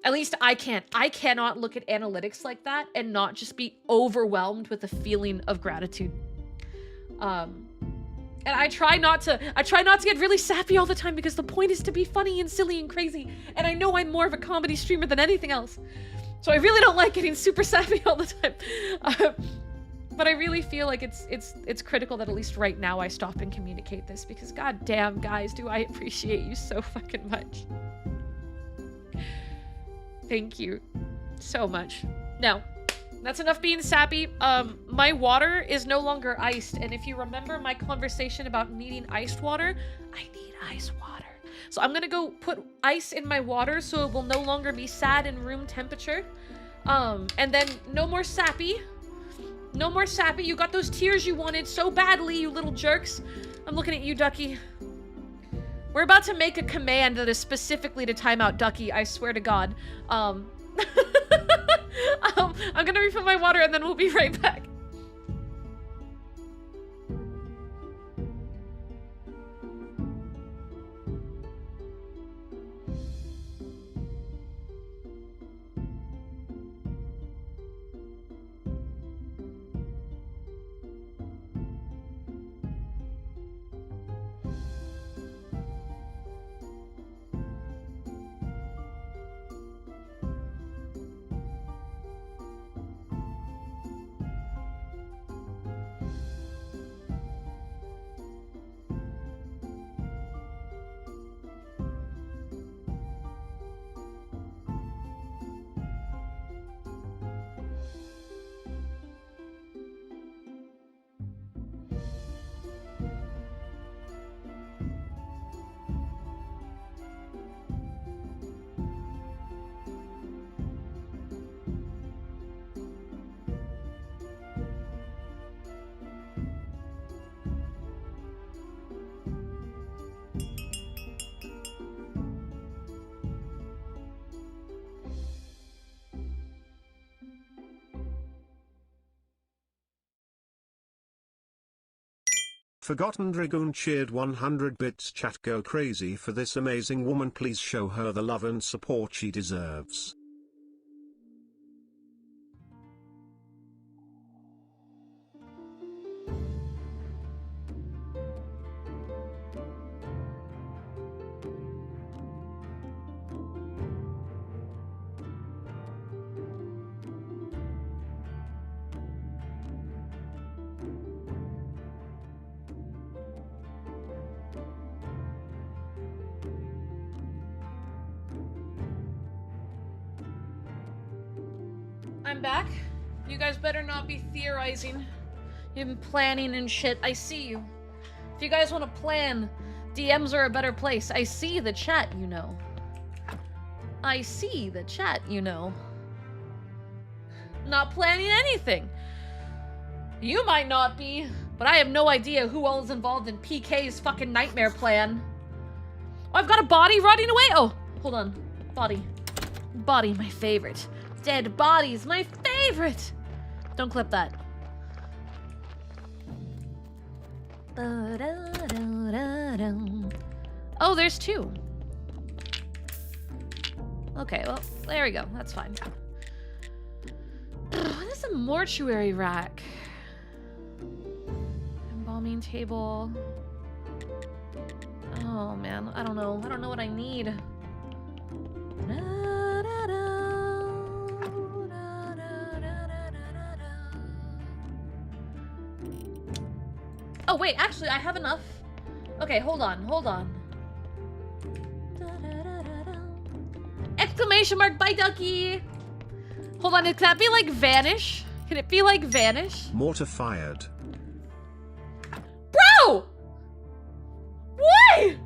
at least I can't. I cannot look at analytics like that and not just be overwhelmed with a feeling of gratitude. And I try not to get really sappy all the time, because the point is to be funny and silly and crazy. And I know I'm more of a comedy streamer than anything else. So I really don't like getting super sappy all the time. But I really feel like it's critical that at least right now I stop and communicate this, because goddamn, guys, do I appreciate you so fucking much. Thank you so much. Now, that's enough being sappy. My water is no longer iced, and if you remember my conversation about needing iced water, I need ice water. So I'm gonna go put ice in my water so it will no longer be sad in room temperature. And then no more sappy. No more sappy. You got those tears you wanted so badly, you little jerks. I'm looking at you, Ducky. We're about to make a command that is specifically to time out Ducky, I swear to God. I'm gonna refill my water and then we'll be right back. Forgotten Dragoon cheered 100 bits. Chat go crazy for this amazing woman. Please show her the love and support she deserves. I'm back. You guys better not be theorizing. You've been planning and shit. I see you. If you guys want to plan, DMs are a better place. I see the chat, you know. I see the chat, you know. Not planning anything. You might not be, but I have no idea who all is involved in PK's fucking nightmare plan. Oh, I've got a body rotting away. Oh, hold on. Body. Body, my favorite. Dead bodies, my favorite! Don't clip that. Oh, there's two. Okay, well, there we go. That's fine. What is a mortuary rack? Embalming table. Oh, man. I don't know. I don't know what I need. Oh wait, actually I have enough. Okay, hold on, hold on. Exclamation mark, bye ducky! Hold on, can that be like vanish? Can it be like vanish? Mortified. Bro! Why?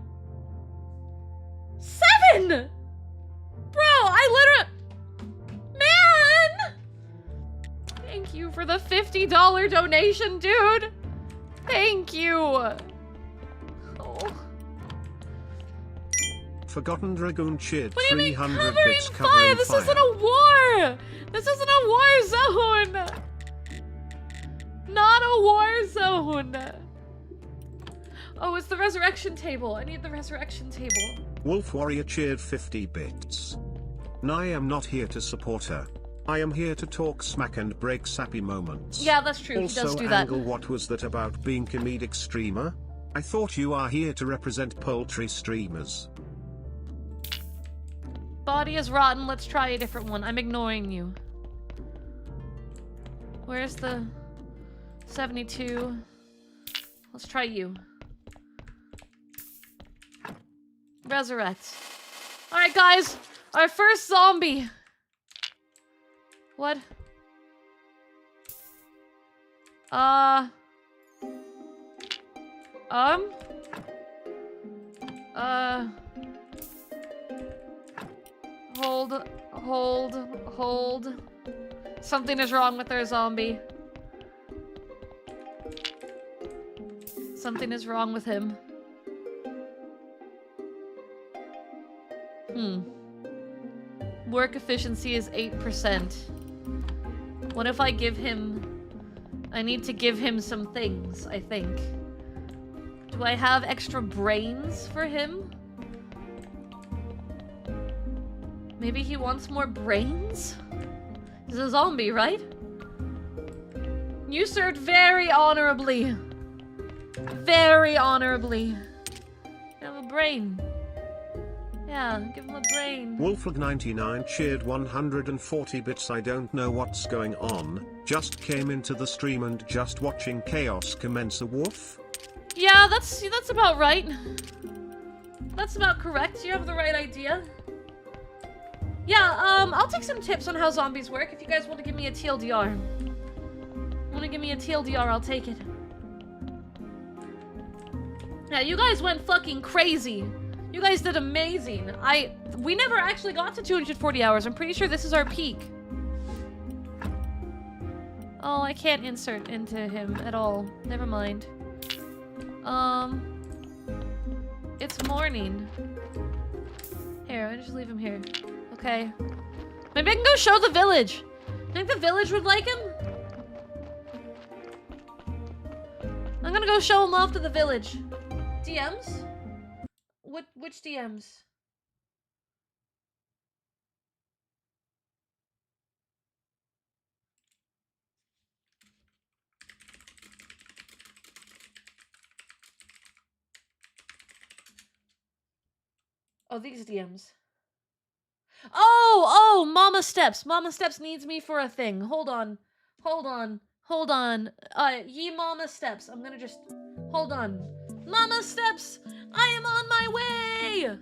7! Bro, I literally... Man! Thank you for the $50 donation, dude! Thank you! Oh. Forgotten Dragoon cheered What do you mean 300 covering bits fire? covering This fire. isn't a war! This isn't a war zone! Not a war zone! Oh, it's the resurrection table. I need the resurrection table. Wolf Warrior cheered 50 bits. I am not here to support her. I am here to talk smack and break sappy moments. Yeah, that's true. Also, He does do that. Angle, what was that about being comedic streamer? I thought you are here to represent poultry streamers. Body is rotten. Let's try a different one. I'm ignoring you. Where's the 72? Let's try you. Resurrect. Alright, guys. Our first zombie. What? Hold. Something is wrong with our zombie. Something is wrong with him. Work efficiency is 8%. What if I give him... I need to give him some things, I think. Do I have extra brains for him? Maybe he wants more brains? He's a zombie, right? You served very honorably. Very honorably. You have a brain. Yeah, give him a brain. Wolford99 cheered 140 bits. I don't know what's going on. Just came into the stream and just watching chaos commence. A wolf? Yeah, that's about right. That's about correct. You have the right idea. Yeah, I'll take some tips on how zombies work if you guys want to give me a TLDR. Want to give me a TLDR, I'll take it. Yeah, you guys went fucking crazy. You guys did amazing. We never actually got to 240 hours. I'm pretty sure this is our peak. Oh, I can't insert into him at all. Never mind. It's morning. Here, I just leave him here. Okay. Maybe I can go show the village. Think the village would like him? I'm gonna go show him off to the village. DMs? Which DMs? Oh, these DMs. Oh, Mama Steps. Mama Steps needs me for a thing. Hold on. Ye Mama Steps. I'm gonna just... Hold on. Mama Steps! I am on my way!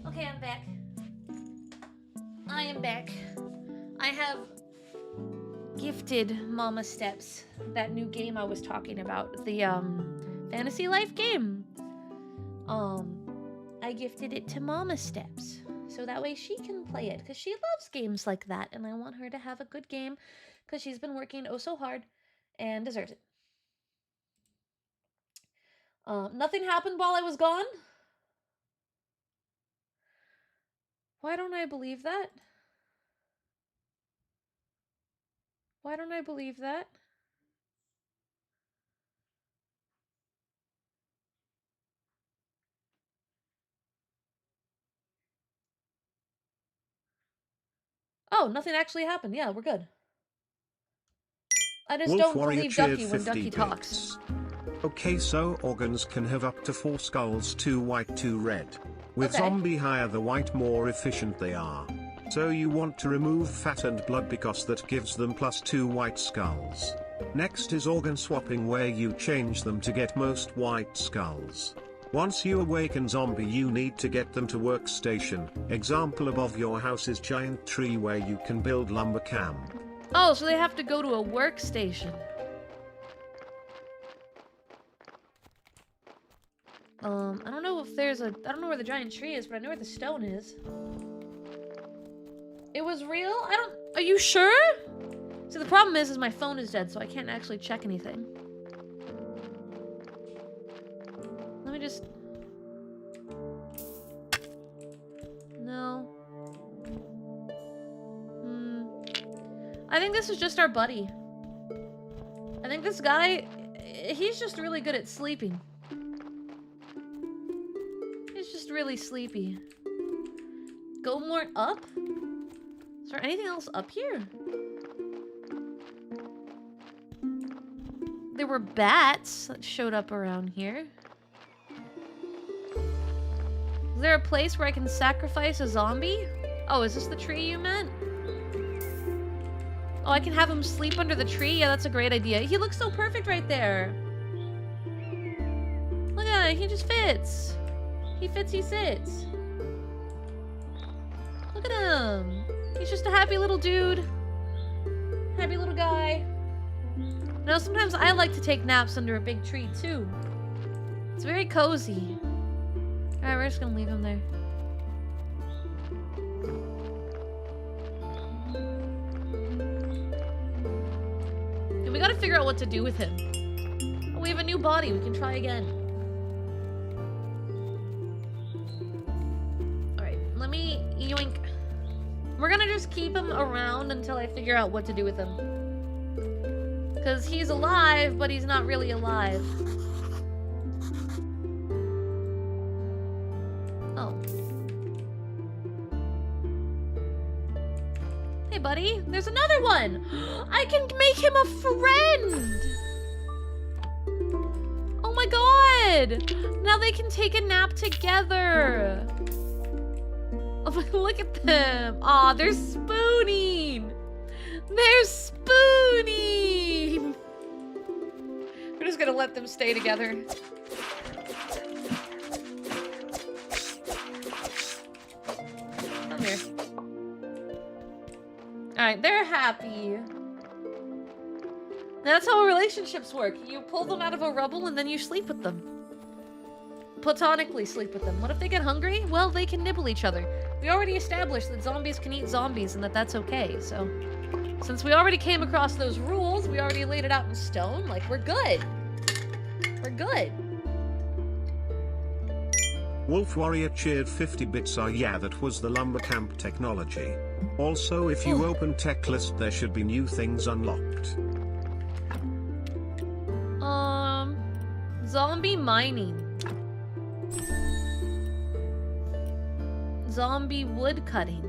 Okay, I'm back. I am back. I have gifted Mama Steps that new game I was talking about, the Fantasy Life game. I gifted it to Mama Steps so that way she can play it because she loves games like that, and I want her to have a good game because she's been working oh so hard and deserves it. Nothing happened while I was gone. Why don't I believe that? Why don't I believe that? Oh, nothing actually happened. Yeah, we're good. I just Wolf don't Warrior believe cheered Ducky when 50 Ducky talks. bits. Okay, so organs can have up to 4 skulls, 2 white, 2 red. With Okay. zombie higher the white more efficient they are. So you want to remove fat and blood because that gives them plus 2 white skulls. Next is organ swapping where you change them to get most white skulls. Once you awaken zombie you need to get them to workstation. Example above your house is giant tree where you can build lumber camp. Oh, so they have to go to a workstation. I don't know if there's a... I don't know where the giant tree is, but I know where the stone is. It was real? I don't... Are you sure? See, the problem is my phone is dead, so I can't actually check anything. Let me just... No. I think this is just our buddy. I think this guy... He's just really good at sleeping. He's just really sleepy. Go more up? Is there anything else up here? There were bats that showed up around here. Is there a place where I can sacrifice a zombie? Oh, is this the tree you meant? Oh, I can have him sleep under the tree? Yeah, that's a great idea. He looks so perfect right there. Look at it, he just fits. He fits, he sits. Look at him. He's just a happy little dude. Happy little guy. Now, sometimes I like to take naps under a big tree, too. It's very cozy. Alright, we're just gonna leave him there. And we gotta figure out what to do with him. Oh, we have a new body. We can try again. Alright, let me yoink. We're gonna just keep him around until I figure out what to do with him. Because he's alive, but he's not really alive. Oh. Hey, buddy. There's another one! I can make him a friend! Oh my god! Now they can take a nap together! Oh my, look at them! Aw, they're spooning! They're spooning! We're just gonna let them stay together. Come here. Alright, they're happy. That's how relationships work. You pull them out of a rubble and then you sleep with them. Platonically sleep with them. What if they get hungry? Well, they can nibble each other. We already established that zombies can eat zombies and that that's okay, so... Since we already came across those rules, we already laid it out in stone, like, we're good. We're good. Wolf Warrior cheered 50 bits. Yeah, that was the lumber camp technology. Also, if you open tech list, there should be new things unlocked. Zombie mining. Zombie wood cutting.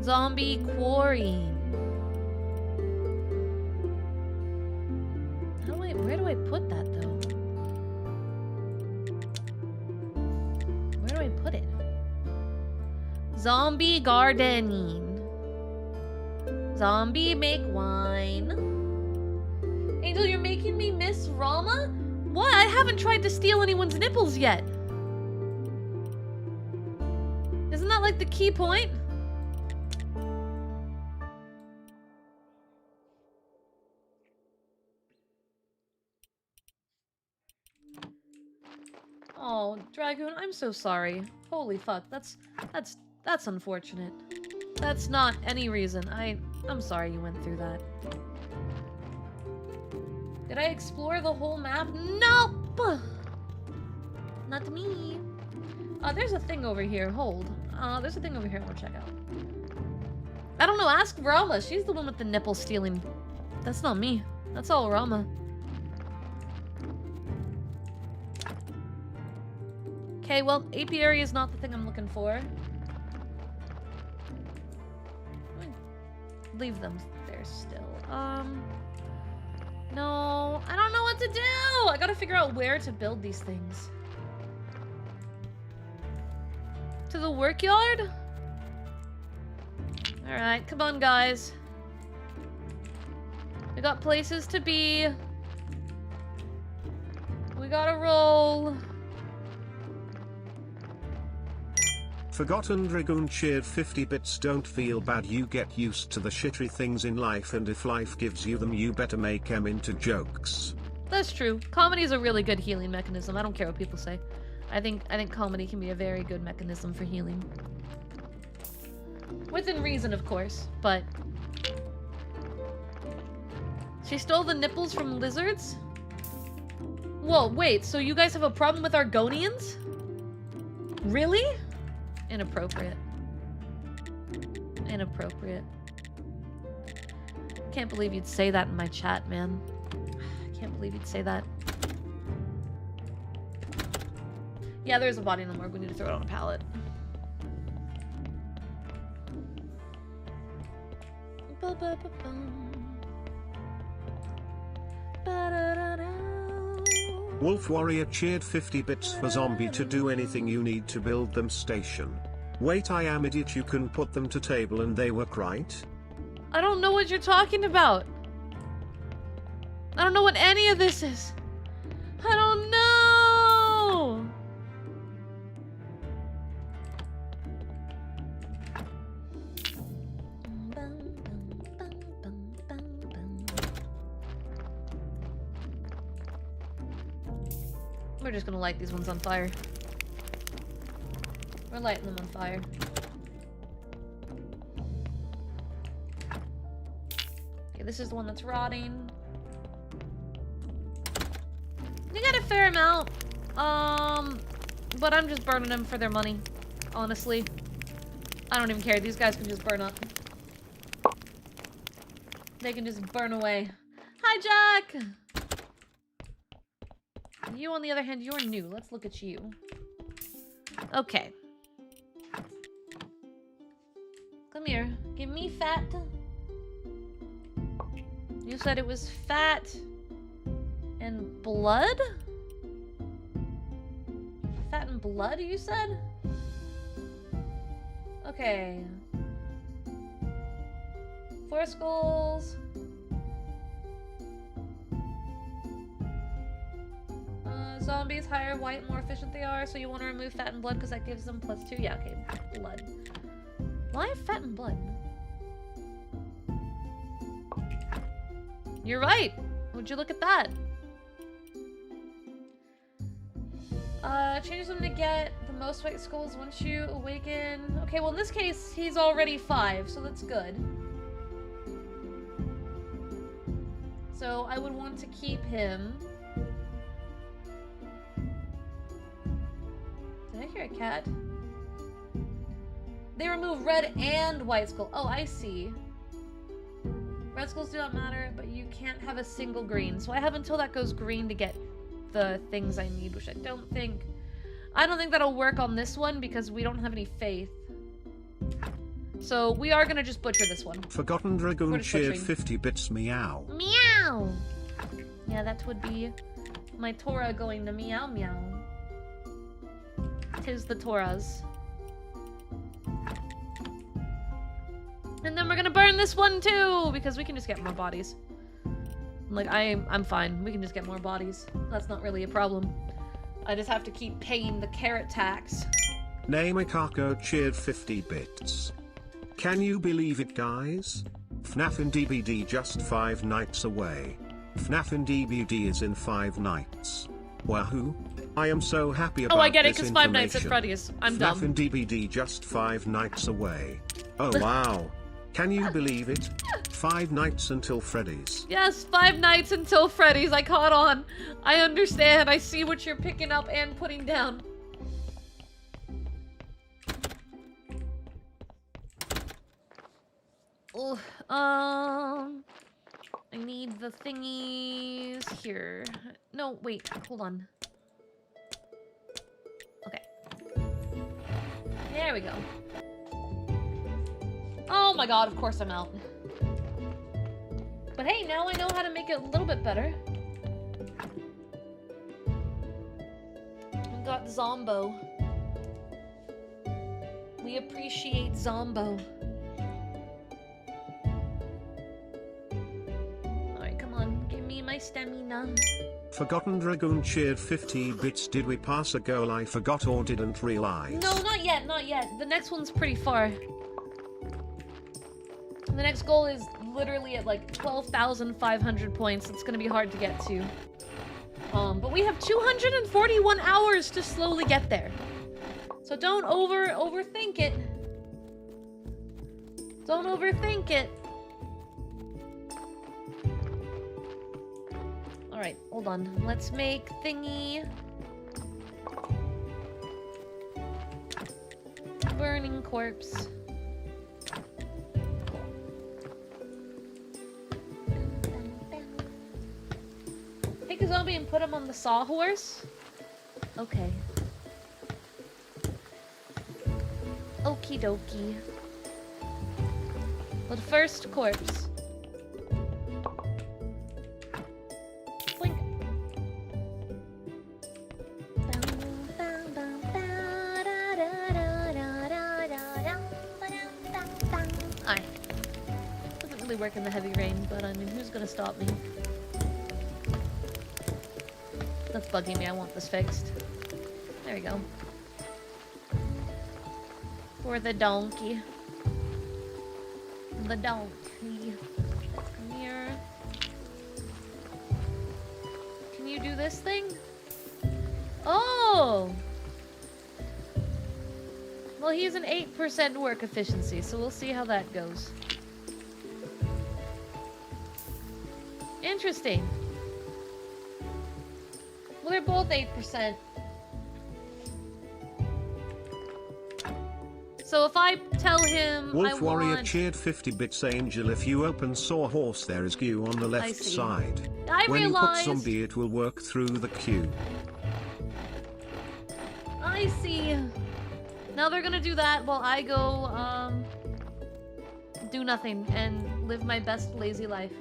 Zombie quarrying. Where do I put that though? Where do I put it? Zombie gardening. Zombie make wine. Angel, you're making me miss Rama? What? I haven't tried to steal anyone's nipples yet. get the key point. Oh, Dragoon, I'm so sorry. Holy fuck, that's unfortunate. That's not any reason. I'm sorry you went through that. Did I explore the whole map? Nope! Not me. There's a thing over here. Hold. There's a thing over here I want to check out. I don't know, ask Rama. She's the one with the nipple stealing. That's not me. That's all Rama. Okay, well, apiary is not the thing I'm looking for. Leave them there still. No, I don't know what to do! I gotta figure out where to build these things. To the work yard? Alright, come on, guys. We got places to be. We gotta roll. Forgotten Dragoon cheered 50 bits. Don't feel bad, you get used to the shitty things in life, and if life gives you them, you better make them into jokes. That's true. Comedy is a really good healing mechanism. I don't care what people say. I think comedy can be a very good mechanism for healing. Within reason, of course, but... She stole the nipples from lizards? Whoa, wait, so you guys have a problem with Argonians? Really? Inappropriate. Inappropriate. Can't believe you'd say that in my chat, man. Can't believe you'd say that. Yeah, there's a body in the morgue. We need to throw it on a pallet. Wolf Warrior cheered 50 bits for zombie to do anything you need to build them station. Wait, I am idiot, you can put them to table and they work, right? I don't know what you're talking about. I don't know what any of this is. I don't know. We're just gonna light these ones on fire. We're lighting them on fire. Okay, this is the one that's rotting. You got a fair amount. But I'm just burning them for their money. Honestly. I don't even care. These guys can just burn up. They can just burn away. Hi, Jack! You, on the other hand, you're new. Let's look at you. Okay. Come here. Give me fat. You said it was fat and blood? Fat and blood, you said? Okay. 4 skulls. Zombies, higher white, more efficient they are, so you want to remove fat and blood because that gives them +2. Yeah, okay. Blood. Why fat and blood? You're right! Would you look at that? Change them to get the most white skulls once you awaken. Okay, well in this case, he's already 5, so that's good. So I would want to keep him. Did I hear a cat? They remove red and white skull. Oh, I see. Red skulls do not matter, but you can't have a single green. So I have until that goes green to get the things I need, which I don't think that'll work on this one because we don't have any faith. So we are gonna just butcher this one. Forgotten Dragoon cheered 50 bits. Meow. Meow! Yeah, that would be my Torah going to meow meow. Tis the Torahs. And then we're gonna burn this one too, because we can just get more bodies. Like, I'm fine. We can just get more bodies. That's not really a problem. I just have to keep paying the carrot tax. Name a Kako cheered 50 bits. Can you believe it, guys? FNAF in DBD just 5 nights away. FNAF in DBD is in 5 nights. Wahoo! I am so happy about Oh, I get it, this because 5 nights at information. Freddy's. I'm FNAF in dumb. DBD just 5 nights away. Oh wow. Can you believe it? 5 nights until Freddy's. Yes, 5 nights until Freddy's. I caught on. I understand. I see what you're picking up and putting down. Oh, I need the thingies here. No, wait, hold on. Okay. There we go. Oh my god, of course I'm out. But hey, now I know how to make it a little bit better. I've got Zombo. We appreciate Zombo. Alright, come on. Give me my stamina. Forgotten Dragoon cheered 50 bits. Did we pass a goal I forgot or didn't realize? No, not yet, not yet. The next one's pretty far. The next goal is literally at like 12,500 points. It's gonna be hard to get to. But we have 241 hours to slowly get there. So don't overthink it. Don't overthink it. Alright, hold on. Let's make thingy. Burning corpse. Take a zombie and put him on the sawhorse? Okay. Okie dokie. But first, corpse. Blink. Alright. Doesn't really work in the heavy rain, but I mean, who's gonna stop me? That's bugging me. I want this fixed. There we go. For the donkey. The donkey. Come here. Can you do this thing? Oh! Well, he's an 8% work efficiency, so we'll see how that goes. Interesting. Well, they're both 8%. So if I tell him Wolf I Warrior want... cheered 50 bits. Angel, if you open Sawhorse, there is queue on the left see. side. I When you put realized... zombie, it will work through the queue. I see. Now they're gonna do that while I go, do nothing and live my best lazy life.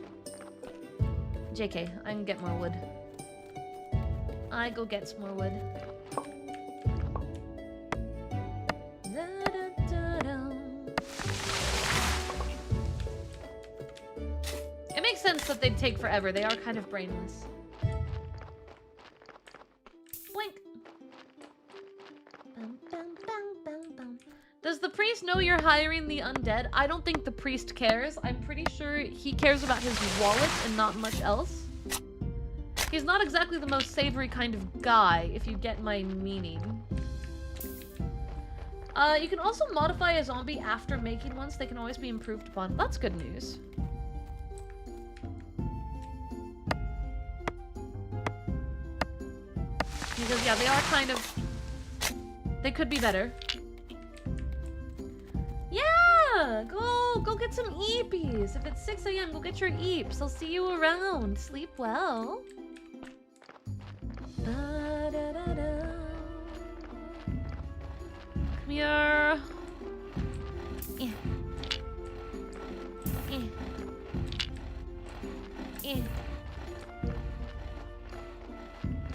JK, I can get more wood. I go get some more wood. It makes sense that they'd take forever. They are kind of brainless. Blink. Does the priest know you're hiring the undead? I don't think the priest cares. I'm pretty sure he cares about his wallet and not much else. He's not exactly the most savory kind of guy, if you get my meaning. You can also modify a zombie after making one, so they can always be improved upon. That's good news. Because, yeah, they are kind of... They could be better. Yeah! Go get some eepies. If it's 6 a.m., go get your eeps. I'll see you around. Sleep well. Da-da-da-da. Come here. Eh. Eh. Eh.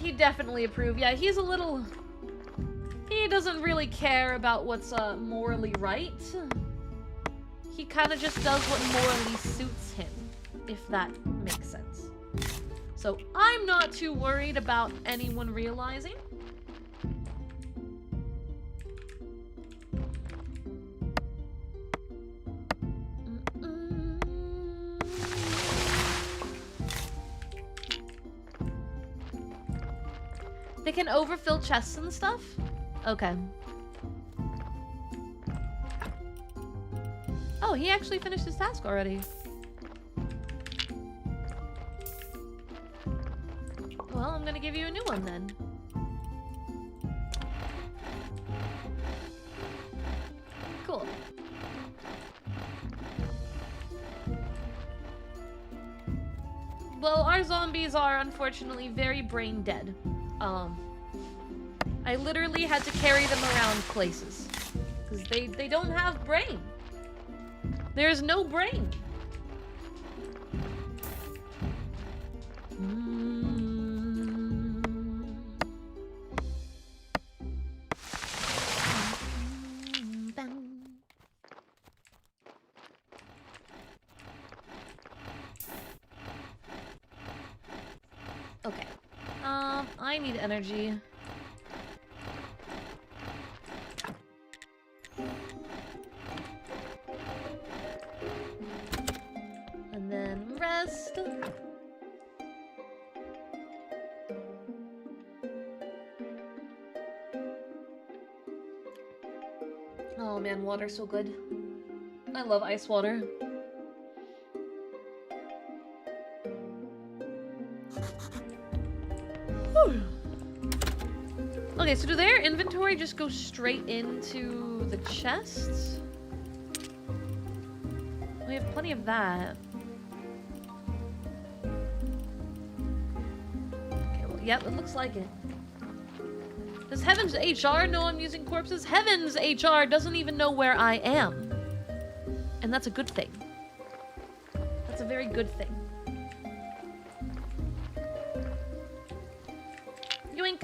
He'd definitely approve. Yeah, he's a little... He doesn't really care about what's morally right. He kind of just does what morally suits him, if that makes sense. So I'm not too worried about anyone realizing. They can overfill chests and stuff? Okay. Oh, he actually finished his task already. Well, I'm gonna give you a new one then. Cool. Well, our zombies are unfortunately very brain dead. I literally had to carry them around places. Because they don't have brain. There's no brain. Okay. I need energy. And then rest. Oh man, water's so good. I love ice water. Whew. Okay, so do their inventory just go straight into the chests? We have plenty of that. Okay, well, yep, it looks like it. Does Heaven's HR know I'm using corpses? Heaven's HR doesn't even know where I am. And that's a good thing. That's a very good thing. Yoink.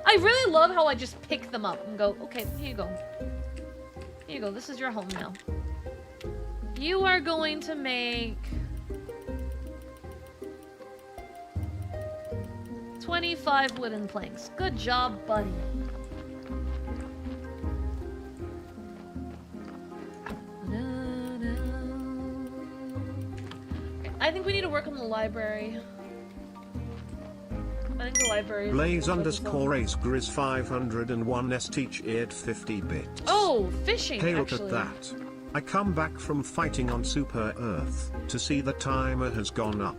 I really love how I just pick them up and go, okay, here you go. Here you go, this is your home now. You are going to make 25 wooden planks. Good job, buddy. Okay, I think we need to work on the library. I think the library is Blaze_Ace 501 teach eared 50 bits. Oh, fishing, Hey, look actually. at that. I come back from fighting on Super Earth to see the timer has gone up.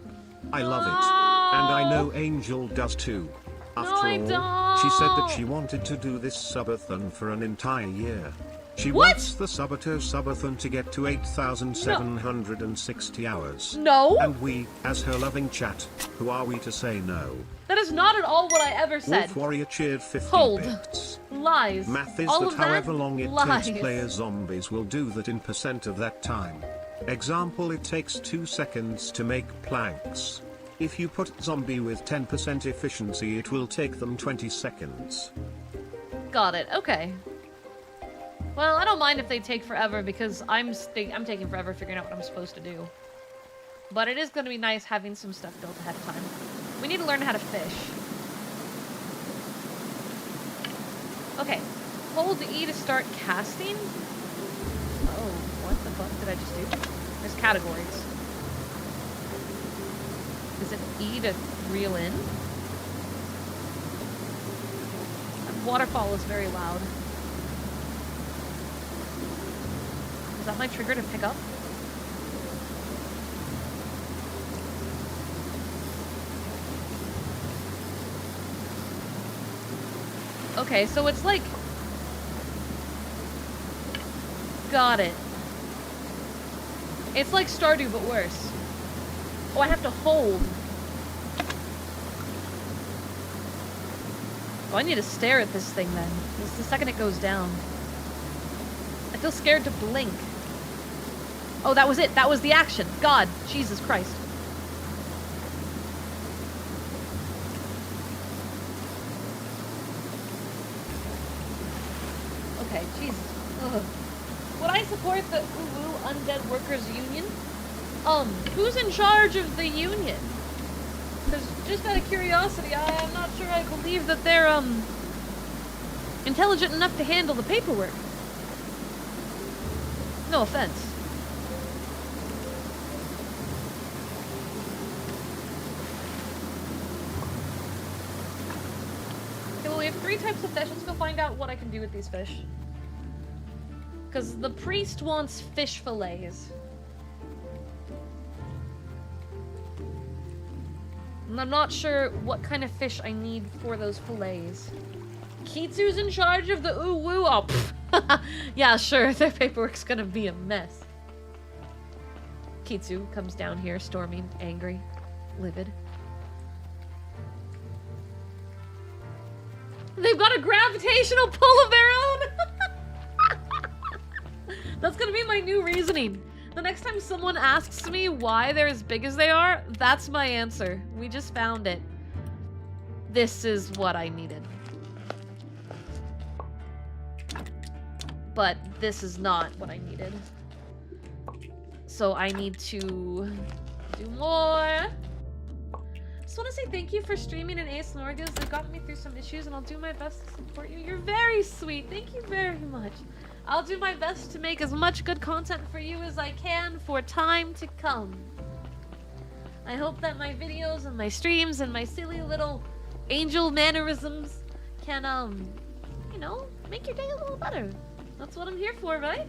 I love it. And I know Angel does too. After I all, she said that don't. she wanted to do this subathon for an entire year. She What? wants the subathon to get to 8,760 hours. No, And we, as her loving chat, who are we to say no? that is not at all what I ever said. Wolf Warrior cheered 50 Hold. bits. Lies. Math is all that of however long it lies. takes player zombies will do that in % of that time. Example, it takes 2 seconds to make planks. If you put zombie with 10% efficiency, it will take them 20 seconds. Got it. Okay. Well, I don't mind if they take forever because I'm taking forever figuring out what I'm supposed to do. But it is going to be nice having some stuff built ahead of time. We need to learn how to fish. Okay. Hold E to start casting. Oh, what the fuck did I just do? There's categories. Is it E to reel in? That waterfall is very loud. Is that my trigger to pick up? Okay, so it's like... Got it. It's like Stardew, but worse. Oh, I have to hold. Oh, I need to stare at this thing then. It's the second it goes down. I feel scared to blink. Oh, that was it. That was the action. God, Jesus Christ. Okay, Jesus. Ugh. Would I support the Ulu Undead Workers Union? Who's in charge of the union? Because just out of curiosity, I'm not sure I believe that they're, intelligent enough to handle the paperwork. No offense. have 3 types of fish. Let's go find out what I can do with these fish. Because the priest wants fish fillets. And I'm not sure what kind of fish I need for those fillets. Kitsu's in charge of the ooh-woo. Oh, pfft. Yeah, sure. Their paperwork's gonna be a mess. Kitsu comes down here, storming, angry, livid. They've got a gravitational pull of their own! That's gonna be my new reasoning. The next time someone asks me why they're as big as they are, that's my answer. We just found it. This is what I needed. But this is not what I needed. So I need to do more. Just want to say thank you for streaming and ASMR Guild. They've gotten me through some issues and I'll do my best to support you. You're very sweet. Thank you very much. I'll do my best to make as much good content for you as I can for time to come. I hope that my videos and my streams and my silly little angel mannerisms can, you know, make your day a little better. That's what I'm here for, right?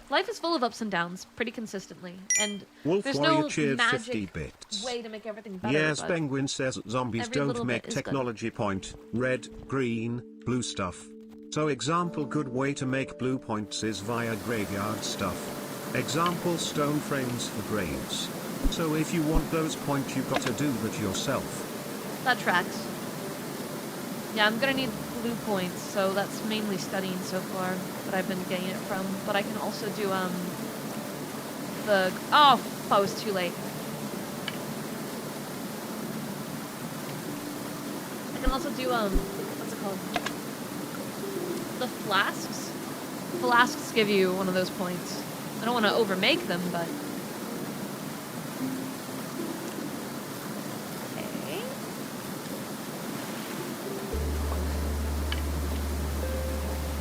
Life is full of ups and downs, pretty consistently, and Wolf there's Warrior no cheered 50 magic bits. way to make everything better. Yes, but Penguin says zombies every don't little make bit is good. technology point, red, green, blue stuff. So example good way to make blue points is via graveyard stuff. Example stone frames for graves. So if you want those points you gotta do that yourself. That tracks. Yeah, I'm gonna need blue points, so that's mainly studying so far that I've been getting it from. But I can also do, the... Oh, I was too late. I can also do, what's it called? The flasks? Flasks give you one of those points. I don't want to overmake them, but... Okay.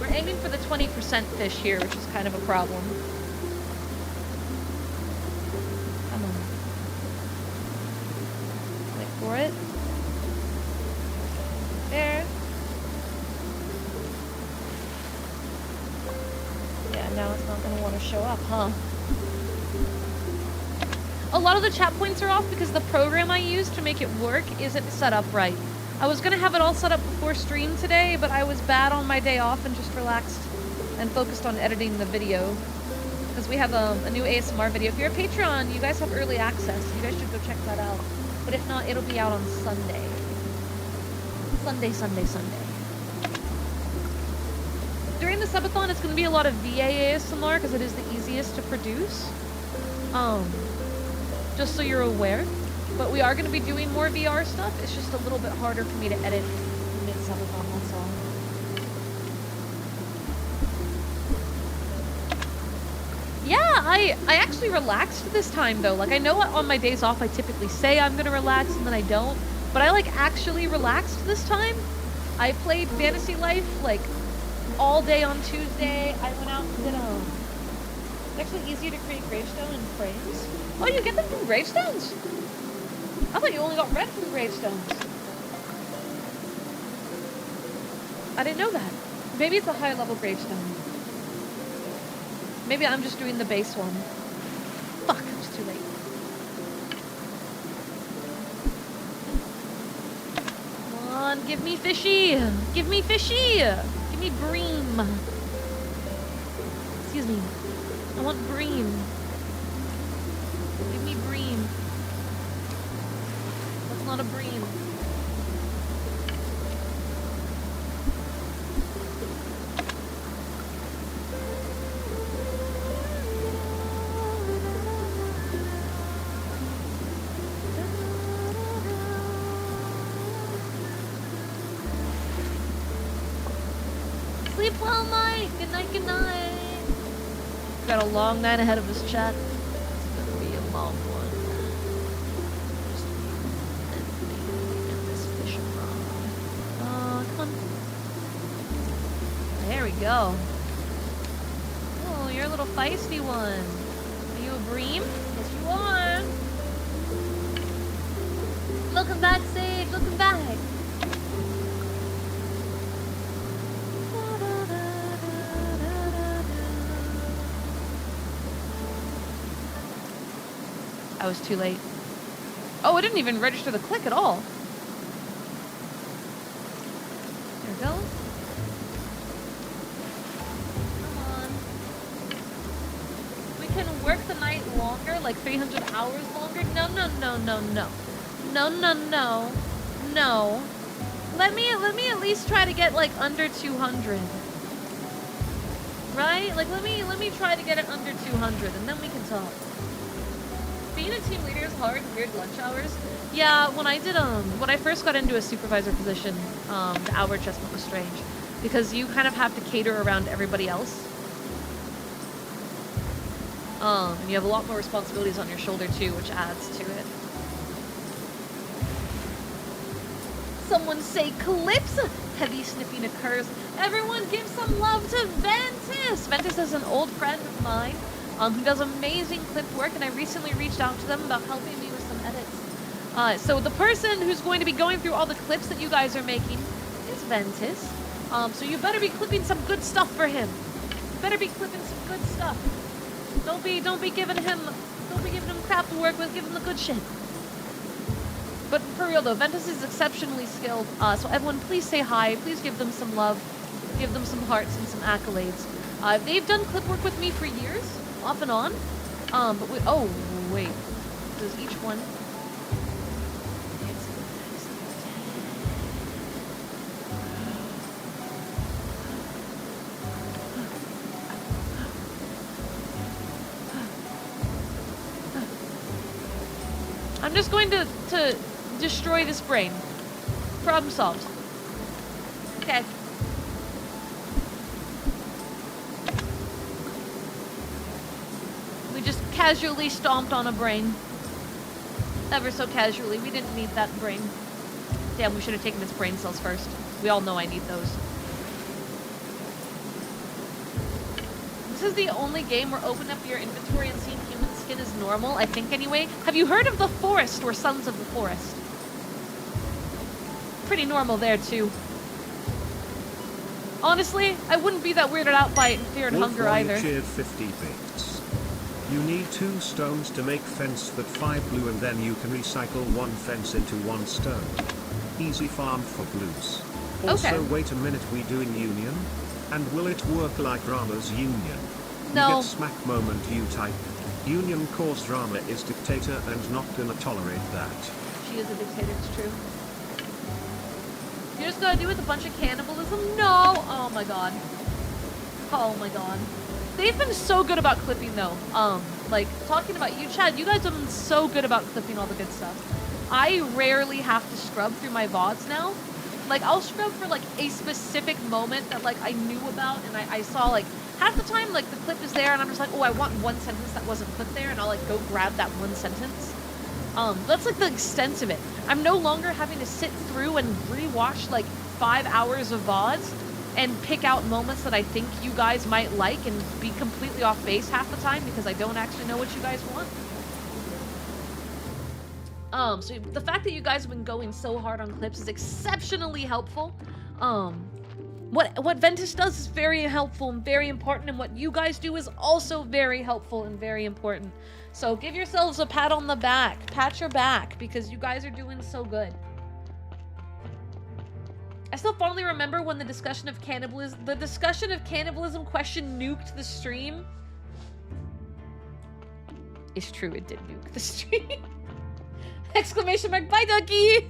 We're aiming for the 20% fish here, which is kind of a problem. Come on. Wait for it. There. Yeah, now it's not going to want to show up, huh? A lot of the chat points are off because the program I use to make it work isn't set up right. I was going to have it all set up before stream today, but I was bad on my day off and just relaxed and focused on editing the video. Because we have a new ASMR video. If you're a Patreon, you guys have early access. You guys should go check that out. But if not, it'll be out on Sunday. Sunday. During the Subathon, it's going to be a lot of VA ASMR because it is the easiest to produce. Just so you're aware. But we are going to be doing more VR stuff. It's just a little bit harder for me to edit mid-Subathon, that's all. Yeah, I actually relaxed this time, though. Like, I know on my days off I typically say I'm going to relax and then I don't. But I, like, actually relaxed this time. I played Fantasy Life, like, all day on Tuesday. I went out and did, It's actually easier to create gravestone in frames. Oh, you get them from gravestones? I thought you only got red from gravestones. I didn't know that. Maybe it's a high level gravestone. Maybe I'm just doing the base one. Fuck, it's too late. Come on, give me fishy. Give me fishy. Give me bream. Excuse me. I want bream. Give me bream. That's not a bream. Sleep well, Mike. Good night, good night. Got a long night ahead of us, chat. It's gonna be a long one. Just me and this fishing rod. Oh, come on. There we go. Oh, you're a little feisty one. Are you a bream? Yes, you are. Welcome back, Sage. Welcome back. I was too late. Oh, it didn't even register the click at all. There we go. Come on. We can work the night longer, like 300 hours longer. No, no, no, no, no. No, no, no. No. Let me at least try to get like under 200. Right? Like let me try to get it under 200 and then we can talk. Being a team leader is hard, weird lunch hours. Yeah, when I first got into a supervisor position, the hour adjustment was strange because you kind of have to cater around everybody else. And you have a lot more responsibilities on your shoulder too, which adds to it. Someone say clips! Heavy sniffing occurs. Everyone give some love to Ventus! Ventus is an old friend of mine who does amazing clip work, and I recently reached out to them about helping me with some edits. So the person who's going to be going through all the clips that you guys are making is Ventus. So you better be clipping some good stuff for him. You better be clipping some good stuff. Don't be giving him crap to work with, give him the good shit. But for real though, Ventus is exceptionally skilled, so everyone please say hi, please give them some love, give them some hearts and some accolades. They've done clip work with me for years, off and on, but oh, wait, does each one... I'm just going to destroy this brain. Problem solved. Okay. We just casually stomped on a brain. Ever so casually. We didn't need that brain. Damn, we should have taken its brain cells first. We all know I need those. This is the only game where opening up your inventory and seeing human skin is normal, I think anyway. Have you heard of The Forest or Sons of the Forest? Pretty normal there too. Honestly, I wouldn't be that weirded out by fear and hunger either. Cheered 50 bits. You need 2 stones to make fence that 5 blue and then you can recycle 1 fence into 1 stone. Easy farm for blues. Also, okay. Wait a minute, we doing union? And will it work like Rama's union? No. You get smack moment you type. Union cause Rama is dictator and not gonna tolerate that. She is a dictator, it's true. You just gotta do with a bunch of cannibalism? No! Oh my god. Oh my god. They've been so good about clipping though. Like, talking about you, Chad, you guys have been so good about clipping all the good stuff. I rarely have to scrub through my VODs now. Like, I'll scrub for like a specific moment that like I knew about and I saw like, half the time like the clip is there and I'm just like, oh, I want one sentence that wasn't clipped there and I'll like go grab that one sentence. That's like the extent of it. I'm no longer having to sit through and rewatch like 5 hours of VODs and pick out moments that I think you guys might like and be completely off base half the time because I don't actually know what you guys want. So the fact that you guys have been going so hard on clips is exceptionally helpful. What Ventus does is very helpful and very important, and what you guys do is also very helpful and very important. So give yourselves a pat on the back, pat your back, because you guys are doing so good. I still fondly remember when the discussion of cannibalism question nuked the stream. It's true, it did nuke the stream. Exclamation mark, bye Ducky!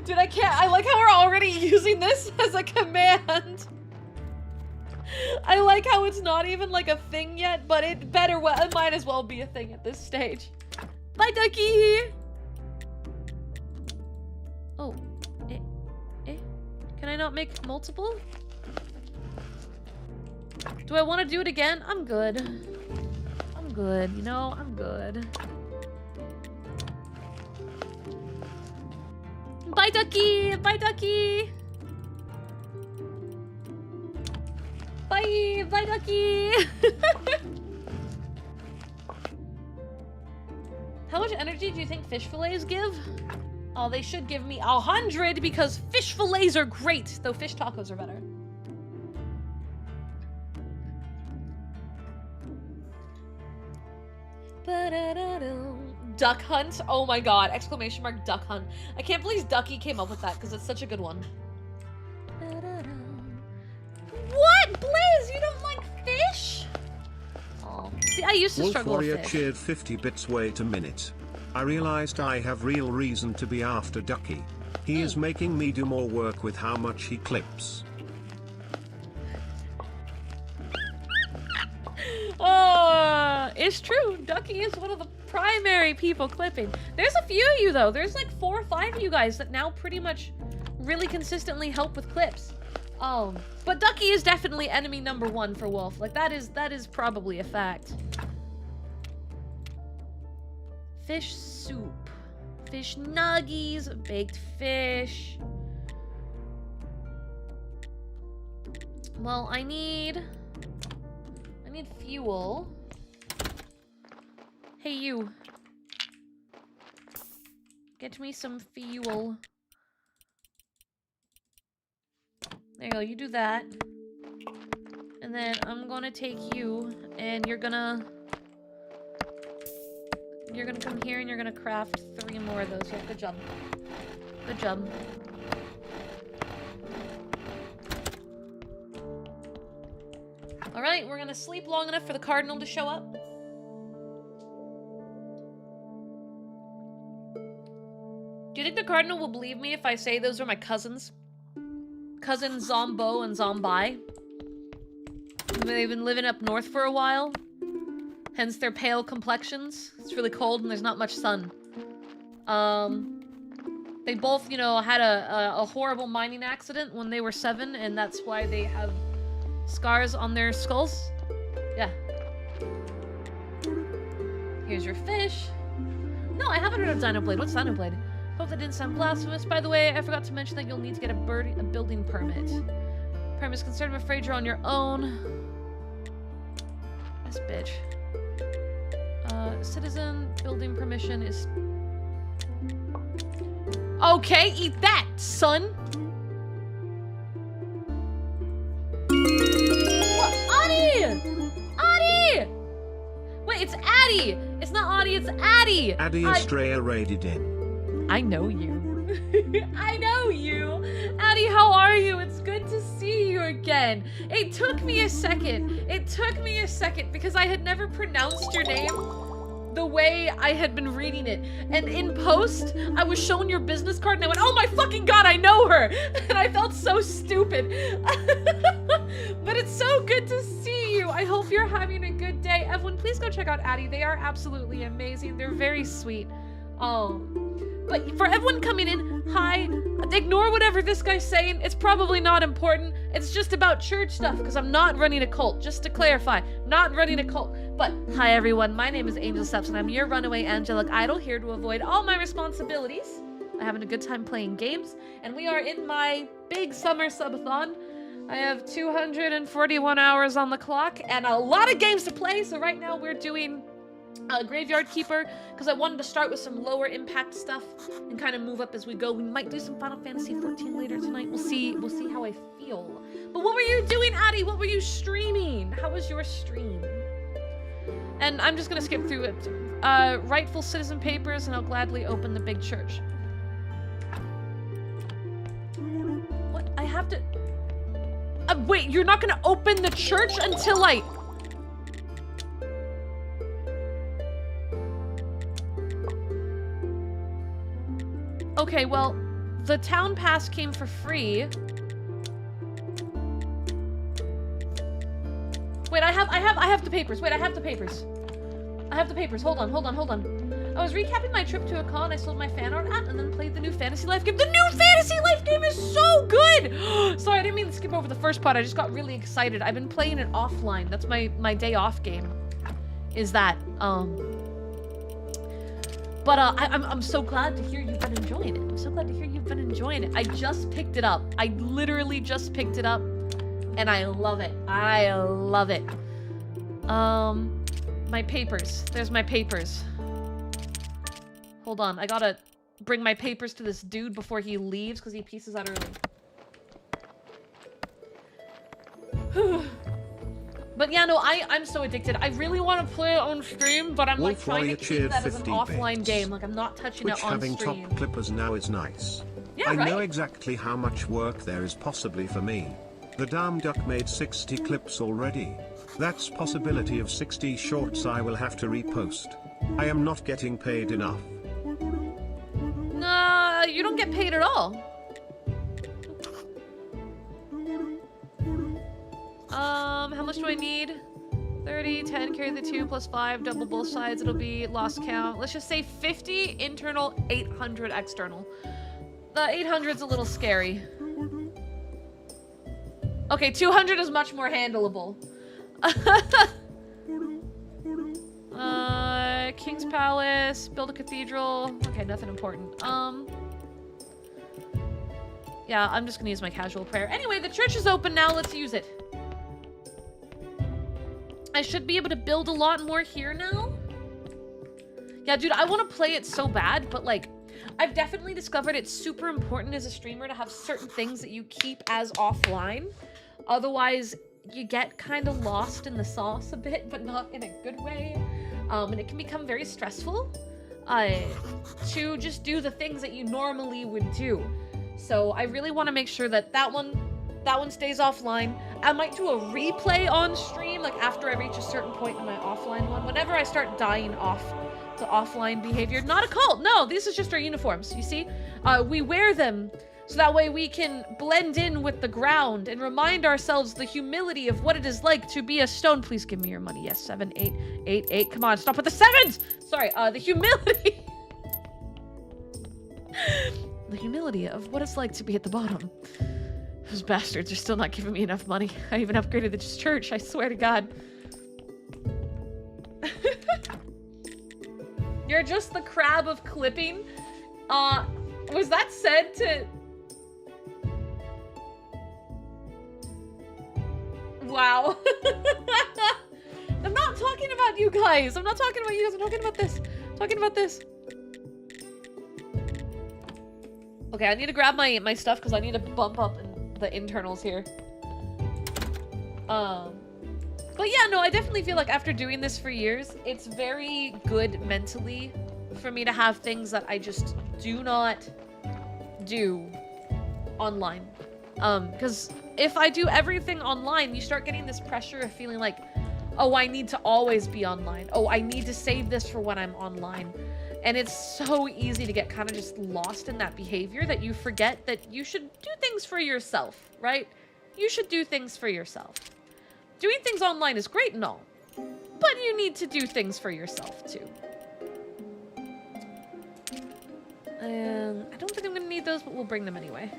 Dude, I like how we're already using this as a command. I like how it's not even like a thing yet, but it might as well be a thing at this stage. Bye Ducky! Oh, can I not make multiple? Do I want to do it again? I'm good. I'm good, you know, I'm good. Bye, Ducky! Bye, Ducky! Bye! Bye, Ducky! How much energy do you think fish fillets give? Oh, they should give me 100 because fish fillets are great, though fish tacos are better. Duck Hunt. Oh my god. Exclamation mark Duck Hunt. I can't believe Ducky came up with that because it's such a good one. What? Blaze, you don't like fish? Oh. See, I used to Wolf struggle Warrior with fish. cheered 50 bits. Wait a minute. I realized I have real reason to be after Ducky. He is making me do more work with how much he clips. Oh, it's true. Ducky is one of the primary people clipping. There's a few of you though. There's like 4 or 5 of you guys that now pretty much really consistently help with clips. But Ducky is definitely enemy number 1 for Wolf. Like that is probably a fact. Fish soup, fish nuggies, baked fish. Well, I need fuel. Hey, you. Get me some fuel. There you go, you do that. And then I'm gonna take you, and you're gonna come here and you're gonna craft 3 more of those. Yeah, good job. Good job. Alright, we're gonna sleep long enough for the cardinal to show up. Do you think the cardinal will believe me if I say those are my cousins? Cousins Zombo and Zombi. They've been living up north for a while. Hence their pale complexions. It's really cold and there's not much sun. They both, you know, had a horrible mining accident when they were 7, and that's why they have scars on their skulls. Yeah. Here's your fish. No, I haven't heard of Dinoblade. What's Dinoblade? Hope that didn't sound blasphemous. By the way, I forgot to mention that you'll need to get a building permit. Permit's concerned, I'm afraid you're on your own. This bitch. Citizen building permission is... Okay, eat that, son! What? Addie! Addie! Wait, it's Addie! It's not Addie, it's Addie! Addie Estrella raided in. I know you. I know you! Addie, how are you? It's good to see you again. It took me a second. It took me a second because I had never pronounced your name the way I had been reading it. And in post, I was shown your business card and I went, oh my fucking god, I know her! And I felt so stupid. But it's so good to see you. I hope you're having a good day. Everyone, please go check out Addie. They are absolutely amazing. They're very sweet. But for everyone coming in, hi, ignore whatever this guy's saying. It's probably not important. It's just about church stuff, because I'm not running a cult. Just to clarify, not running a cult. But hi everyone, my name is Angel Steps, and I'm your runaway angelic idol here to avoid all my responsibilities. I'm having a good time playing games, and we are in my big summer subathon. I have 241 hours on the clock, and a lot of games to play, so right now we're doing Graveyard Keeper, because I wanted to start with some lower impact stuff and kind of move up as we go. We might do some Final Fantasy XIV later tonight. We'll see how I feel. But what were you doing, Addie? What were you streaming? How was your stream? And I'm just gonna skip through it. Rightful citizen papers, and I'll gladly open the big church. What? I have to... wait, you're not gonna open the church until I... Okay, well, the town pass came for free. Wait, I have the papers. Wait, I have the papers. I have the papers. Hold on. I was recapping my trip to a con I sold my fan art at and then played the new Fantasy Life game. The new Fantasy Life game is so good! Sorry, I didn't mean to skip over the first part. I just got really excited. I've been playing it offline. That's my day off game. Is that, But I'm so glad to hear you've been enjoying it. I'm so glad to hear you've been enjoying it. I just picked it up. I literally just picked it up. And I love it. I love it. My papers. There's my papers. Hold on. I gotta bring my papers to this dude before he leaves because he pieces out early. But yeah, no, I'm so addicted. I really want to play it on stream, but I'm like Wolf trying to Warrior keep cheered that as an 50 offline bits. game. Like I'm not touching Which it on having stream. top clippers now is nice. Yeah, I know right? exactly how much work there is possibly for me. The damn duck made 60 clips already. That's possibility of 60 shorts I will have to repost. I am not getting paid enough. Nah, you don't get paid at all. How much do I need? 30, 10, carry the 2, plus 5, double both sides, it'll be lost count. Let's just say 50 internal, 800 external. The 800's a little scary. Okay, 200 is much more handleable. King's Palace, build a cathedral. Okay, nothing important. Yeah, I'm just gonna use my casual prayer. Anyway, the church is open now, let's use it. I should be able to build a lot more here now. Yeah, dude, I want to play it so bad, but like, I've definitely discovered it's super important as a streamer to have certain things that you keep as offline. Otherwise, you get kind of lost in the sauce a bit, but not in a good way. And it can become very stressful to just do the things that you normally would do. So I really want to make sure that that one stays offline. I might do a replay on stream, like after I reach a certain point in my offline one. Whenever I start dying off the offline behavior. Not a cult, no, these is just our uniforms, you see? We wear them so that way we can blend in with the ground and remind ourselves the humility of what it is like to be a stone. Please give me your money. Yes, 7, 8, 8, 8. Come on, stop with the 7s! Sorry, the humility. The humility of what it's like to be at the bottom. Those bastards are still not giving me enough money. I even upgraded the church, I swear to God. You're just the crab of clipping. Was that said to... Wow. I'm not talking about you guys. I'm not talking about you guys. I'm talking about this. I'm talking about this. Okay, I need to grab my stuff because I need to bump up the internals here. But yeah, no, I definitely feel like after doing this for years, it's very good mentally for me to have things that I just do not do online. Because if I do everything online, you start getting this pressure of feeling like, oh, I need to always be online. Oh, I need to save this for when I'm online. And it's so easy to get kind of just lost in that behavior that you forget that you should do things for yourself, right? You should do things for yourself. Doing things online is great and all, but you need to do things for yourself too. I don't think I'm gonna need those, but we'll bring them anyway.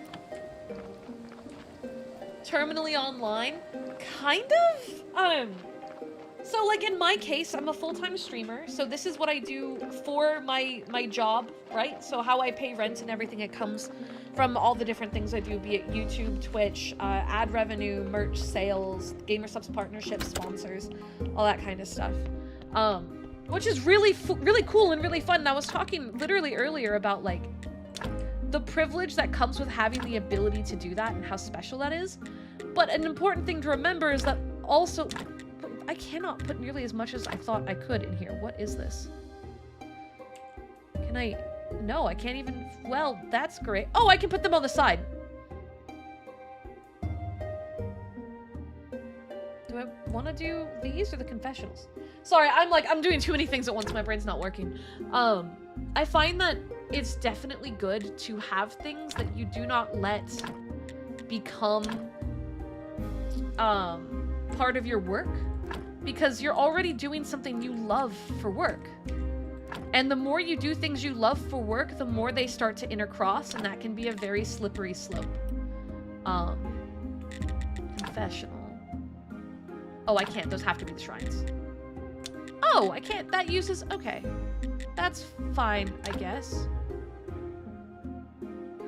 Terminally online? Kind of? So like in my case, I'm a full-time streamer, so this is what I do for my job, right? So how I pay rent and everything, it comes from all the different things I do, be it YouTube, Twitch, ad revenue, merch sales, gamer subs partnerships, sponsors, all that kind of stuff. Which is really cool and really fun. And I was talking literally earlier about like the privilege that comes with having the ability to do that and how special that is. But an important thing to remember is that also, I cannot put nearly as much as I thought I could in here. What is this? Can I? No, I can't even. Well, that's great. Oh, I can put them on the side. Do I want to do these or the confessionals? Sorry, I'm doing too many things at once. My brain's not working. I find that it's definitely good to have things that you do not let become part of your work, because you're already doing something you love for work. And the more you do things you love for work, the more they start to intercross, and that can be a very slippery slope. Confessional. Oh, I can't. Those have to be the shrines. Oh, I can't. That uses... Okay. That's fine, I guess.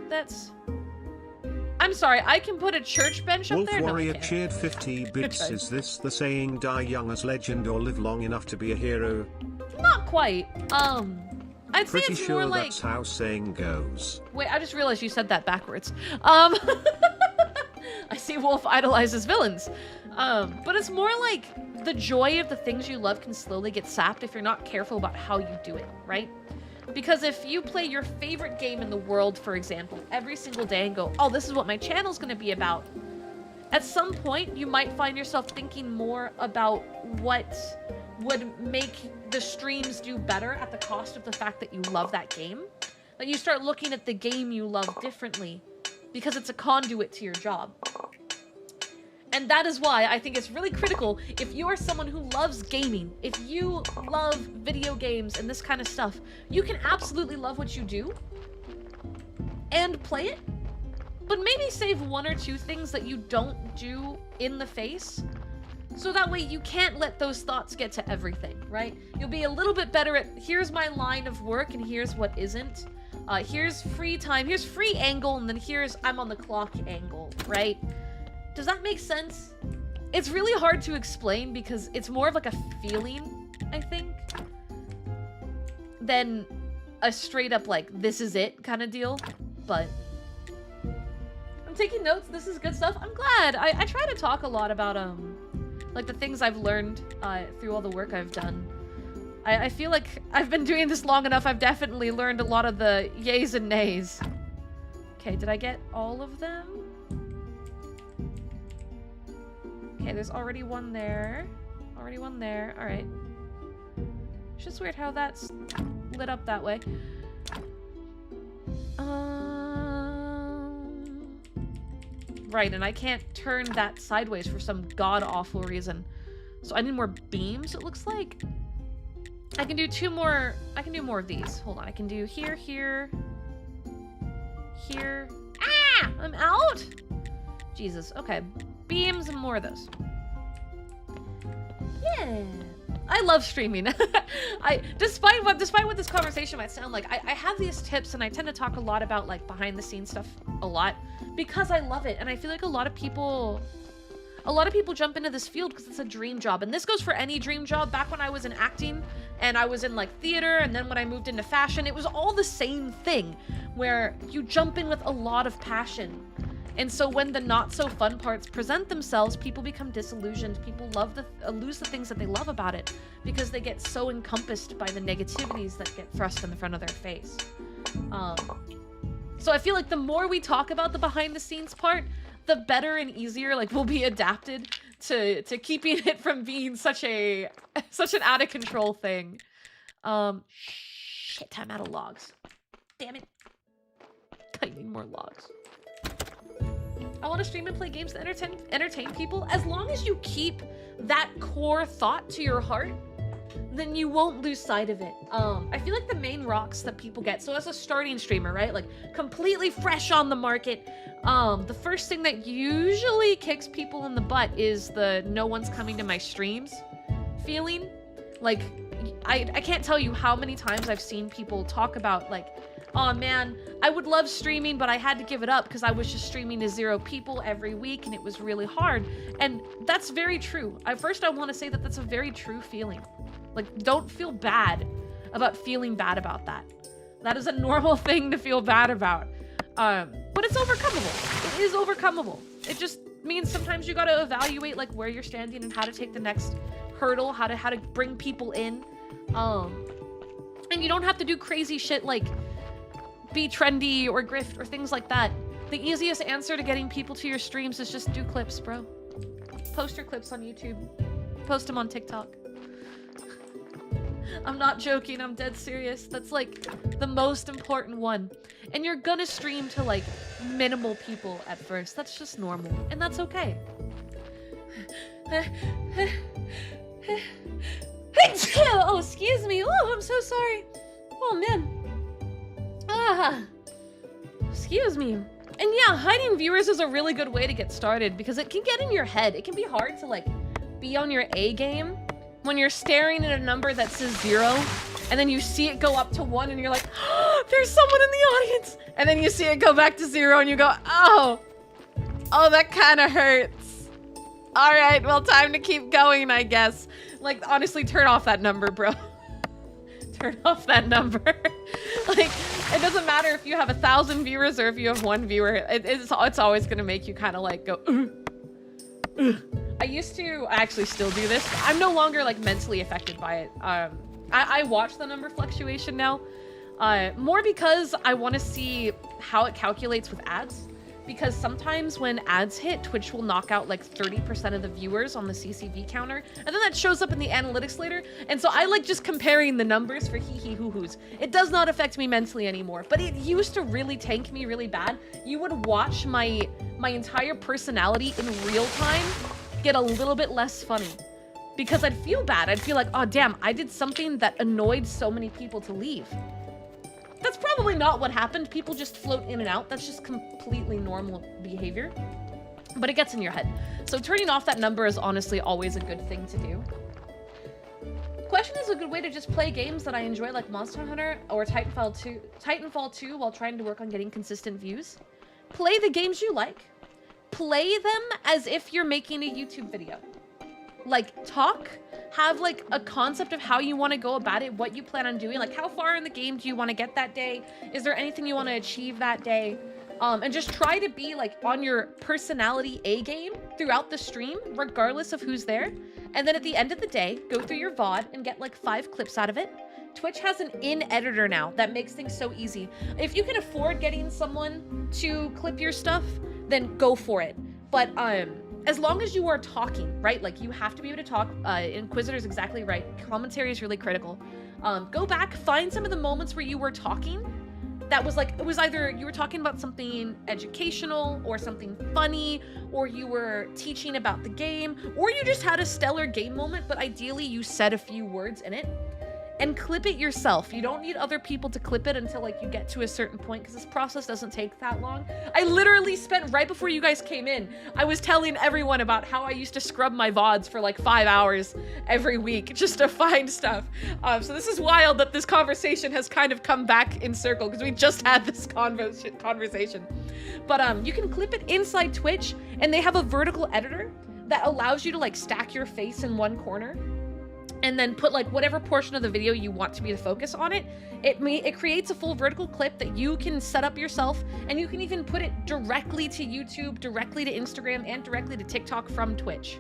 That's... I'm sorry, I can put a church bench up Wolf there? Warrior No, I can't. cheered 50 bits. Okay. Is this the saying, die young as legend or live long enough to be a hero? Not quite. I'd say Pretty it's sure more like... that's how saying goes. Wait, I just realized you said that backwards. I see Wolf idolizes villains. But it's more like the joy of the things you love can slowly get sapped if you're not careful about how you do it, right? Because if you play your favorite game in the world, for example, every single day and go, oh, this is what my channel's gonna be about, at some point you might find yourself thinking more about what would make the streams do better at the cost of the fact that you love that game. That you start looking at the game you love differently because it's a conduit to your job. And that is why I think it's really critical if you are someone who loves gaming, if you love video games and this kind of stuff, you can absolutely love what you do and play it, but maybe save one or two things that you don't do in the face. So that way you can't let those thoughts get to everything, right? You'll be a little bit better at, here's my line of work and here's what isn't. Here's free time, here's free angle, and then here's I'm on the clock angle, right? Does that make sense? It's really hard to explain because it's more of like a feeling, I think, than a straight up like, this is it kind of deal. But I'm taking notes. This is good stuff. I'm glad. I try to talk a lot about, like the things I've learned through all the work I've done. I feel like I've been doing this long enough. I've definitely learned a lot of the yays and nays. Okay, did I get all of them? Okay, there's already one there. Already one there. All right. It's just weird how that's lit up that way. Right, and I can't turn that sideways for some god-awful reason. So I need more beams, it looks like. I can do two more. I can do more of these. Hold on, I can do here, here, here. Ah! I'm out? Jesus, okay. Beams and more of those. Yeah. I love streaming. Despite what this conversation might sound like, I have these tips and I tend to talk a lot about like behind the scenes stuff a lot because I love it. And I feel like a lot of people jump into this field because it's a dream job. And this goes for any dream job. Back when I was in acting and I was in like theater, and then when I moved into fashion, it was all the same thing where you jump in with a lot of passion. And so when the not so fun parts present themselves, people become disillusioned. People lose the things that they love about it because they get so encompassed by the negativities that get thrust in the front of their face. So I feel like the more we talk about the behind the scenes part, the better and easier like we'll be adapted to keeping it from being such an out of control thing. Shit, I'm out of logs. Damn it. I need more logs. I want to stream and play games that entertain people. As long as you keep that core thought to your heart, then you won't lose sight of it. I feel like the main rocks that people get, so as a starting streamer, right? Like completely fresh on the market, the first thing that usually kicks people in the butt is the no one's coming to my streams feeling. Like, I can't tell you how many times I've seen people talk about like, oh man, I would love streaming, but I had to give it up because I was just streaming to 0 people every week and it was really hard. And that's very true. First, I want to say that that's a very true feeling. Like, don't feel bad about feeling bad about that. That is a normal thing to feel bad about. But it's overcomable. It is overcomable. It just means sometimes you gotta evaluate like where you're standing and how to take the next hurdle, how to bring people in. And you don't have to do crazy shit like be trendy or grift or things like that. The easiest answer to getting people to your streams is just do clips, bro. Post your clips on YouTube. Post them on TikTok. I'm not joking, I'm dead serious. That's like the most important one. And you're gonna stream to like minimal people at first. That's just normal, and that's okay. Oh, excuse me. Oh, I'm so sorry. Oh man. Excuse me. And yeah, hiding viewers is a really good way to get started because it can get in your head. It can be hard to like be on your A game when you're staring at a number that says 0 and then you see it go up to 1 and you're like, oh, there's someone in the audience. And then you see it go back to 0 and you go, oh, that kind of hurts. All right, well, time to keep going, I guess. Like, honestly, turn off that number, bro. Turn off that number. Like, It doesn't matter if you have 1,000 viewers or if you have 1 viewer. It's always gonna make you kind of like go. I actually still do this. But I'm no longer like mentally affected by it. I watch the number fluctuation now, more because I want to see how it calculates with ads. Because sometimes when ads hit, Twitch will knock out like 30% of the viewers on the CCV counter, and then that shows up in the analytics later. And so I like just comparing the numbers for hee hoo hoos. It does not affect me mentally anymore, but it used to really tank me really bad. You would watch my entire personality in real time get a little bit less funny. Because I'd feel bad. I'd feel like, oh damn, I did something that annoyed so many people to leave. That's probably not what happened. People just float in and out. That's just completely normal behavior. But it gets in your head. So turning off that number is honestly always a good thing to do. Question is a good way to just play games that I enjoy, like Monster Hunter or Titanfall 2 while trying to work on getting consistent views. Play the games you like. Play them as if you're making a YouTube video. Like, talk, have like a concept of how you want to go about it, what you plan on doing, like how far in the game do you want to get that day? Is there anything you want to achieve that day? And just try to be like on your personality A game throughout the stream, regardless of who's there. And then at the end of the day, go through your VOD and get like 5 clips out of it. Twitch has an in-editor now that makes things so easy. If you can afford getting someone to clip your stuff, then go for it. But as long as you are talking, right? Like you have to be able to talk. Inquisitor's exactly right. Commentary is really critical. Go back, find some of the moments where you were talking. That was like, it was either you were talking about something educational or something funny, or you were teaching about the game, or you just had a stellar game moment, but ideally you said a few words in it. And clip it yourself. You don't need other people to clip it until like you get to a certain point, because this process doesn't take that long. I literally spent, right before you guys came in, I was telling everyone about how I used to scrub my VODs for like 5 hours every week just to find stuff. So this is wild that this conversation has kind of come back in circle, because we just had this conversation. But you can clip it inside Twitch, and they have a vertical editor that allows you to like stack your face in one corner and then put like whatever portion of the video you want to be the focus on it. It creates a full vertical clip that you can set up yourself, and you can even put it directly to YouTube, directly to Instagram, and directly to TikTok from Twitch.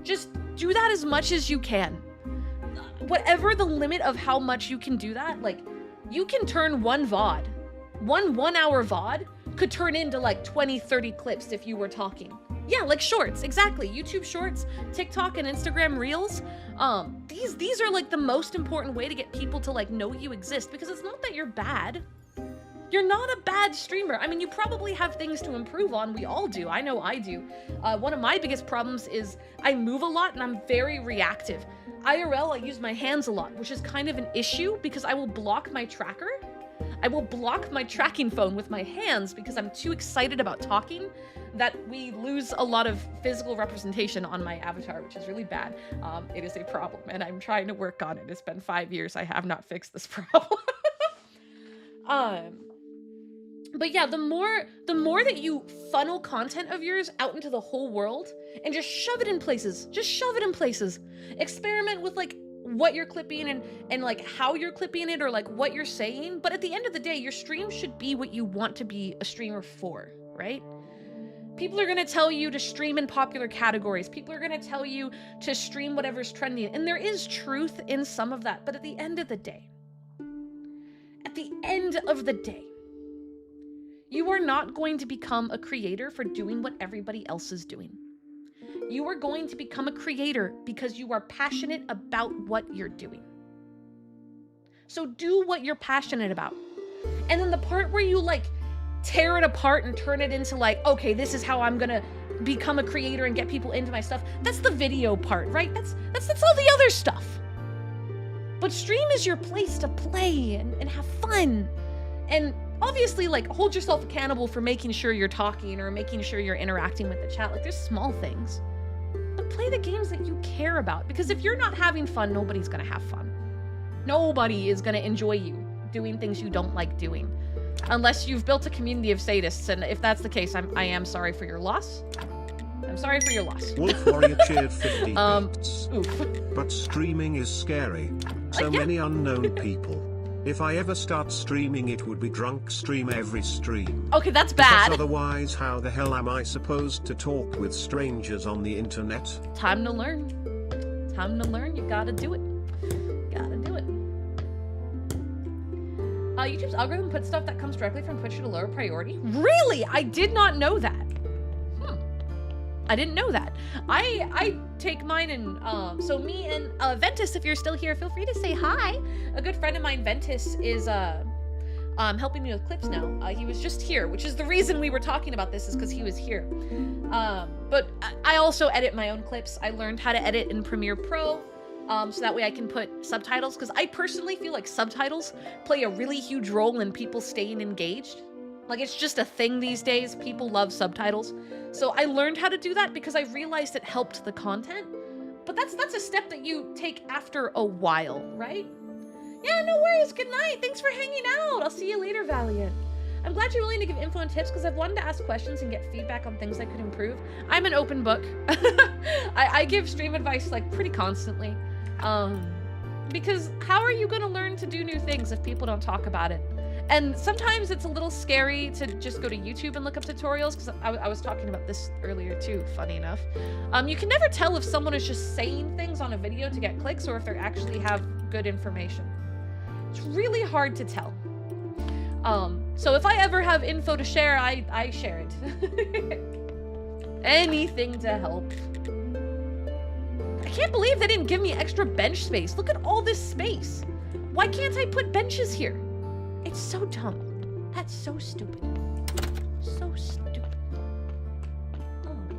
Just do that as much as you can. Whatever the limit of how much you can do that, like you can turn one VOD, one hour VOD could turn into like 20, 30 clips if you were talking. Yeah, like shorts, exactly. YouTube shorts, TikTok and Instagram reels. These are like the most important way to get people to like know you exist, because it's not that you're bad. You're not a bad streamer. I mean, you probably have things to improve on. We all do. I know I do. One of my biggest problems is I move a lot and I'm very reactive. IRL, I use my hands a lot, which is kind of an issue because I will block my tracker. I will block my tracking phone with my hands because I'm too excited about talking that we lose a lot of physical representation on my avatar, which is really bad. It is a problem, and I'm trying to work on it. It's been 5 years. I have not fixed this problem. But yeah, the more that you funnel content of yours out into the whole world and just shove it in places, experiment with like what you're clipping and like how you're clipping it, or like what you're saying. But at the end of the day, your stream should be what you want to be a streamer for, right? People are going to tell you to stream in popular categories. People are going to tell you to stream whatever's trending. And there is truth in some of that. But at the end of the day, you are not going to become a creator for doing what everybody else is doing. You are going to become a creator because you are passionate about what you're doing. So do what you're passionate about. And then the part where you like tear it apart and turn it into like, okay, this is how I'm gonna become a creator and get people into my stuff. That's the video part, right? That's all the other stuff. But stream is your place to play and have fun. And obviously, like, hold yourself accountable for making sure you're talking or making sure you're interacting with the chat. Like, there's small things. But play the games that you care about. Because if you're not having fun, nobody's gonna have fun. Nobody is gonna enjoy you doing things you don't like doing. Unless you've built a community of sadists, and if that's the case, I am sorry for your loss. I'm sorry for your loss. Wolf Warrior cheered 50 bits. Oof. But streaming is scary. So Yeah. many unknown people. If I ever start streaming, it would be drunk stream every stream. Okay, that's Because bad. otherwise, how the hell am I supposed to talk with strangers on the internet? Time to learn. Time to learn. You gotta do it. Gotta do it. YouTube's algorithm puts stuff that comes directly from Twitch at a lower priority. Really? I did not know that. I didn't know that. I take mine and so me and Ventus, if you're still here, feel free to say hi. A good friend of mine, Ventus, is helping me with clips now. He was just here, which is the reason we were talking about this, is because he was here. But I also edit my own clips. I learned how to edit in Premiere Pro, so that way I can put subtitles, because I personally feel like subtitles play a really huge role in people staying engaged. Like, it's just a thing these days. People love subtitles. So I learned how to do that because I realized it helped the content. But that's a step that you take after a while, right? Yeah, no worries. Good night. Thanks for hanging out. I'll see you later, Valiant. I'm glad you're willing to give info and tips because I've wanted to ask questions and get feedback on things I could improve. I'm an open book. I give stream advice like pretty constantly. Because how are you going to learn to do new things if people don't talk about it? And sometimes it's a little scary to just go to YouTube and look up tutorials, because I was talking about this earlier too, funny enough. You can never tell if someone is just saying things on a video to get clicks or if they actually have good information. It's really hard to tell. So if I ever have info to share, I share it. Anything to help. I can't believe they didn't give me extra bench space. Look at all this space. Why can't I put benches here? It's so dumb. That's so stupid. So stupid. Oh my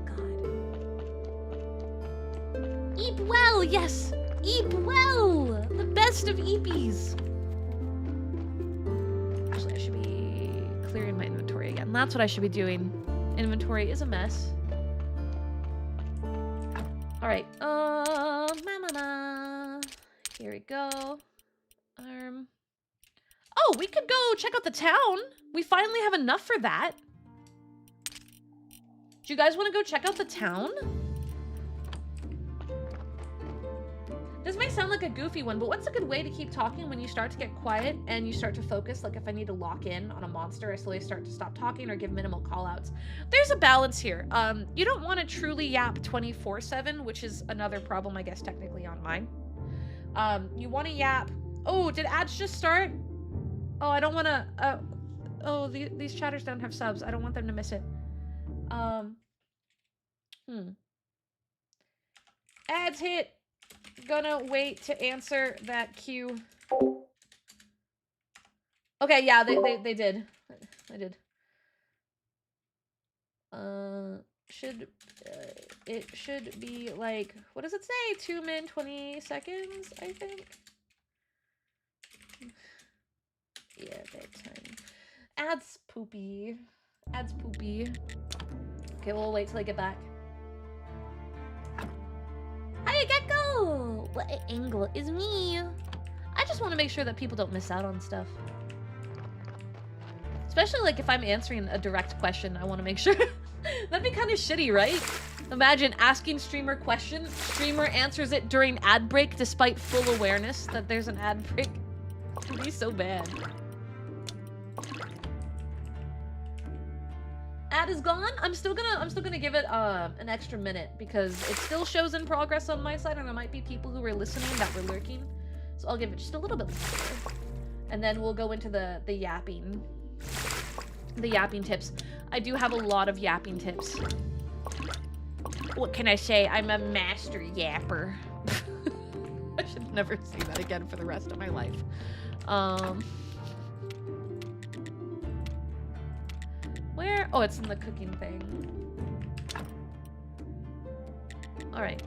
god. Eat well, yes! Eat well! The best of eepies. Actually, I should be clearing my inventory again. That's what I should be doing. Inventory is a mess. Alright, here we go. Oh, we could go check out the town. We finally have enough for that. Do you guys want to go check out the town? This may sound like a goofy one, but what's a good way to keep talking when you start to get quiet and you start to focus? Like if I need to lock in on a monster, I slowly start to stop talking or give minimal callouts. There's a balance here. You don't want to truly yap 24/7, which is another problem, I guess, technically on mine. You want to yap. Oh, did ads just start? Oh, I don't want to, oh, these chatters don't have subs. I don't want them to miss it. Ads hit. Gonna wait to answer that queue. Okay, yeah, they did. They did. It should be like, what does it say? 2 min 20 seconds, I think. Yeah, bedtime. Ads poopy. Ads poopy. Okay, we'll wait till I get back. Hi, Gecko! What angle is me? I just want to make sure that people don't miss out on stuff. Especially like if I'm answering a direct question, I want to make sure. That'd be kind of shitty, right? Imagine asking streamer question, streamer answers it during ad break despite full awareness that there's an ad break. It'd be so bad. Ad is gone. I'm still gonna give it an extra minute because it still shows in progress on my side, and there might be people who were listening that were lurking. So I'll give it just a little bit longer, and then we'll go into the yapping tips. I do have a lot of yapping tips. What can I say? I'm a master yapper. I should never say that again for the rest of my life. Where? Oh, it's in the cooking thing. All right.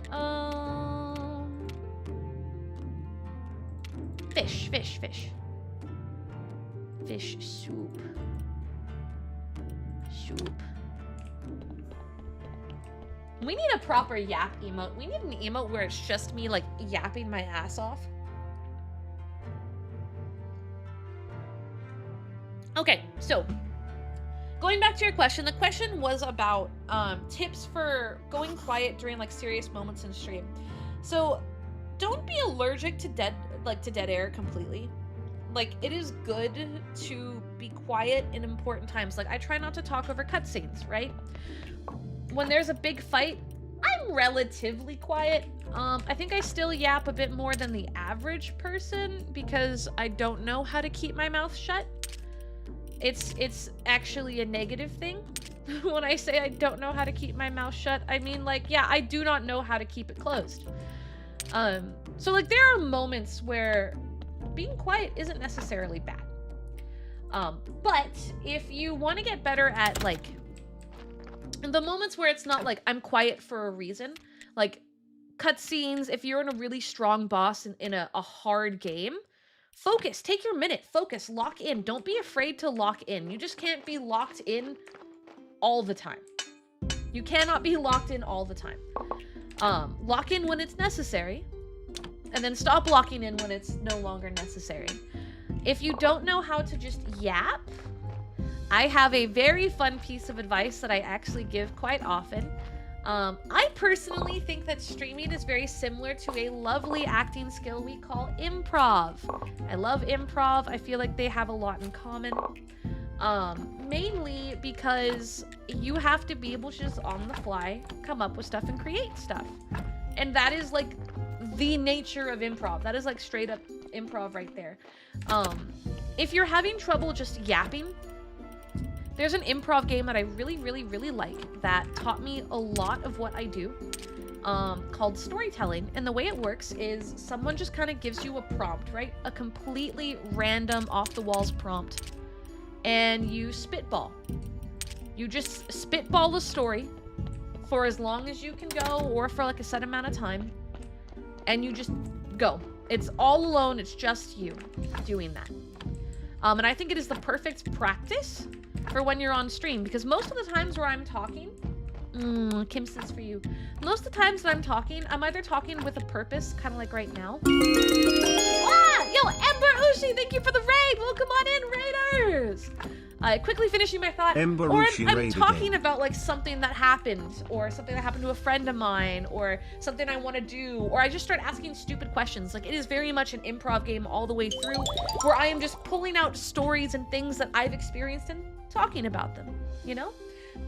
Fish soup. We need a proper yap emote. We need an emote where it's just me, like, yapping my ass off. Okay, so going back to your question, the question was about tips for going quiet during like serious moments in stream. So don't be allergic to dead air completely. like, it is good to be quiet in important times. Like, I try not to talk over cutscenes, right? When there's a big fight, I'm relatively quiet. I think I still yap a bit more than the average person because I don't know how to keep my mouth shut. It's actually a negative thing. When I say I don't know how to keep my mouth shut, I mean, like, yeah, I do not know how to keep it closed. So, like, there are moments where being quiet isn't necessarily bad. But if you want to get better at, like, the moments where it's not like I'm quiet for a reason, like cutscenes, if you're in a really strong boss in a hard game, focus, take your minute, focus, lock in. Don't be afraid to lock in. You just can't be locked in all the time. You cannot be locked in all the time. Lock in when it's necessary, and then stop locking in when it's no longer necessary. If you don't know how to just yap, I have a very fun piece of advice that I actually give quite often. I personally think that streaming is very similar to a lovely acting skill we call improv. I love improv. I feel like they have a lot in common. Mainly because you have to be able to just on the fly come up with stuff and create stuff. And that is like the nature of improv. That is like straight up improv right there. If you're having trouble just yapping, there's an improv game that I really, really, really like that taught me a lot of what I do, called storytelling. And the way it works is someone just kind of gives you a prompt, right? A completely random, off-the-walls prompt. And you spitball. You just spitball the story for as long as you can go, or for like a set amount of time. And you just go. It's all alone. It's just you doing that. And I think it is the perfect practice for when you're on stream, because most of the times where I'm talking, Kim says for you, most of the times that I'm talking, I'm either talking with a purpose, kind of like right now. Yo, Ember Ushi, thank you for the raid. Welcome on in, raiders. Quickly finishing my thought. Ember Or Ushi I'm raided talking in. about like something that happened, or something that happened to a friend of mine, or something I want to do, or I just start asking stupid questions. Like, it is very much an improv game all the way through, where I am just pulling out stories and things that I've experienced and talking about them, you know?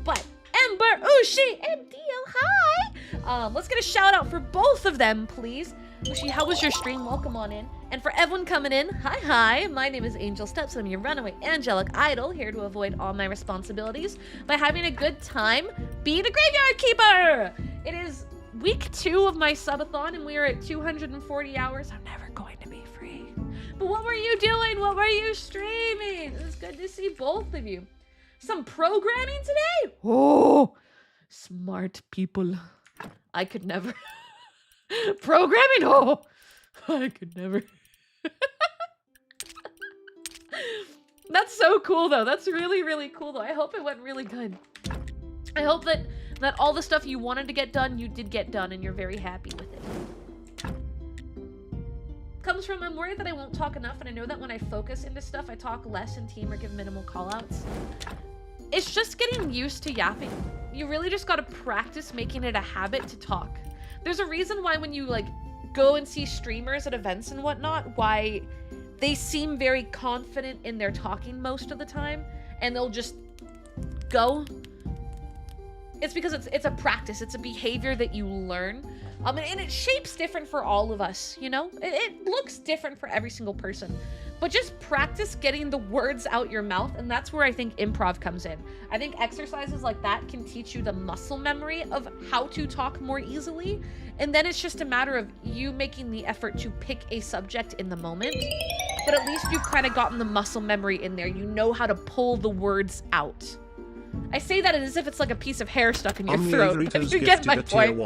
But Ember Ushi and Dio, hi! Let's get a shout out for both of them, please. Ushi, how was your stream? Welcome on in. And for everyone coming in, hi. My name is Angel Steps. I'm your runaway angelic idol, here to avoid all my responsibilities by having a good time being a graveyard keeper. It is week 2 of my subathon, and we are at 240 hours. I'm never going to be free. But what were you doing? What were you streaming? It's good to see both of you. Some programming today? Oh, smart people. I could never. Programming? Oh, I could never. That's so cool, though. That's really, really cool, though. I hope it went really good. I hope that all the stuff you wanted to get done, you did get done, and you're very happy with it. Comes from, I'm worried that I won't talk enough, and I know that when I focus into stuff, I talk less in team or give minimal callouts. It's just getting used to yapping. You really just gotta practice making it a habit to talk. There's a reason why when you, like, go and see streamers at events and whatnot, why they seem very confident in their talking most of the time, and they'll just go. It's because it's a practice. It's a behavior that you learn. And it shapes different for all of us, you know? It looks different for every single person. But just practice getting the words out your mouth, and that's where I think improv comes in. I think exercises like that can teach you the muscle memory of how to talk more easily, and then it's just a matter of you making the effort to pick a subject in the moment. But at least you've kind of gotten the muscle memory in there. You know how to pull the words out. I say that as if it's like a piece of hair stuck in your throat. If you get my point.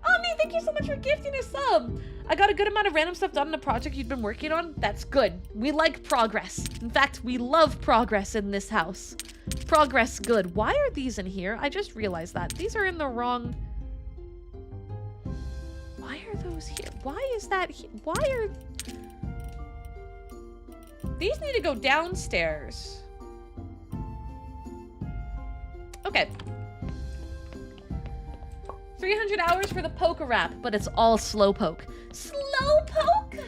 Omni, thank you so much for gifting a sub. I got a good amount of random stuff done on a project you'd been working on. That's good. We like progress. In fact, we love progress in this house. Progress good. Why are these in here? I just realized that. These are in the wrong... Why are those here? Why is that here? Why are... These need to go downstairs. Okay. 300 hours for the poker rap, but it's all slow poke. Slow poke?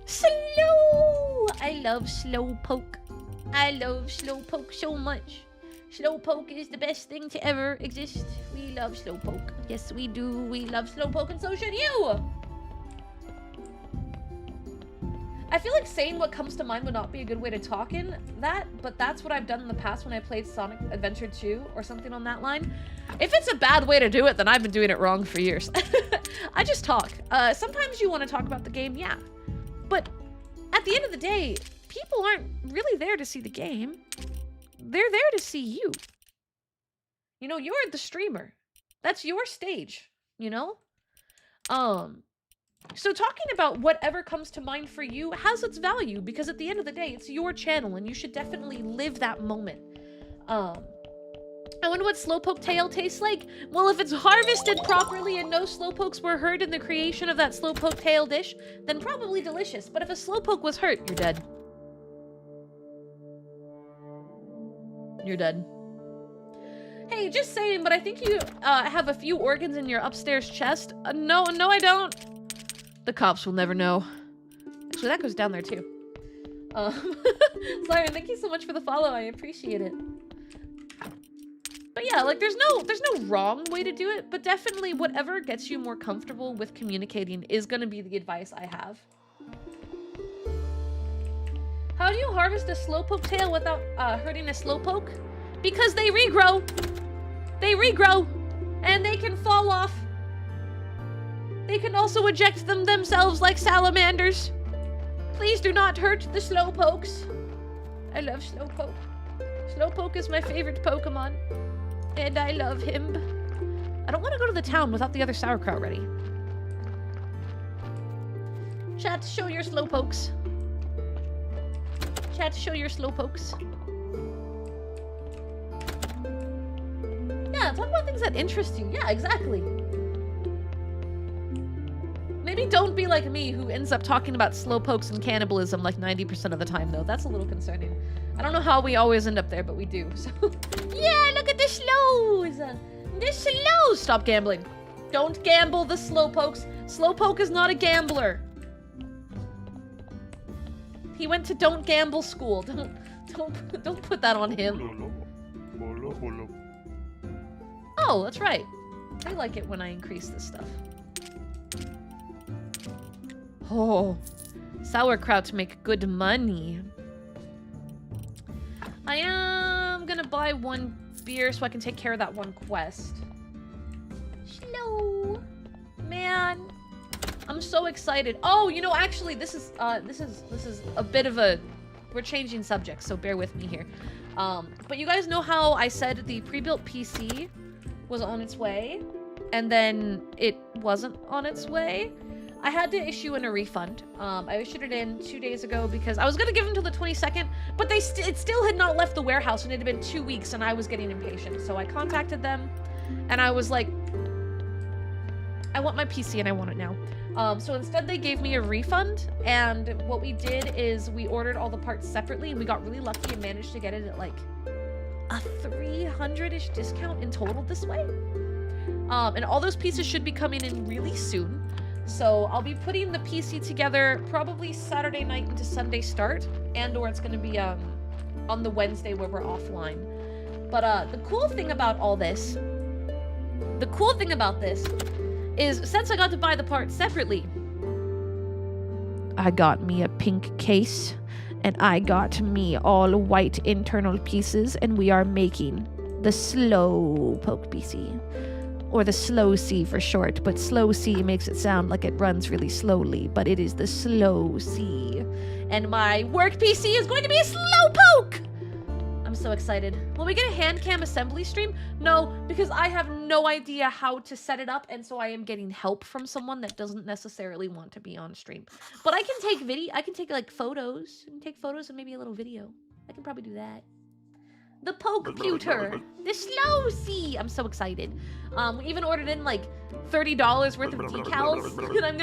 Slow! I love Slowpoke. I love Slowpoke so much. Slowpoke is the best thing to ever exist. We love Slowpoke. Yes, we do. We love Slowpoke, and so should you! I feel like saying what comes to mind would not be a good way to talk in that, but that's what I've done in the past when I played Sonic Adventure 2 or something on that line. If it's a bad way to do it, then I've been doing it wrong for years. I just talk. Sometimes you want to talk about the game, yeah. But at the end of the day, people aren't really there to see the game. They're there to see you. You know, you're the streamer. That's your stage, you know? So talking about whatever comes to mind for you has its value, because at the end of the day, it's your channel and you should definitely live that moment. I wonder what Slowpoke tail tastes like. Well, if it's harvested properly and no Slowpokes were hurt in the creation of that Slowpoke tail dish, then probably delicious. But if a Slowpoke was hurt, you're dead. You're dead. Hey, just saying, but I think you have a few organs in your upstairs chest. No, I don't. The cops will never know. Actually, that goes down there too. Sorry, thank you so much for the follow. I appreciate it. But yeah, like there's no wrong way to do it, but definitely whatever gets you more comfortable with communicating is going to be the advice I have. How do you harvest a Slowpoke tail without hurting a Slowpoke? Because they regrow. They regrow, and they can fall off. They can also eject themselves like salamanders. Please do not hurt the Slowpokes. I love Slowpoke. Slowpoke is my favorite Pokemon. And I love him. I don't want to go to the town without the other sauerkraut ready. Chat, show your Slowpokes. Chat, show your Slowpokes. Yeah, talk about things that interest you. Yeah, exactly. Maybe don't be like me, who ends up talking about Slowpokes and cannibalism like 90% of the time, though. That's a little concerning. I don't know how we always end up there, but we do. So, yeah, look at the slows! The slows! Stop gambling. Don't gamble the Slowpokes. Slowpoke is not a gambler. He went to don't gamble school. Don't put that on him. Oh, that's right. They like it when I increase this stuff. Oh, sauerkraut make good money. I am gonna buy one beer so I can take care of that one quest. Slow, man. I'm so excited. Oh, you know, actually, this is a bit of a. We're changing subjects, so bear with me here. But you guys know how I said the pre-built PC was on its way, and then it wasn't on its way. I had to issue in a refund. I issued it in 2 days ago because I was gonna give them till the 22nd, but it still had not left the warehouse, and it had been 2 weeks, and I was getting impatient. So I contacted them, and I was like, I want my PC and I want it now. So instead they gave me a refund, and what we did is we ordered all the parts separately, and we got really lucky and managed to get it at like a 300-ish discount in total this way. And all those pieces should be coming in really soon. So I'll be putting the PC together probably Saturday night into Sunday start, and or it's going to be on the Wednesday where we're offline. But the cool thing about all this, is since I got to buy the parts separately, I got me a pink case, and I got me all white internal pieces, and we are making the Slowpoke PC. Or the Slow C for short, but Slow C makes it sound like it runs really slowly, but it is the Slow C. And my work PC is going to be a Slowpoke! I'm so excited. Will we get a hand cam assembly stream? No, because I have no idea how to set it up, and so I am getting help from someone that doesn't necessarily want to be on stream. But I can take like photos. I can take photos and maybe a little video. I can probably do that. The Pokeputer, the Slow C. I'm so excited. We even ordered in like $30 worth of decals, and I'm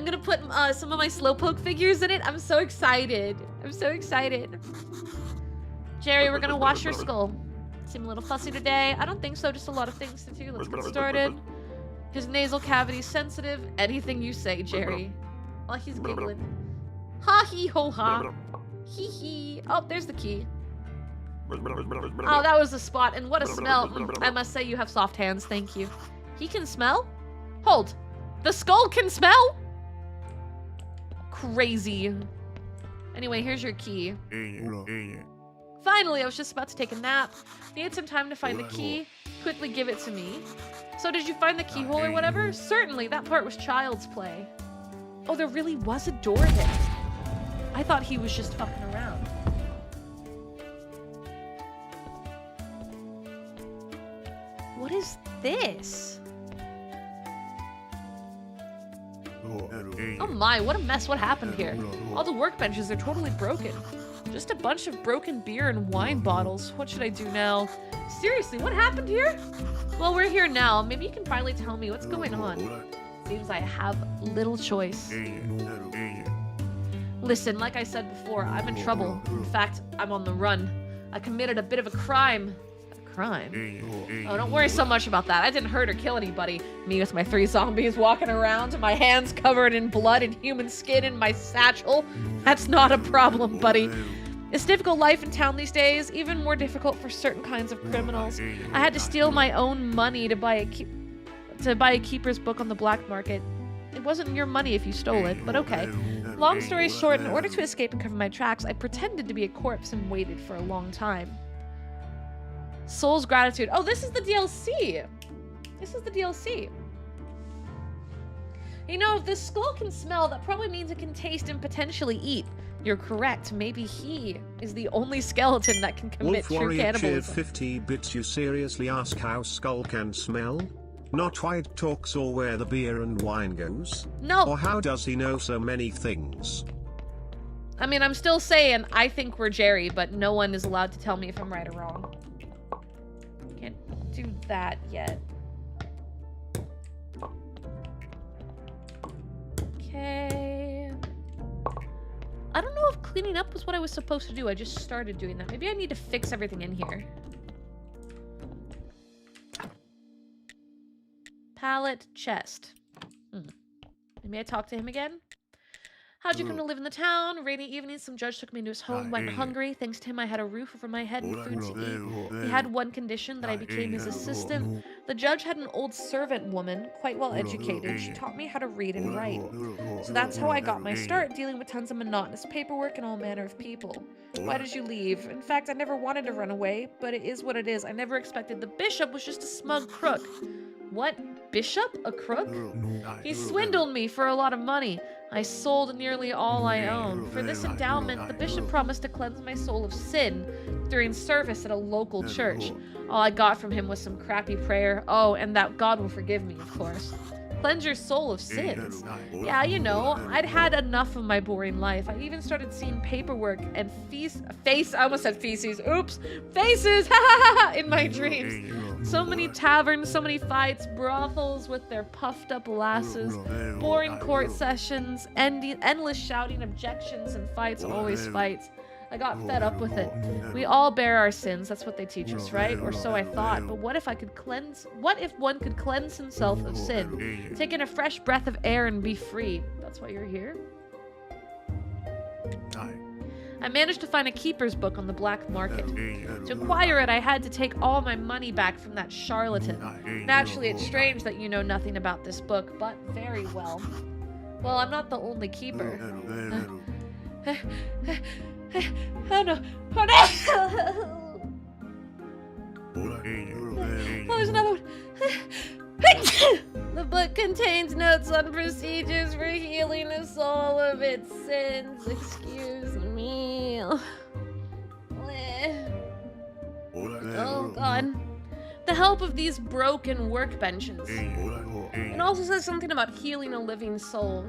gonna put some of my Slowpoke figures in it. I'm so excited. I'm so excited. Jerry, we're gonna wash your skull. Seem a little fussy today. I don't think so. Just a lot of things to do. Let's get started. His nasal cavity's sensitive. Anything you say, Jerry. Oh, he's giggling. Ha hee ho ha. Hee hee. Oh, there's the key. Oh, that was the spot, and what a smell. I must say you have soft hands, thank you. He can smell? Hold. The skull can smell? Crazy. Anyway, here's your key. Finally, I was just about to take a nap. Needed some time to find the key. Quickly give it to me. So did you find the keyhole or whatever? Certainly, that part was child's play. Oh, there really was a door there. I thought he was just fucking around. What is this? Oh my, what a mess. What happened here? All the workbenches are totally broken. Just a bunch of broken beer and wine bottles. What should I do now? Seriously, what happened here? Well, we're here now. Maybe you can finally tell me what's going on. Seems I have little choice. Listen, like I said before, I'm in trouble. In fact, I'm on the run. I committed a bit of a crime. Crime? Oh, don't worry so much about that. I didn't hurt or kill anybody. Me with my 3 zombies walking around, my hands covered in blood and human skin in my satchel. That's not a problem, buddy. It's difficult life in town these days, even more difficult for certain kinds of criminals. I had to steal my own money to buy a keeper's book on the black market. It wasn't your money if you stole it, but okay. Long story short, in order to escape and cover my tracks, I pretended to be a corpse and waited for a long time. Soul's gratitude. Oh, this is the DLC. This is the DLC. You know, if this skull can smell, that probably means it can taste and potentially eat. You're correct. Maybe he is the only skeleton that can commit Wolf true Warrior cheered cannibalism. 50 bits. You seriously ask how skull can smell? Not why it talks or where the beer and wine goes? No. Or how does he know so many things? I mean, I'm still saying I think we're Jerry, but no one is allowed to tell me if I'm right or wrong. Can't do that yet. Okay. I don't know if cleaning up was what I was supposed to do. I just started doing that. Maybe I need to fix everything in here. Pallet, chest. Maybe I talk to him again? How'd you come to live in the town? Rainy evenings, some judge took me to his home, went hungry. Thanks to him, I had a roof over my head and food to eat. He had one condition, that I became his assistant. The judge had an old servant woman, quite well educated. She taught me how to read and write. So that's how I got my start, dealing with tons of monotonous paperwork and all manner of people. Why did you leave? In fact, I never wanted to run away, but it is what it is. I never expected the bishop was just a smug crook. What? Bishop? A crook? He swindled me for a lot of money. I sold nearly all I owned. For this endowment, the bishop promised to cleanse my soul of sin during service at a local church. All I got from him was some crappy prayer. Oh, and that God will forgive me, of course. Cleanse your soul of sins. Yeah, you know, I'd had enough of my boring life. I even started seeing paperwork and I almost said feces. Oops. Faces in my dreams. So many taverns, so many fights, brothels with their puffed up lasses, boring court sessions, endless shouting, objections, and fights, always fights. I got fed up with it. We all bear our sins, that's what they teach us, right? Or so I thought. But what if one could cleanse himself of sin? Take in a fresh breath of air and be free. That's why you're here? I managed to find a keeper's book on the black market. To acquire it, I had to take all my money back from that charlatan. Naturally, it's strange that you know nothing about this book, but very well. Well, I'm not the only keeper. Oh no. Oh no! Oh, there's another one. The book contains notes on procedures for healing the soul of its sins. Excuse me. Oh god. The help of these broken workbenches. It also says something about healing a living soul.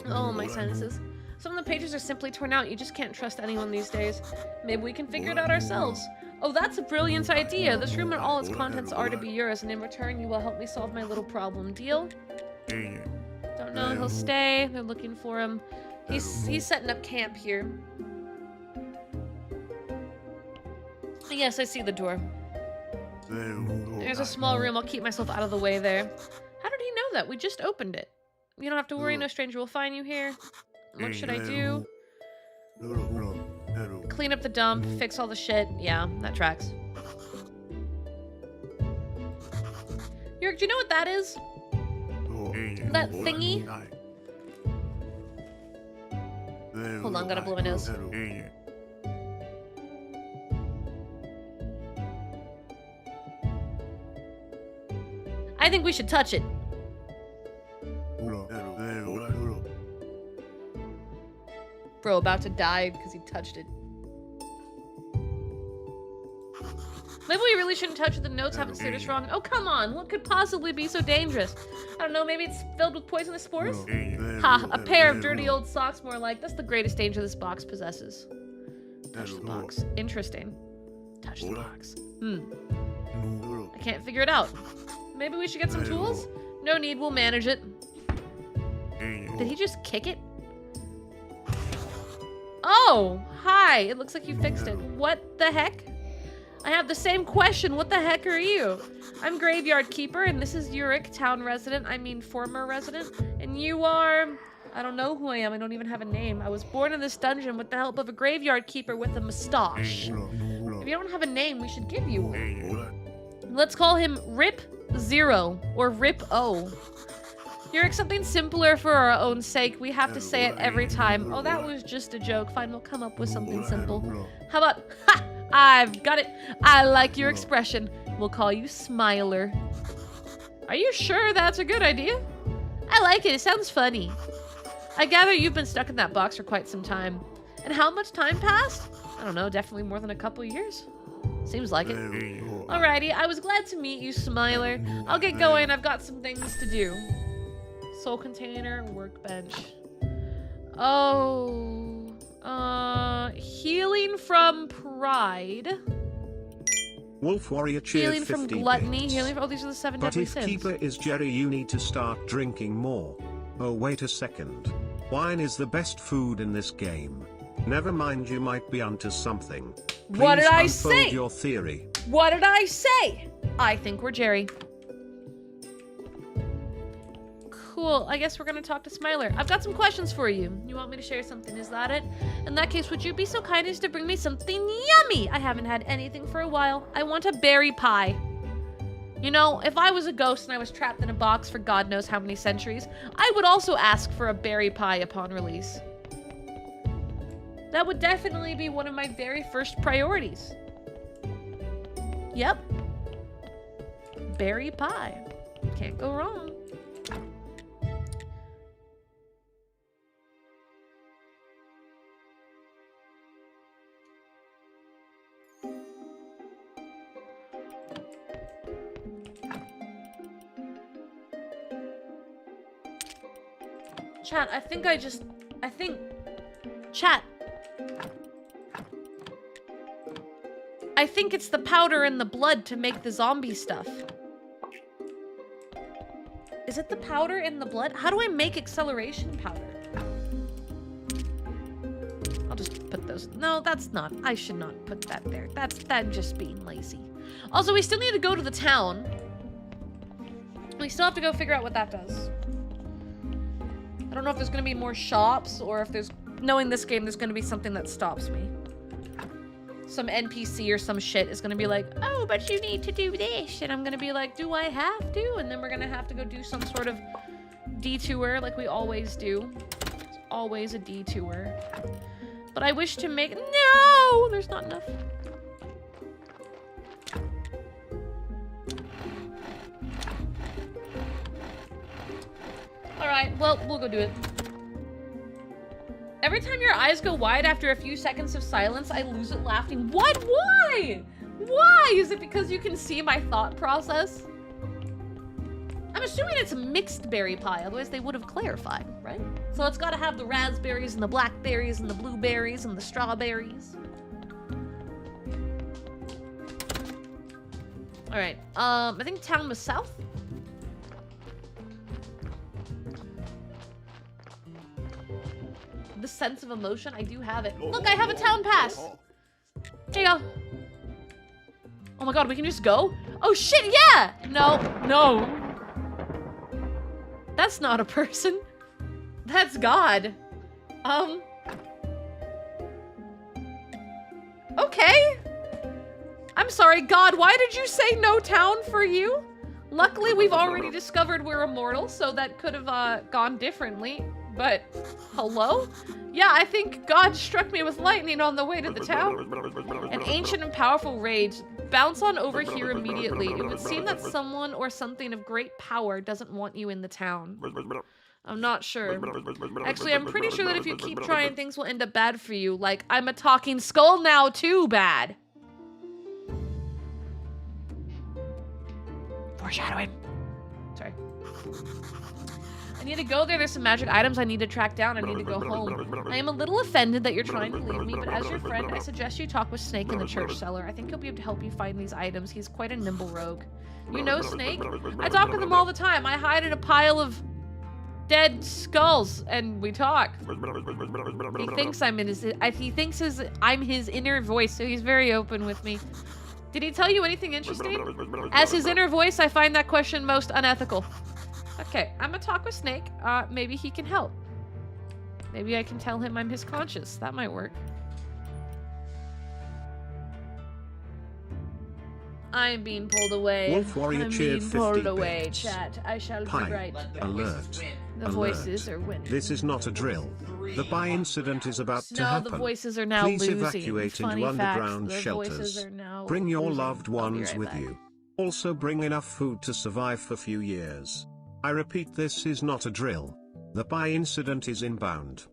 Oh, my senses. Some of the pages are simply torn out. You just can't trust anyone these days. Maybe we can figure it out ourselves. Oh, that's a brilliant idea. This room and all its contents are to be yours, and in return, you will help me solve my little problem. Deal? Don't know. He'll stay. They're looking for him. He's setting up camp here. Yes, I see the door. There's a small room. I'll keep myself out of the way there. How did he know that? We just opened it. You don't have to worry. No stranger will find you here. What should I do? Clean up the dump, fix all the shit. Yeah, that tracks. Yurk, do you know what that is? That thingy? Hold on, gotta blow my nose. I think we should touch it. Bro, about to die because he touched it. Maybe we really shouldn't touch it. The notes haven't steered us wrong. Oh, come on. What could possibly be so dangerous? I don't know. Maybe it's filled with poisonous spores? Ha, a pair of dirty old socks more like. That's the greatest danger this box possesses. Touch the box. Interesting. Touch the box. I can't figure it out. Maybe we should get some tools? No need. We'll manage it. Did he just kick it? Oh, hi. It looks like you fixed it. What the heck? I have the same question. What the heck are you? I'm Graveyard Keeper, and this is Yurik, town resident. I mean, former resident. And you are... I don't know who I am. I don't even have a name. I was born in this dungeon with the help of a Graveyard Keeper with a mustache. If you don't have a name, we should give you one. Let's call him Rip Zero, or Rip O. Yurik, something simpler for our own sake. We have to say it every time. Oh, that was just a joke. Fine, we'll come up with something simple. How about... Ha! I've got it. I like your expression. We'll call you Smiler. Are you sure that's a good idea? I like it. It sounds funny. I gather you've been stuck in that box for quite some time. And how much time passed? I don't know. Definitely more than a couple years. Seems like it. Alrighty. I was glad to meet you, Smiler. I'll get going. I've got some things to do. Soul container, workbench. Oh... healing from pride. Wolf Warrior cheered Healing 50 from gluttony. bits. Healing from... Oh, these are the 7 But deadly if sins. Keeper is Jerry, you need to start drinking more. Oh, wait a second. Wine is the best food in this game. Never mind, you might be onto something. Please What did I unfold say? your theory. What did I say? I think we're Jerry. Cool. I guess we're gonna talk to Smiler. I've got some questions for you. You want me to share something? Is that it? In that case, would you be so kind as to bring me something yummy? I haven't had anything for a while. I want a berry pie. You know, if I was a ghost and I was trapped in a box for God knows how many centuries, I would also ask for a berry pie upon release. That would definitely be one of my very first priorities. Yep. Berry pie. Can't go wrong. Chat, Chat. I think it's the powder in the blood to make the zombie stuff. Is it the powder in the blood? How do I make acceleration powder? I'll just put those. No, that's not. I should not put that there. That's just being lazy. Also, we still need to go to the town. We still have to go figure out what that does. I don't know if there's gonna be more shops or if there's... Knowing this game, there's gonna be something that stops me. Some NPC or some shit is gonna be like, oh, but you need to do this. And I'm gonna be like, do I have to? And then we're gonna have to go do some sort of detour like we always do. It's always a detour. But I wish to make... No! There's not enough. Alright, well, we'll go do it. Every time your eyes go wide after a few seconds of silence, I lose it laughing. What? Why? Why? Is it because you can see my thought process? I'm assuming it's a mixed berry pie, otherwise they would have clarified, right? So it's gotta have the raspberries and the blackberries and the blueberries and the strawberries. Alright, I think town was south. The sense of emotion, I do have it. Look, I have a town pass. Here you go. Oh my god, we can just go? Oh shit, yeah! No, no. That's not a person. That's God. Okay. I'm sorry, God, why did you say no town for you? Luckily, we've already discovered we're immortal, so that could have gone differently. But, hello? Yeah, I think God struck me with lightning on the way to the town. An ancient and powerful rage. Bounce on over here immediately. It would seem that someone or something of great power doesn't want you in the town. I'm not sure. Actually, I'm pretty sure that if you keep trying, things will end up bad for you. Like, I'm a talking skull now, too bad. Foreshadowing. Sorry. I need to go there. There's some magic items I need to track down. I need to go home. I am a little offended that you're trying to leave me, but as your friend, I suggest you talk with Snake in the church cellar. I think he'll be able to help you find these items. He's quite a nimble rogue. You know Snake? I talk with him all the time. I hide in a pile of dead skulls, and we talk. He thinks I'm his inner voice, so he's very open with me. Did he tell you anything interesting? As his inner voice, I find that question most unethical. Okay, I'm gonna talk with Snake. Maybe he can help. Maybe I can tell him I'm his conscience. That might work. I'm being pulled away. Wolf Warrior I'm cheered being 50 pulled away, bits. chat. I shall be Pie. right. Alert. The Alert. voices are winning. This is not a drill. The buy incident is about to No, happen. the voices are now Please losing. evacuate Funny into fact, underground the shelters. voices are now Bring your losing. loved I'll be ones right with back. you. Also bring enough food to survive for a few years. I repeat, this is not a drill. The buy incident is inbound.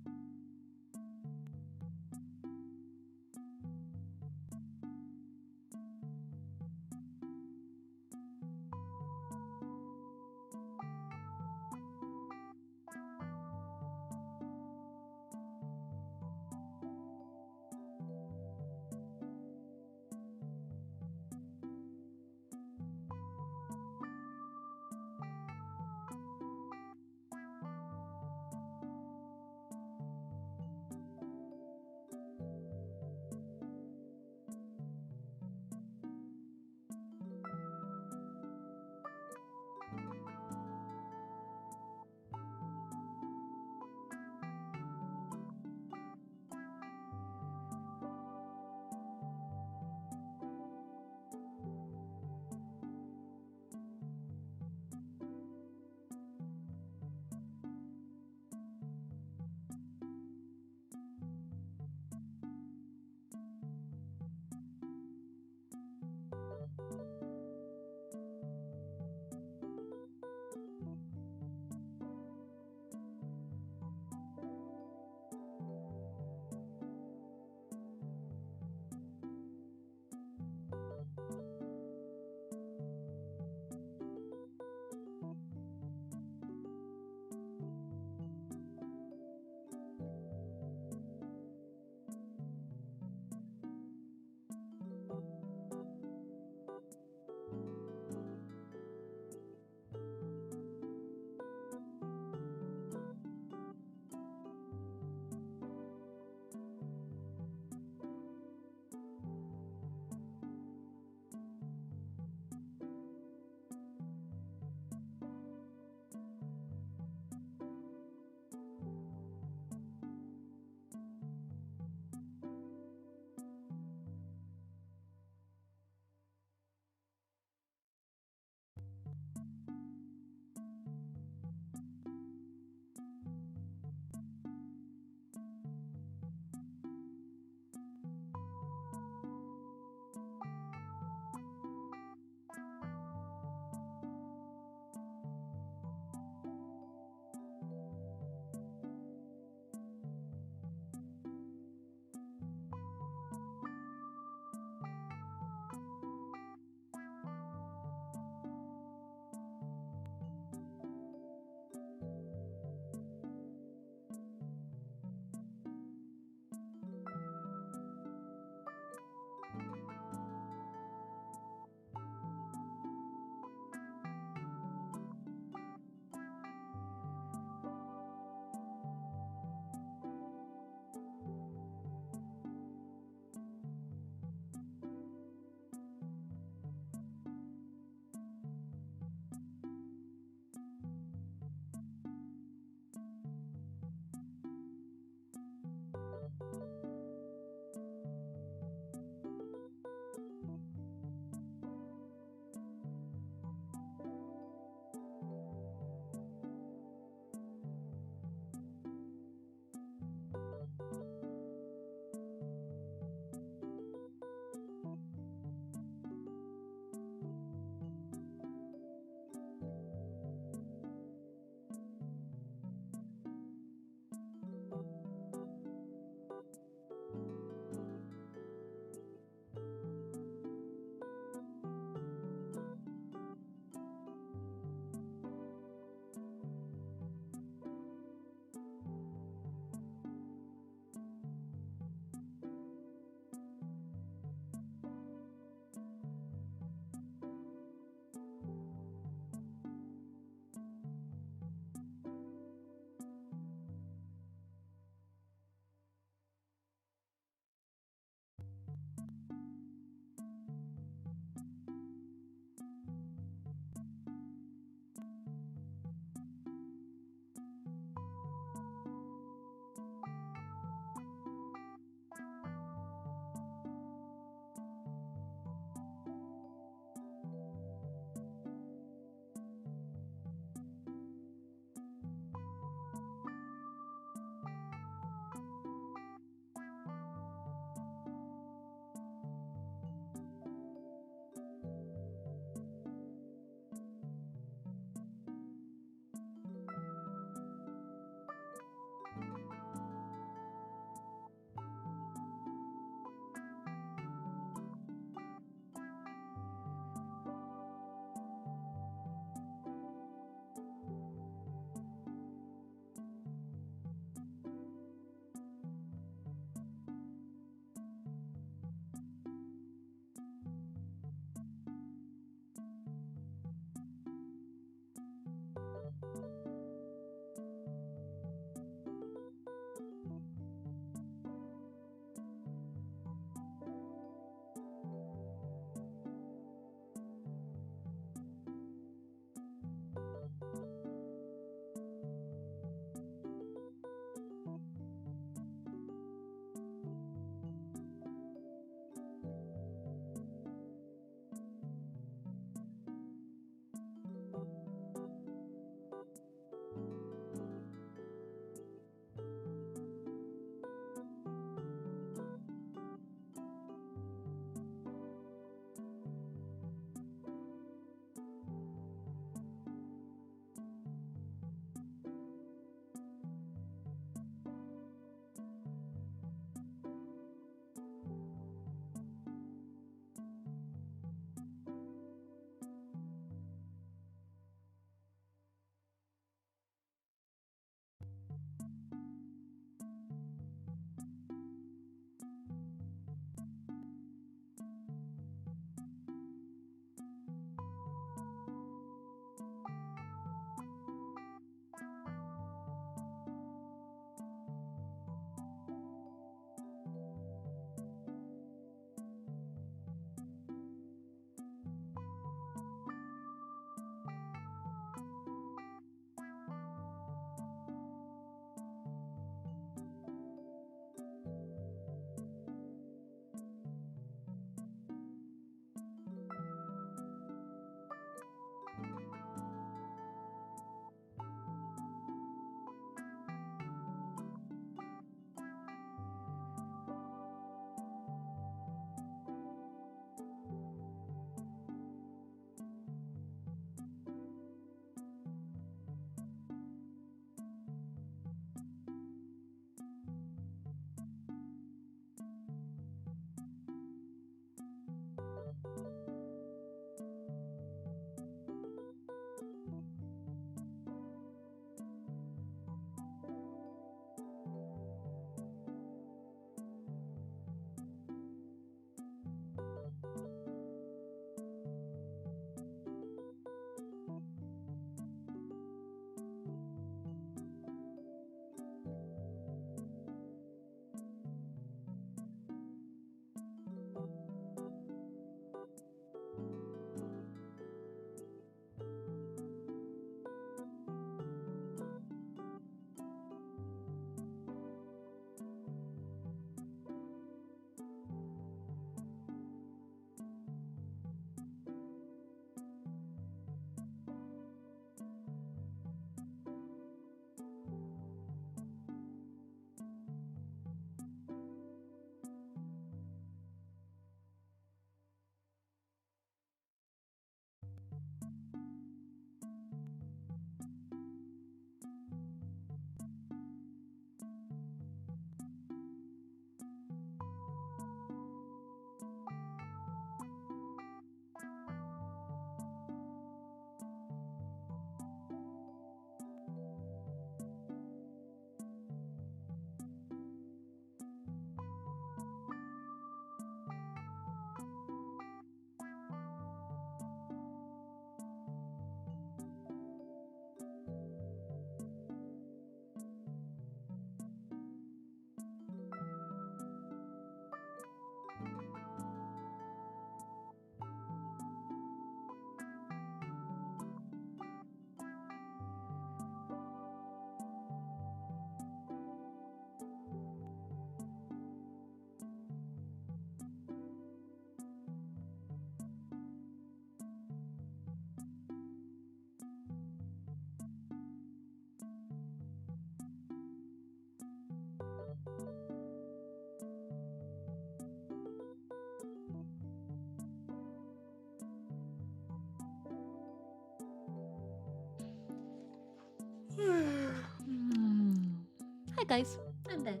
back, guys. I'm back.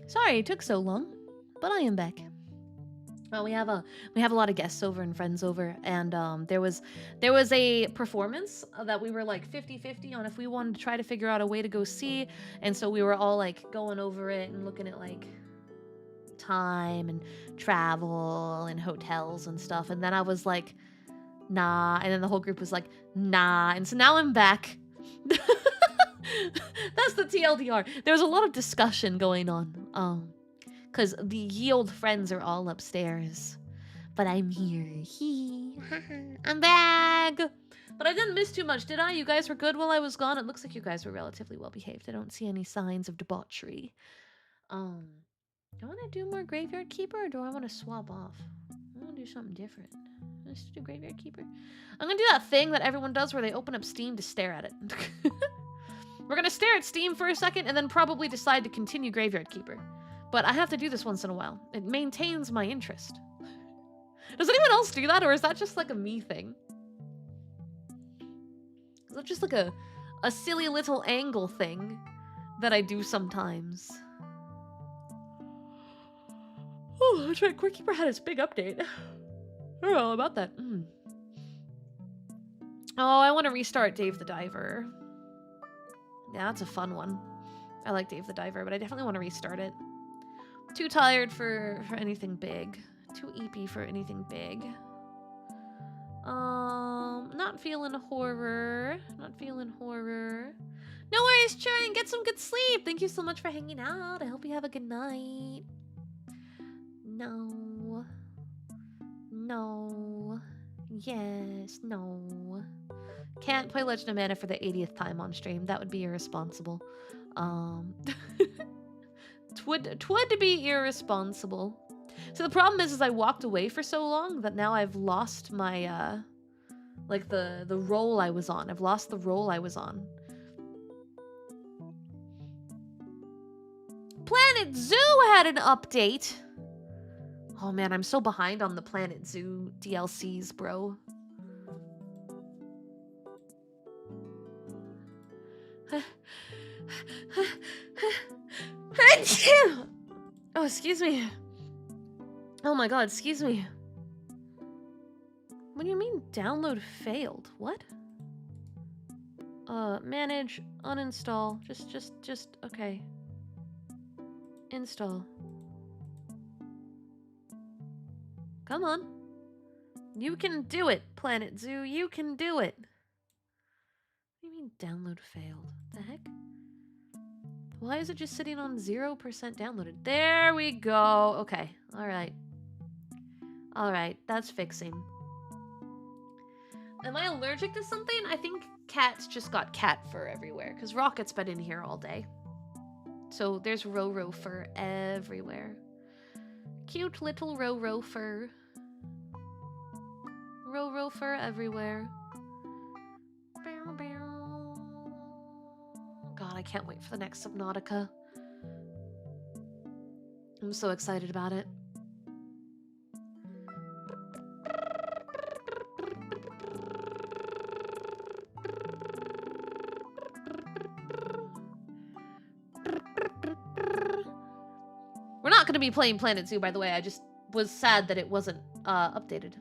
Sorry it took so long, but I am back. We have a lot of guests over and friends over, and there was a performance that we were like 50-50 on if we wanted to try to figure out a way to go see, and so we were all like going over it and looking at like time and travel and hotels and stuff, and then I was like, nah, and then the whole group was like, nah, and so now I'm back. That's the TLDR. There was a lot of discussion going on, because the ye old friends are all upstairs. But I'm here. I'm back. But I didn't miss too much, did I? You guys were good while I was gone? It looks like you guys were relatively well behaved. I don't see any signs of debauchery. Do I want to do more Graveyard Keeper, or do I want to swap off? I want to do something different. Let's do Graveyard Keeper. I'm going to do that thing that everyone does where they open up Steam to stare at it. We're going to stare at Steam for a second and then probably decide to continue Graveyard Keeper. But I have to do this once in a while. It maintains my interest. Does anyone else do that, or is that just like a me thing? Is that just like a silly little angle thing that I do sometimes? Oh, that's right. Core Keeper had its big update. I don't know all about that. Oh, I want to restart Dave the Diver. Yeah, that's a fun one. I like Dave the Diver, but I definitely want to restart it. Too tired for anything big. Too eepy for anything big. Not feeling horror. Not feeling horror. No worries, Churn. Get some good sleep. Thank you so much for hanging out. I hope you have a good night. No. No. Yes. No. Can't play Legend of Mana for the 80th time on stream. That would be irresponsible. Twould be irresponsible. So the problem is I walked away for so long that now I've lost my, like the role I was on. I've lost the role I was on. Planet Zoo had an update. Oh man, I'm so behind on the Planet Zoo DLCs, bro. Oh, excuse me. Oh my god, excuse me. What do you mean download failed? What? Manage, uninstall. Just, okay. Install. Come on. You can do it, Planet Zoo. You can do it. What do you mean download failed? The heck? Why is it just sitting on 0% downloaded? There we go. Okay. Alright. Alright. That's fixing. Am I allergic to something? I think cats just got cat fur everywhere, because Rocket's been in here all day. So there's Roro fur everywhere. Cute little Roro fur. Roro fur everywhere. God, I can't wait for the next Subnautica. I'm so excited about it. We're not going to be playing Planet Zoo, by the way. I just was sad that it wasn't updated.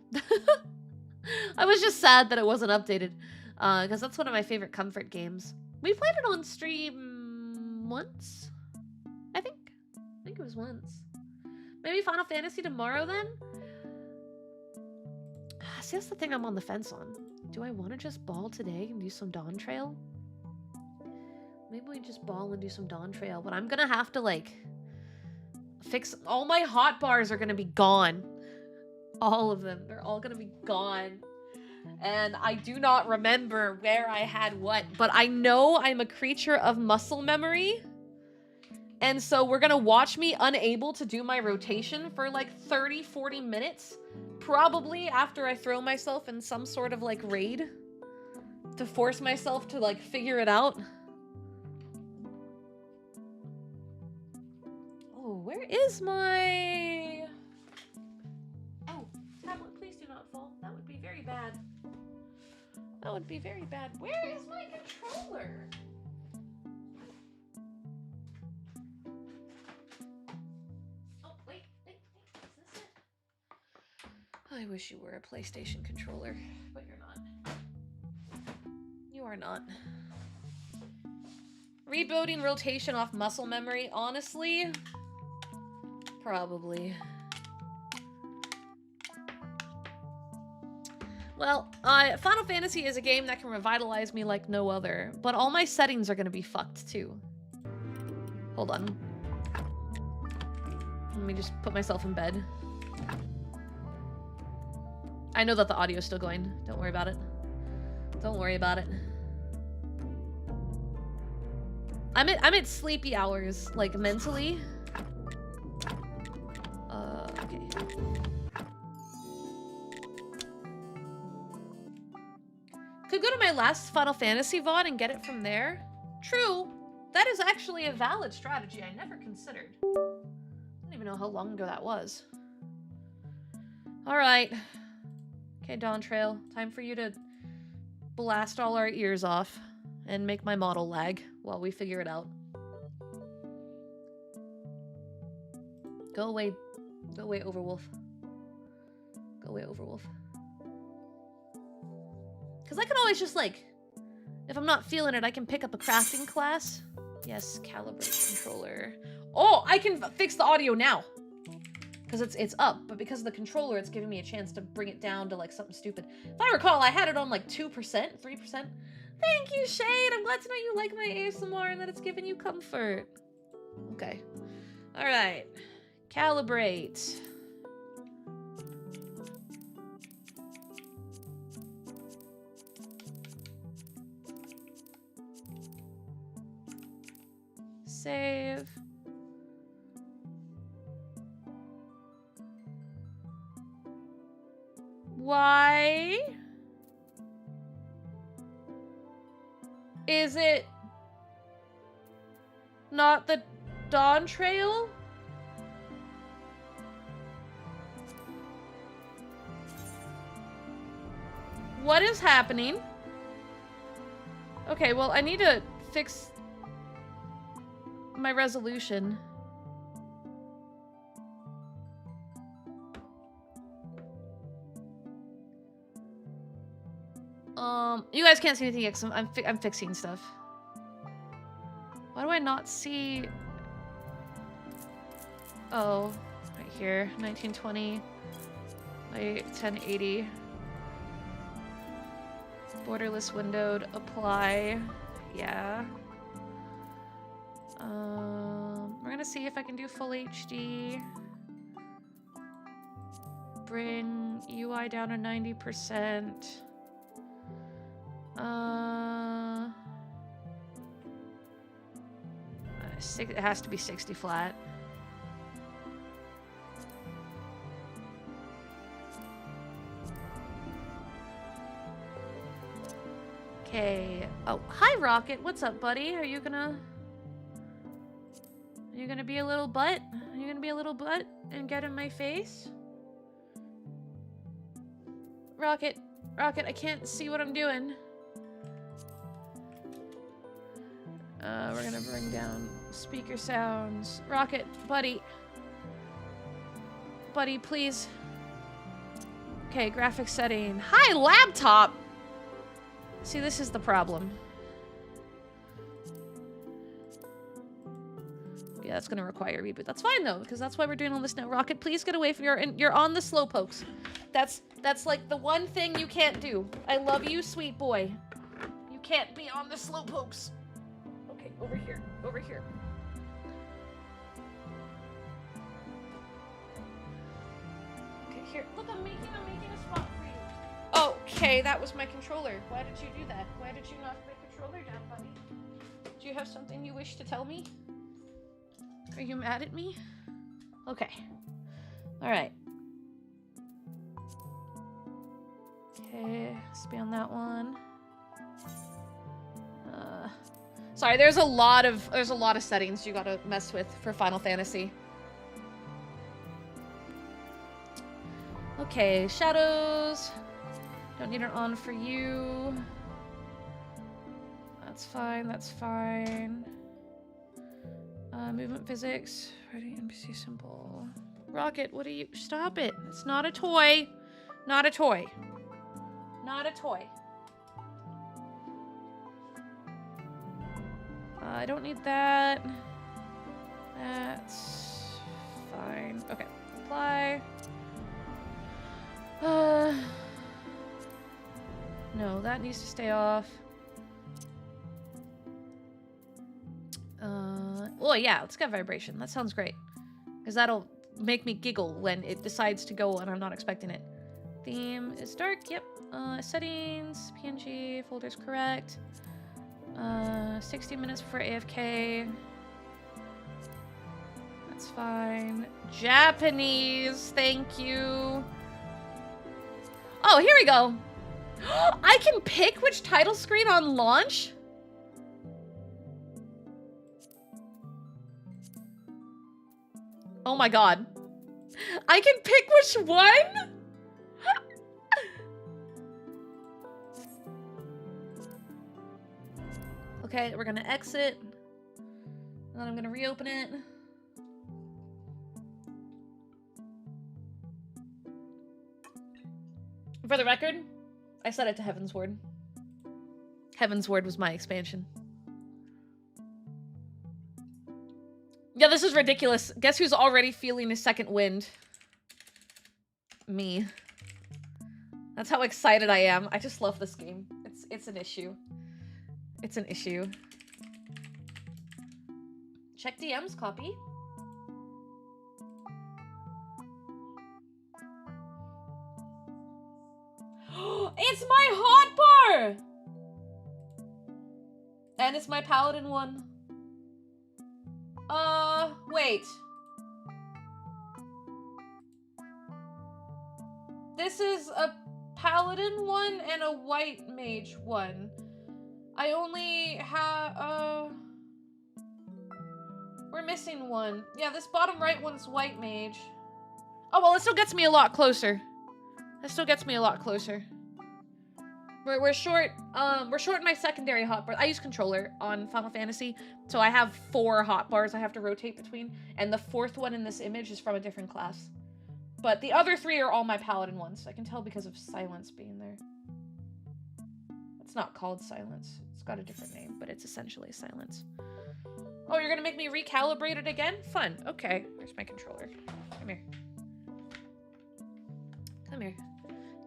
I was just sad that it wasn't updated. Because that's one of my favorite comfort games. We played it on stream once? I think it was once. Maybe Final Fantasy tomorrow then? See, that's the thing I'm on the fence on. Do I want to just ball today and do some Dawn Trail? Maybe we just ball and do some Dawn Trail, but I'm gonna have to, like, fix... All my hot bars are gonna be gone. All of them. They're all gonna be gone. And I do not remember where I had what, but I know I'm a creature of muscle memory. And so we're gonna watch me unable to do my rotation for like 30-40 minutes. Probably after I throw myself in some sort of like raid. To force myself to like figure it out. Oh, where is my... Oh, tablet, please do not fall. That would be very bad. That would be very bad. Where is my controller? I wish you were a PlayStation controller, but you're not. You are not. Rebuilding rotation off muscle memory, honestly? Probably. Well, Final Fantasy is a game that can revitalize me like no other, but all my settings are gonna be fucked too. Hold on. Let me just put myself in bed. I know that the audio is still going. Don't worry about it. Don't worry about it. I'm at sleepy hours, like mentally. Okay. Could go to my last Final Fantasy VOD and get it from there. True. That is actually a valid strategy I never considered. I don't even know how long ago that was. Alright. Okay, Dawn Trail. Time for you to blast all our ears off and make my model lag while we figure it out. Go away. Go away, Overwolf. Go away, Overwolf. Because I can always just, like, if I'm not feeling it, I can pick up a crafting class. Yes, calibrate controller. Oh, I can fix the audio now. Because it's up, but because of the controller, it's giving me a chance to bring it down to, like, something stupid. If I recall, I had it on, like, 2%, 3%. Thank you, Shade! I'm glad to know you like my ASMR and that it's giving you comfort. Okay. Alright. Calibrate. Save. Why is it not the Dawn Trail? What is happening? Okay, well, I need to fix my resolution. You guys can't see anything yet because I'm fixing stuff. Why do I not see? Oh, right here, 1920 by 1080. Borderless windowed, apply. Yeah. We're gonna see if I can do full HD. Bring UI down to 90%. It has to be 60 flat. Okay. Oh, hi Rocket. What's up, buddy? Are you gonna be a little butt? Are you gonna be a little butt and get in my face? Rocket, I can't see what I'm doing. We're gonna bring down speaker sounds. Rocket, buddy. Buddy, please. Okay, graphics setting. Hi, laptop! See, this is the problem. Yeah, that's gonna require a reboot. That's fine though, because that's why we're doing all this now. Rocket, please get away from you're on the slowpokes. That's like the one thing you can't do. I love you, sweet boy. You can't be on the slowpokes. Okay, over here. Over here. Okay, here. Look, I'm making a spot for you. Okay, that was my controller. Why did you do that? Why did you knock my controller down, buddy? Do you have something you wish to tell me? Are you mad at me? Okay. Alright. Okay, let's be on that one. Sorry, there's a lot of settings you gotta mess with for Final Fantasy. Okay, shadows. Don't need it on for you. That's fine, that's fine. Movement physics. Ready NPC symbol. Rocket, what are you? Stop it. It's not a toy. Not a toy. Not a toy. I don't need that. That's fine. Okay, apply. No, that needs to stay off. Well, yeah, let's get vibration. That sounds great. Because that'll make me giggle when it decides to go and I'm not expecting it. Theme is dark, yep. Settings, PNG, folders correct. 60 minutes for AFK. That's fine. Japanese, thank you. Oh, here we go. I can pick which title screen on launch? Oh my god. I can pick which one? Okay, we're gonna exit. And then I'm gonna reopen it. For the record, I set it to Heaven's Ward. Heaven's Ward was my expansion. Yeah, this is ridiculous. Guess who's already feeling a second wind? Me. That's how excited I am. I just love this game. It's an issue. It's an issue. Check DMs, copy. It's my hotbar! And it's my paladin one. Wait. This is a paladin one and a white mage one. I only have, we're missing one. Yeah, this bottom right one's white mage. Oh, well, it still gets me a lot closer. That still gets me a lot closer. We're short in my secondary hotbar. I use controller on Final Fantasy, so I have 4 hotbars I have to rotate between, and the 4th one in this image is from a different class. But the other 3 are all my paladin ones. I can tell because of silence being there. It's not called silence. It's got a different name, but it's essentially silence. Oh, you're gonna make me recalibrate it again? Fun. Okay. Where's my controller? Come here. Come here.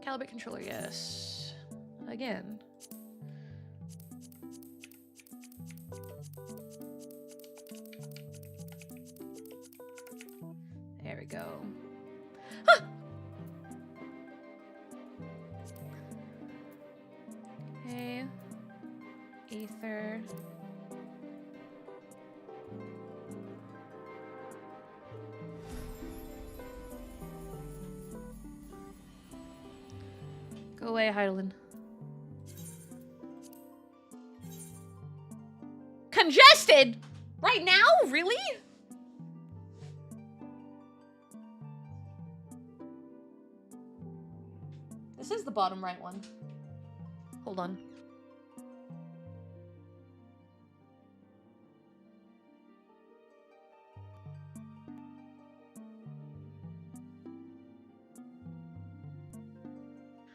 Calibrate controller, yes. Again. There we go. Huh! Okay. Ether. Go away, Heidelin. Congested? Right now? Really? This is the bottom right one. Hold on.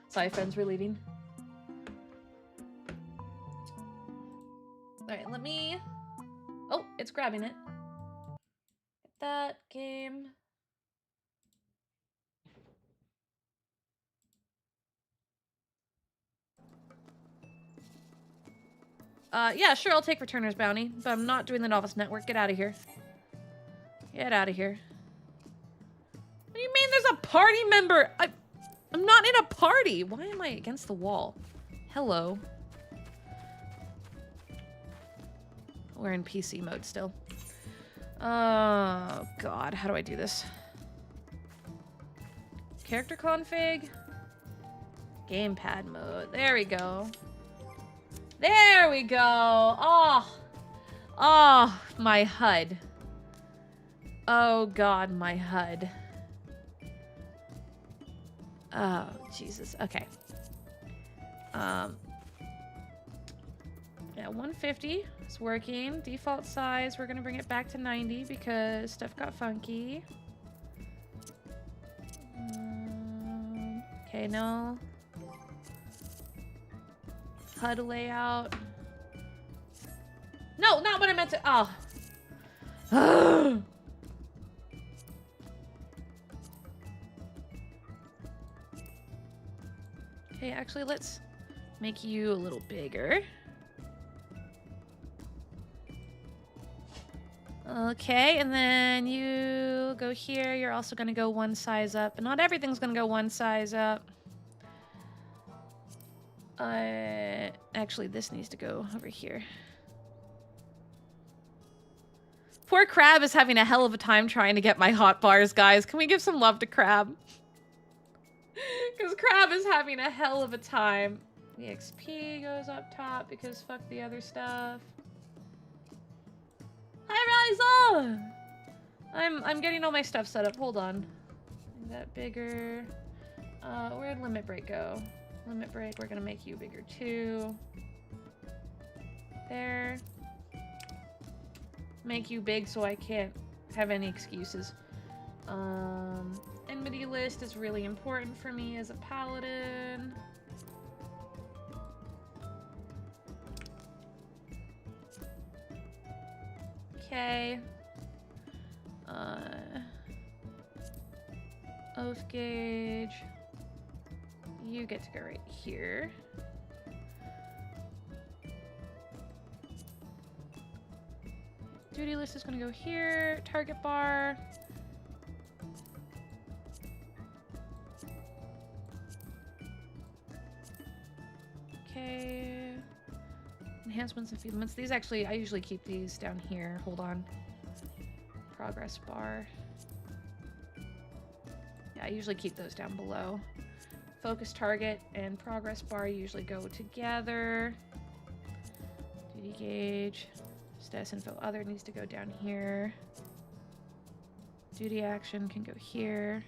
Sorry, friends, we're leaving. Alright, let me... Oh, it's grabbing it. Get that game. Yeah, sure, I'll take Returner's Bounty, but I'm not doing the Novice Network. Get out of here. Get out of here. What do you mean there's a party member? I'm not in a party. Why am I against the wall? Hello. We're in PC mode still. Oh, God. How do I do this? Character config. Gamepad mode. There we go. There we go. Oh. Oh, my HUD. Oh, God, my HUD. Oh, Jesus. Okay. Yeah, 150 is working. Default size, we're gonna bring it back to 90 because stuff got funky. Okay, Okay, no. HUD layout. No, not what I meant to. Oh. Okay, actually, let's make you a little bigger. Okay, and then you go here. You're also going to go one size up. But not everything's going to go one size up. Actually, this needs to go over here. Poor Crab is having a hell of a time trying to get my hot bars, guys. Can we give some love to Crab? Because Crab is having a hell of a time. The XP goes up top because fuck the other stuff. Hi, Riza! I'm getting all my stuff set up. Hold on. Make that bigger. Where'd Limit Break go? Limit Break, we're gonna make you bigger too. There. Make you big so I can't have any excuses. Enmity list is really important for me as a paladin. Okay. Oath gauge. You get to go right here. Duty list is gonna go here. Target bar. Okay. Enhancements and achievements. These actually, I usually keep these down here. Hold on. Progress bar. Yeah, I usually keep those down below. Focus target and progress bar usually go together. Duty gauge. Status info other needs to go down here. Duty action can go here.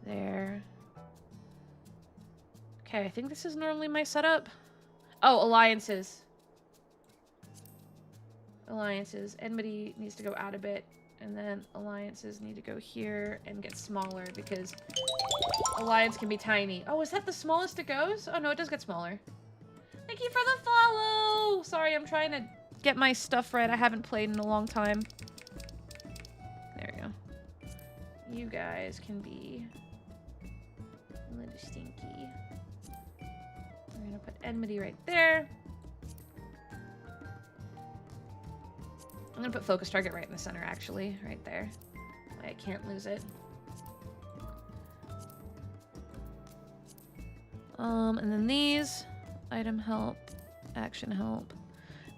There. Okay, I think this is normally my setup. Oh, alliances. Alliances. Enmity needs to go out a bit. And then alliances need to go here and get smaller because alliance can be tiny. Oh, is that the smallest it goes? Oh, no, it does get smaller. Thank you for the follow! Sorry, I'm trying to get my stuff right. I haven't played in a long time. There we go. You guys can be a little stinky. We're gonna put enmity right there. I'm gonna put focus target right in the center, actually. Right there. I can't lose it. And then these. Item help. Action help.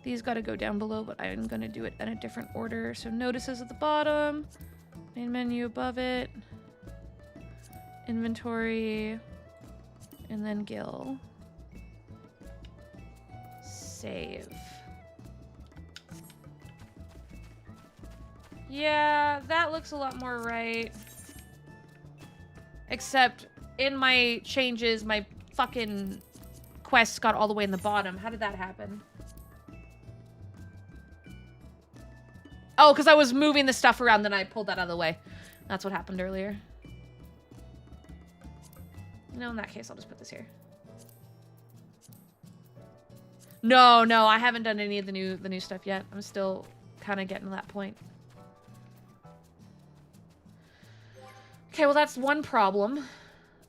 These gotta go down below, but I'm gonna do it in a different order. So notices at the bottom. Main menu above it. Inventory. And then Gil. Save. Yeah, that looks a lot more right. Except in my changes, my fucking quests got all the way in the bottom. How did that happen? Oh, because I was moving the stuff around, then I pulled that out of the way. That's what happened earlier. No, in that case, I'll just put this here. No, I haven't done any of the new stuff yet. I'm still kind of getting to that point. Okay, well that's one problem.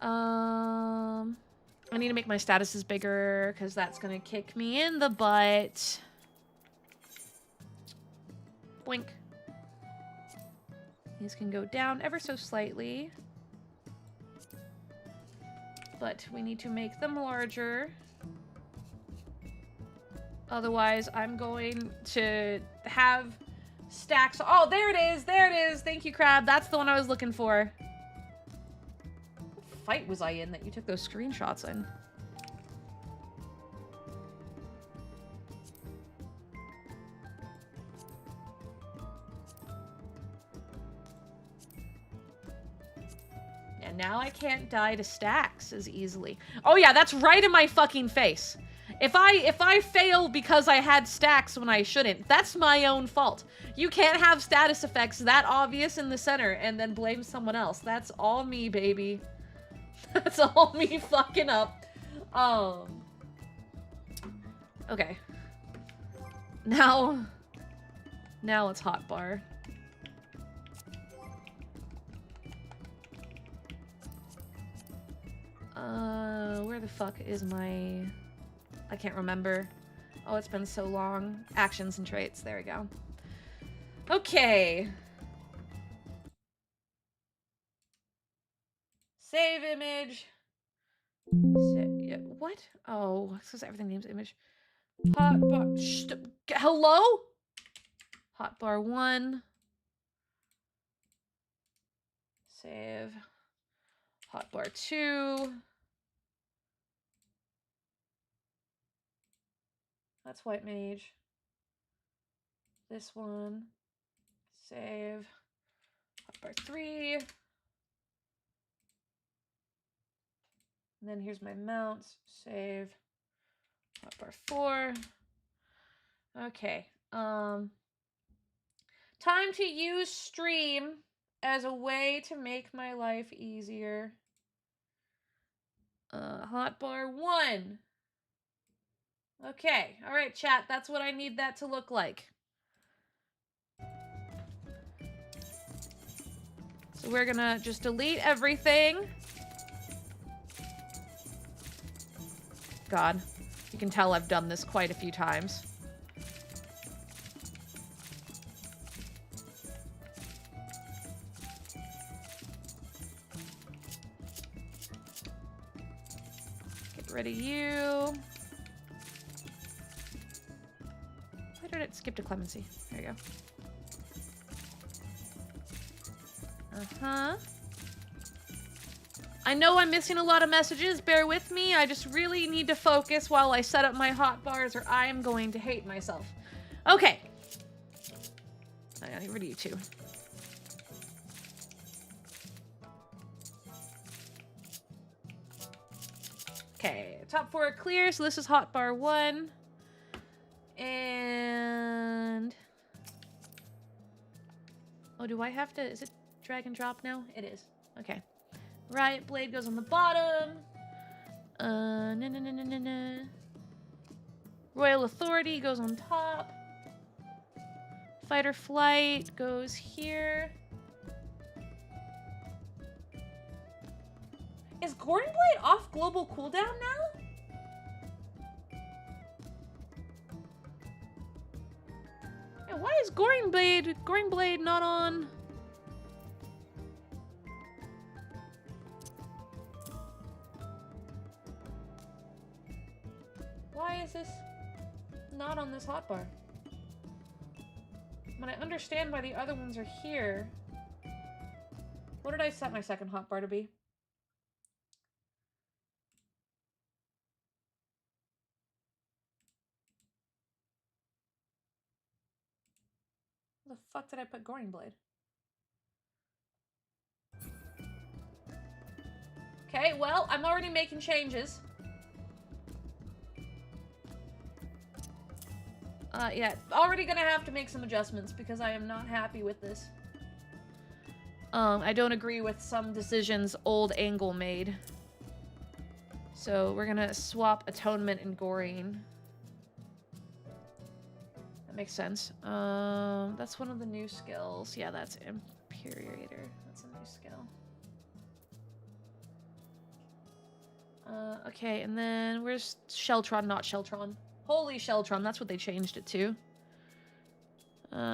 I need to make my statuses bigger because that's gonna kick me in the butt. Boink. These can go down ever so slightly. But we need to make them larger. Otherwise, I'm going to have stacks. Oh, there it is. There it is. Thank you, Crab. That's the one I was looking for. What fight was I in that you took those screenshots in? And now I can't die to stacks as easily. Oh yeah, that's right in my fucking face. If I fail because I had stacks when I shouldn't, that's my own fault. You can't have status effects that obvious in the center and then blame someone else. That's all me, baby. That's all me fucking up. Okay. Now it's hotbar. Where the fuck is my... I can't remember. Oh, it's been so long. Actions and traits. There we go. Okay. Save image. Yeah, what? Oh, it says everything names image. Hotbar. Hello? Hotbar 1. Save. Hotbar 2. That's white mage. This one. Save. Hotbar 3. And then here's my mounts. Save. Hotbar 4. Okay. Time to use stream as a way to make my life easier. Hotbar 1. Okay. All right, chat. That's what I need that to look like. So we're gonna just delete everything. God. You can tell I've done this quite a few times. Get rid of you. Why did it skip to Clemency? There you go. Uh-huh. I know I'm missing a lot of messages. Bear with me. I just really need to focus while I set up my hotbars or I am going to hate myself. Okay. I gotta get rid of you two. Okay. Top 4 are clear, so this is hotbar 1. And... oh, do I have to... is it drag and drop now? It is. Okay. Riot Blade goes on the bottom. Royal Authority goes on top. Fighter Flight goes here. Is Gordon Blade off global cooldown now? Yeah, why is Gordon Blade not on? Why is this not on this hotbar? But I understand why the other ones are here. What did I set my second hotbar to be? Where the fuck did I put Goring Blade? Okay, well, I'm already making changes. Yeah, already gonna have to make some adjustments because I am not happy with this. I don't agree with some decisions Old Angle made. So we're gonna swap Atonement and Gorine. That makes sense. That's one of the new skills. Yeah, that's Imperator. That's a new skill. Okay, and then where's Sheltron? Not Sheltron. Holy Sheltron, that's what they changed it to.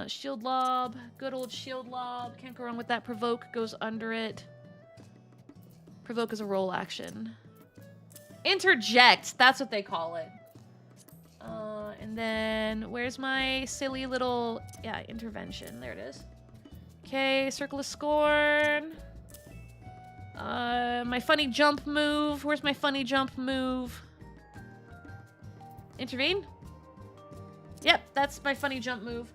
Shield Lob. Good old Shield Lob. Can't go wrong with that. Provoke goes under it. Provoke is a roll action. Interject, that's what they call it. And then, where's my silly little... yeah, intervention. There it is. Okay, Circle of Scorn. My funny jump move. Where's my funny jump move? Intervene? Yep, that's my funny jump move.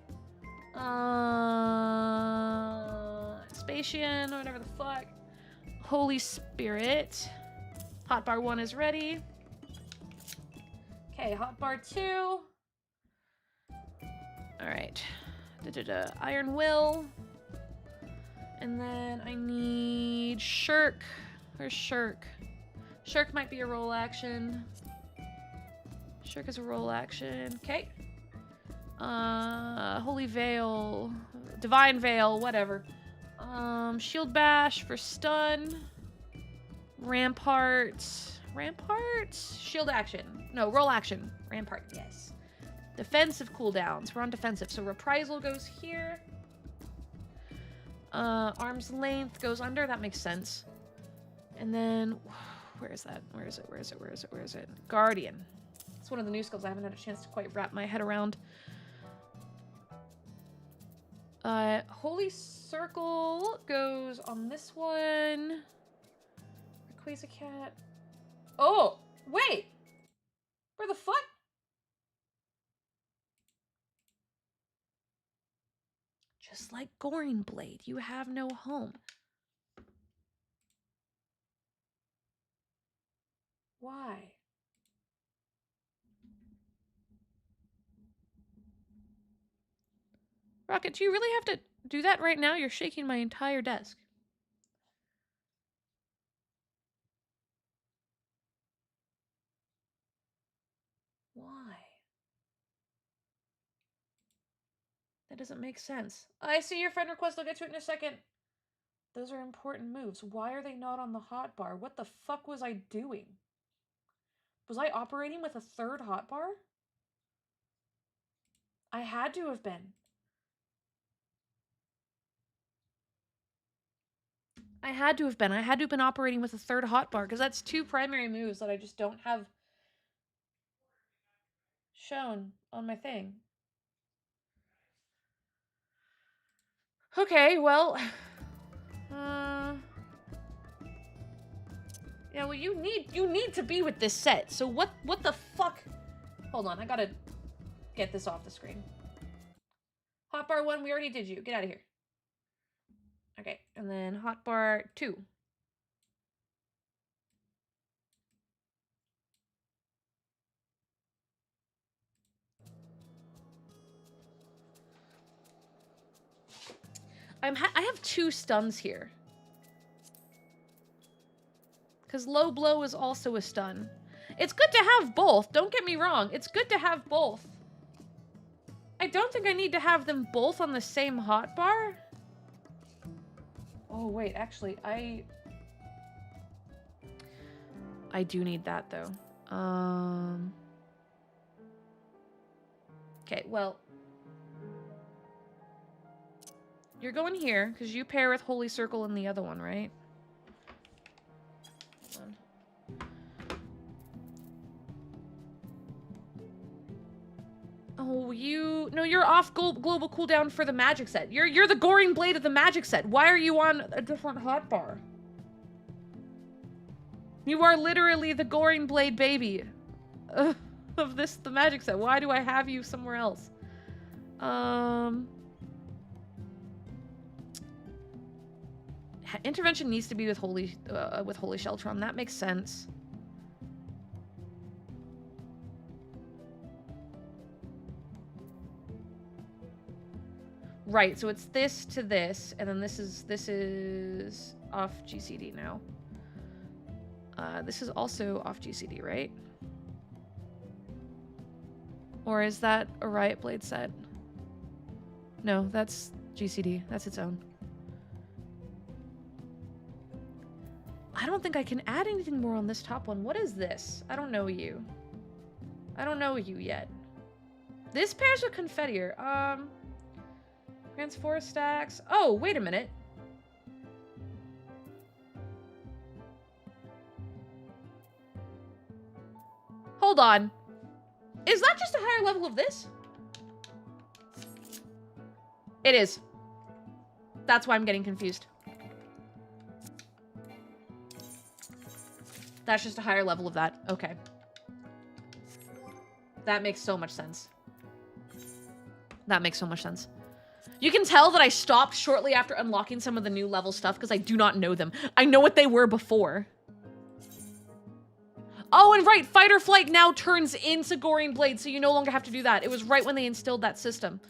Spatian, or whatever the fuck. Holy Spirit. Hotbar 1 is ready. Okay, hotbar 2. Alright. Iron Will. And then I need Shirk. Where's Shirk? Shirk might be a roll action. Shirk is a roll action. Okay. Holy Veil. Divine Veil, whatever. Shield Bash for stun. Rampart. Rampart? Shield action. No, roll action. Rampart, yes. Defensive cooldowns. We're on defensive. So Reprisal goes here. Arm's Length goes under. That makes sense. And then, where is that? Where is it? Where is it? Where is it? Where is it? Guardian. It's one of the new skills I haven't had a chance to quite wrap my head around. Holy Circle goes on this one. Rayquaza Cat. Oh, wait! Where the fuck? Just like Goring Blade, you have no home. Why? Rocket, do you really have to do that right now? You're shaking my entire desk. Why? That doesn't make sense. I see your friend request. I'll get to it in a second. Those are important moves. Why are they not on the hotbar? What the fuck was I doing? Was I operating with a third hotbar? I had to have been. I had to have been. I had to have been operating with a third hotbar because that's two primary moves that I just don't have shown on my thing. Okay, well, yeah, well, you need to be with this set. So what the fuck? Hold on, I gotta get this off the screen. Hotbar 1, we already did you. Get out of here. Okay, and then hotbar 2. I have 2 stuns here. Because low blow is also a stun. It's good to have both. Don't get me wrong. It's good to have both. I don't think I need to have them both on the same hotbar. Oh, wait. Actually, I do need that, though. Okay, well. You're going here, because you pair with Holy Circle in the other one, right? Hold on. Oh, no, you're off global cooldown for the magic set. You're the Goring Blade of the magic set. Why are you on a different hotbar? You are literally the Goring Blade baby of the magic set. Why do I have you somewhere else? Intervention needs to be with Holy Sheltron. That makes sense. Right, so it's this to this, and then this is off GCD now. This is also off GCD, right? Or is that a Riot Blade set? No, that's GCD. That's its own. I don't think I can add anything more on this top one. What is this? I don't know you. I don't know you yet. This pairs with Confettier. Grants 4 stacks. Oh, wait a minute. Hold on. Is that just a higher level of this? It is. That's why I'm getting confused. That's just a higher level of that. Okay. That makes so much sense. That makes so much sense. You can tell that I stopped shortly after unlocking some of the new level stuff because I do not know them. I know what they were before. Oh, and right, Fight or Flight now turns into Goring Blade, so you no longer have to do that. It was right when they instilled that system.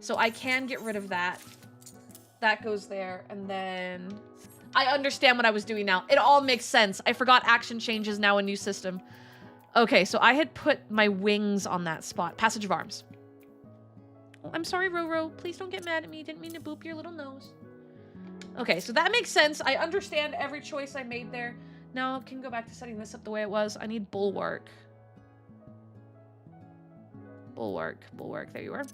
So I can get rid of that. That goes there, and then... I understand what I was doing now. It all makes sense. I forgot action changes now in new system. Okay, so I had put my wings on that spot. Passage of arms. Oh, I'm sorry, Roro. Please don't get mad at me. Didn't mean to boop your little nose. Okay, so that makes sense. I understand every choice I made there. Now I can go back to setting this up the way it was. I need bulwark. Bulwark. Bulwark. There you are.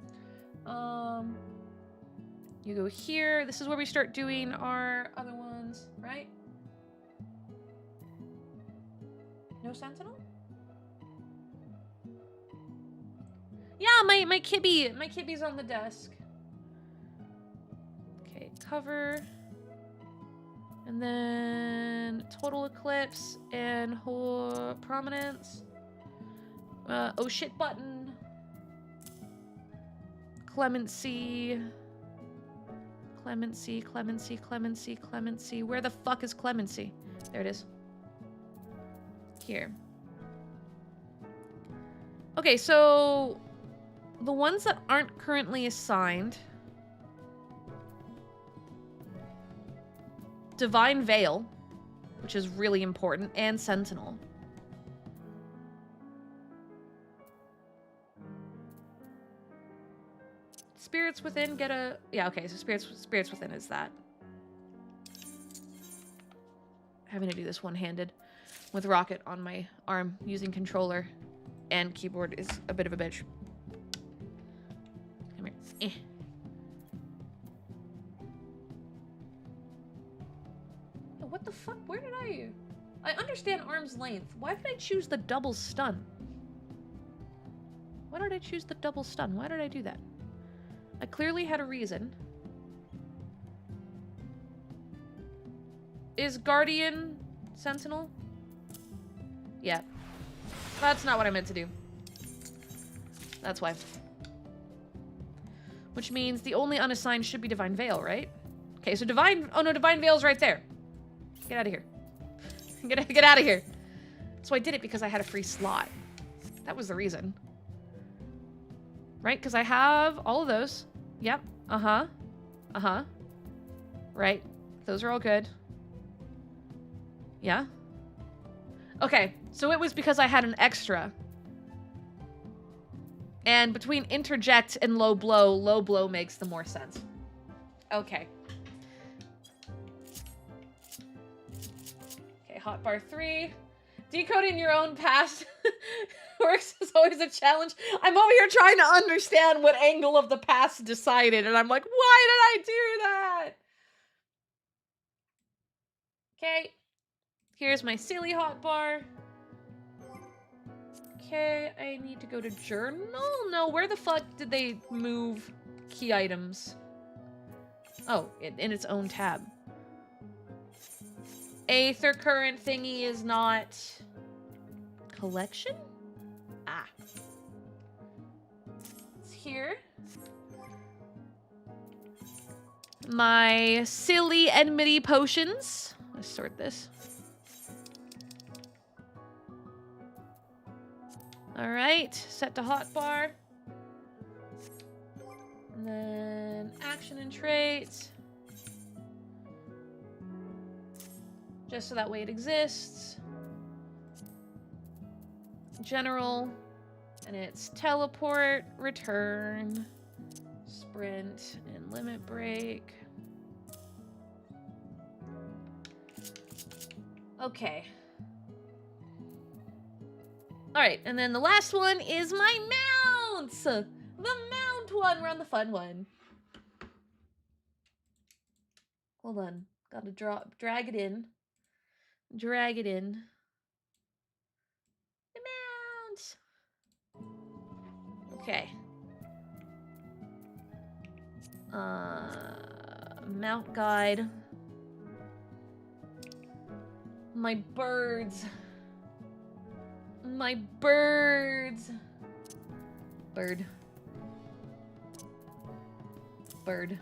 You go here. This is where we start doing our other ones, right? No sentinel? Yeah, my kibby's on the desk. Okay, cover. And then total eclipse and whole prominence. Oh shit button. Clemency. Clemency, clemency, clemency, clemency. Where the fuck is clemency? There it is. Here. Okay, so the ones that aren't currently assigned. Divine Veil, which is really important, and Sentinel. Spirits Within, get a... Yeah, okay, so Spirits Within is that. Having to do this one-handed with Rocket on my arm using controller and keyboard is a bit of a bitch. Come here. What the fuck? Where did I understand arm's length. Why did I choose the double stun? Why did I choose the double stun? Why did I do that? I clearly had a reason. Is Guardian Sentinel? Yeah. That's not what I meant to do. That's why. Which means the only unassigned should be Divine Veil, right? Okay, so Divine... Oh no, Divine Veil's right there. Get out of here. Get out of here. So I did it because I had a free slot. That was the reason. Right? Because I have all of those. Yep. Uh-huh. Uh-huh. Right. Those are all good. Yeah. Okay. So it was because I had an extra. And between interject and low blow makes the more sense. Okay. Hotbar 3. Decoding your own past works is always a challenge. I'm over here trying to understand what angle of the past decided, and I'm like, why did I do that? Okay. Here's my silly hotbar. Okay, I need to go to journal? No, where the fuck did they move key items? Oh, in its own tab. Aether current thingy is not... Collection? Ah. It's here. My silly enmity potions. Let's sort this. Alright, set to hotbar. And then action and traits. Just so that way it exists. General. And it's teleport, return, sprint, and limit break. Okay. Alright, and then the last one is my mounts! The mount one! We're on the fun one. Hold on. Gotta drag it in. Drag it in. The mount! Okay. Mount guide. My birds. My birds. Bird. Bird.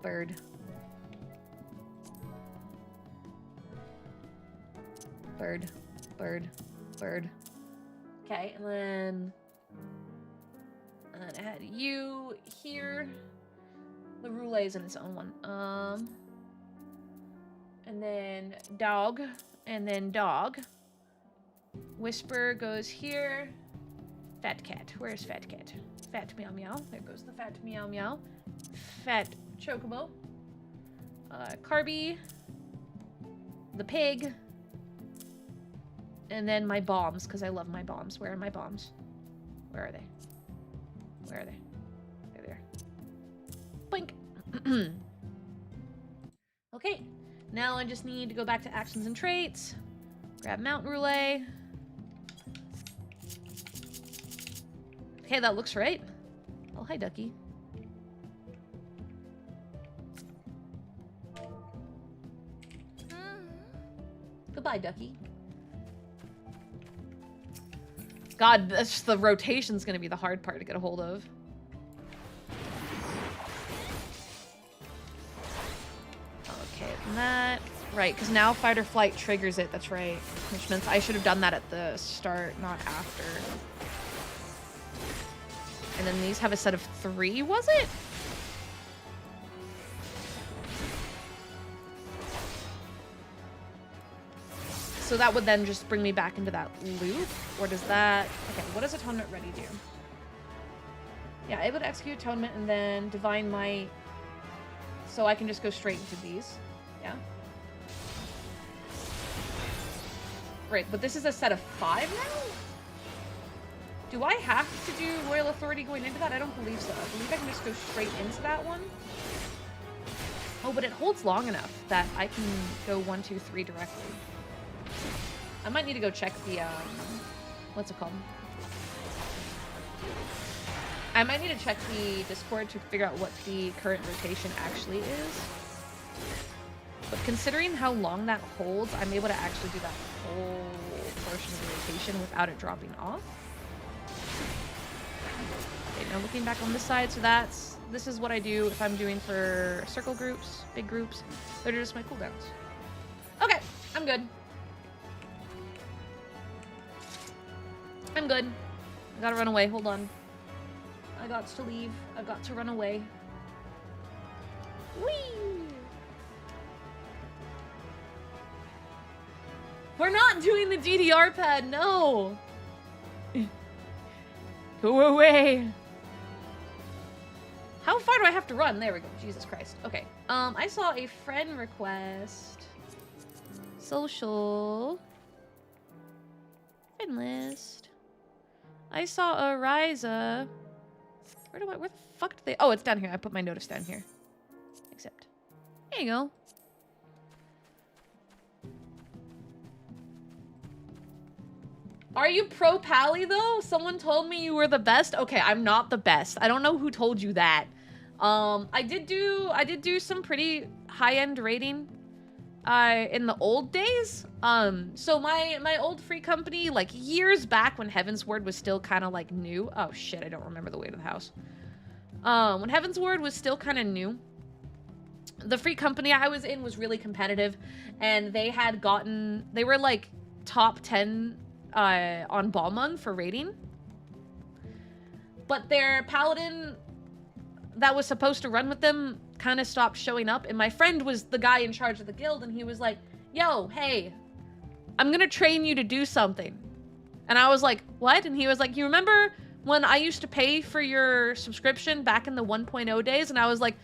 Bird. Bird. Bird. Bird. Okay, and then add you here. The roule's in its own one. and then dog, and then dog. Whisper goes here. Fat cat. Where's fat cat? Fat meow meow. There goes the fat meow meow. Fat chocobo. Carby. The pig. And then my bombs, because I love my bombs. Where are my bombs? Where are they? Where are they? There they are. Boink. Okay. Now I just need to go back to actions and traits. Grab Mountain Roulette. Okay, that looks right. Oh, hi, Ducky. Goodbye, Ducky. God, that's the rotation's gonna be the hard part to get a hold of. Okay, and that. Right, because now fight or flight triggers it, that's right. Which means I should have done that at the start, not after. And then these have a set of 3, was it? So that would then just bring me back into that loop? Or does that... Okay, what does Atonement Ready do? Yeah, able to execute Atonement and then Divine Might. So I can just go straight into these. Yeah. Right, but this is a set of 5 now? Do I have to do Loyal Authority going into that? I don't believe so. I believe I can just go straight into that one. Oh, but it holds long enough that I can go 1, 2, 3 directly. I might need to go check the, what's it called? I might need to check the Discord to figure out what the current rotation actually is. But considering how long that holds, I'm able to actually do that whole portion of the rotation without it dropping off. Okay, now looking back on this side, so this is what I do if I'm doing for circle groups, big groups. They're just my cooldowns. Okay, I'm good. I'm good. I gotta run away, hold on. I got to leave. I got to run away. Whee! We're not doing the DDR pad, no! Go away! How far do I have to run? There we go. Jesus Christ. Okay. I saw a friend request. Social. Friend list. I saw a Ryza. Where the fuck did they... Oh, it's down here. I put my notice down here. Accept. There you go. Are you pro Pally though? Someone told me you were the best. Okay, I'm not the best. I don't know who told you that. I did do some pretty high-end rating in the old days. So my old free company, like years back when Heaven's Word was still kind of like new. Oh shit, I don't remember the way to the house. When Heaven's Word was still kind of new, the free company I was in was really competitive, and they were like top 10 on Balmung for rating. But their paladin that was supposed to run with them kind of stopped showing up, and my friend was the guy in charge of the guild, and he was like, yo, hey, I'm gonna train you to do something. And I was like, what? And he was like, you remember when I used to pay for your subscription back in the 1.0 days? And I was like,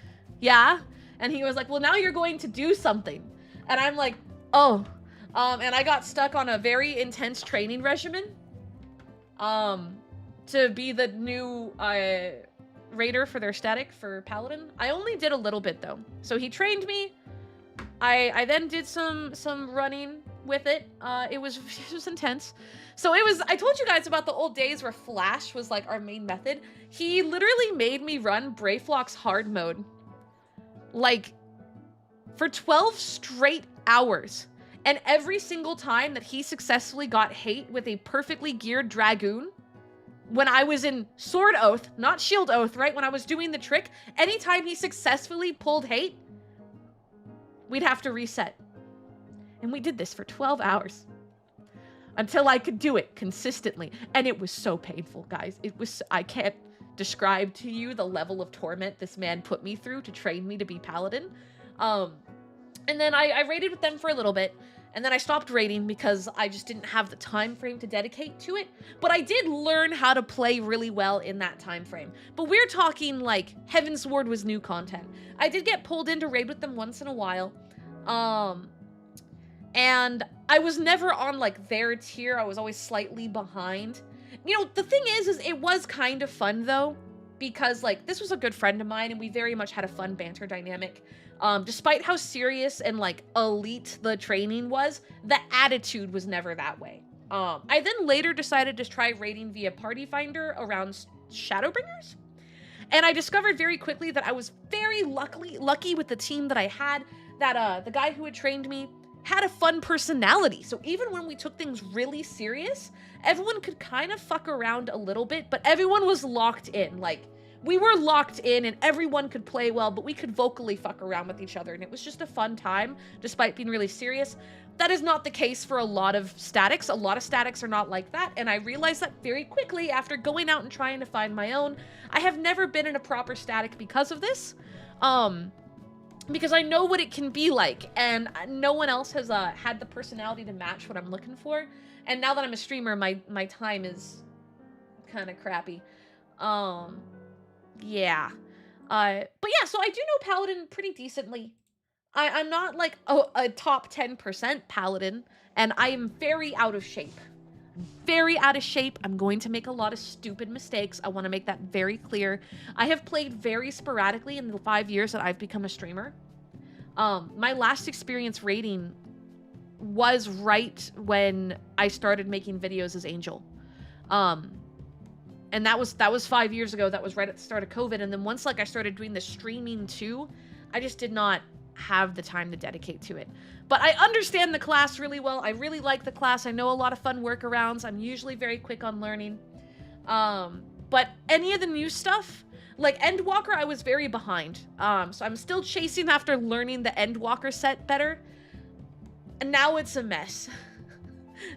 yeah. And he was like, well, now you're going to do something. And I'm like, oh. And I got stuck on a very intense training regimen to be the new raider for their static for Paladin. I only did a little bit though. So he trained me. I then did some running with it. It was intense. So I told you guys about the old days where Flash was like our main method. He literally made me run Brayflock's hard mode like for 12 straight hours. And every single time that he successfully got hate with a perfectly geared Dragoon, when I was in Sword Oath, not Shield Oath, right? When I was doing the trick, anytime he successfully pulled hate, we'd have to reset. And we did this for 12 hours. Until I could do it consistently. And it was so painful, guys. I can't describe to you the level of torment this man put me through to train me to be Paladin. And then I raided with them for a little bit, and then I stopped raiding because I just didn't have the time frame to dedicate to it. But I did learn how to play really well in that time frame. But we're talking like Heaven's Ward was new content. I did get pulled in to raid with them once in a while. And I was never on like their tier. I was always slightly behind. You know, the thing is it was kind of fun though, because like this was a good friend of mine and we very much had a fun banter dynamic. Despite how serious and like elite the training was, the attitude was never that way. I then later decided to try raiding via Party Finder around Shadowbringers. And I discovered very quickly that I was very lucky with the team that I had, that the guy who had trained me had a fun personality. So even when we took things really serious, everyone could kind of fuck around a little bit, but everyone was locked in. Like, we were locked in and everyone could play well, but we could vocally fuck around with each other. And it was just a fun time, despite being really serious. That is not the case for a lot of statics. A lot of statics are not like that. And I realized that very quickly after going out and trying to find my own. I have never been in a proper static because of this. Because I know what it can be like. And no one else has had the personality to match what I'm looking for. And now that I'm a streamer, my time is kind of crappy. Yeah. But yeah, so I do know Paladin pretty decently. I'm not like a top 10% Paladin, and I am very out of shape. Very out of shape. I'm going to make a lot of stupid mistakes. I want to make that very clear. I have played very sporadically in the 5 years that I've become a streamer. My last experience raiding was right when I started making videos as Angel. And that was 5 years ago. That was right at the start of COVID. And then once like I started doing the streaming too, I just did not have the time to dedicate to it. But I understand the class really well. I really like the class. I know a lot of fun workarounds. I'm usually very quick on learning. But any of the new stuff, like Endwalker, I was very behind. So I'm still chasing after learning the Endwalker set better. And now it's a mess.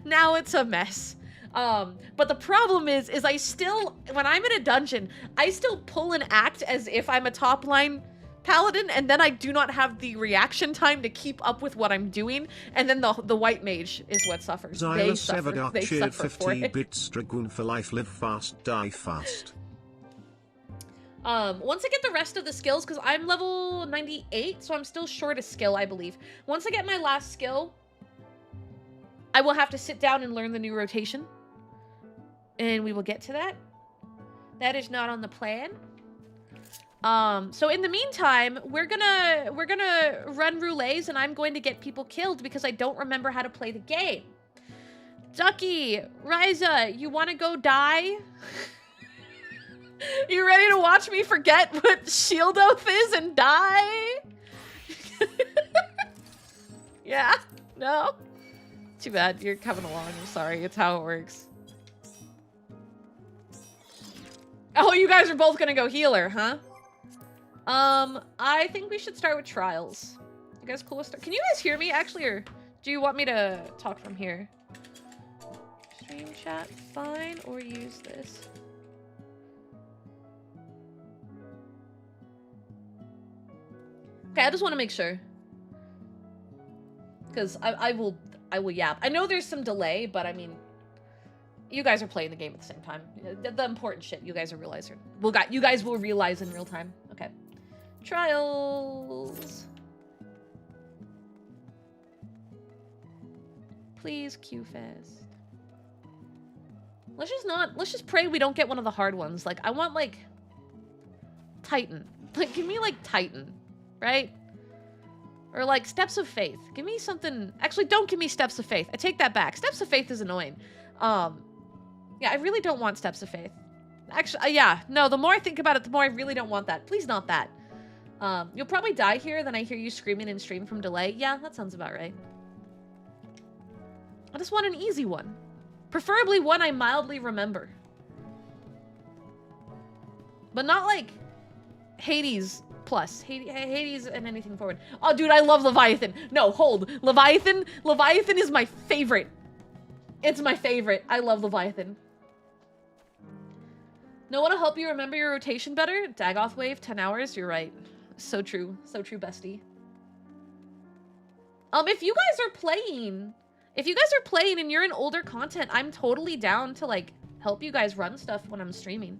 Now it's a mess. But the problem is I still, when I'm in a dungeon, I still pull and act as if I'm a top line paladin, and then I do not have the reaction time to keep up with what I'm doing, and then the white mage is what suffers. They suffer. They suffer for it. 50 bits Dragoon for life, live fast, die fast. Once I get the rest of the skills, because I'm level 98, so I'm still short a skill, I believe. Once I get my last skill, I will have to sit down and learn the new rotation. And we will get to that. That is not on the plan. So in the meantime, we're gonna run roulettes, and I'm going to get people killed because I don't remember how to play the game. Ducky, Ryza, you want to go die? You ready to watch me forget what shield oath is and die? Yeah? No? Too bad. You're coming along. I'm sorry. It's how it works. Oh, you guys are both gonna go healer, huh? I think we should start with trials. You guys cool with start? Can you guys hear me actually, or do you want me to talk from here? Stream chat fine, or use this? Okay, I just want to make sure. Because I will yap. I know there's some delay, but I mean, you guys are playing the game at the same time. The important shit you guys are realizing. You guys will realize in real time. Okay. Trials. Please, Q-Fest. Let's just pray we don't get one of the hard ones. Like, I want, like, Titan. Like, give me, like, Titan. Right? Or, like, Steps of Faith. Give me something... Actually, don't give me Steps of Faith. I take that back. Steps of Faith is annoying. Yeah, I really don't want Steps of Faith. Actually, yeah. No, the more I think about it, the more I really don't want that. Please not that. You'll probably die here, then I hear you screaming in stream from delay. Yeah, that sounds about right. I just want an easy one. Preferably one I mildly remember. But not like Hades plus. Hades and anything forward. Oh, dude, I love Leviathan. No, hold. Leviathan is my favorite. It's my favorite. I love Leviathan. No one to help you remember your rotation better? Dagoth wave, 10 hours? You're right. So true. So true, bestie. If you guys are playing and you're in older content, I'm totally down to like help you guys run stuff when I'm streaming.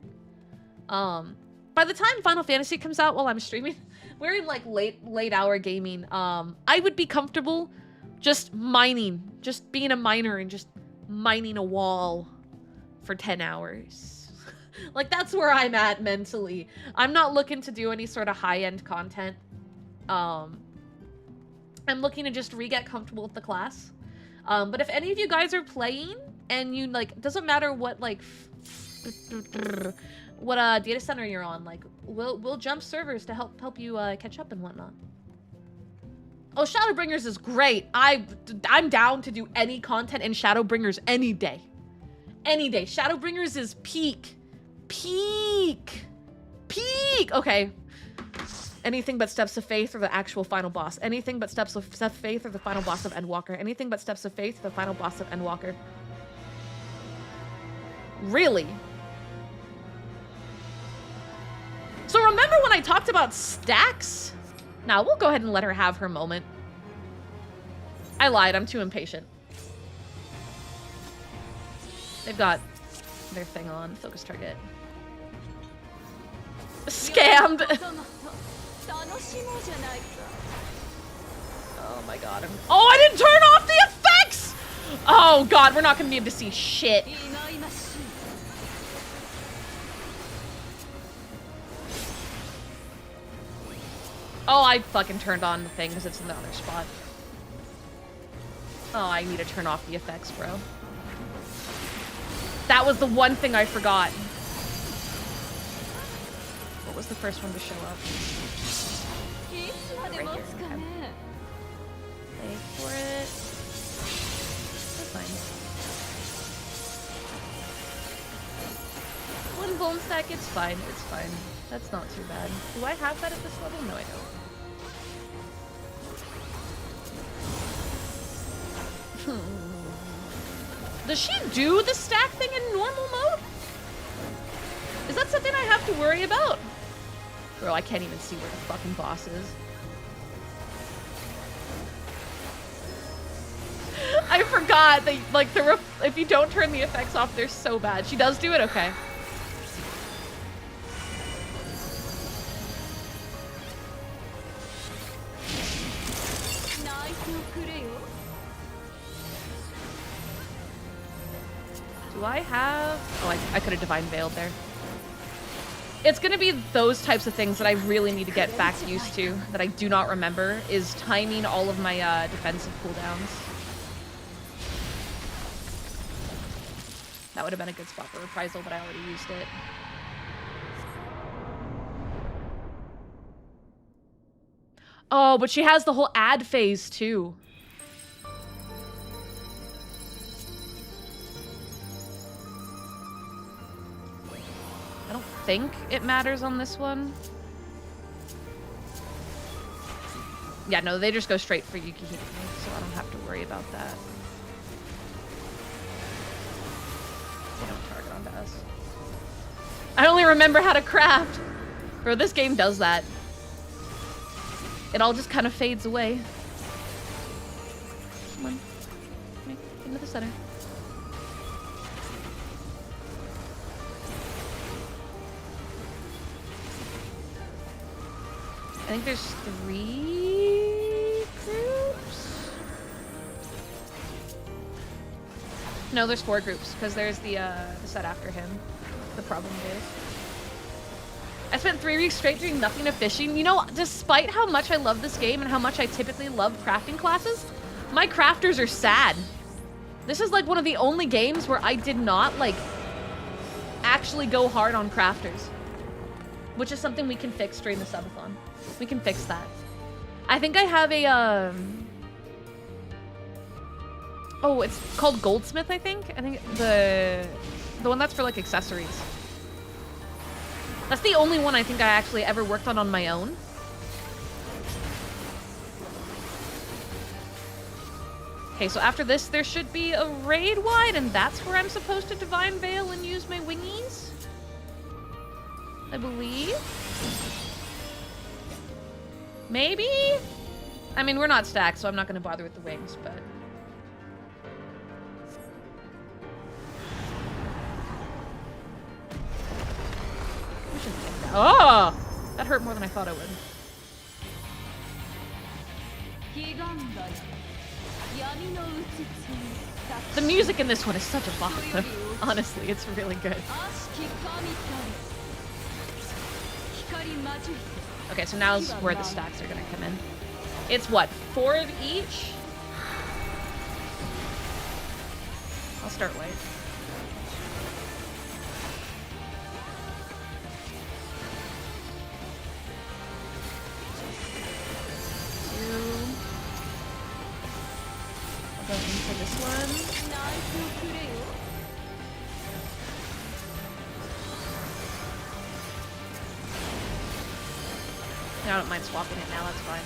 By the time Final Fantasy comes out while I'm streaming, we're in like late hour gaming. I would be comfortable just mining, just being a miner and just mining a wall for 10 hours. Like that's where I'm at mentally. I'm not looking to do any sort of high-end content. I'm looking to just get comfortable with the class. But if any of you guys are playing and you like, doesn't matter what like what data center you're on, like we'll jump servers to help you catch up and whatnot. Oh, Shadowbringers is great. I'm down to do any content in Shadowbringers any day. Any day. Shadowbringers is peak. Peak. Peak. Okay. Anything but Steps of Faith or the actual final boss. Anything but Steps of Faith or the final boss of Endwalker. Anything but Steps of Faith or the final boss of Endwalker. Really? So remember when I talked about stacks? Now, we'll go ahead and let her have her moment. I lied, I'm too impatient. They've got their thing on. Focus target. Scammed! Oh my god. Oh, I didn't turn off the effects! Oh god, we're not gonna be able to see shit. Oh, I fucking turned on the thing because it's in the other spot. Oh, I need to turn off the effects, bro. That was the one thing I forgot. What was the first one to show up? Right here. Okay. Wait for it. That's fine. One bone stack, it's fine. It's fine. That's not too bad. Do I have that at this level? No, I don't. Does she do the stack thing in normal mode? Is that something I have to worry about? Bro, I can't even see where the fucking boss is. I forgot that, like, if you don't turn the effects off, they're so bad. She does do it? Okay. Do I have... Oh, I could have Divine Veiled there. It's gonna be those types of things that I really need to get back used to, that I do not remember, is timing all of my defensive cooldowns. That would have been a good spot for Reprisal, but I already used it. Oh, but she has the whole ad phase too. I don't think it matters on this one. Yeah, no, they just go straight for Yukihiko, so I don't have to worry about that. They don't target onto us. I only remember how to craft! Bro, this game does that. It all just kind of fades away. Come on. Get into the center. I think there's 3 groups? No, there's 4 groups, because there's the set after him. The problem is. I spent 3 weeks straight doing nothing but fishing. You know, despite how much I love this game and how much I typically love crafting classes, my crafters are sad. This is like one of the only games where I did not, like, actually go hard on crafters. Which is something we can fix during the subathon. We can fix that. I think I have a, oh, it's called Goldsmith, I think? I think the one that's for, like, accessories. That's the only one I think I actually ever worked on my own. Okay, so after this, there should be a raid wide, and that's where I'm supposed to Divine Veil and use my wingies? I believe. Maybe? I mean, we're not stacked, so I'm not gonna bother with the wings, but... We should take that. Oh! That hurt more than I thought it would. The music in this one is such a bop, though. Honestly, it's really good. Okay, so now's where the stacks are gonna come in. It's what, 4 of each? I'll start late. I'll go into this one. I don't mind swapping it now, that's fine.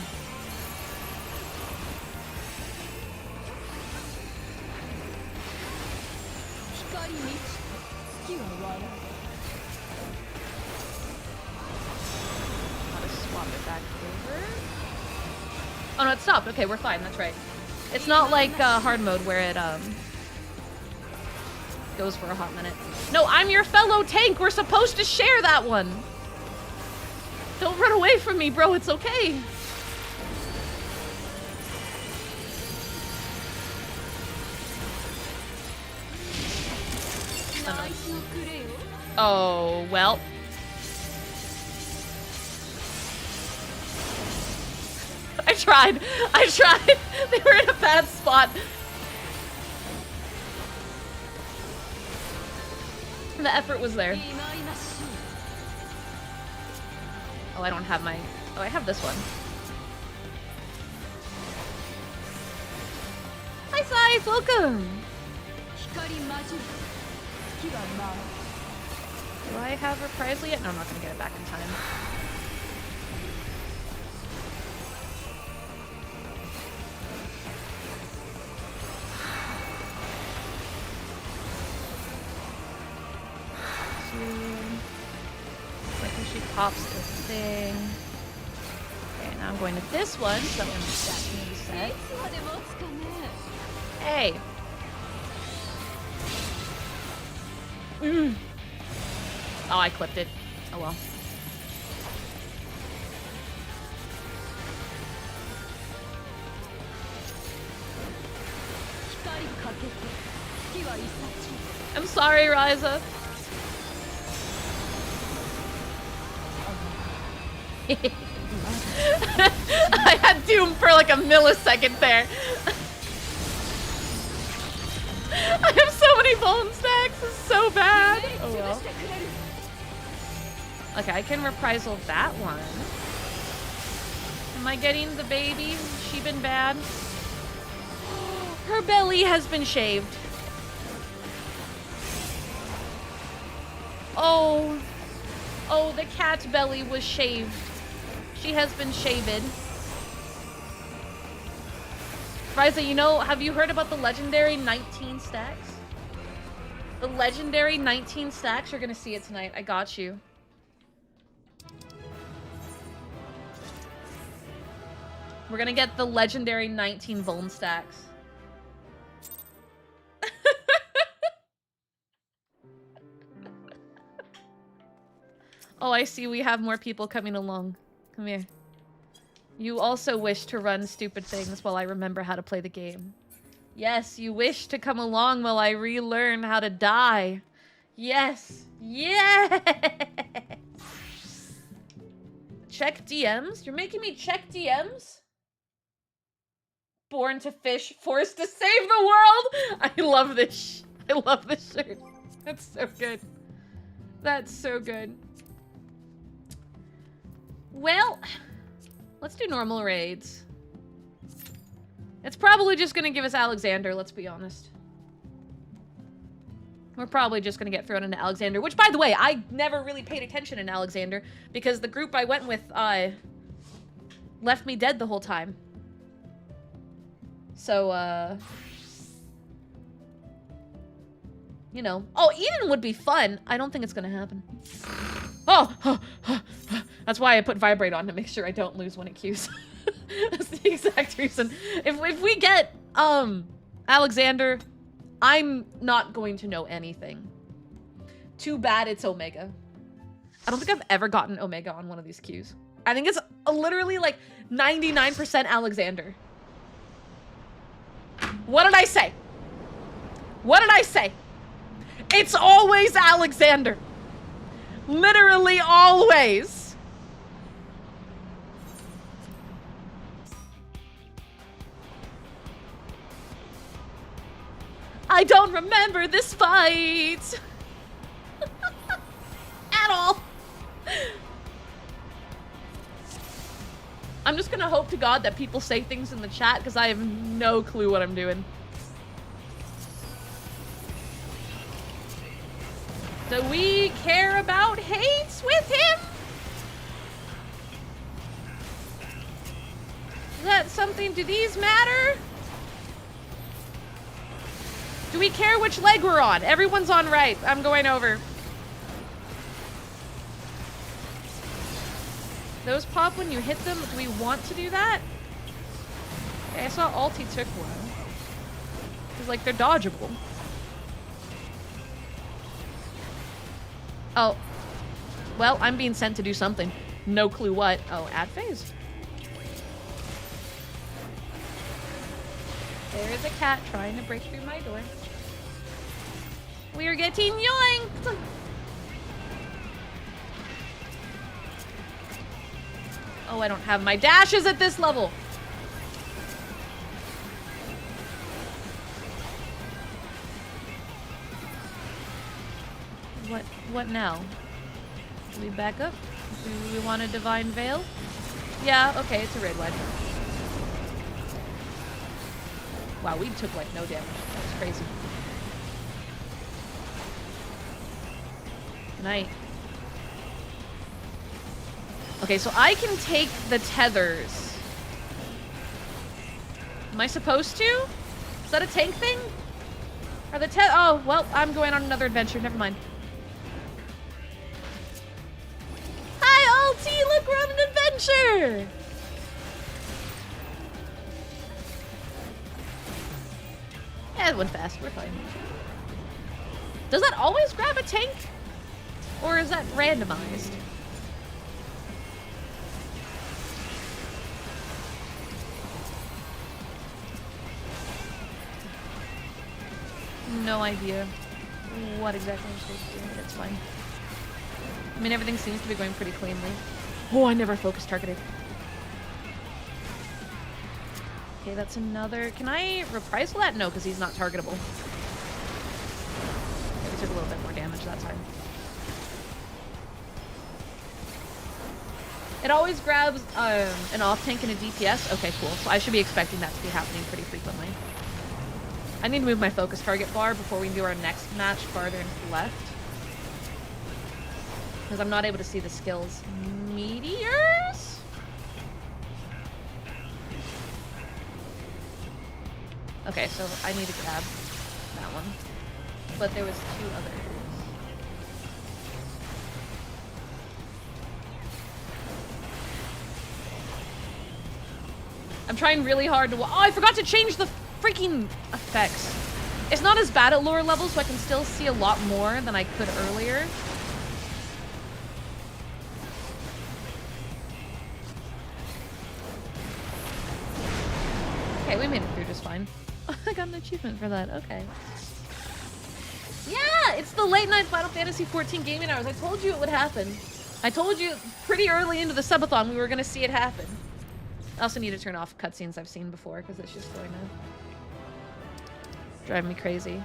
Gotta swap it back over. Oh no, it stopped. Okay, we're fine, that's right. It's not like hard mode where it goes for a hot minute. No, I'm your fellow tank! We're supposed to share that one! Don't run away from me, bro. It's okay. Oh, well. I tried. I tried. They were in a bad spot. The effort was there. Oh, I don't have my... Oh, I have this one. Hi, Scythe! Welcome! Do I have reprisal yet? No, I'm not gonna get it back in time. She pops the thing. Okay, now I'm going to this one, so that one's stacking reset. Hey! Oh, I clipped it. Oh well. I'm sorry, Ryza. I had Doom for like a millisecond there. I have so many bone stacks. It's so bad. Oh well. Okay, I can reprisal that one. Am I getting the baby? Has she been bad? Her belly has been shaved. Oh. Oh, the cat's belly was shaved. She has been shaved. Ryza, you know, have you heard about the legendary 19 stacks? The legendary 19 stacks? You're gonna see it tonight. I got you. We're gonna get the legendary 19 Vuln stacks. Oh, I see we have more people coming along. Come here. You also wish to run stupid things while I remember how to play the game. Yes, you wish to come along while I relearn how to die. Yes. Yes! Check DMs? You're making me check DMs? Born to fish, forced to save the world! I love this. I love this shirt. That's so good. That's so good. Well, let's do normal raids. It's probably just gonna give us Alexander, let's be honest. We're probably just gonna get thrown into Alexander, which, by the way, I never really paid attention in Alexander because the group I went with, left me dead the whole time. So, you know. Oh, Eden would be fun. I don't think it's gonna happen. Oh! That's why I put vibrate on, to make sure I don't lose when it queues. That's the exact reason. If we get, Alexander, I'm not going to know anything. Too bad it's Omega. I don't think I've ever gotten Omega on one of these queues. I think it's literally like 99% Alexander. What did I say? What did I say? It's always Alexander. Literally always. I don't remember this fight. At all. I'm just gonna hope to God that people say things in the chat because I have no clue what I'm doing. Do we care about hates with him? Is that something? Do these matter? Do we care which leg we're on? Everyone's on right. I'm going over. Those pop when you hit them. Do we want to do that? Okay, I saw Alti took one. It's like they're dodgeable. Oh. Well, I'm being sent to do something. No clue what. Oh, ad phase. There's a cat trying to break through my door. We're getting yoinked! Oh, I don't have my dashes at this level. What now? Do we back up? Do we want a Divine Veil? Yeah, okay, it's a raid wedge. Wow, we took like no damage. That was crazy. Good night. Okay, so I can take the tethers. Am I supposed to? Is that a tank thing? Are the oh, well, I'm going on another adventure. Never mind. Hi, Alti! Look, we're on an adventure! Yeah, it went fast. We're fine. Does that always grab a tank? Or is that randomized? No idea what exactly I'm supposed to do. That's fine. I mean, everything seems to be going pretty cleanly. Oh, I never focus targeted. Okay, that's another... Can I reprisal that? No, because he's not targetable. Okay, we took a little bit more damage that time. It always grabs an off-tank and a DPS? Okay, cool. So I should be expecting that to be happening pretty frequently. I need to move my focus target bar before we can do our next match farther into the left. Because I'm not able to see the skills. Meteors? Okay, so I need to grab that one. But there was two others. I'm trying really hard to... Oh, I forgot to change the freaking effects. It's not as bad at lower levels, so I can still see a lot more than I could earlier. Okay, we made it through just fine. I got an achievement for that. Okay. Yeah, it's the late night Final Fantasy XIV gaming hours. I told you it would happen. I told you pretty early into the subathon we were going to see it happen. I also need to turn off cutscenes I've seen before because it's just going to drive me crazy.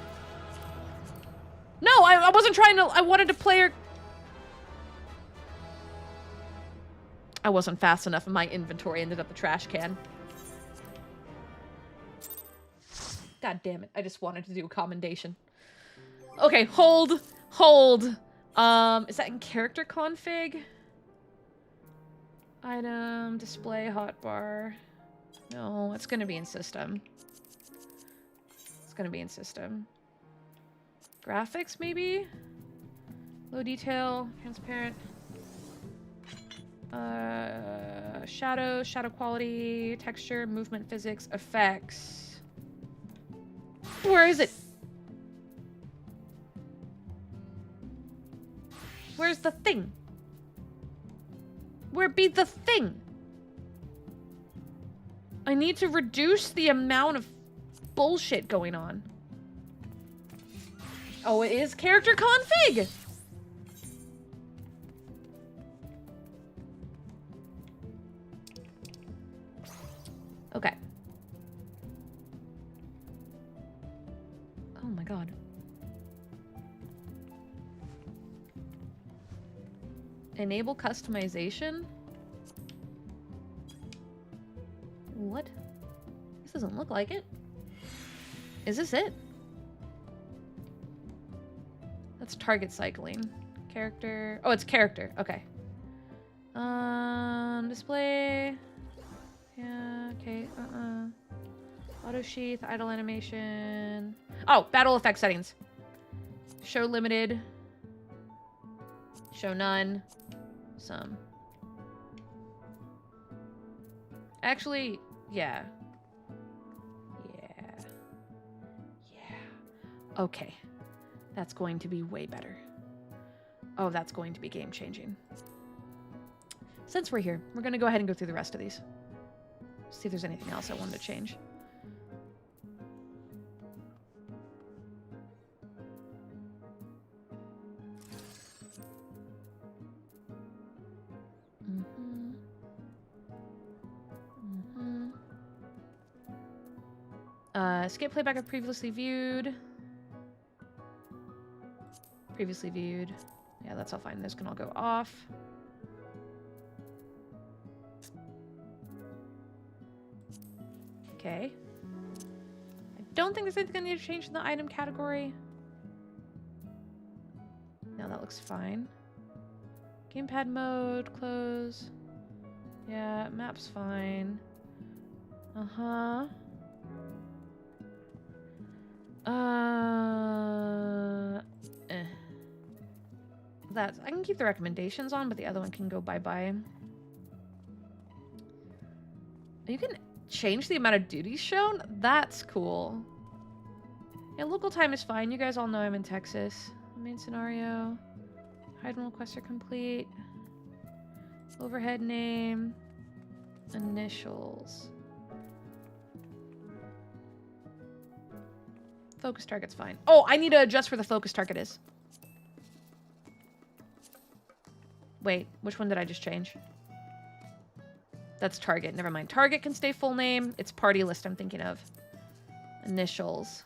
No, I wasn't trying to... I wanted to play her... I wasn't fast enough and my inventory ended up the trash can. God damn it. I just wanted to do a commendation. Okay, hold. Hold. Is that in character config? Item, display, hotbar. No, it's gonna be in system. It's gonna be in system. Graphics, maybe? Low detail, transparent. Shadow, shadow quality, texture, movement, physics, effects. Where is it? Where's the thing? Where be the thing? I need to reduce the amount of bullshit going on. Oh, it is character config! Okay. Oh my god. Enable customization? What? This doesn't look like it. Is this it? That's target cycling. Character. Oh, it's character. Okay. Display. Yeah, okay. Auto sheath, idle animation. Oh, battle effect settings. Show limited. Show none. Some. Actually, yeah. Yeah. Yeah. Okay. That's going to be way better. Oh, that's going to be game-changing. Since we're here, we're going to go ahead and go through the rest of these. See if there's anything else I wanted to change. Skip playback of previously viewed. Previously viewed. Yeah, that's all fine. This can all go off. Okay. I don't think there's anything I need to change in the item category. No, that looks fine. Gamepad mode, close. Yeah, map's fine. Uh-huh. That's, I can keep the recommendations on, but the other one can go bye-bye. You can change the amount of duties shown? That's cool. Yeah, local time is fine. You guys all know I'm in Texas. Main scenario. Hide requests are complete. Overhead name. Initials. Focus target's fine. Oh, I need to adjust where the focus target is. Wait, which one did I just change? That's target. Never mind. Target can stay full name. It's party list I'm thinking of. Initials.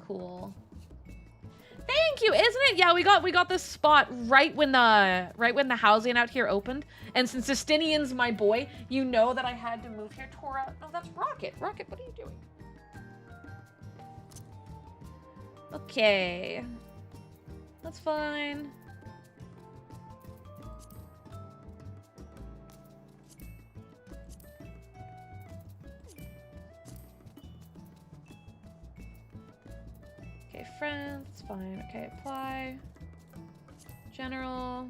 Cool. Thank you, isn't it? Yeah, we got this spot right when the housing out here opened. And since Justinian's my boy, you know that I had to move here. Tora. No, that's Rocket. Rocket, what are you doing? Okay. That's fine. Okay, friends, that's fine. Okay, apply. General.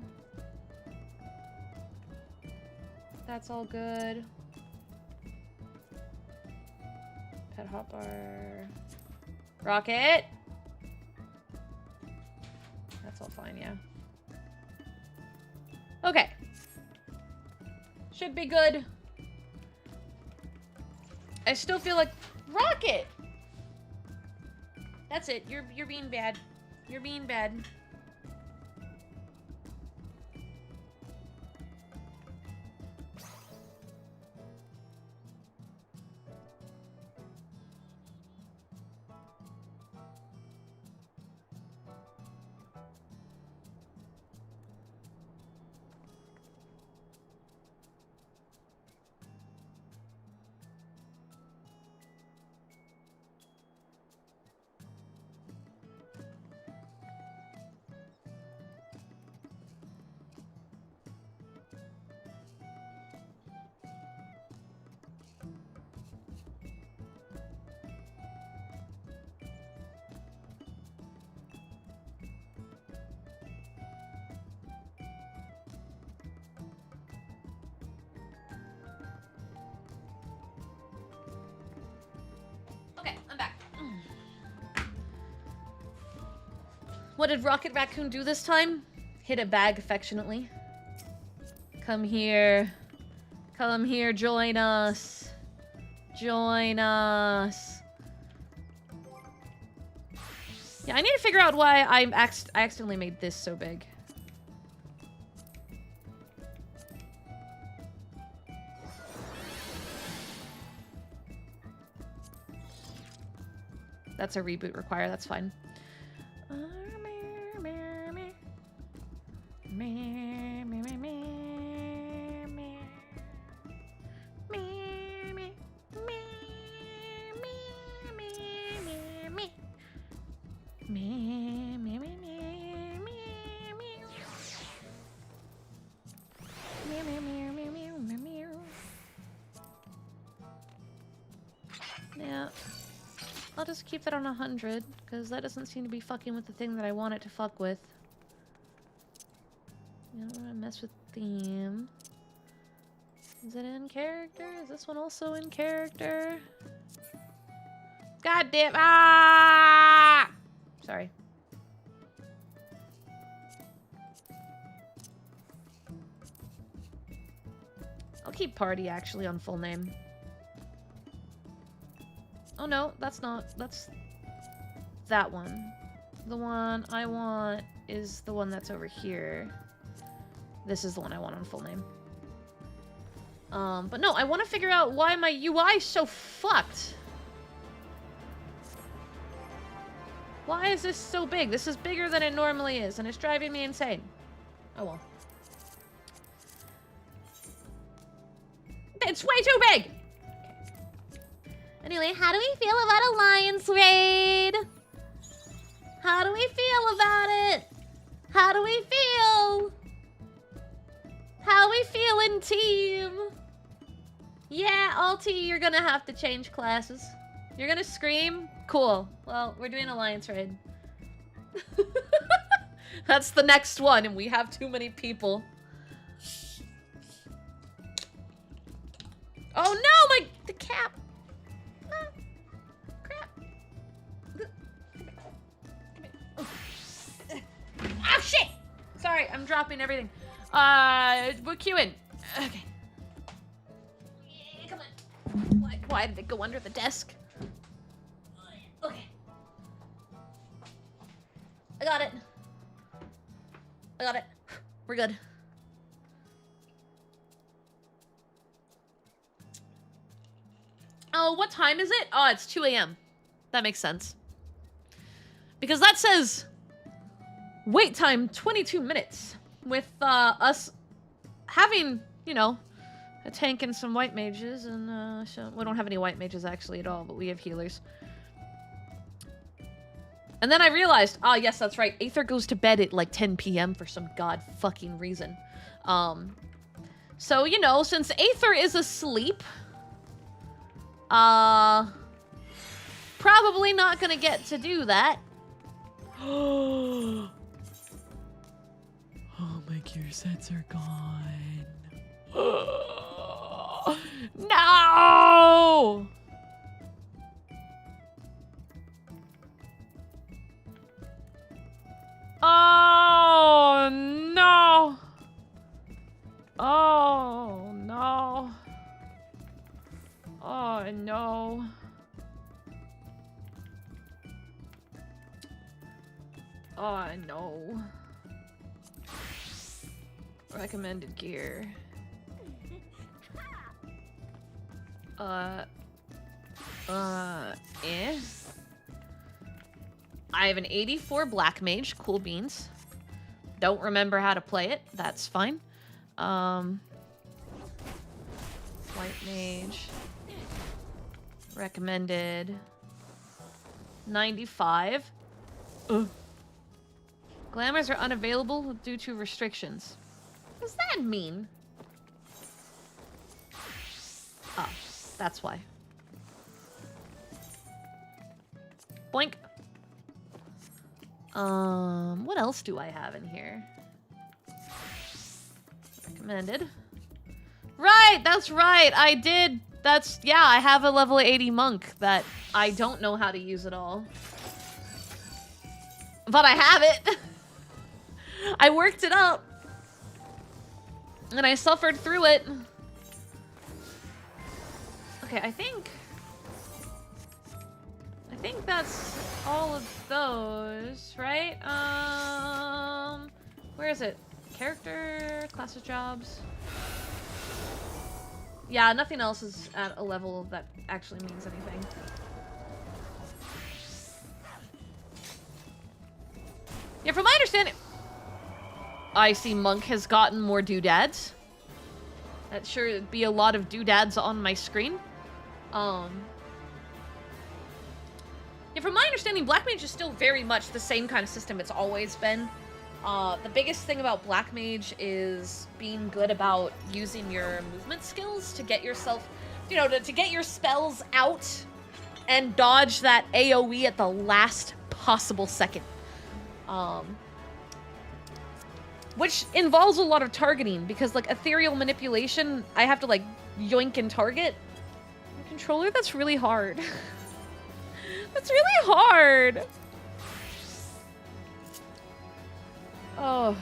That's all good. Pet hotbar. Rocket! That's all fine, yeah. Okay. Should be good. I still feel like... Rocket! That's it. You're being bad. You're being bad. What did Rocket Raccoon do this time? Hit a bag affectionately. Come here. Come here, join us. Join us. Yeah, I need to figure out why I accidentally made this so big. That's a reboot require, that's fine. Yeah. I'll just keep that on 100, because that doesn't seem to be fucking with the thing that I want it to fuck with. You don't want to mess with theme. Is it in character? Is this one also in character? God damn! Ah! Sorry. I'll keep party actually on full name. Oh no, that's not. That's that one. The one I want is the one that's over here. This is the one I want on full name. But no, I want to figure out why my UI is so fucked. Why is this so big? This is bigger than it normally is, and it's driving me insane. Oh well. It's way too big! Anyway, how do we feel about Alliance Raid? How do we feel about it? How do we feel? How we feeling, team? Yeah, Alti, you're gonna have to change classes. You're gonna scream? Cool. Well, we're doing Alliance Raid. That's the next one, and we have too many people. Oh no, the cap! Crap. Oh shit! Sorry, I'm dropping everything. We're queuing. Okay. Come on. Why did it go under the desk? Okay. I got it. I got it. We're good. Oh, what time is it? Oh, it's 2 a.m. That makes sense. Because that says wait time 22 minutes. With us having, you know, a tank and some white mages. And so we don't have any white mages actually at all, but we have healers. And then I realized, yes, that's right. Aether goes to bed at like 10 p.m. for some god fucking reason. So, you know, since Aether is asleep, probably not gonna get to do that. Oh, my gear sets are gone. No! Oh, no! Oh, no. Oh, no. Oh, no. Recommended gear. Eh? I have an 84 Black Mage, cool beans. Don't remember how to play it, that's fine. White Mage. Recommended. 95. Ugh. Glamours are unavailable due to restrictions. What does that mean? Oh, that's why. Boink. What else do I have in here? Recommended. Right, that's right. I did. Yeah, I have a level 80 monk that I don't know how to use at all. But I have it. I worked it up. And I suffered through it. Okay, I think that's all of those, right? Where is it? Character, classes, jobs. Yeah, nothing else is at a level that actually means anything. Yeah, from my understanding, I see Monk has gotten more doodads. That sure would be a lot of doodads on my screen. Yeah, from my understanding, Black Mage is still very much the same kind of system it's always been. The biggest thing about Black Mage is being good about using your movement skills to get yourself, you know, to get your spells out and dodge that AoE at the last possible second. Which involves a lot of targeting, because, like, ethereal manipulation, I have to, like, yoink and target. My controller, that's really hard. That's really hard. Oh.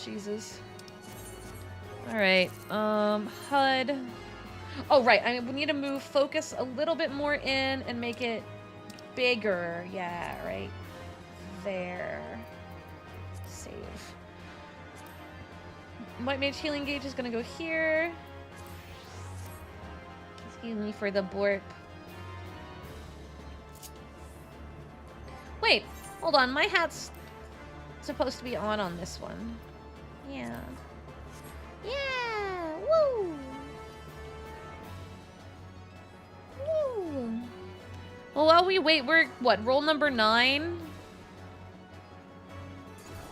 Jesus. Alright, HUD. Oh, right, we need to move focus a little bit more in and make it bigger. Yeah, right there. Save. White Mage healing gauge is gonna go here. Excuse me for the blurp. Wait, hold on. My hat's supposed to be on this one. Yeah. Yeah! Woo! Woo! Well, while we wait, we're, what, roll number 9?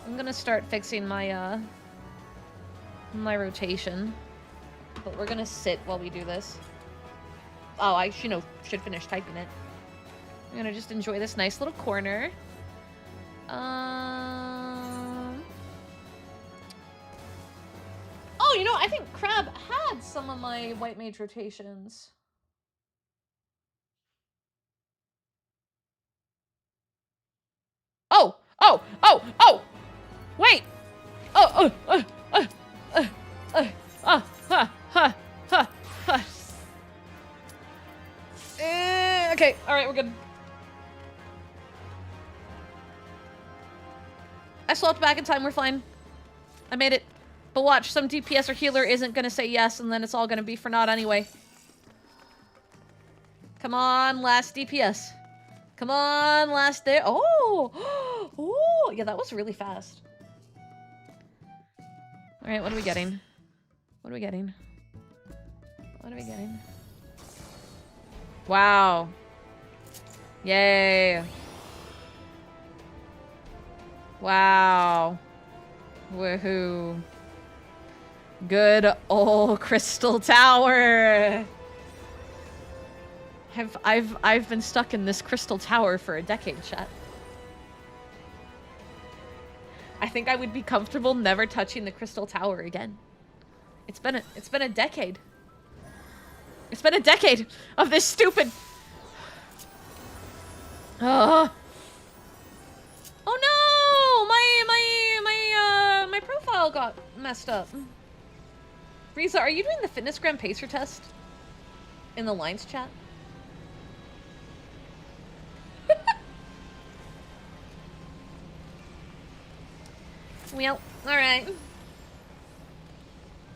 I'm gonna start fixing my, my rotation. But we're gonna sit while we do this. Oh, I, you know, should finish typing it. I'm gonna just enjoy this nice little corner. Oh, you know, I think Crab had some of my White Mage rotations. Oh! Oh! Oh! Oh! Wait! Oh! Okay, alright, we're good. I swapped back in time, we're fine. I made it. But watch, some DPS or healer isn't gonna say yes, and then it's all gonna be for naught anyway. Come on, last DPS. Come on, last day. Oh! Oh! Yeah, that was really fast. Alright, what are we getting? What are we getting? What are we getting? Wow. Yay. Wow. Woohoo. Good old Crystal Tower. I've been stuck in this Crystal Tower for a decade, chat. I think I would be comfortable never touching the Crystal Tower again. It's been a decade. It's been a decade of this stupid. Oh no! My profile got messed up. Riza, are you doing the Fitness Gram Pacer test in the Lines chat? Well, alright.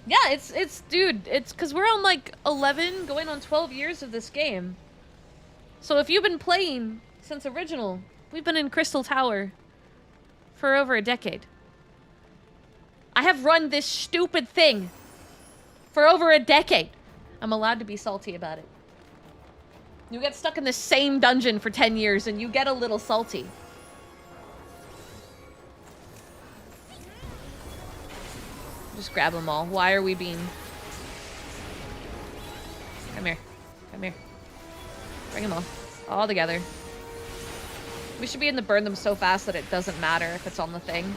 Yeah, dude, it's because we're on like 11, going on 12 years of this game. So if you've been playing since original, we've been in Crystal Tower for over a decade. I have run this stupid thing for over a decade. I'm allowed to be salty about it. You get stuck in the same dungeon for 10 years and you get a little salty. Just grab them all. Why are we being... Come here. Come here. Bring them all together. We should be able to burn them so fast that it doesn't matter if it's on the thing.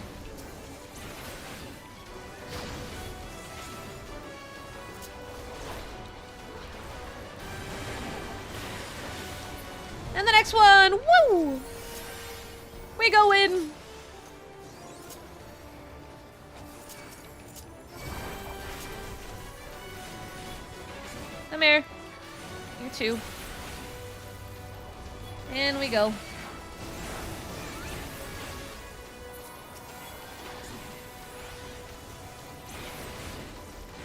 And the next one! Woo! We go in. Come here. You too. And we go.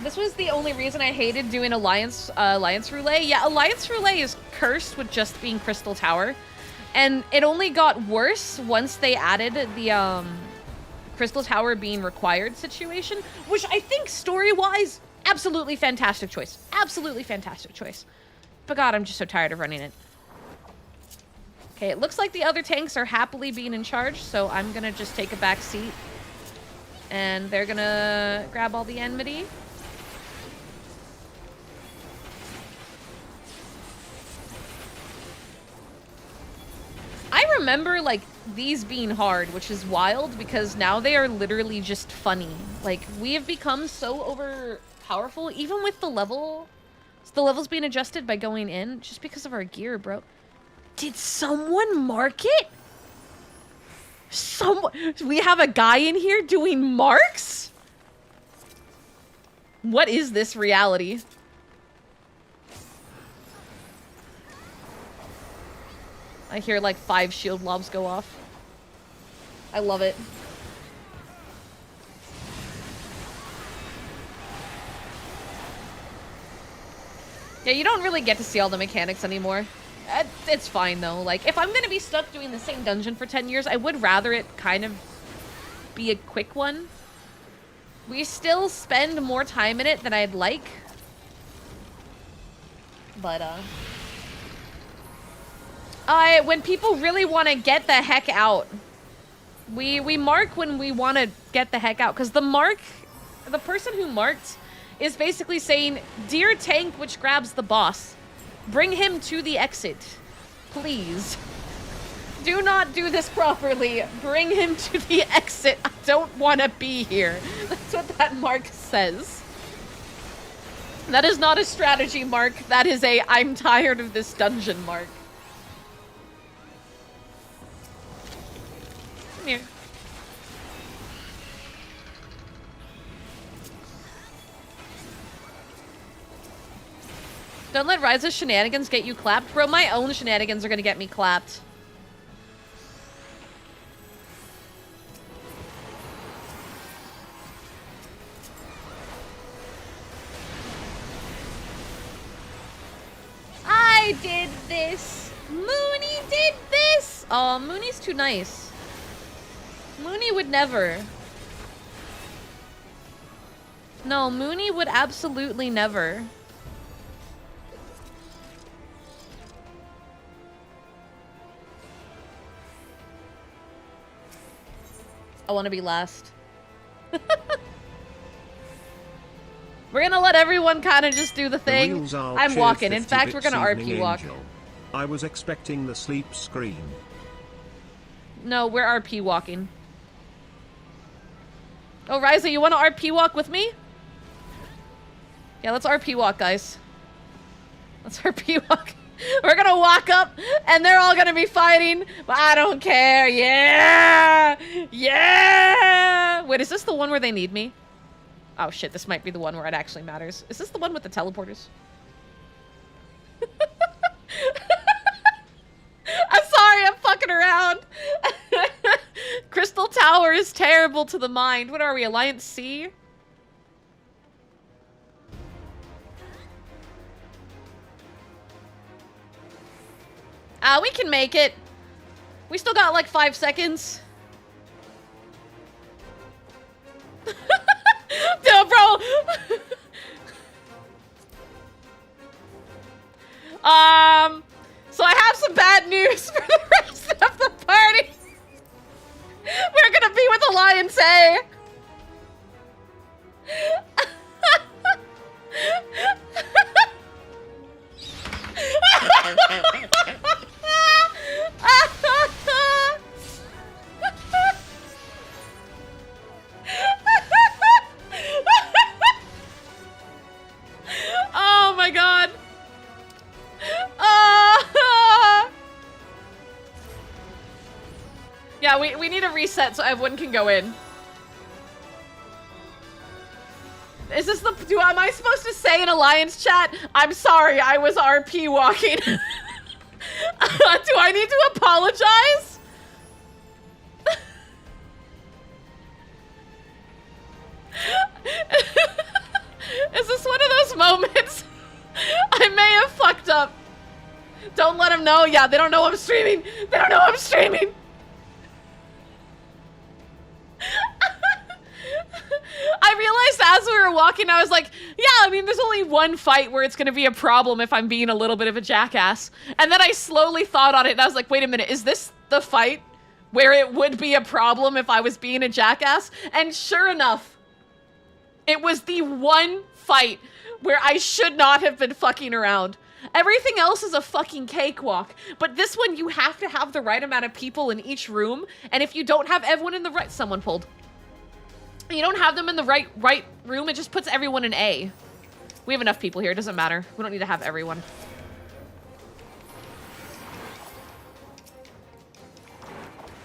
This was the only reason I hated doing Alliance Roulette. Yeah, Alliance Roulette is cursed with just being Crystal Tower. And it only got worse once they added the Crystal Tower being required situation, which I think story-wise, absolutely fantastic choice. Absolutely fantastic choice. But God, I'm just so tired of running it. Okay, it looks like the other tanks are happily being in charge, so I'm gonna just take a back seat. And they're gonna grab all the enmity. I remember, like, these being hard, which is wild, because now they are literally just funny. Like, we have become so overpowerful, even with the level... The level's being adjusted by going in, just because of our gear, bro. Did someone mark it? We have a guy in here doing marks? What is this reality? I hear like 5 shield lobs go off. I love it. Yeah, you don't really get to see all the mechanics anymore. It's fine though. Like, if I'm gonna be stuck doing the same dungeon for 10 years, I would rather it kind of be a quick one. We still spend more time in it than I'd like. But, when people really want to get the heck out, we mark when we want to get the heck out. Because the person who marked is basically saying, "Dear tank which grabs the boss, bring him to the exit. Please. Do not do this properly. Bring him to the exit. I don't want to be here." That's what that mark says. That is not a strategy mark. That is a "I'm tired of this dungeon" mark. Come here. Don't let Ryza's shenanigans get you clapped. Bro, my own shenanigans are gonna get me clapped. I did this. Mooney did this. Oh, Mooney's too nice. Mooney would never. No, Mooney would absolutely never. I want to be last. We're gonna let everyone kind of just do the thing. I'm walking. In fact, we're gonna RP walk. I was expecting the sleep screen. No, we're RP walking. Oh, Ryza, you want to RP walk with me? Yeah, let's RP walk, guys. Let's RP walk. We're gonna walk up, and they're all gonna be fighting, but I don't care. Yeah! Yeah! Wait, is this the one where they need me? Oh shit, this might be the one where it actually matters. Is this the one with the teleporters? I'm sorry, I'm fucking around. Crystal Tower is terrible to the mind. What are we, Alliance C? We can make it. We still got like 5 seconds. No, bro. So I have some bad news for the rest of the party. We're gonna be with Alliance A. Oh my god. Yeah, reset so everyone can go in. Is this the... am I supposed to say in Alliance chat? I'm sorry, I was RP walking. Do I need to apologize? Is this one of those moments I may have fucked up? Don't let them know. Yeah, they don't know I'm streaming. They don't know I'm streaming. I realized as we were walking, I was like, yeah, I mean, there's only one fight where it's going to be a problem if I'm being a little bit of a jackass. And then I slowly thought on it, and I was like, wait a minute, is this the fight where it would be a problem if I was being a jackass? And sure enough, it was the one fight where I should not have been fucking around. Everything else is a fucking cakewalk, but this one you have to have the right amount of people in each room, and if you don't have everyone in the right... Someone pulled. You don't have them in the right room, it just puts everyone in A. We have enough people here, it doesn't matter. We don't need to have everyone.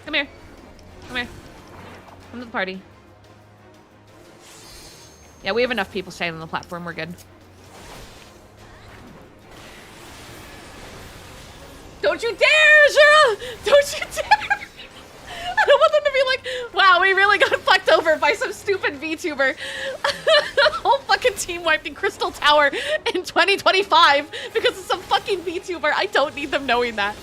Come here. Come here. Come to the party. Yeah, we have enough people staying on the platform, we're good. Don't you dare, Jura! Don't you dare! I don't want them to be like, wow, we really got fucked over by some stupid VTuber. The whole fucking team wiped in Crystal Tower in 2025 because of some fucking VTuber. I don't need them knowing that.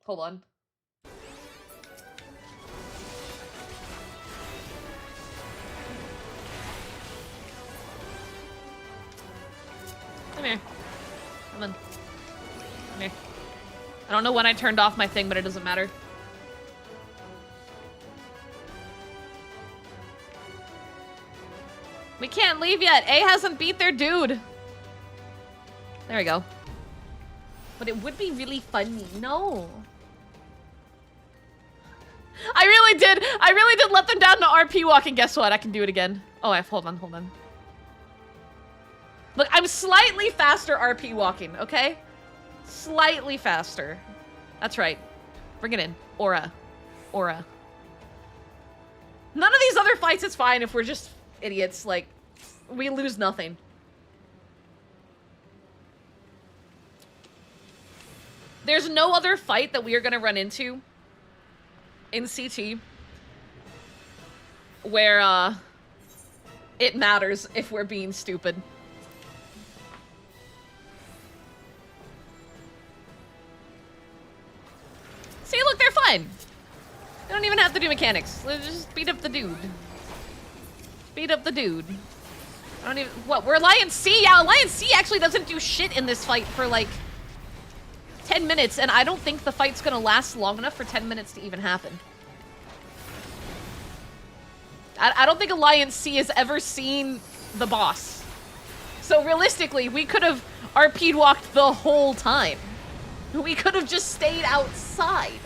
Hold on. Come here. Come on. Come here. I don't know when I turned off my thing, but it doesn't matter. We can't leave yet. A hasn't beat their dude. There we go. But it would be really funny. No. I really did let them down to RP walk, and guess what? I can do it again. Oh, hold on. Look, I'm slightly faster RP walking, okay? Slightly faster. That's right. Bring it in. Aura. Aura. None of these other fights is fine if we're just idiots. Like, we lose nothing. There's no other fight that we are going to run into in CT where, it matters if we're being stupid. See, look, they're fine. They don't even have to do mechanics. Let's just beat up the dude. Beat up the dude. I don't even... What, we're Alliance C? Yeah, Alliance C actually doesn't do shit in this fight for, like, 10 minutes, and I don't think the fight's gonna last long enough for 10 minutes to even happen. I don't think Alliance C has ever seen the boss. So realistically, we could have RP'd walked the whole time. We could have just stayed outside.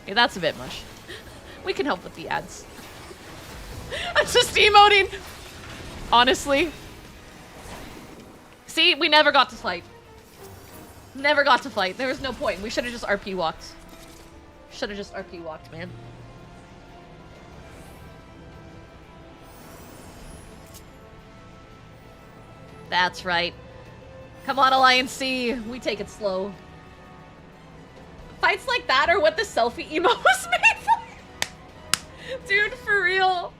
Okay, that's a bit much. We can help with the ads. I'm just emoting. Honestly. See, we never got to fight. Never got to fight. There was no point. We should have just RP walked. Should have just RP walked, man. That's right. Come on, Alliance C. We take it slow. Fights like that are what the selfie emo was made for. Dude, for real.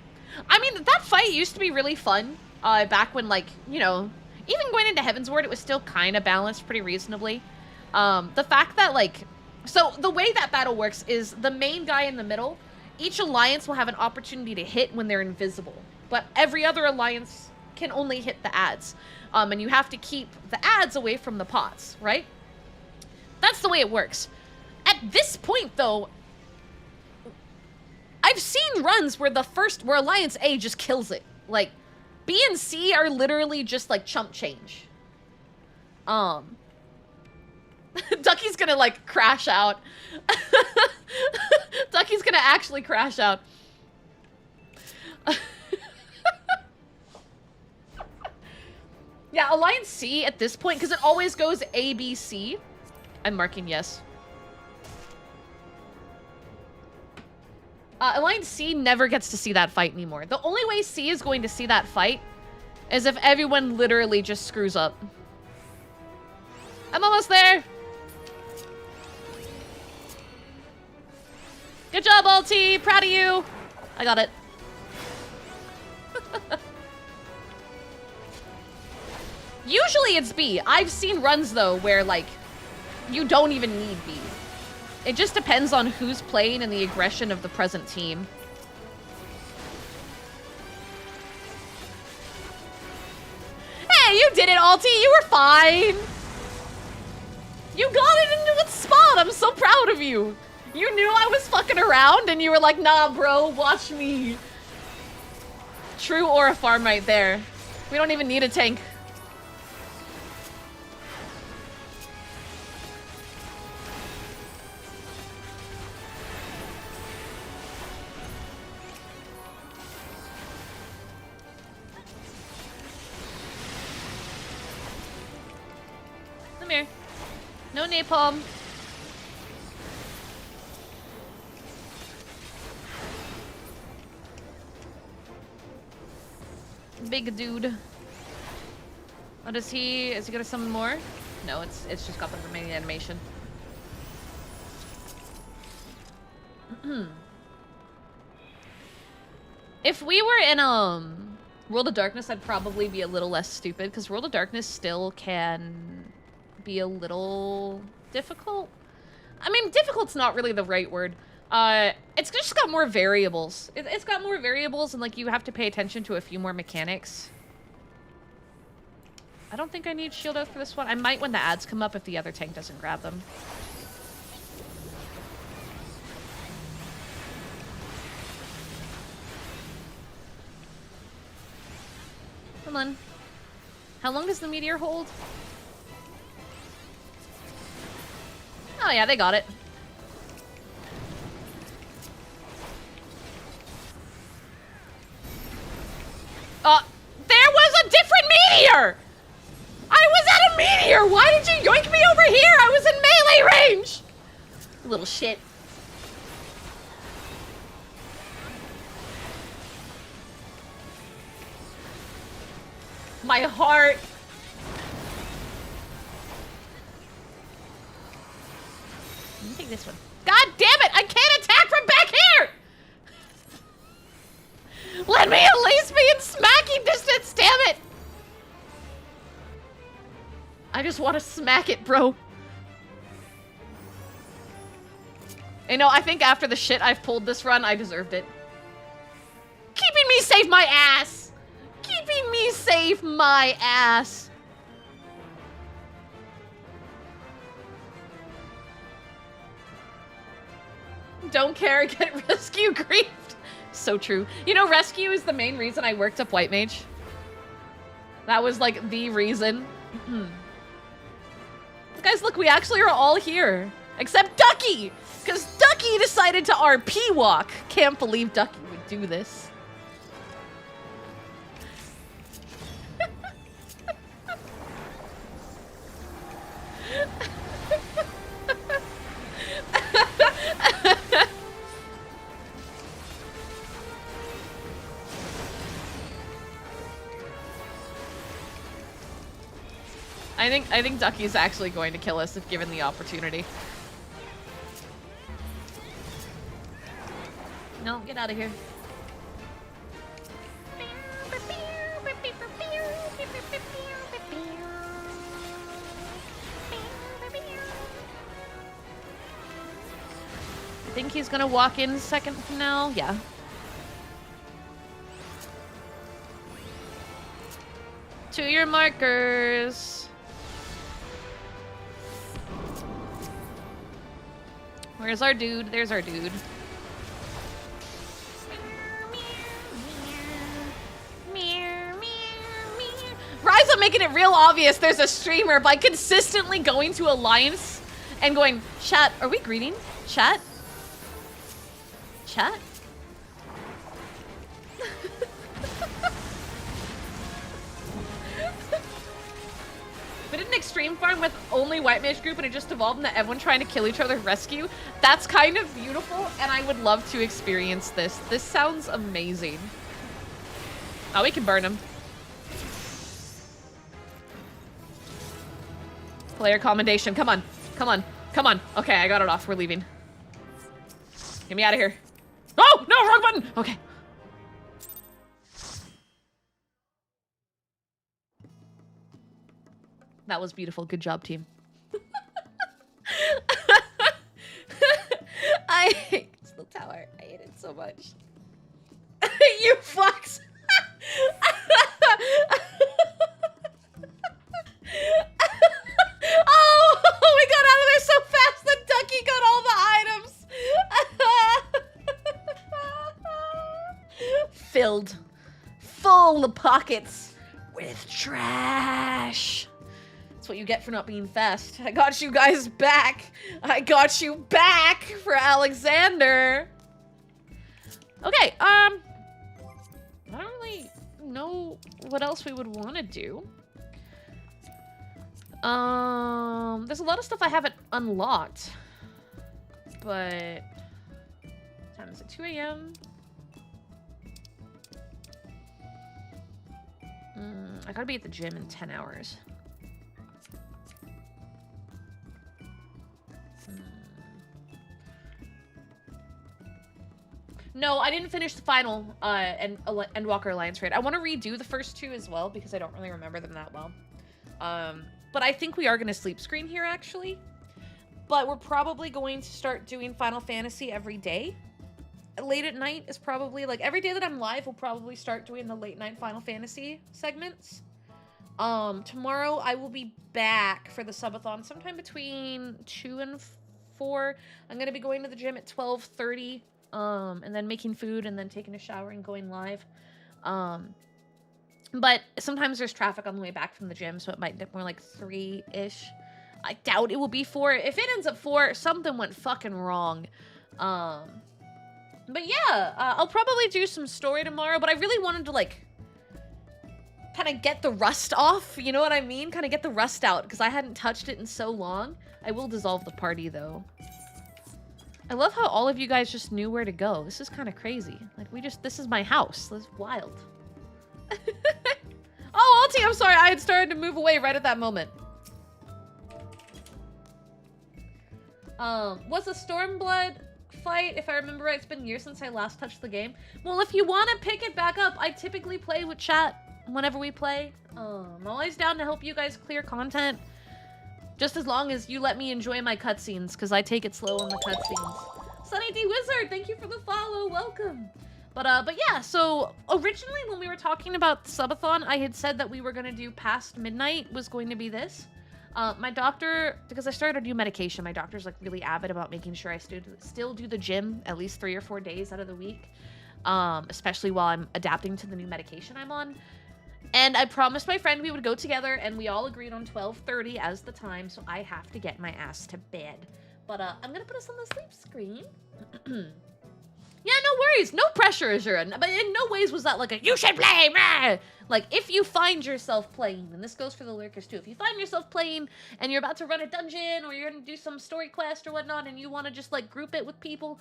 I mean, that fight used to be really fun. Back when, like, you know, even going into Heaven's Ward, it was still kind of balanced pretty reasonably. The fact that, like... So, the way that battle works is the main guy in the middle, each alliance will have an opportunity to hit when they're invisible. But every other alliance can only hit the ads. And you have to keep the ads away from the pots, right? That's the way it works. At this point, though, I've seen runs where where Alliance A just kills it. Like, B and C are literally just, like, chump change. Ducky's gonna, like, crash out. Ducky's gonna actually crash out. Yeah, Alliance C at this point, because it always goes A, B, C. I'm marking yes. Alliance C never gets to see that fight anymore. The only way C is going to see that fight is if everyone literally just screws up. I'm almost there. Good job, Ulti. Proud of you. I got it. Usually it's B. I've seen runs, though, where, like, you don't even need B. It just depends on who's playing and the aggression of the present team. Hey, you did it, Alti! You were fine! You got it into its spot! I'm so proud of you! You knew I was fucking around and you were like, nah, bro, watch me. True aura farm right there. We don't even need a tank. Come here. No napalm. Big dude. What is he gonna summon more? No, it's just got the remaining animation. If we were in World of Darkness, I'd probably be a little less stupid, because World of Darkness still can be a little difficult. I mean, difficult's not really the right word. It's just got more variables. It's got more variables, and, like, you have to pay attention to a few more mechanics. I don't think I need shield out for this one. I might when the ads come up if the other tank doesn't grab them. Come on. How long does the meteor hold? Oh yeah, they got it. There was a different meteor! I was at a meteor! Why did you yoink me over here? I was in melee range! Little shit. My heart. Let me take this one. God damn it! I can't attack from back here! Let me at least be in smacking distance, damn it! I just want to smack it, bro. You know, I think after the shit I've pulled this run, I deserved it. Keeping me safe, my ass! Keeping me safe, my ass! Don't care, get rescue griefed. So true. You know, rescue is the main reason I worked up White Mage. That was, like, the reason. Guys, look, we actually are all here. Except Ducky! Because Ducky decided to RP walk. Can't believe Ducky would do this. I think Ducky's actually going to kill us if given the opportunity. No, get out of here. I think he's gonna walk in second from now. Yeah. To your markers. Where's our dude? There's our dude. Ryza making it real obvious there's a streamer by consistently going to Alliance and going, chat, are we greeting? Chat? Chat? If it did an extreme farm with only white mage group and it just evolved into everyone trying to kill each other rescue, that's kind of beautiful, and I would love to experience this. This sounds amazing. Oh, we can burn him. Player commendation. Come on. Come on. Come on. Okay, I got it off. We're leaving. Get me out of here. Oh, no, wrong button. Okay. That was beautiful. Good job, team. I hate the tower. I hate it so much. You fucks. Oh, we got out of there so fast. The ducky got all the items. Filled. Full of pockets with trash. That's what you get for not being fast. I got you guys back. I got you back for Alexander. Okay, I don't really know what else we would want to do. There's a lot of stuff I haven't unlocked. But what time is it? 2 a.m. I gotta be at the gym in 10 hours. No, I didn't finish the final Endwalker Alliance raid. I want to redo the first two as well because I don't really remember them that well. But I think we are going to sleep screen here, actually. But we're probably going to start doing Final Fantasy every day. Late at night is probably, like, every day that I'm live, we'll probably start doing the late night Final Fantasy segments. Tomorrow I will be back for the subathon sometime between 2 and 4. I'm going to be going to the gym at 12:30. And then making food and then taking a shower and going live. But sometimes there's traffic on the way back from the gym, so it might dip more like 3-ish. I doubt it will be 4. If it ends up 4, something went fucking wrong. But yeah, I'll probably do some story tomorrow, but I really wanted to, like, kind of get the rust off, you know what I mean? Kind of get the rust out, because I hadn't touched it in so long. I will dissolve the party, though. I love how all of you guys just knew where to go. This is kind of crazy. Like, this is my house. This is wild. Oh, Alti, I'm sorry. I had started to move away right at that moment. Was a Stormblood fight, if I remember right, it's been years since I last touched the game. Well, if you want to pick it back up, I typically play with chat whenever we play. I'm always down to help you guys clear content. Just as long as you let me enjoy my cutscenes, because I take it slow on the cutscenes. Sunny D Wizard, thank you for the follow. Welcome. But yeah, so originally when we were talking about Subathon, I had said that we were going to do past midnight was going to be this. My doctor, because I started a new medication, my doctor's like really avid about making sure I still do the gym at least 3 or 4 days out of the week, especially while I'm adapting to the new medication I'm on. And I promised my friend we would go together, and we all agreed on 12:30 as the time, so I have to get my ass to bed. But I'm gonna put us on the sleep screen. Yeah, no worries. No pressure, Azura. But in no ways was that like a, you should play, meh! Like, if you find yourself playing, and this goes for the lurkers too, if you find yourself playing and you're about to run a dungeon or you're gonna do some story quest or whatnot and you want to just like group it with people,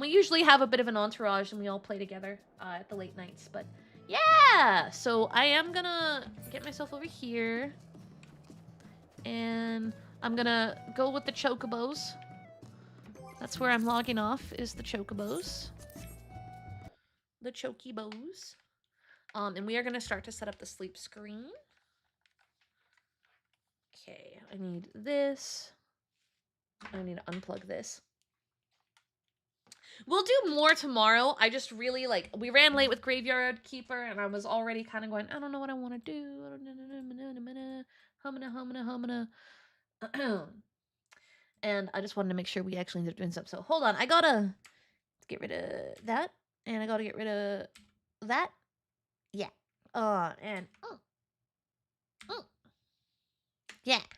we usually have a bit of an entourage and we all play together at the late nights. But yeah, so I am gonna get myself over here and I'm gonna go with the chocobos. That's where I'm logging off, is the chocobos. The chokibos. And we are gonna start to set up the sleep screen. Okay, I need this. I need to unplug this. We'll do more tomorrow. I just really, like, we ran late with Graveyard Keeper, and I was already kind of going, I don't know what I want to do. And I just wanted to make sure we actually ended up doing stuff. So hold on, I gotta get rid of that, and I gotta get rid of that. Yeah. Yeah.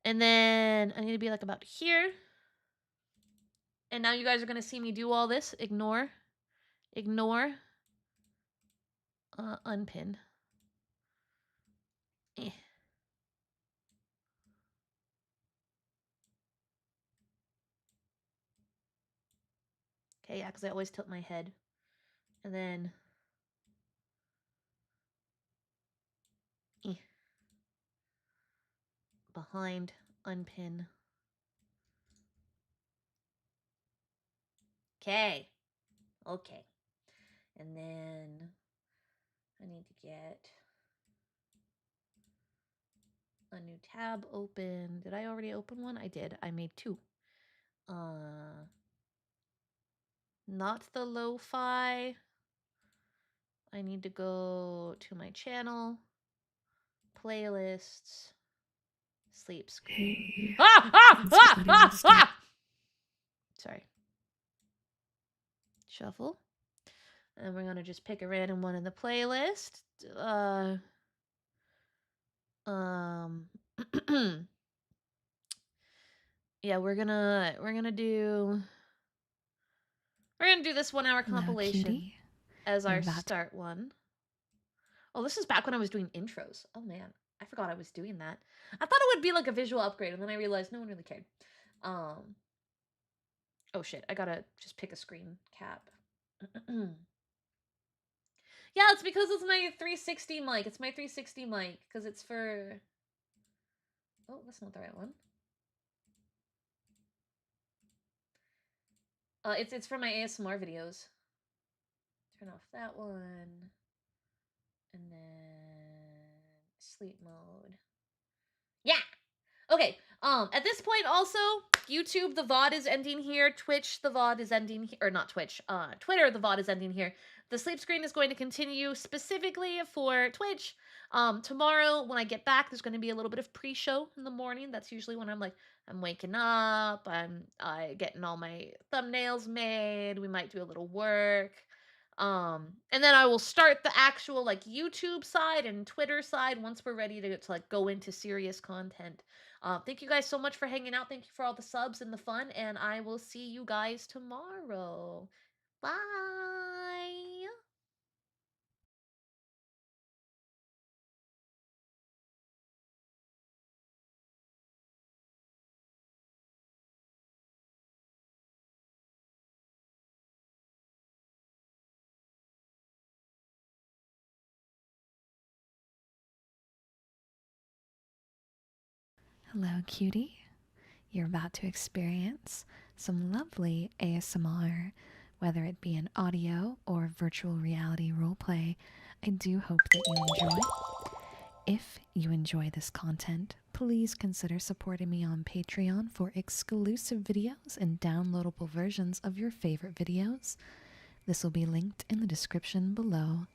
And then I need to be like about here. And now you guys are gonna see me do all this. Ignore. Unpin. Eh. Okay, yeah, because I always tilt my head. And then... behind, unpin. Okay. Okay. And then I need to get a new tab open. Did I already open one? I did. I made 2. Not the lo-fi. I need to go to my channel, playlists, sleep screen. Hey, Sorry. Shuffle. And we're gonna just pick a random one in the playlist. Yeah, we're gonna do this 1 hour hello, compilation cutie. as our You're about start one. Oh, this is back when I was doing intros. Oh man, I forgot I was doing that. I thought it would be like a visual upgrade, and then I realized no one really cared. Oh shit, I gotta just pick a screen cap. Yeah, it's because it's my 360 mic. It's my 360 mic because it's for... Oh, that's not the right one. It's for my ASMR videos. Turn off that one. And then sleep mode. Yeah. Okay. At this point also, YouTube, the VOD is ending here. Twitch, the VOD is ending here. Or not Twitch. Twitter, the VOD is ending here. The sleep screen is going to continue specifically for Twitch. Tomorrow, when I get back, there's going to be a little bit of pre-show in the morning. That's usually when I'm waking up. I'm getting all my thumbnails made. We might do a little work. And then I will start the actual YouTube side and Twitter side once we're ready to go into serious content. Thank you guys so much for hanging out. Thank you for all the subs and the fun, and I will see you guys tomorrow. Bye. hello, cutie. You're about to experience some lovely ASMR, whether it be an audio or virtual reality roleplay. I do hope that you enjoy. If you enjoy this content, please consider supporting me on Patreon for exclusive videos and downloadable versions of your favorite videos. This will be linked in the description below.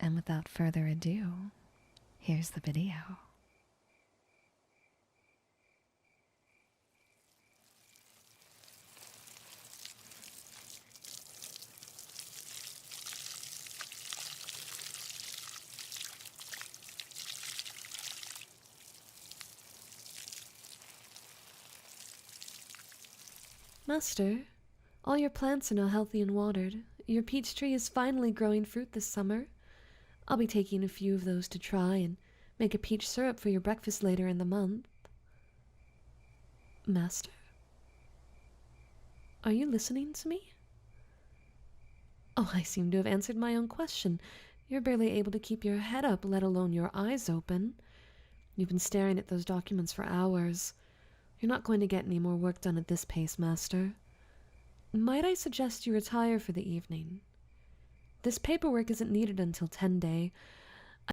And without further ado, here's the video. Master, all your plants are now healthy and watered. Your peach tree is finally growing fruit this summer. I'll be taking a few of those to try and make a peach syrup for your breakfast later in the month. Master? Are you listening to me? Oh, I seem to have answered my own question. You're barely able to keep your head up, let alone your eyes open. You've been staring at those documents for hours. You're not going to get any more work done at this pace, Master. Might I suggest you retire for the evening? This paperwork isn't needed until 10 day.